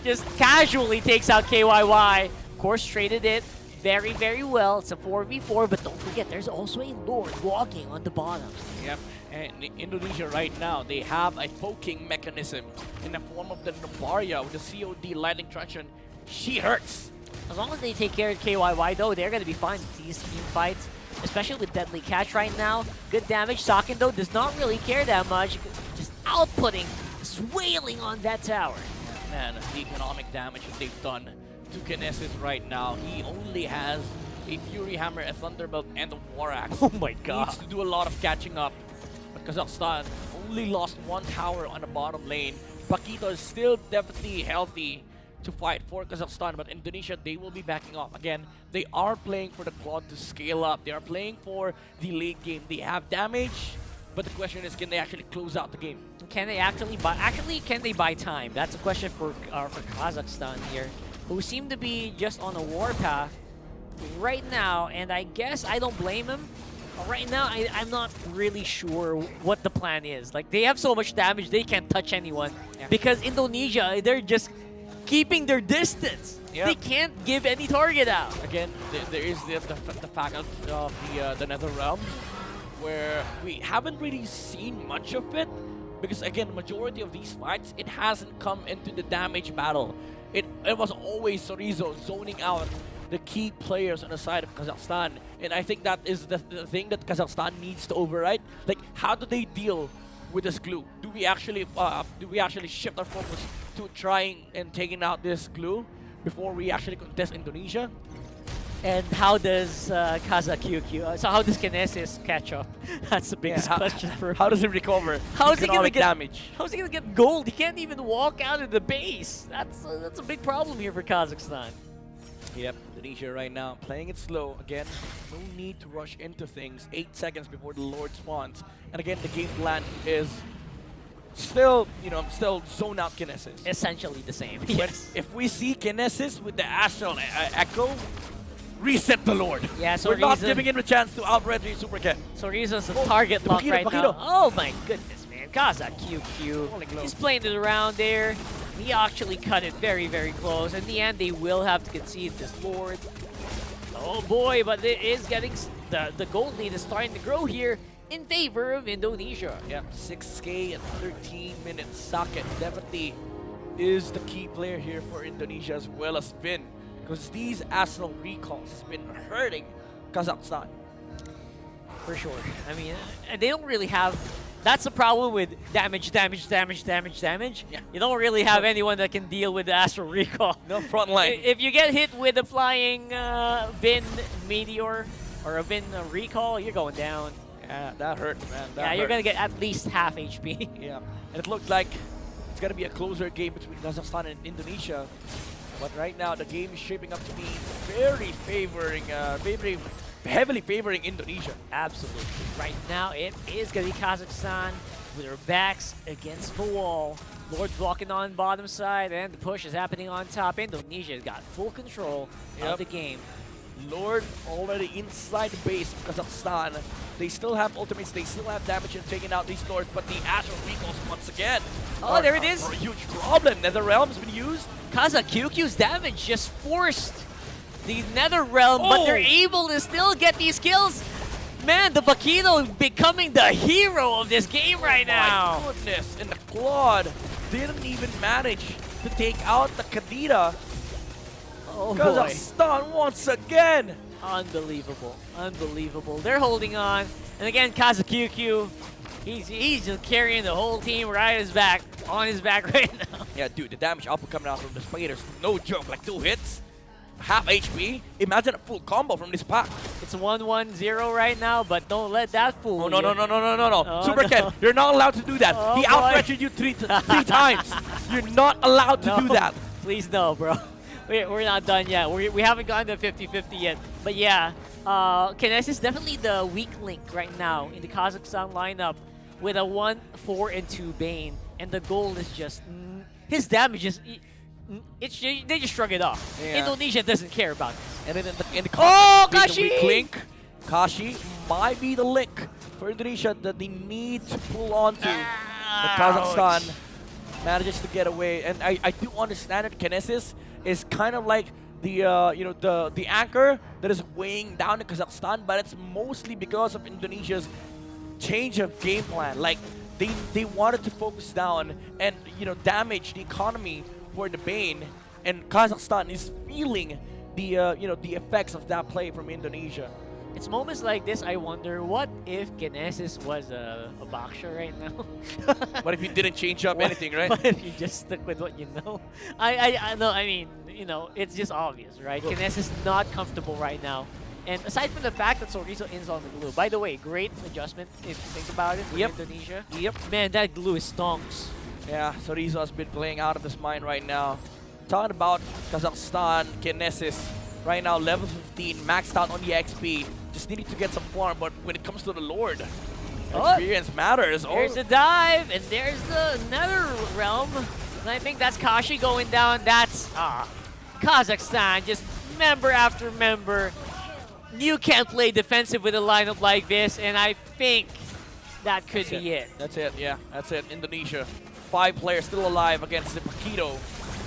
just casually takes out KYY. Of course, traded it very, very well. It's a 4v4, but don't forget, there's also a Lord walking on the bottom. Yep. And Indonesia right now, they have a poking mechanism in the form of the Novaria with the COD lightning traction. She hurts. As long as they take care of KYY though, they're going to be fine with these team fights, especially with Deadly Catch right now. Good damage. Sakin though does not really care that much, just outputting, just wailing on that tower. Man, the economic damage that they've done to Kinesis right now. He only has a Fury Hammer, a Thunderbolt, and a War Axe. Oh my god. Needs to do a lot of catching up. But Kazakhstan only lost one tower on the bottom lane. Paquito is still definitely healthy to fight for Kazakhstan, but Indonesia, they will be backing off. Again, they are playing for the Claude to scale up. They are playing for the late game. They have damage, but the question is, can they actually close out the game? Can they actually buy? Actually, can they buy time? That's a question for Kazakhstan here, who seem to be just on a warpath right now. And I guess I don't blame him. Right now, I'm not really sure what the plan is. Like, they have so much damage, they can't touch anyone. Yeah. Because Indonesia, they're just keeping their distance. Yep. They can't give any target out. Again, there is the fact of the Nether Realm, where we haven't really seen much of it. Because again, the majority of these fights, it hasn't come into the damage battle. It was always Sorizo zoning out the key players on the side of Kazakhstan. And I think that is the thing that Kazakhstan needs to override. Like, how do they deal with this glue? Do we actually shift our focus to trying and taking out this glue before we actually contest Indonesia? And how does KazaQQ, so how does Kinesis catch up? That's the biggest question for how does it recover? How's he gonna get damage? How's he gonna get gold? He can't even walk out of the base. That's a big problem here for Kazakhstan. Yep, Indonesia right now playing it slow. Again, no need to rush into things. 8 seconds before the Lord spawns. And again, the game plan is still, still zone out Kinesis. Essentially the same. Yes. If we see Kinesis with the Astral Echo, reset the Lord. Yeah, so we're not giving him a chance to outright Super Ken. So Riza's a target lock right now. Oh my goodness, man. KazaQQ. He's playing it around there. He actually cut it very, very close. In the end, they will have to concede this Lord. Oh boy, but it is getting the gold lead is starting to grow here in favor of Indonesia. Yep, 6K and 13 minutes. Saket definitely is the key player here for Indonesia as well as Finn. Because these Astral recalls has been hurting Kazakhstan. For sure. I mean, and they don't really have... That's the problem with damage. Yeah. You don't really have anyone that can deal with the Astral Recall. No front line. If you get hit with a flying Vin Meteor or a Vin Recall, you're going down. Yeah, that hurts, man. You're going to get at least half HP. Yeah, and it looks like it's going to be a closer game between Kazakhstan and Indonesia. But right now, the game is shaping up to be very heavily favoring Indonesia. Absolutely. Right now, it is going to be Kazakhstan with their backs against the wall. Lord's walking on bottom side, and the push is happening on top. Indonesia's got full control of the game. Lord already inside the base of Kazakhstan. They still have ultimates, they still have damage in taking out these Lords, but the Azure recalls once again. Oh, there it is. A huge problem. NetherRealm's been used. KazaQQ's damage just forced the NetherRealm, but they're able to still get these kills. Man, the Bakito becoming the hero of this game right now. My goodness, and the Claude didn't even manage to take out the Kadira. Oh boy. Kazakhstan once again. Unbelievable. Unbelievable. They're holding on. And again, KazaQQ, he's just carrying the whole team right on his back right now. Yeah, dude, the damage output coming out from the spiders, no joke. Like 2 hits, half HP. Imagine a full combo from this pack. It's 1-1-0 right now, but don't let that fool Oh, no, you. no, no, no, no, no, no. Oh, Super no. Ken, you're not allowed to do that. Oh, He boy. outstretched you three times. You're not allowed to do that. Please no, bro. We're not done yet. We haven't gotten to 50-50 yet. But yeah, Kinesis is definitely the weak link right now in the Kazakhstan lineup with a 1-4-2 Bane. And the goal is just, his damage is, they just shrug it off. Yeah. Indonesia doesn't care about this. And then in the Oh, being the Kashi! weak link, Kashi might be the link for Indonesia that they need to pull on to. But Kazakhstan manages to get away. And I do understand that Kinesis is kind of like the the anchor that is weighing down in Kazakhstan, but it's mostly because of Indonesia's change of game plan. Like they wanted to focus down and damage the economy for the Bane, and Kazakhstan is feeling the the effects of that play from Indonesia. It's moments like this I wonder, what if Kinesis was a boxer right now? What if you didn't change up anything, right? What if you just stuck with what you know? I know, I mean, it's just obvious, right? Kinesis is not comfortable right now. And aside from the fact that Sorizo is on the glue, by the way, great adjustment if you think about it for Indonesia. Yep. Man, that glue is stonks. Yeah, Sorizo has been playing out of his mind right now. Talking about Kazakhstan, Kinesis, right now level 15, maxed out on the XP. Just needed to get some farm, but when it comes to the Lord, experience matters. There's the dive, and there's the Nether Realm. And I think that's Kashi going down. That's Kazakhstan, just member after member. You can't play defensive with a lineup like this, and I think that could be it. That's it, yeah, that's it. Indonesia, 5 players still alive against the Paquito,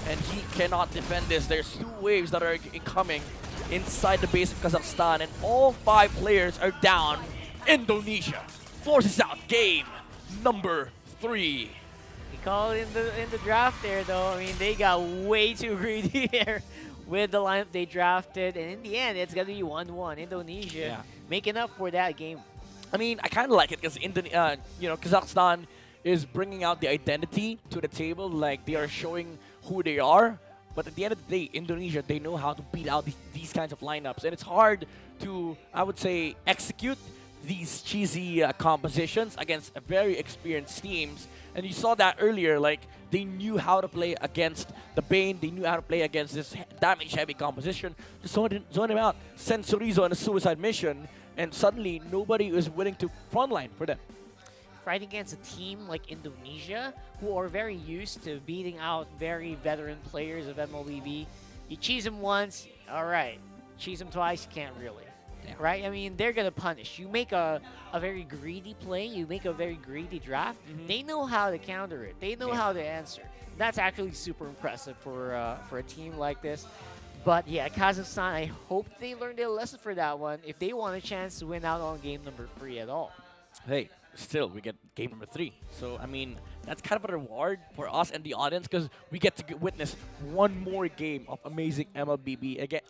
and he cannot defend this. There's 2 waves that are incoming inside the base of Kazakhstan, and all 5 players are down. Indonesia forces out game number 3. We call it in the draft there, though. I mean, they got way too greedy there with the lineup they drafted, and in the end, it's gonna be 1-1. Indonesia making up for that game. I mean, I kind of like it because Kazakhstan is bringing out the identity to the table. Like, they are showing who they are. But at the end of the day, Indonesia, they know how to beat out these kinds of lineups. And it's hard to, I would say, execute these cheesy compositions against very experienced teams. And you saw that earlier, like, they knew how to play against the Bane. They knew how to play against this damage-heavy composition. Just zone him out, send Sorizo on a suicide mission, and suddenly nobody is willing to frontline for them. Fighting against a team like Indonesia, who are very used to beating out very veteran players of MLBB. You cheese them once, all right. Cheese them twice, you can't really. Right? I mean, they're going to punish. You make a very greedy play, you make a very greedy draft, they know how to counter it. They know how to answer. That's actually super impressive for a team like this. But yeah, Kazakhstan, I hope they learned their lesson for that one if they want a chance to win out on game number 3 at all. Hey, still, we get game number 3. So, I mean, that's kind of a reward for us and the audience because we get to witness one more game of amazing MLBB. Again,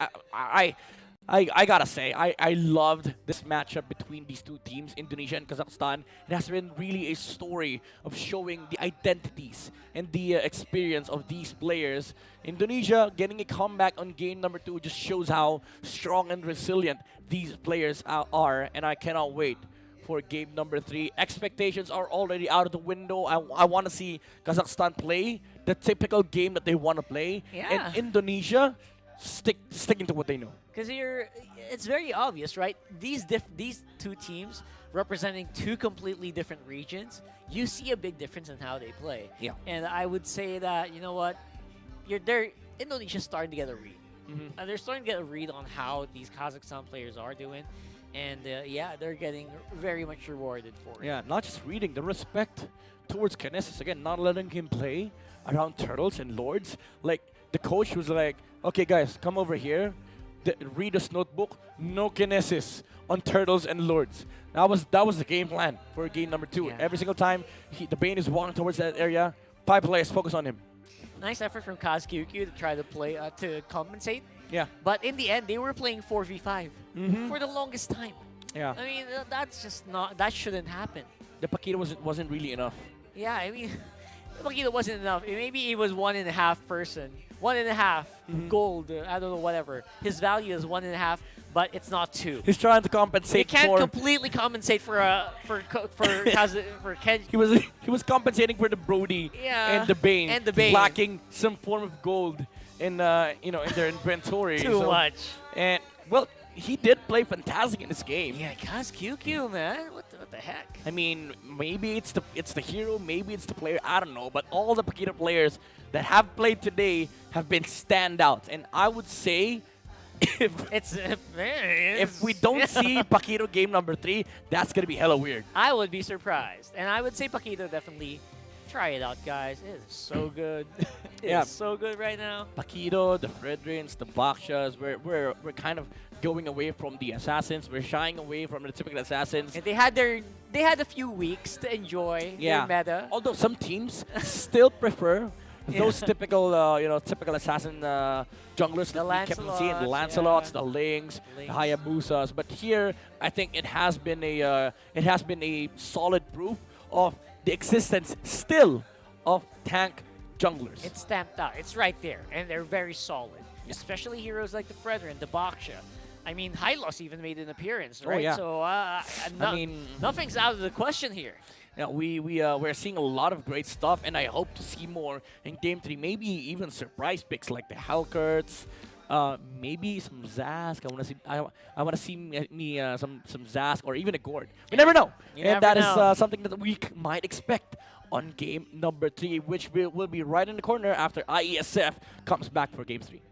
I gotta say, I loved this matchup between these 2 teams, Indonesia and Kazakhstan. It has been really a story of showing the identities and the experience of these players. Indonesia getting a comeback on game number 2 just shows how strong and resilient these players are, and I cannot wait for game number 3. Expectations are already out of the window. I want to see Kazakhstan play the typical game that they want to play, and Indonesia sticking to what they know. Because it's very obvious, right? These 2 teams representing 2 completely different regions, you see a big difference in how they play. Yeah. And I would say that, Indonesia's starting to get a read. They're starting to get a read on how these Kazakhstan players are doing. And yeah, they're getting very much rewarded for it. Yeah, not just reading, the respect towards Kinesis. Again, not letting him play around Turtles and Lords. Like, the coach was like, okay, guys, come over here. Read this notebook. No Kinesis on Turtles and Lords. That was the game plan for game number 2. Yeah. Every single time the Bane is walking towards that area, 5 players focus on him. Nice effort from KazQQ to try to play to compensate. Yeah. But in the end, they were playing 4v5 for the longest time. Yeah. I mean, that's just not. That shouldn't happen. The Paquito wasn't really enough. Yeah, I mean, Paquito wasn't enough. Maybe it was 1.5 person, 1.5 gold. I don't know, whatever. His value is 1.5, but it's not 2. He's trying to compensate. He can't for completely compensate for Ken. He was compensating for the Brody and the Bane, lacking some form of gold in in their inventory. Too much. And well, he did play fantastic in this game. Yeah, KazQQ, man. What the heck? I mean, maybe it's the hero, maybe it's the player, I don't know. But all the Paquito players that have played today have been standouts. And I would say if we don't see Paquito game number 3, that's going to be hella weird. I would be surprised. And I would say Paquito definitely try it out, guys. It is so good. It's so good right now. Paquito, the Fredrins, the Bakshas, we're kind of going away from the assassins. We're shying away from the typical assassins. And they had a few weeks to enjoy their meta. Although some teams still prefer those typical typical assassin junglers that we kept on seeing, the Lancelots, the Lings, the Hayabusas. But here, I think it has been a solid proof of the existence still of tank junglers. It's stamped out. It's right there, and they're very solid. Especially heroes like the Fredrin, the Baksha. I mean, Hylos even made an appearance, right? Oh, yeah. So, I mean, nothing's out of the question here. Yeah, we're seeing a lot of great stuff, and I hope to see more in Game 3. Maybe even surprise picks like the Hellcurts, maybe some Zask. I want to see some Zask or even a Gord. You never know. That is something that we might expect on game number 3, which will be right in the corner after IESF comes back for Game 3.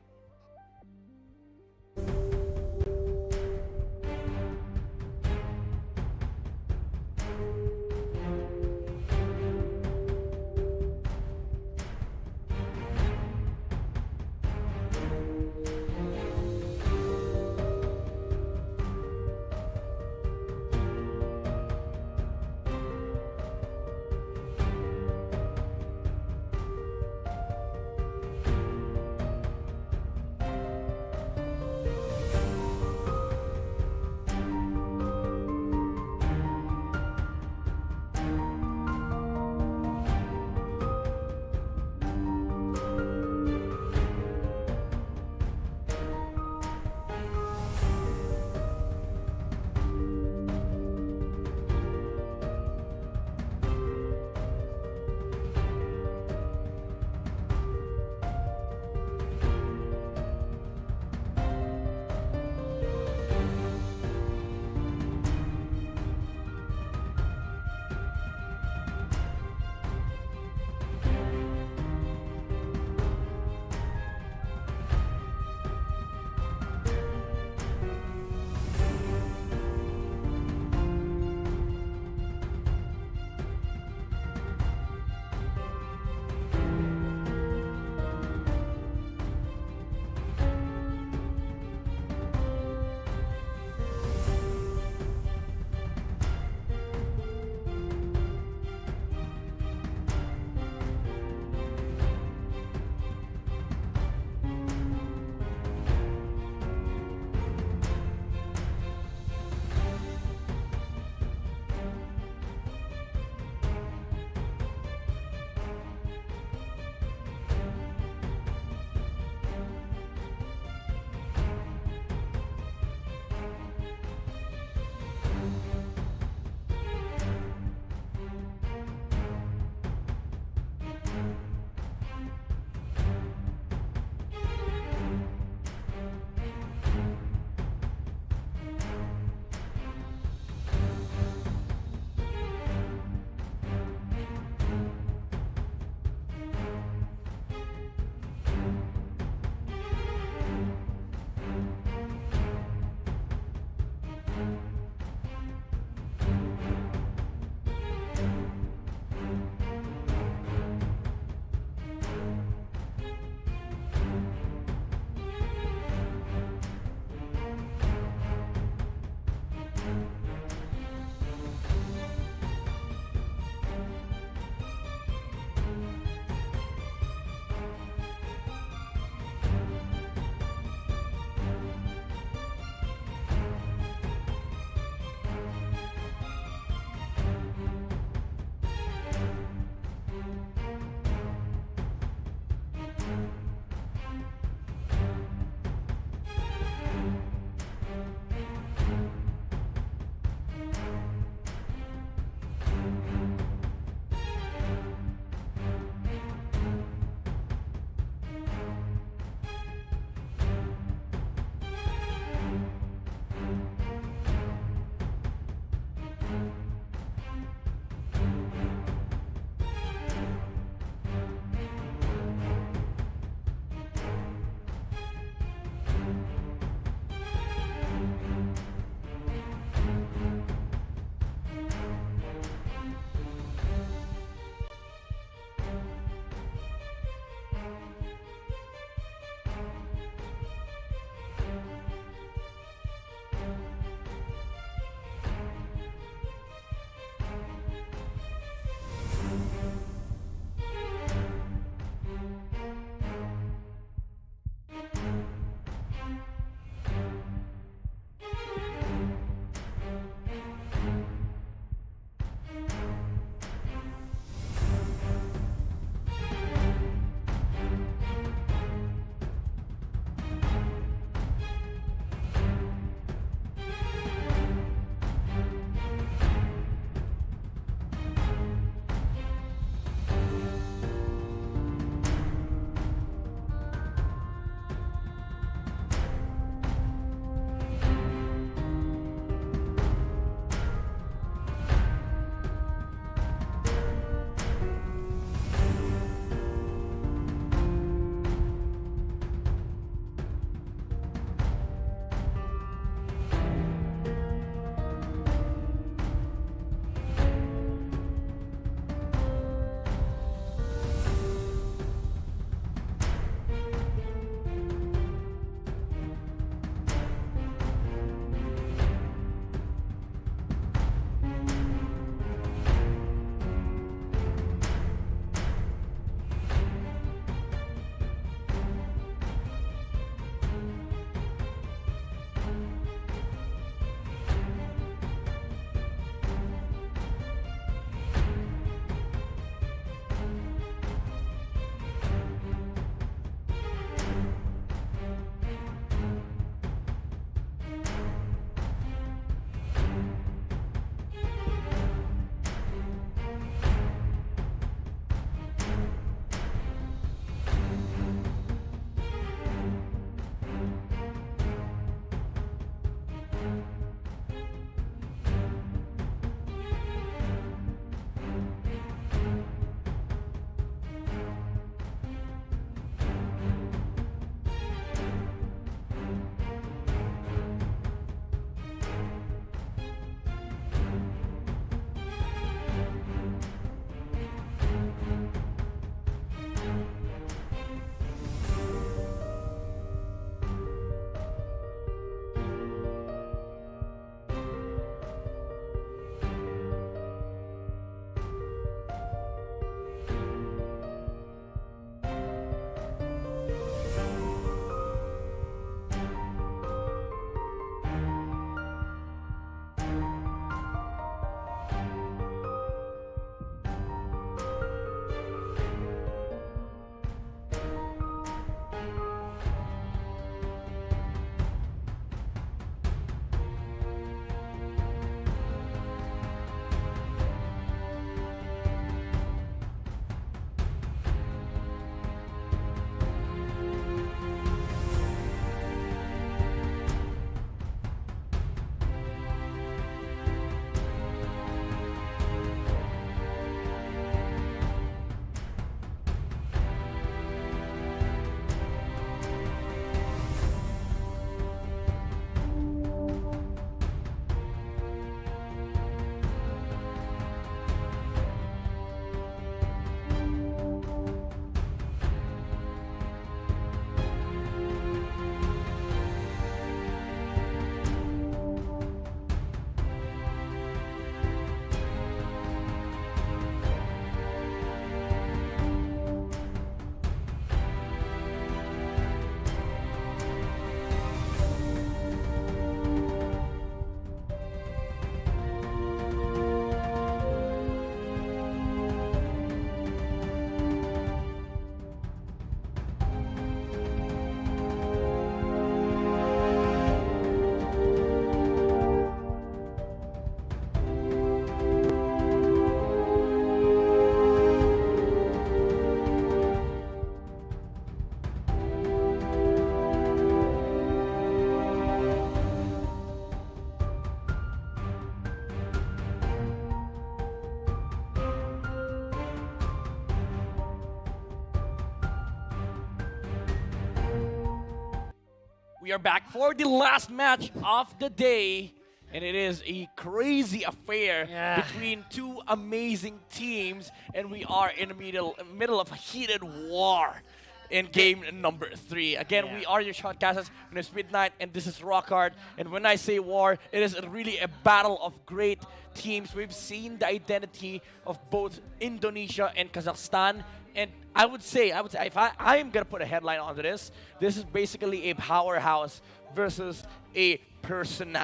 We are back for the last match of the day, and it is a crazy affair between two amazing teams, and we are in the middle of a heated war in game number 3. Again, we are your shotcasters. My name is Midnight, and this is Rockhard. And when I say war, it is really a battle of great teams. We've seen the identity of both Indonesia and Kazakhstan. And I would say, if I am gonna put a headline onto this, this is basically a powerhouse versus a person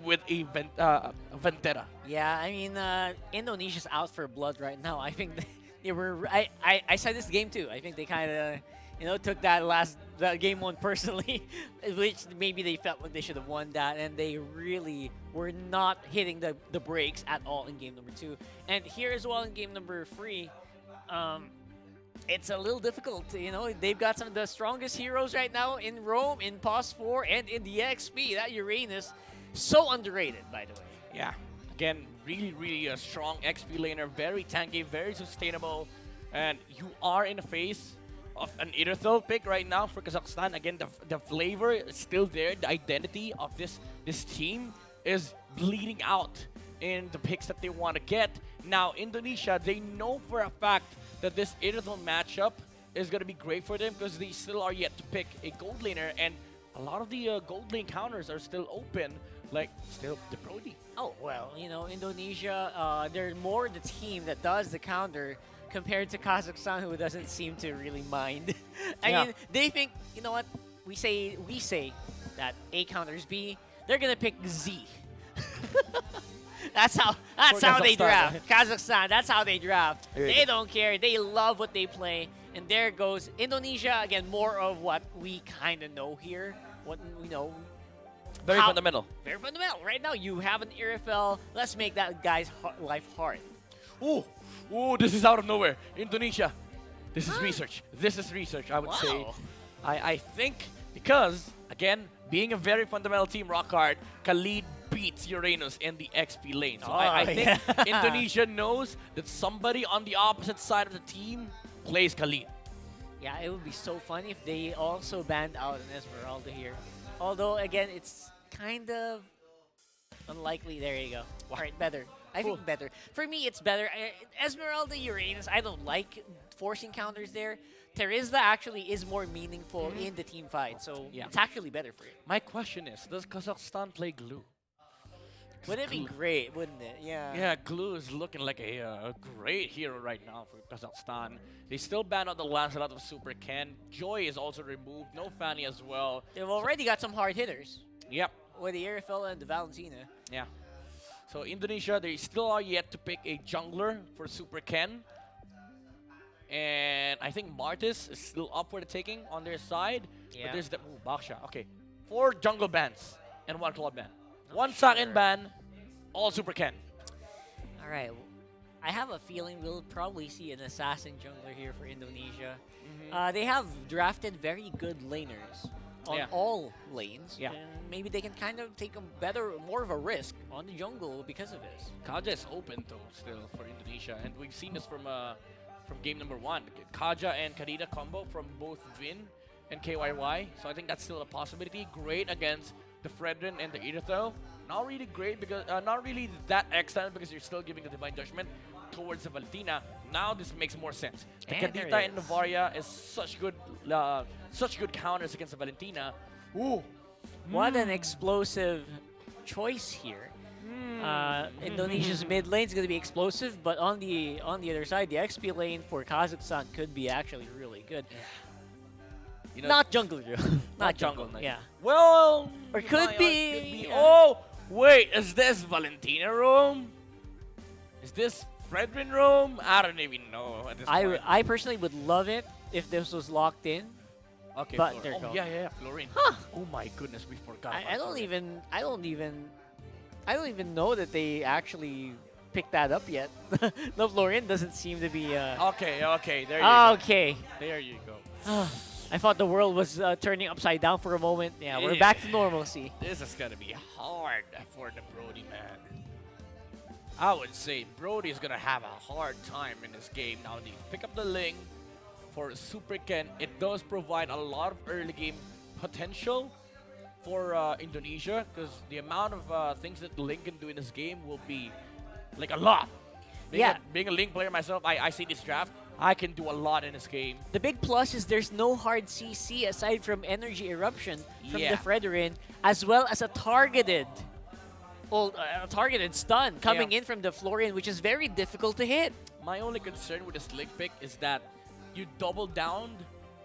with a vendetta. Yeah, I mean, Indonesia's out for blood right now. I think they were. I said this game too. I think they kind of, took that game one personally, which maybe they felt like they should have won that, and they really were not hitting the brakes at all in game number 2. And here as well in game number 3. It's a little difficult, they've got some of the strongest heroes right now in Rome, in POS 4, and in the XP. That Uranus, so underrated, by the way. Yeah, again, really a strong XP laner, very tanky, very sustainable, and you are in the face of an Irithel pick right now for Kazakhstan. Again, the flavor is still there, the identity of this team is bleeding out in the picks that they want to get. Now, Indonesia, they know for a fact that this Irithel matchup is going to be great for them because they still are yet to pick a gold laner, and a lot of the gold lane counters are still open, like still the Brody. Oh, well, Indonesia, they're more the team that does the counter compared to Kazakhstan, who doesn't seem to really mind. I mean, they think, you know what, we say that A counters B, they're going to pick Z. That's how they draft. Kazakhstan, that's how they draft. They don't care. They love what they play. And there goes Indonesia, again, more of what we kind of know here. What we know. Very fundamental. Very fundamental. Right now, you have an Irithel. Let's make that guy's life hard. Ooh, this is out of nowhere. Indonesia. This is research. This is research, I would say. I think because, again, being a very fundamental team, Rockhard, Khalid beats Uranus in the XP lane. So I think Indonesia knows that somebody on the opposite side of the team plays Khalid. Yeah, it would be so fun if they also banned out an Esmeralda here. Although, again, it's kind of unlikely. There you go. All right, better. I think better. For me, it's better. Esmeralda, Uranus, I don't like forcing counters there. Terizla actually is more meaningful in the team fight, so it's actually better for you. My question is, does Kazakhstan play Glue? Would it be great, wouldn't it? Yeah. Yeah, Glue is looking like a great hero right now for Kazakhstan. They still ban out the Lancelot of Super Ken. Joy is also removed. No Fanny as well. They've already got some hard hitters. Yep. With the Irithel and the Valentina. Yeah. So Indonesia, they still are yet to pick a jungler for Super Ken. And I think Martis is still up for the taking on their side. Yeah. But there's the Baksha. Okay. 4 jungle bans and 1 club ban. 1 Sakin ban, all Super Ken. All right. I have a feeling we'll probably see an assassin jungler here for Indonesia. They have drafted very good laners on all lanes. Yeah. And maybe they can kind of take more of a risk on the jungle because of this. Kaja is open though still for Indonesia, and we've seen this from game number 1. Kaja and Karina combo from both Vin and KYY. So I think that's still a possibility. Great against the Fredrin and the Irithel. Not really great because not really that excellent because you're still giving the Divine Judgment towards the Valentina. Now this makes more sense. The Kadita and Navaria is such good counters against the Valentina. Ooh. What an explosive choice here. Indonesia's mid lane is going to be explosive, but on the other side, the XP lane for Kazakhstan could be actually really good. Not jungle, not jungle. Yeah. Well, or could be. Oh, wait, is this Valentina room? Is this Fredrin room? I don't even know at this point. I personally would love it if this was locked in. Okay, but there you go. Yeah, Florine. Huh. Oh my goodness, we forgot. I don't even know that they actually picked that up yet. No, Florine doesn't seem to be. Okay, there you go. Okay. There you go. I thought the world was turning upside down for a moment. Yeah, we're back to normalcy. This is gonna be hard for the Brody, man. I would say Brody is gonna have a hard time in this game. Now they pick up the Ling for Super Ken. It does provide a lot of early game potential for Indonesia, because the amount of things that Link can do in this game will be like a lot. Being a Link player myself, I see this draft. I can do a lot in this game. The big plus is there's no hard CC aside from Energy Eruption from the Fredrin, as well as a targeted stun coming in from the Florian, which is very difficult to hit. My only concern with this Link pick is that you double down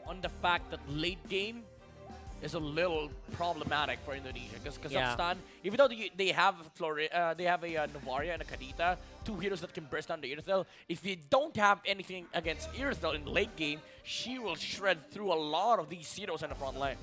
on the fact that late game is a little problematic for Indonesia, because Kazakhstan, even though they have they have a Novaria and a Kadita, two heroes that can burst down the Irithel. If you don't have anything against Irithel in the late game, she will shred through a lot of these heroes in the front line.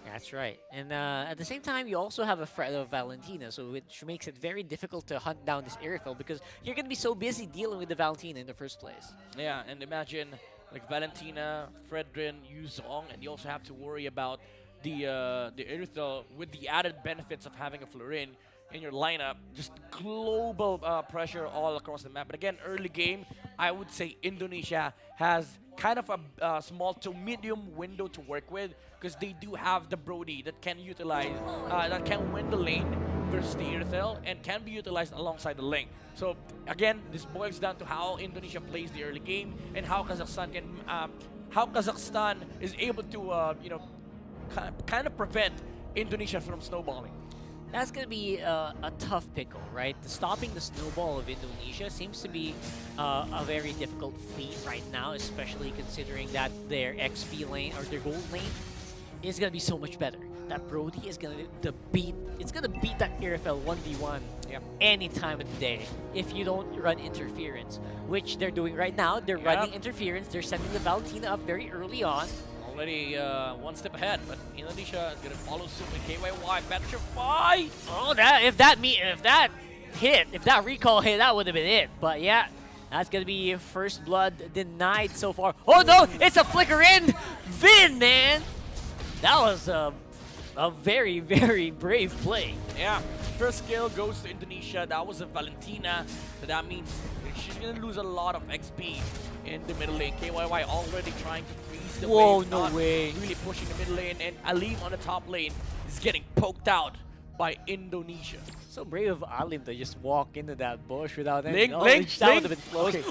That's right. And at the same time, you also have a threat of Valentina, so which makes it very difficult to hunt down this Irithel, because you're going to be so busy dealing with the Valentina in the first place. Yeah, and imagine like Valentina, Fredrin, Yuzong, and you also have to worry about the Irithel with the added benefits of having a Florin in your lineup. Just global pressure all across the map. But again, early game, I would say Indonesia has kind of a small to medium window to work with, because they do have the Brody that can utilize, that can win the lane versus the Irithel and can be utilized alongside the Link. So again, this boils down to how Indonesia plays the early game and how Kazakhstan is able to kind of prevent Indonesia from snowballing. That's going to be a tough pickle, right? Stopping the snowball of Indonesia seems to be a very difficult feat right now, especially considering that their XP lane or their gold lane is going to be so much better. That Brody is going to beat that Irithel 1v1 any time of the day if you don't run interference, which they're doing right now. They're running interference. They're sending the Valentina up very early on. Already one step ahead, but Indonesia is going to follow suit with KYY. Petrify! Oh, if that recall hit, that would have been it. But yeah, that's going to be first blood denied so far. Oh no, it's a flicker in! Vin, man! That was a very, very brave play. Yeah, first kill goes to Indonesia. That was a Valentina, so that means she's going to lose a lot of XP in the middle lane. KYY already trying to freeze the wave. No way. Really pushing the middle lane, and Alim on the top lane is getting poked out by Indonesia. So brave of Alim to just walk into that bush without any Link, knowledge. That would have been close. Okay.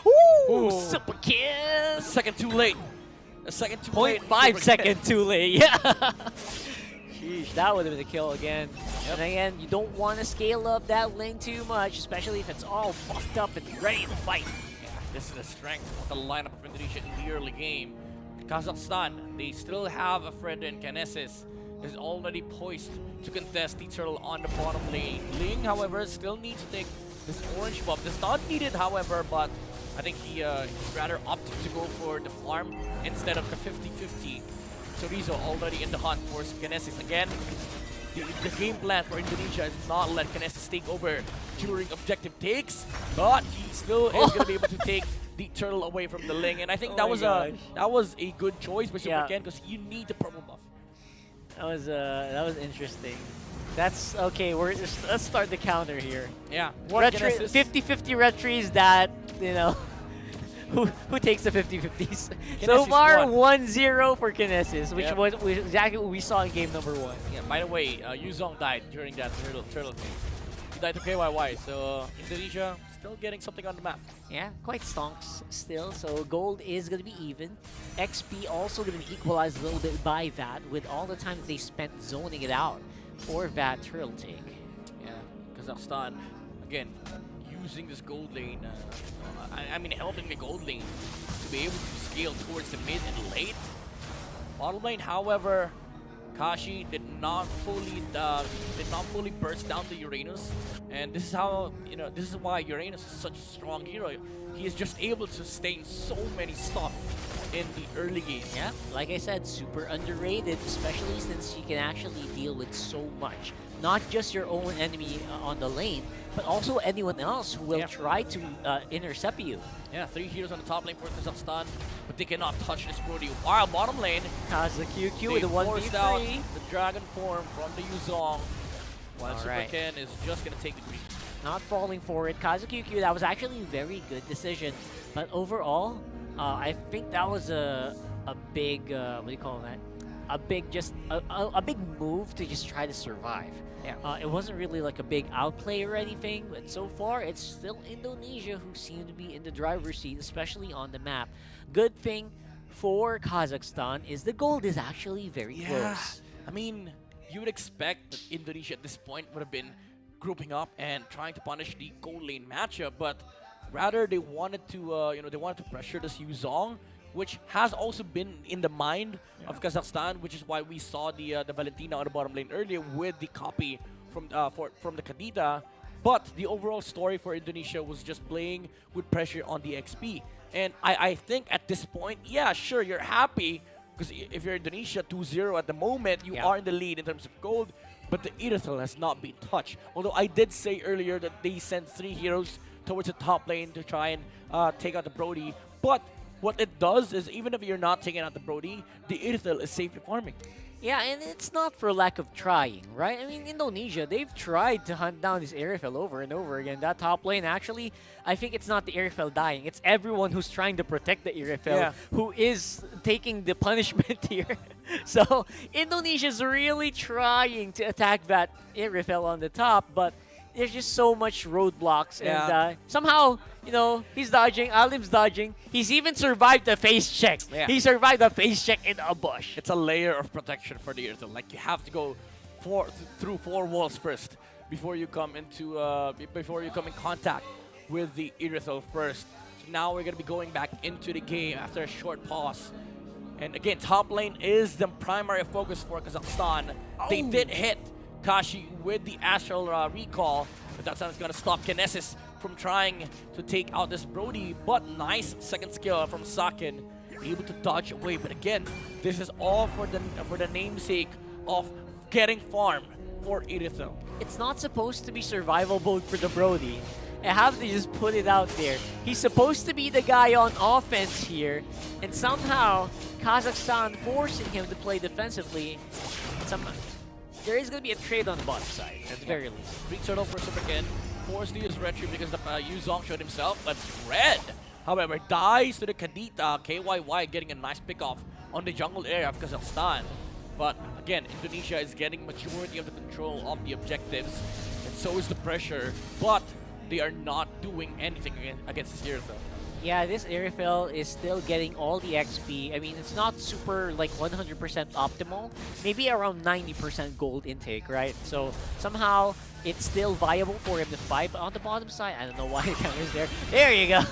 Ooh, super kill! A second too late. A second too late. 0.5 second too late. Yeah. Sheesh, that would have been a kill again. And again, you don't want to scale up that lane too much, especially if it's all buffed up and ready to fight. Yeah, this is the strength of the lineup of Indonesia in the early game. Kazakhstan, they still have a friend in Kanesis, is already poised to contest the turtle on the bottom lane. Ling, however, still needs to take this orange buff. Does not need it, however, but I think he's rather opted to go for the farm instead of the 50-50. Chorizo already in the hunt for Kanesis again. The game plan for Indonesia is not let Kanesis take over during objective takes, but he still is going to be able to take the turtle away from the Ling, and I think that was a good choice by Super Ken, because you need the purple buff. That was interesting. That's okay. Let's start the counter here. Yeah, 50-50 red trees that who takes the 50-50s. So far 1-0 for Kinesis, which was exactly what we saw in game number 1. Yeah. By the way, Yuzong died during that turtle game. He died to KYY, so Indonesia still getting something on the map. Yeah, quite stonks still. So gold is going to be even. XP also going to be equalized a little bit by that, with all the time that they spent zoning it out for that turtle take. Yeah, Kazakhstan again using this gold lane. I mean, helping the gold lane to be able to scale towards the mid and late. Bottom lane, however, Kashi did not fully burst down the Uranus, and this is how this is why Uranus is such a strong hero. He is just able to sustain so many stuff in the early game. Yeah, like I said, super underrated, especially since you can actually deal with so much. Not just your own enemy on the lane, but also anyone else who will try to intercept you. Yeah, 3 heroes on the top lane for Kazakhstan, but they cannot touch this Brody. While bottom lane, KazaQQ with a 1v3. Out the dragon form from the Yuzong, while Super Ken is just going to take the green. Not falling for it. KazaQQ, that was actually a very good decision. But overall, I think that was a big, what do you call that? a big a big move to just try to survive. Yeah. It wasn't really like a big outplay or anything, but so far it's still Indonesia who seem to be in the driver's seat, especially on the map. Good thing for Kazakhstan is the gold is actually very close. I mean, you would expect that Indonesia at this point would have been grouping up and trying to punish the gold lane matchup, but rather they wanted to, they wanted to pressure this Yuzong, which has also been in the mind of Kazakhstan, which is why we saw the Valentina on the bottom lane earlier with the copy from the Kadita. But the overall story for Indonesia was just playing with pressure on the XP. And I think at this point, yeah, sure, you're happy because if you're Indonesia 2-0 at the moment, you are in the lead in terms of gold, but the Irithel has not been touched. Although I did say earlier that they sent 3 heroes towards the top lane to try and take out the Brody, but what it does is even if you're not taking out the Brody, the Irithel is safely farming. Yeah, and it's not for lack of trying, right? I mean, Indonesia, they've tried to hunt down this Irithel over and over again. That top lane, actually, I think it's not the Irithel dying. It's everyone who's trying to protect the Irithel who is taking the punishment here. So, Indonesia's really trying to attack that Irithel on the top, but there's just so much roadblocks, and somehow, he's dodging, Alim's dodging. He's even survived the face check. Yeah. He survived the face check in a bush. It's a layer of protection for the Irithel. Like, you have to go through 4 walls first before you come in contact with the Irithel first. So now we're gonna be going back into the game after a short pause. And again, top lane is the primary focus for Kazakhstan. They did hit Kashi with the Astral Recall, but that's not going to stop Kinesis from trying to take out this Brody. But nice second skill from Sakin, able to dodge away. But again, this is all for the namesake of getting farm for Irithel. It's not supposed to be survival mode for the Brody. I have to just put it out there. He's supposed to be the guy on offense here, and somehow Kazakhstan forcing him to play defensively. There is going to be a trade on the bottom side, at the very least. Free turtle for Superkin, forced to use Retry because the Yuzong showed himself, but Red, however, dies to the Kadita. KYY getting a nice pick off on the jungle area of Kazakhstan. But again, Indonesia is getting majority of the control of the objectives, and so is the pressure, but they are not doing anything against this Irithel. Yeah, this Irithel is still getting all the XP. I mean, it's not super, 100% optimal. Maybe around 90% gold intake, right? So, somehow, it's still viable for him to fight. But on the bottom side, I don't know why the camera's there. There you go.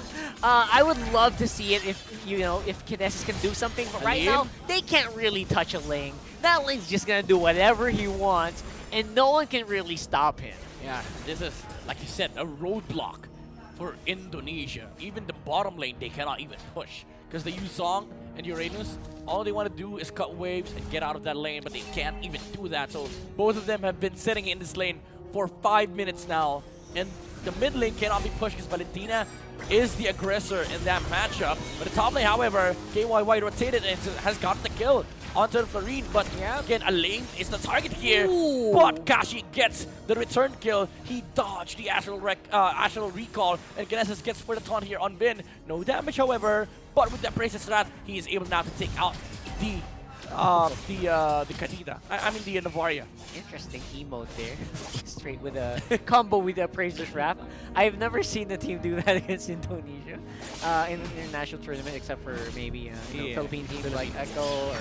I would love to see it if Kinesis can do something. But right now, they can't really touch a lane. That lane's just going to do whatever he wants. And no one can really stop him. Yeah, this is, like you said, a roadblock for Indonesia. Even the bottom lane, they cannot even push. Because the Yuzong and Uranus, all they want to do is cut waves and get out of that lane, but they can't even do that. So both of them have been sitting in this lane for 5 minutes now. And the mid lane cannot be pushed because Valentina is the aggressor in that matchup. But the top lane, however, KYY rotated and has gotten the kill onto the Florine, but again, a lane is the target here. Ooh. But Kashi gets the return kill. He dodged the Astral Recall, and Kinesis gets for the taunt here on Vin. No damage, however, but with the Princess Wrath, he is able now to take out the Kadita. I mean the Navaria. Interesting emote there. Straight with a combo with the Praisers Wrath. I've never seen the team do that against Indonesia in an international tournament, except for maybe Philippine teams like Echo or...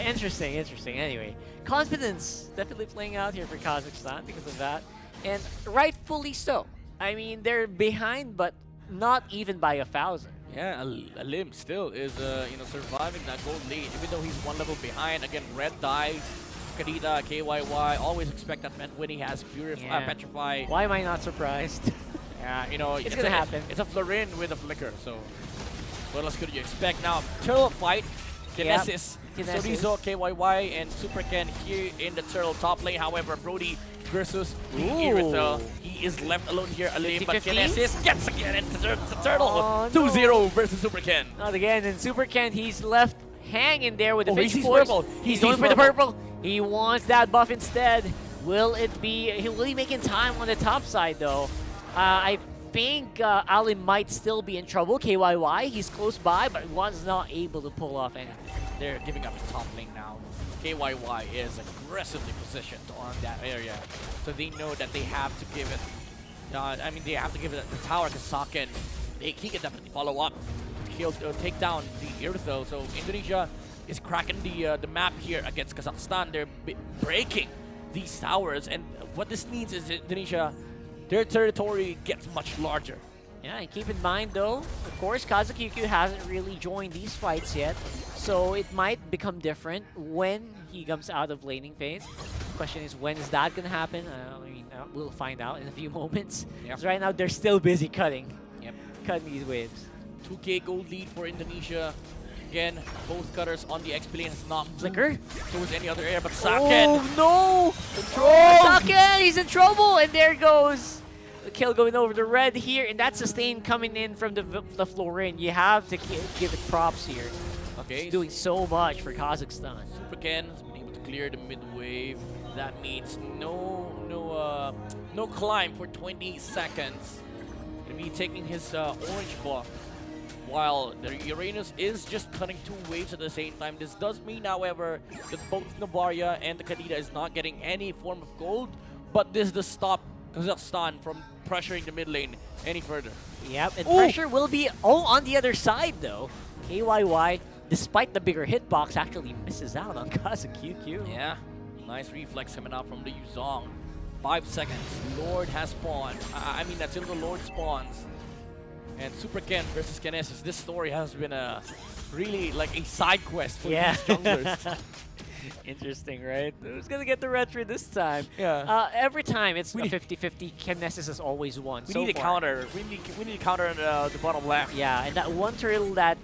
interesting. Anyway, confidence definitely playing out here for Kazakhstan because of that, and rightfully so. I mean, they're behind, but not even by 1,000. Yeah, Alim still is surviving that gold lead, even though he's 1 level behind. Again, Red dies. Kadita, KYY, always expect that when he has Petrify. Why am I not surprised? Yeah, it's gonna happen. It's a Florin with a Flicker, so what else could you expect? Now, turtle fight. Kinesis, Sorizo, KYY, and Superken here in the turtle top lane. However, Brody versus the Irithel. He is left alone here, Alim, but Kinesis gets again into the turtle. 2-0 versus Superken. Not again, and Superken, he's left hanging there with the Fish he's Force. purple. He's going for the purple. He wants that buff instead. Will he make in time on the top side though? I think Ali might still be in trouble. KYY, he's close by, but one's not able to pull off anything. They're giving up the top lane now. KYY is aggressively positioned on that area, so they know that they have to give it. I mean, they have to give it the tower to Saken. He can definitely follow up. He'll take down the Irithel. So Indonesia is cracking the map here against Kazakhstan. They're breaking these towers, and what this means is Indonesia, their territory gets much larger. Yeah, and keep in mind though, of course, Kazakhstan hasn't really joined these fights yet, so it might become different when he comes out of laning phase. The question is, when is that gonna happen? I mean, we'll find out in a few moments. Because right now they're still busy cutting. Cutting these waves. 2k gold lead for Indonesia. Again, both cutters on the XP lane has not Flicker towards any other area, but Saken. Oh no! Control! Saken, he's in trouble, and there goes the kill going over the red here, and that sustain coming in from the Florin. You have to give it props here. Okay, he's doing so much for Kazakhstan. Superken has been able to clear the mid wave. That means no climb for 20 seconds. Gonna be taking his orange buff, while the Uranus is just cutting 2 waves at the same time. This does mean, however, that both Navaria and the Kadita is not getting any form of gold, but this does stop Kazakhstan from pressuring the mid lane any further. Yep, and pressure will be on the other side though. KYY, despite the bigger hitbox, actually misses out on Kazakhstan. Yeah, nice reflex coming out from the Yuzong. 5 seconds. Lord has spawned. I mean, until the Lord spawns. And Super Ken versus Kinesis. This story has been a really like a side quest for these junglers. Interesting, right? Who's gonna get the retro this time? Yeah. Every time it's a 50-50. Kinesis has always won. We need a counter. We need a counter in the bottom left. Yeah, and that one turtle that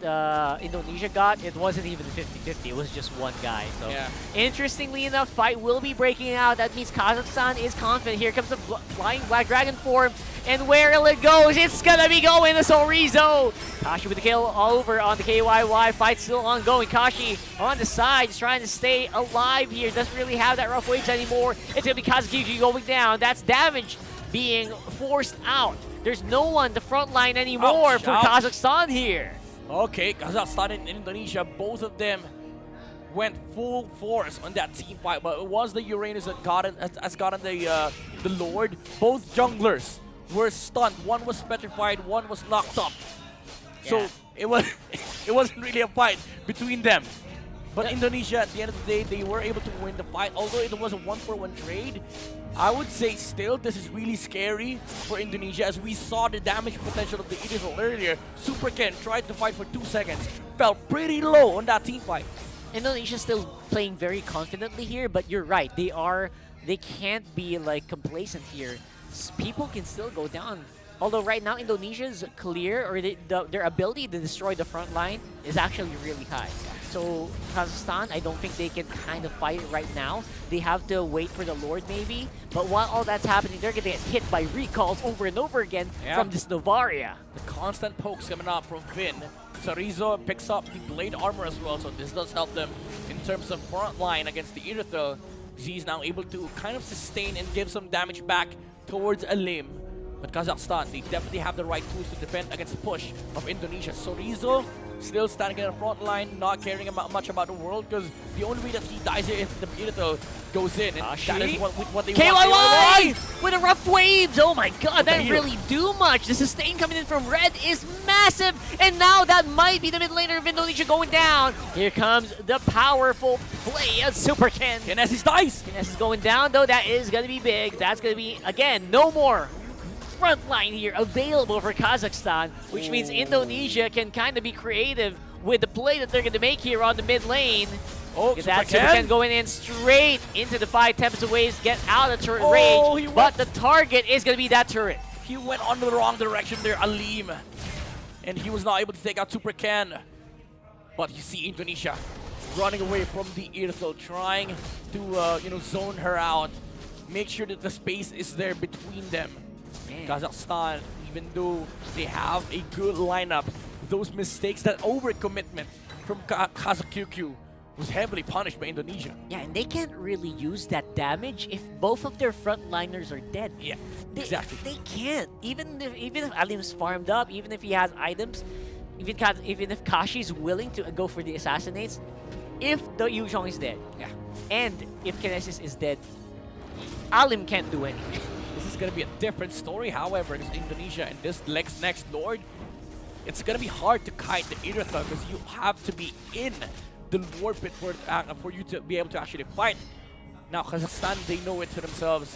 Indonesia got, it wasn't even 50-50. It was just one guy. So interestingly enough, fight will be breaking out. That means Kazakhstan is confident. Here comes the flying Black Dragon form. And where it goes, it's gonna be going to Sorizo. Kashi with the kill over on the KYY. Fight still ongoing. Kashi on the side, just trying to stay alive here. Doesn't really have that rough waves anymore. It's gonna be Kazakhstan going down. That's damage being forced out. There's no one the front line anymore for Kazakhstan here. Okay, Kazakhstan and Indonesia, both of them went full force on that team fight, but it was the Uranus that has gotten the Lord. Both junglers were stunned. One was petrified, one was knocked up. So it wasn't really a fight between them. But Indonesia, at the end of the day, they were able to win the fight. Although it was a 1-for-1 trade, I would say still this is really scary for Indonesia, as we saw the damage potential of the Idris earlier. Super Ken tried to fight for 2 seconds, fell pretty low on that team fight. Indonesia's still playing very confidently here, but you're right. They can't be like complacent here. People can still go down. Although right now Indonesia's clear, or their ability to destroy the front line is actually really high. So Kazakhstan, I don't think they can kind of fight it right now. They have to wait for the Lord maybe. But while all that's happening, they're gonna get hit by recalls over and over again from this Novaria. The constant pokes coming out from Finn. Sarizo picks up the blade armor as well, so this does help them in terms of front line against the Irithel. He's now able to kind of sustain and give some damage back towards a limb. But Kazakhstan, they definitely have the right tools to defend against the push of Indonesia. Sorizo still standing in the front line, not caring much about the world, because the only way that he dies here is if the Irithel goes in, and that is what they want. KYY with a rough waves! Oh my god, that didn't really do much. The sustain coming in from red is massive, and now that might be the mid laner of Indonesia going down. Here comes the powerful play of Super Ken. Kinesis dies! Kinesis going down, though. That is going to be big. That's going to be, again, no more front line here available for Kazakhstan, which means Indonesia can kind of be creative with the play that they're going to make here on the mid lane. Look at that, Super Ken going in straight into the 5 Tempest Waves, get out of turret range, but the target is going to be that turret. He went on the wrong direction there, Alim, and he was not able to take out Super Ken. But you see Indonesia running away from the Irithel, trying to zone her out, make sure that the space is there between them. Kazakhstan, even though they have a good lineup, those mistakes, that overcommitment from Kazakhstan was heavily punished by Indonesia. Yeah, and they can't really use that damage if both of their frontliners are dead. Yeah, exactly. They can't. Even if Alim's farmed up, even if he has items, even if Kashi's willing to go for the assassinates, if the Yuzhong is dead, Yeah. and if Kinesis is dead, Alim can't do anything. This is gonna be a different story. However, this Indonesia and this next Lord, it's gonna be hard to kite the Irithel because you have to be in the Lord pit for you to be able to actually fight. Now Kazakhstan, they know it to themselves,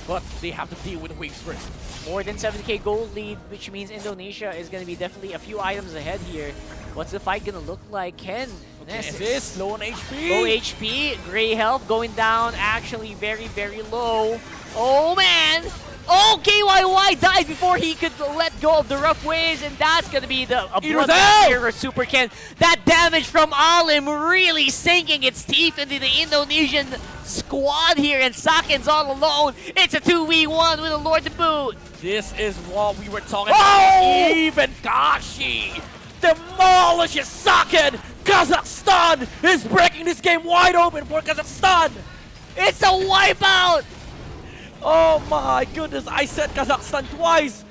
but they have to deal with the waves first. More than 70k gold lead, which means Indonesia is going to be definitely a few items ahead here. What's the fight going to look like? Ken, This low on HP. low HP, gray health going down, actually very, very low. Oh man! Oh, KYY died before he could let go of the rough waves, and that's going to be a bloodbath here for Super Ken. That damage from Alim really sinking its teeth into the Indonesian squad here, and Sakin's all alone. It's a 2v1 with a Lord to boot. This is what we were talking about. Even Kashi demolishes Sakin. Kazakhstan is breaking this game wide open for Kazakhstan. It's a wipeout! Oh my goodness, I said Kazakhstan twice.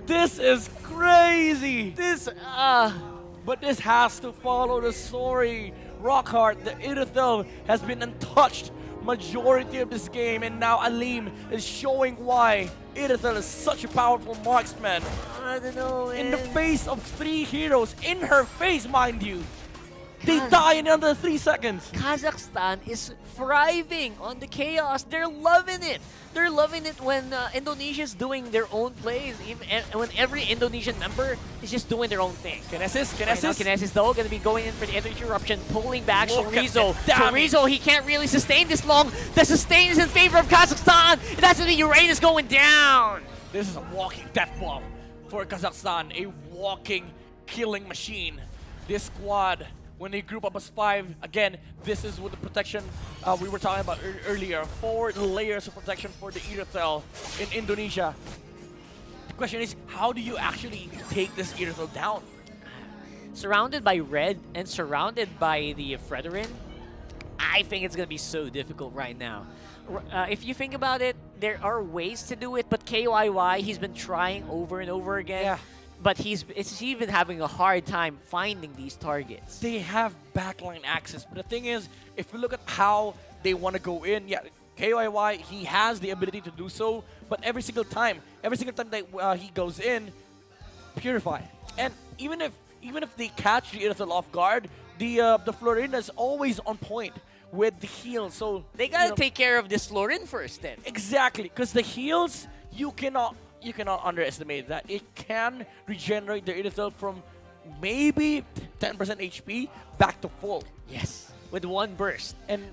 This is crazy. But this has to follow the story. Rockhart, the Irithel, has been untouched majority of this game, and now Alim is showing why Irithel is such a powerful marksman. I don't know, man. In the face of 3 heroes, in her face, mind you. They die in under 3 seconds. Kazakhstan is thriving on the chaos. They're loving it. They're loving it when Indonesia's doing their own plays. When every Indonesian member is just doing their own thing. Kinesis. Right now, Kinesis though going to be going in for the energy eruption, pulling back Look at Chorizo. the damage. Chorizo, he can't really sustain this long. The sustain is in favor of Kazakhstan. That's going to be Uranus going down. This is a walking death ball for Kazakhstan, a walking killing machine. This squad, when they group up as 5, again, this is with the protection we were talking about earlier. 4 layers of protection for the Irithel in Indonesia. The question is, how do you actually take this Irithel down? Surrounded by red and surrounded by the Fredrin, I think it's going to be so difficult right now. If you think about it, there are ways to do it, but KYY, he's been trying over and over again. Yeah. But he's been having a hard time finding these targets. They have backline access, but the thing is, if you look at how they want to go in, yeah, KYY, he has the ability to do so, but every single time that he goes in, Purify. And even if they catch the Irithel off guard, the Florina is always on point with the heal. So They gotta take care of this Florin first then. exactly, because the heals, you cannot underestimate that. It can regenerate the Irithel from maybe 10% HP back to full. Yes. With one burst. And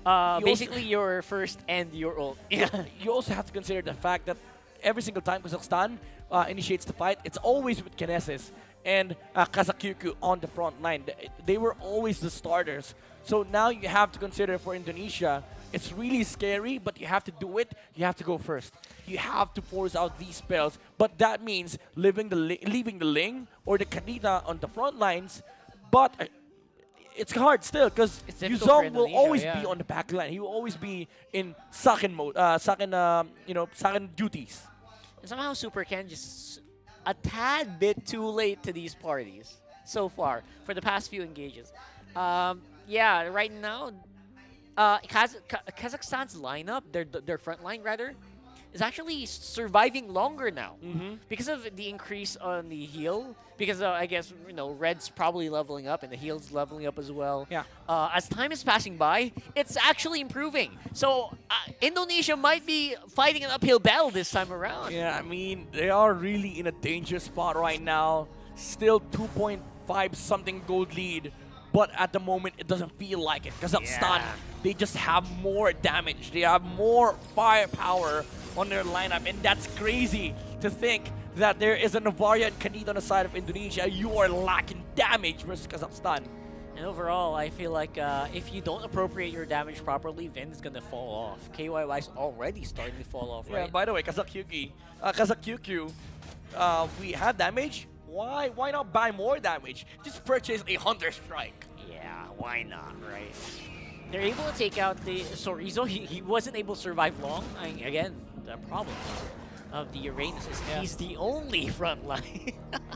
Basically your first and your ult. Yeah. you also have to consider the fact that every single time Kazakhstan initiates the fight, it's always with Kinesis and Kazakyuku on the front line. They were always the starters. So now you have to consider for Indonesia, it's really scary, but you have to do it. You have to go first. You have to force out these spells, but that means leaving the Ling or the Kanita on the front lines. But it's hard still because It's difficult for Yuzong will Indonesia, always yeah. be on the back line. He will always be in Sakin mode, Sakin duties. And somehow Super Ken just a tad bit too late to these parties so far for the past few engages. Yeah, right now, Kazakhstan's lineup, their front line rather, is actually surviving longer now because of the increase on the heal. Because I guess Red's probably leveling up and the heal's leveling up as well. Yeah. As time is passing by, it's actually improving. So Indonesia might be fighting an uphill battle this time around. Yeah, I mean, they are really in a dangerous spot right now. Still 2.5 something gold lead, but at the moment it doesn't feel like it. Kazakhstan, they just have more damage. They have more firepower on their lineup, and that's crazy to think that there is a Navaria and Kanita on the side of Indonesia. You are lacking damage versus Kazakhstan. And overall, I feel like if you don't appropriate your damage properly, then it's gonna fall off. KYY's already starting to fall off, Yeah, right? by the way, Kazakyuku, we have damage. Why not buy more damage? Just purchase a Hunter Strike. Yeah, why not, right? They're able to take out the Chorizo. He wasn't able to survive long. Again, the problem of the Uranus is he's the only front line.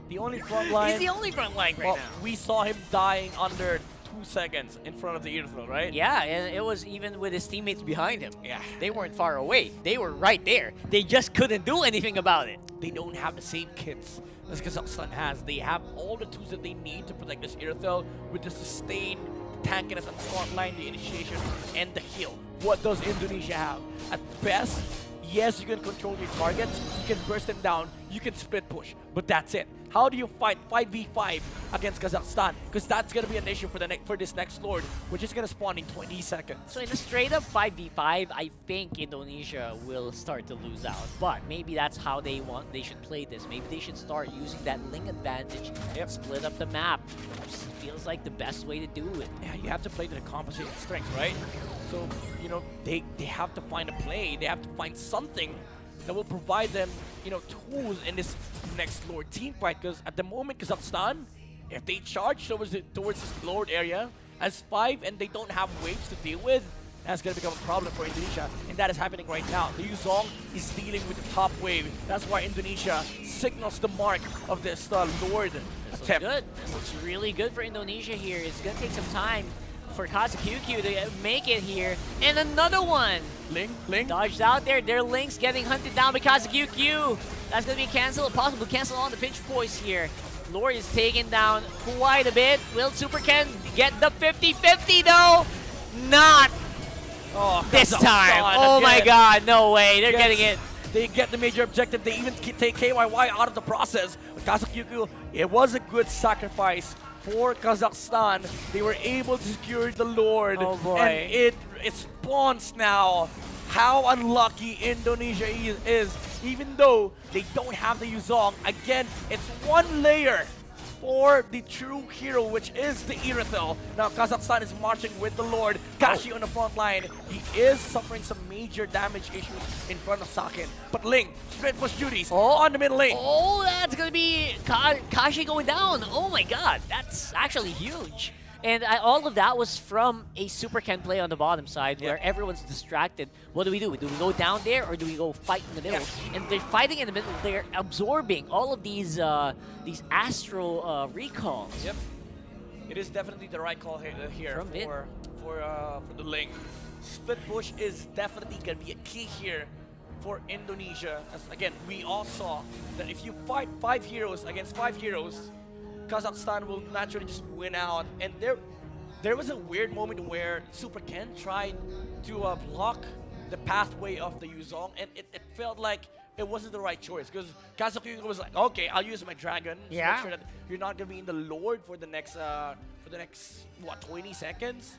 The only front line. He's the only front line right Well, now. we saw him dying under 2 seconds in front of the Irithel, right? Yeah, and it was even with his teammates behind him. Yeah. They weren't far away. They were right there. They just couldn't do anything about it. They don't have the same kits as Kazakhstan has. They have all the tools that they need to protect this Irithel with the sustain, tankiness on the front line, the initiation, and the heal. What does Indonesia have? At best, yes, you can control your targets, you can burst them down, you can split push, but that's it. How do you fight 5v5 against Kazakhstan? Because that's going to be an issue for this next Lord, which is going to spawn in 20 seconds. So in a straight-up 5v5, I think Indonesia will start to lose out. But maybe that's how they should play this. Maybe they should start using that Ling advantage, split up the map. Just feels like the best way to do it. Yeah, you have to play to the compensating strength, right? So, you know, they have to find a play. They have to find something that will provide them, you know, tools in this next Lord team fight. Because at the moment, Kazakhstan, if they charge towards this Lord area as 5 and they don't have waves to deal with, that's going to become a problem for Indonesia. And that is happening right now. The Yuzong is dealing with the top wave. That's why Indonesia signals the mark of this Lord attempt. Good. This looks really good for Indonesia here. It's going to take some time for Kazakhstan to make it here. And another one. Ling. Dodged out there. Their Link's getting hunted down by Kazakhstan. That's going to be canceled. A possible cancel on the pinch points here. Lord is taken down quite a bit. Will Super Ken get the 50-50 though? Not this time. Oh my god, no way. They're getting it. They get the major objective. They even take KYY out of the process. Kazakhstan, it was a good sacrifice for Kazakhstan. They were able to secure the Lord. Oh boy. And it spawns now. How unlucky Indonesia is, even though they don't have the Yuzong. Again, it's one layer for the true hero, which is the Irithel. Now Kazakhstan is marching with the Lord. Kashi on the front line. He is suffering some major damage issues in front of Sakin. But Ling, straight push duties on the mid lane. Oh, that's going to be Kashi going down. Oh my god, that's actually huge. And all of that was from a Super Ken play on the bottom side where everyone's distracted. What do? Do we go down there or do we go fight in the middle? And they're fighting in the middle. They're absorbing all of these astral recalls. Yep. It is definitely the right call here for the Ling. Split push is definitely going to be a key here for Indonesia. As again, we all saw that if you fight 5 heroes against 5 heroes, Kazakhstan will naturally just win out. And there was a weird moment where Super Ken tried to block the pathway of the Yuzong, and it felt like it wasn't the right choice because Kazakhstan was like, okay, I'll use my dragon to make sure that you're not gonna be in the Lord for the next what 20 seconds.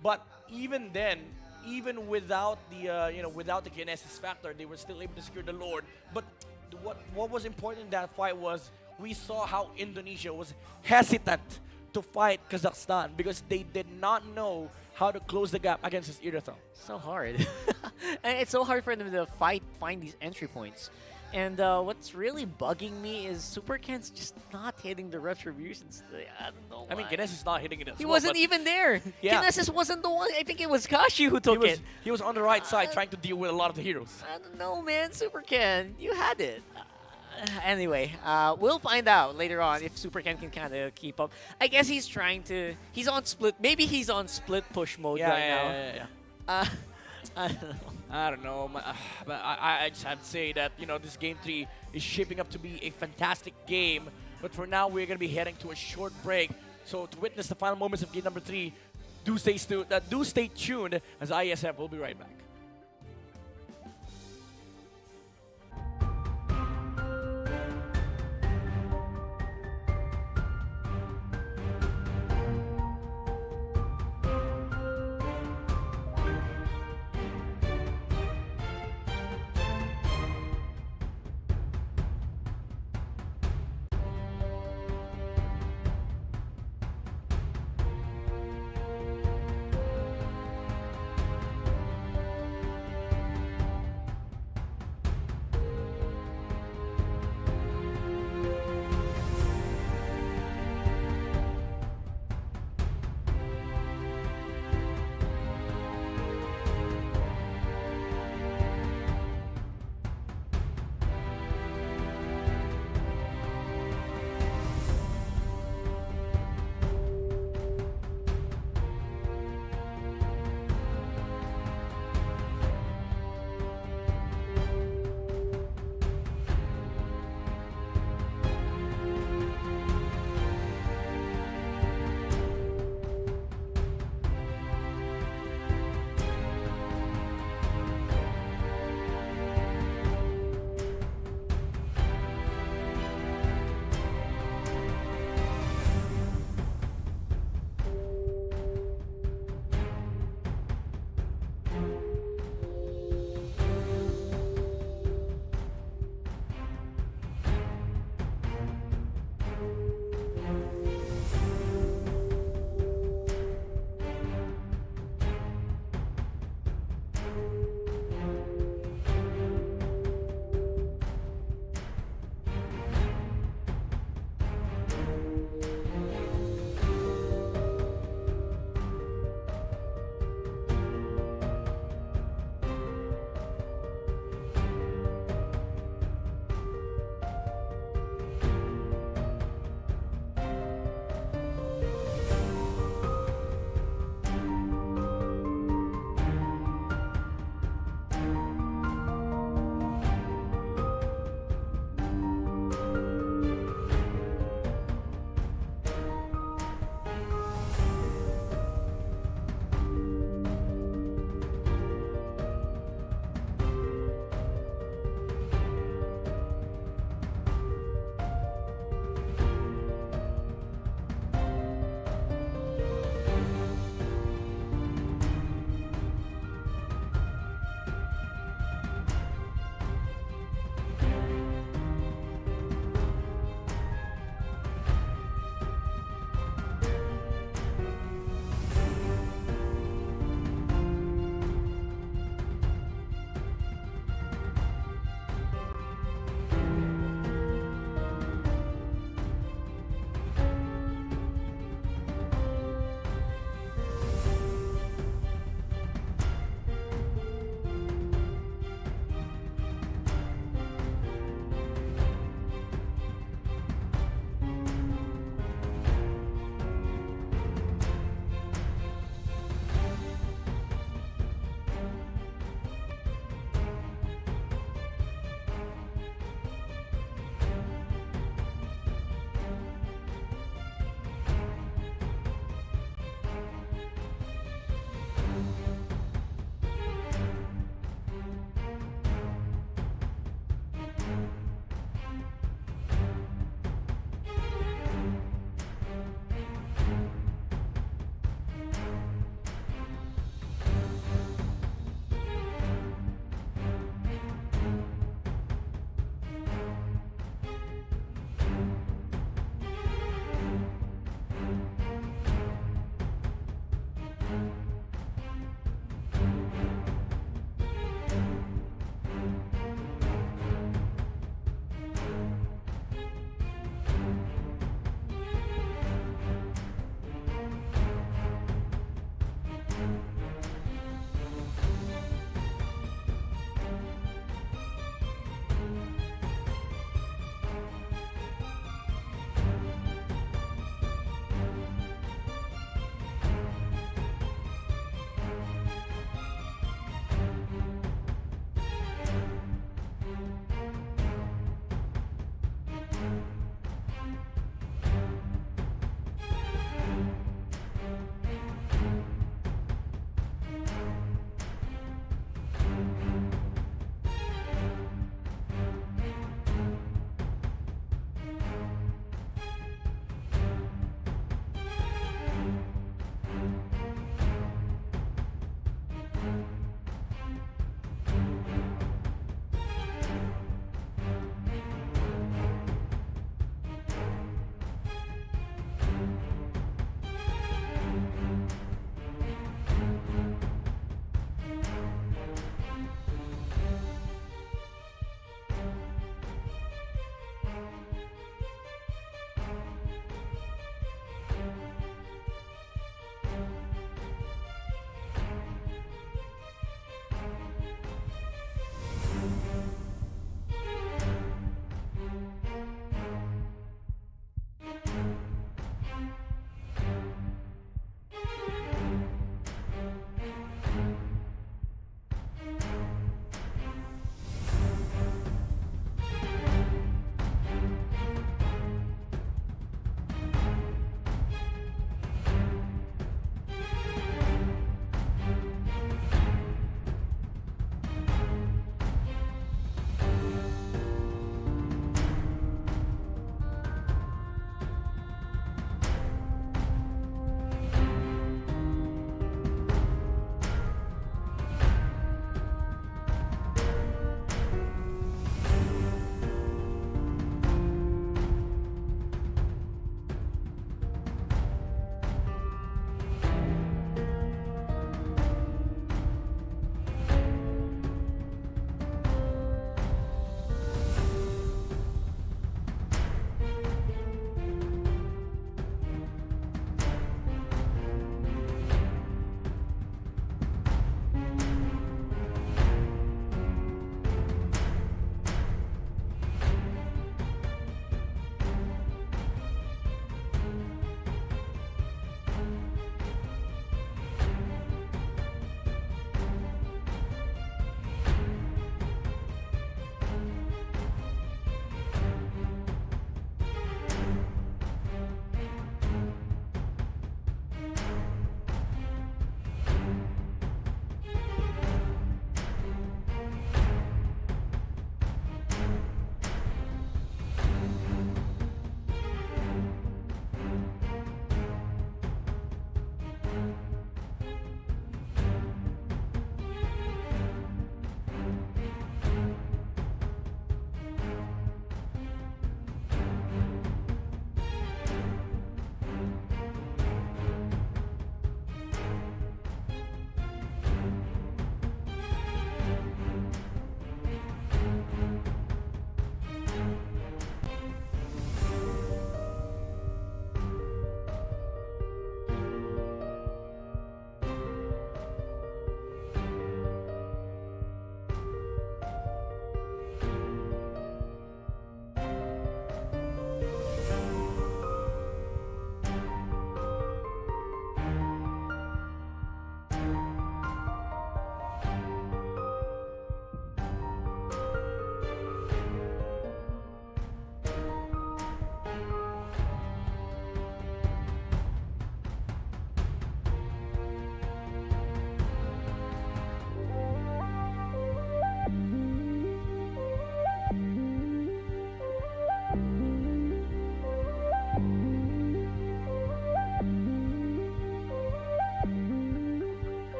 But even then, even without the without the kinesis factor, they were still able to secure the Lord. But what was important in that fight was we saw how Indonesia was hesitant to fight Kazakhstan because they did not know how to close the gap against this Irithel. So hard. And it's so hard for them to find these entry points. And what's really bugging me is Super Ken's just not hitting the retributions today. I don't know why. I mean, Kinesis is not hitting it as He well, wasn't but even there. Yeah. Kinesis wasn't the one. I think it was Kashi who took it. he was on the right side trying to deal with a lot of the heroes. I don't know, man. Super Ken, you had it. Anyway, we'll find out later on if Super Ken can kind of keep up. I guess he's trying to. He's on split. Maybe he's on split push mode right now. I don't know. I don't know, but I just have to say that this game 3 is shaping up to be a fantastic game. But for now, we're gonna be heading to a short break. So to witness the final moments of game number 3, do stay tuned as IESF will be right back.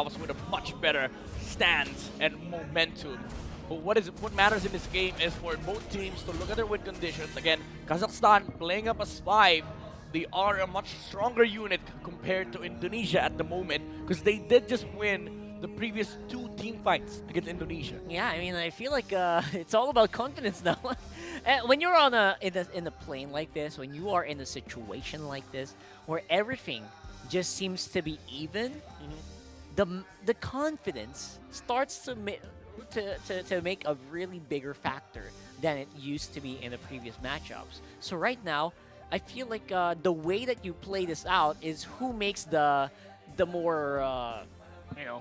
playoffs with a much better stance and momentum. But what matters in this game is for both teams to look at their win conditions. Again, Kazakhstan playing up as 5. They are a much stronger unit compared to Indonesia at the moment because they did just win the previous 2 team fights against Indonesia. Yeah, I mean, I feel like it's all about confidence now. When you're on in a plane like this, when you are in a situation like this, where everything just seems to be even, the confidence starts to make a really bigger factor than it used to be in the previous matchups. So right now, I feel like the way that you play this out is who makes the more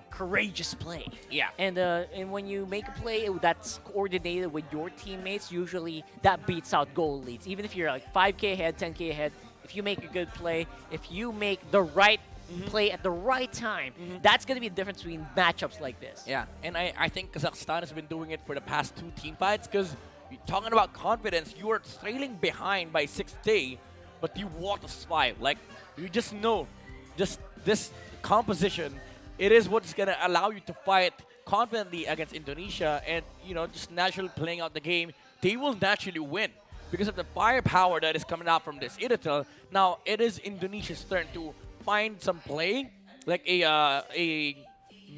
courageous play. Yeah. And when you make a play that's coordinated with your teammates, usually that beats out goal leads. Even if you're like 5K ahead, 10K ahead, if you make a good play, if you make the right play at the right time, that's going to be the difference between matchups like this. Yeah, and I think Kazakhstan has been doing it for the past 2 team fights because talking about confidence, you are trailing behind by 6K, but you walk the 5. Like, you just know, just this composition, it is what's going to allow you to fight confidently against Indonesia and, just naturally playing out the game. They will naturally win because of the firepower that is coming out from this Iritel. Now, it is Indonesia's turn to find some play, like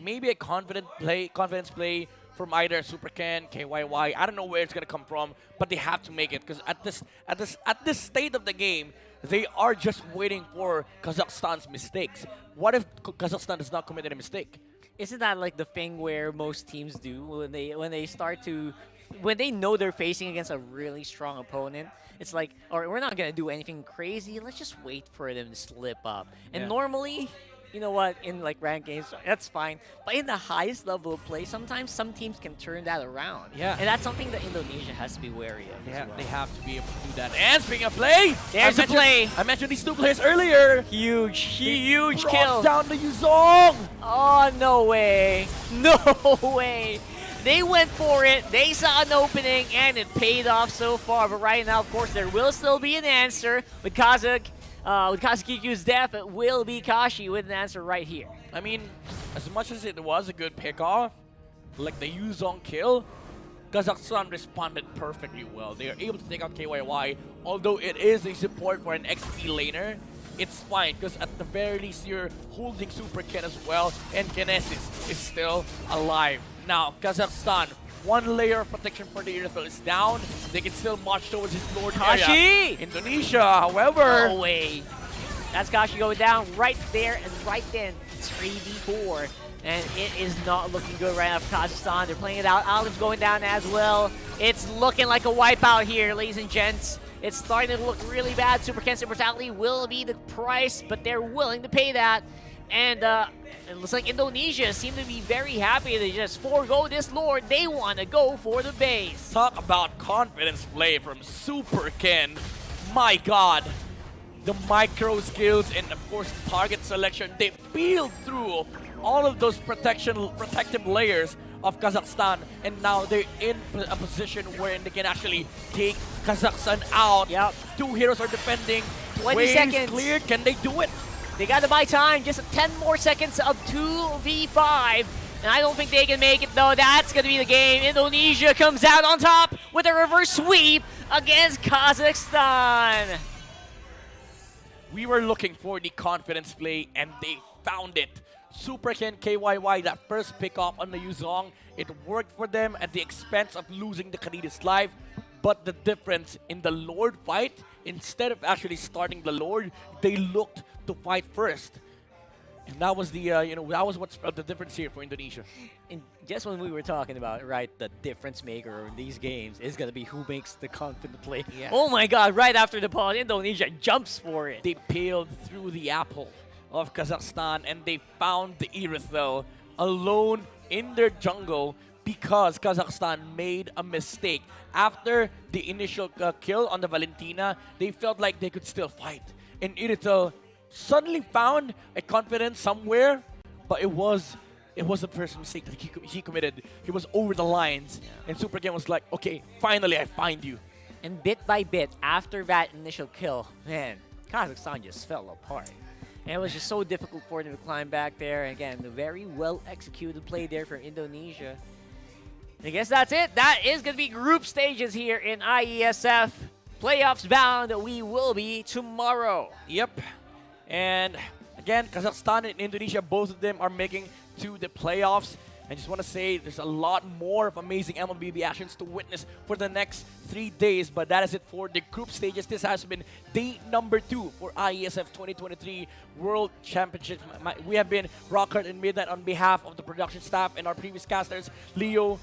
maybe a confidence play from either Super Ken, KYY. I don't know where it's gonna come from, but they have to make it because at this state of the game, they are just waiting for Kazakhstan's mistakes. What if Kazakhstan does not commit any mistake? Isn't that like the thing where most teams do when they know they're facing against a really strong opponent? It's like, all right, we're not gonna do anything crazy. Let's just wait for them to slip up. And normally, you know what, in like ranked games, that's fine. But in the highest level of play, sometimes some teams can turn that around. Yeah. And that's something that Indonesia has to be wary of. They have to be able to do that. And speaking of play, there's a play. I mentioned these 2 players earlier. Huge Brought kill. down the Yuzong. Oh, no way. No way. They went for it, they saw an opening, and it paid off so far. But right now, of course, there will still be an answer. With Kazakhstan's death, it will be Kashi with an answer right here. I mean, as much as it was a good pickoff, like the Yuzong kill, Kazakhstan responded perfectly well. They are able to take out KYY, although it is a support for an XP laner. It's fine, because at the very least, you're holding Super Ken as well, and Kinesis is still alive. Now, Kazakhstan, 1 layer of protection for the Iritel is down. They can still march towards his Lord Kashi! area. Indonesia, however... No way. That's Kashi going down right there and right then. It's 3v4. And it is not looking good right now for Kazakhstan. They're playing it out. Olive's going down as well. It's looking like a wipeout here, ladies and gents. It's starting to look really bad. Super Cancer Brutality will be the price, but they're willing to pay that. And it looks like Indonesia seem to be very happy to just forego this Lord. They want to go for the base. Talk about confidence play from Super Ken. My God. The micro skills and, of course, target selection. They peeled through all of those protective layers of Kazakhstan, and now they're in a position where they can actually take Kazakhstan out. Yep. 2 heroes are defending. 20 Waves seconds. cleared. Can they do it? They got to buy time. Just 10 more seconds of 2v5. And I don't think they can make it, though. That's going to be the game. Indonesia comes out on top with a reverse sweep against Kazakhstan. We were looking for the confidence play, and they found it. Super Ken KYY, that first pick off on the Yuzong, it worked for them at the expense of losing the Khalida's life. But the difference in the Lord fight, instead of actually starting the Lord, they looked to fight first. And that was the, that was what's the difference here for Indonesia. And just when we were talking about, right, the difference maker in these games is going to be who makes the confident play. Yeah. Oh my God, right after the pause, Indonesia jumps for it. They peeled through the apple of Kazakhstan, and they found the Iritel alone in their jungle because Kazakhstan made a mistake. After the initial kill on the Valentina, they felt like they could still fight. And Iritel suddenly found a confidence somewhere, but it was the first mistake that he committed. He was over the lines, and Super Ken was like, okay, finally I find you. And bit by bit, after that initial kill, man, Kazakhstan just fell apart. And it was just so difficult for them to climb back there. Again, the very well executed play there for Indonesia. I guess that's it. That is going to be group stages here in IESF. Playoffs bound, we will be tomorrow. Yep. And again, Kazakhstan and Indonesia, both of them are making to the playoffs. I just want to say there's a lot more of amazing MLBB actions to witness for the next 3 days. But that is it for the group stages. This has been day number 2 for IESF 2023 World Championship. We have been Rockhart and Midnight on behalf of the production staff and our previous casters, Leo,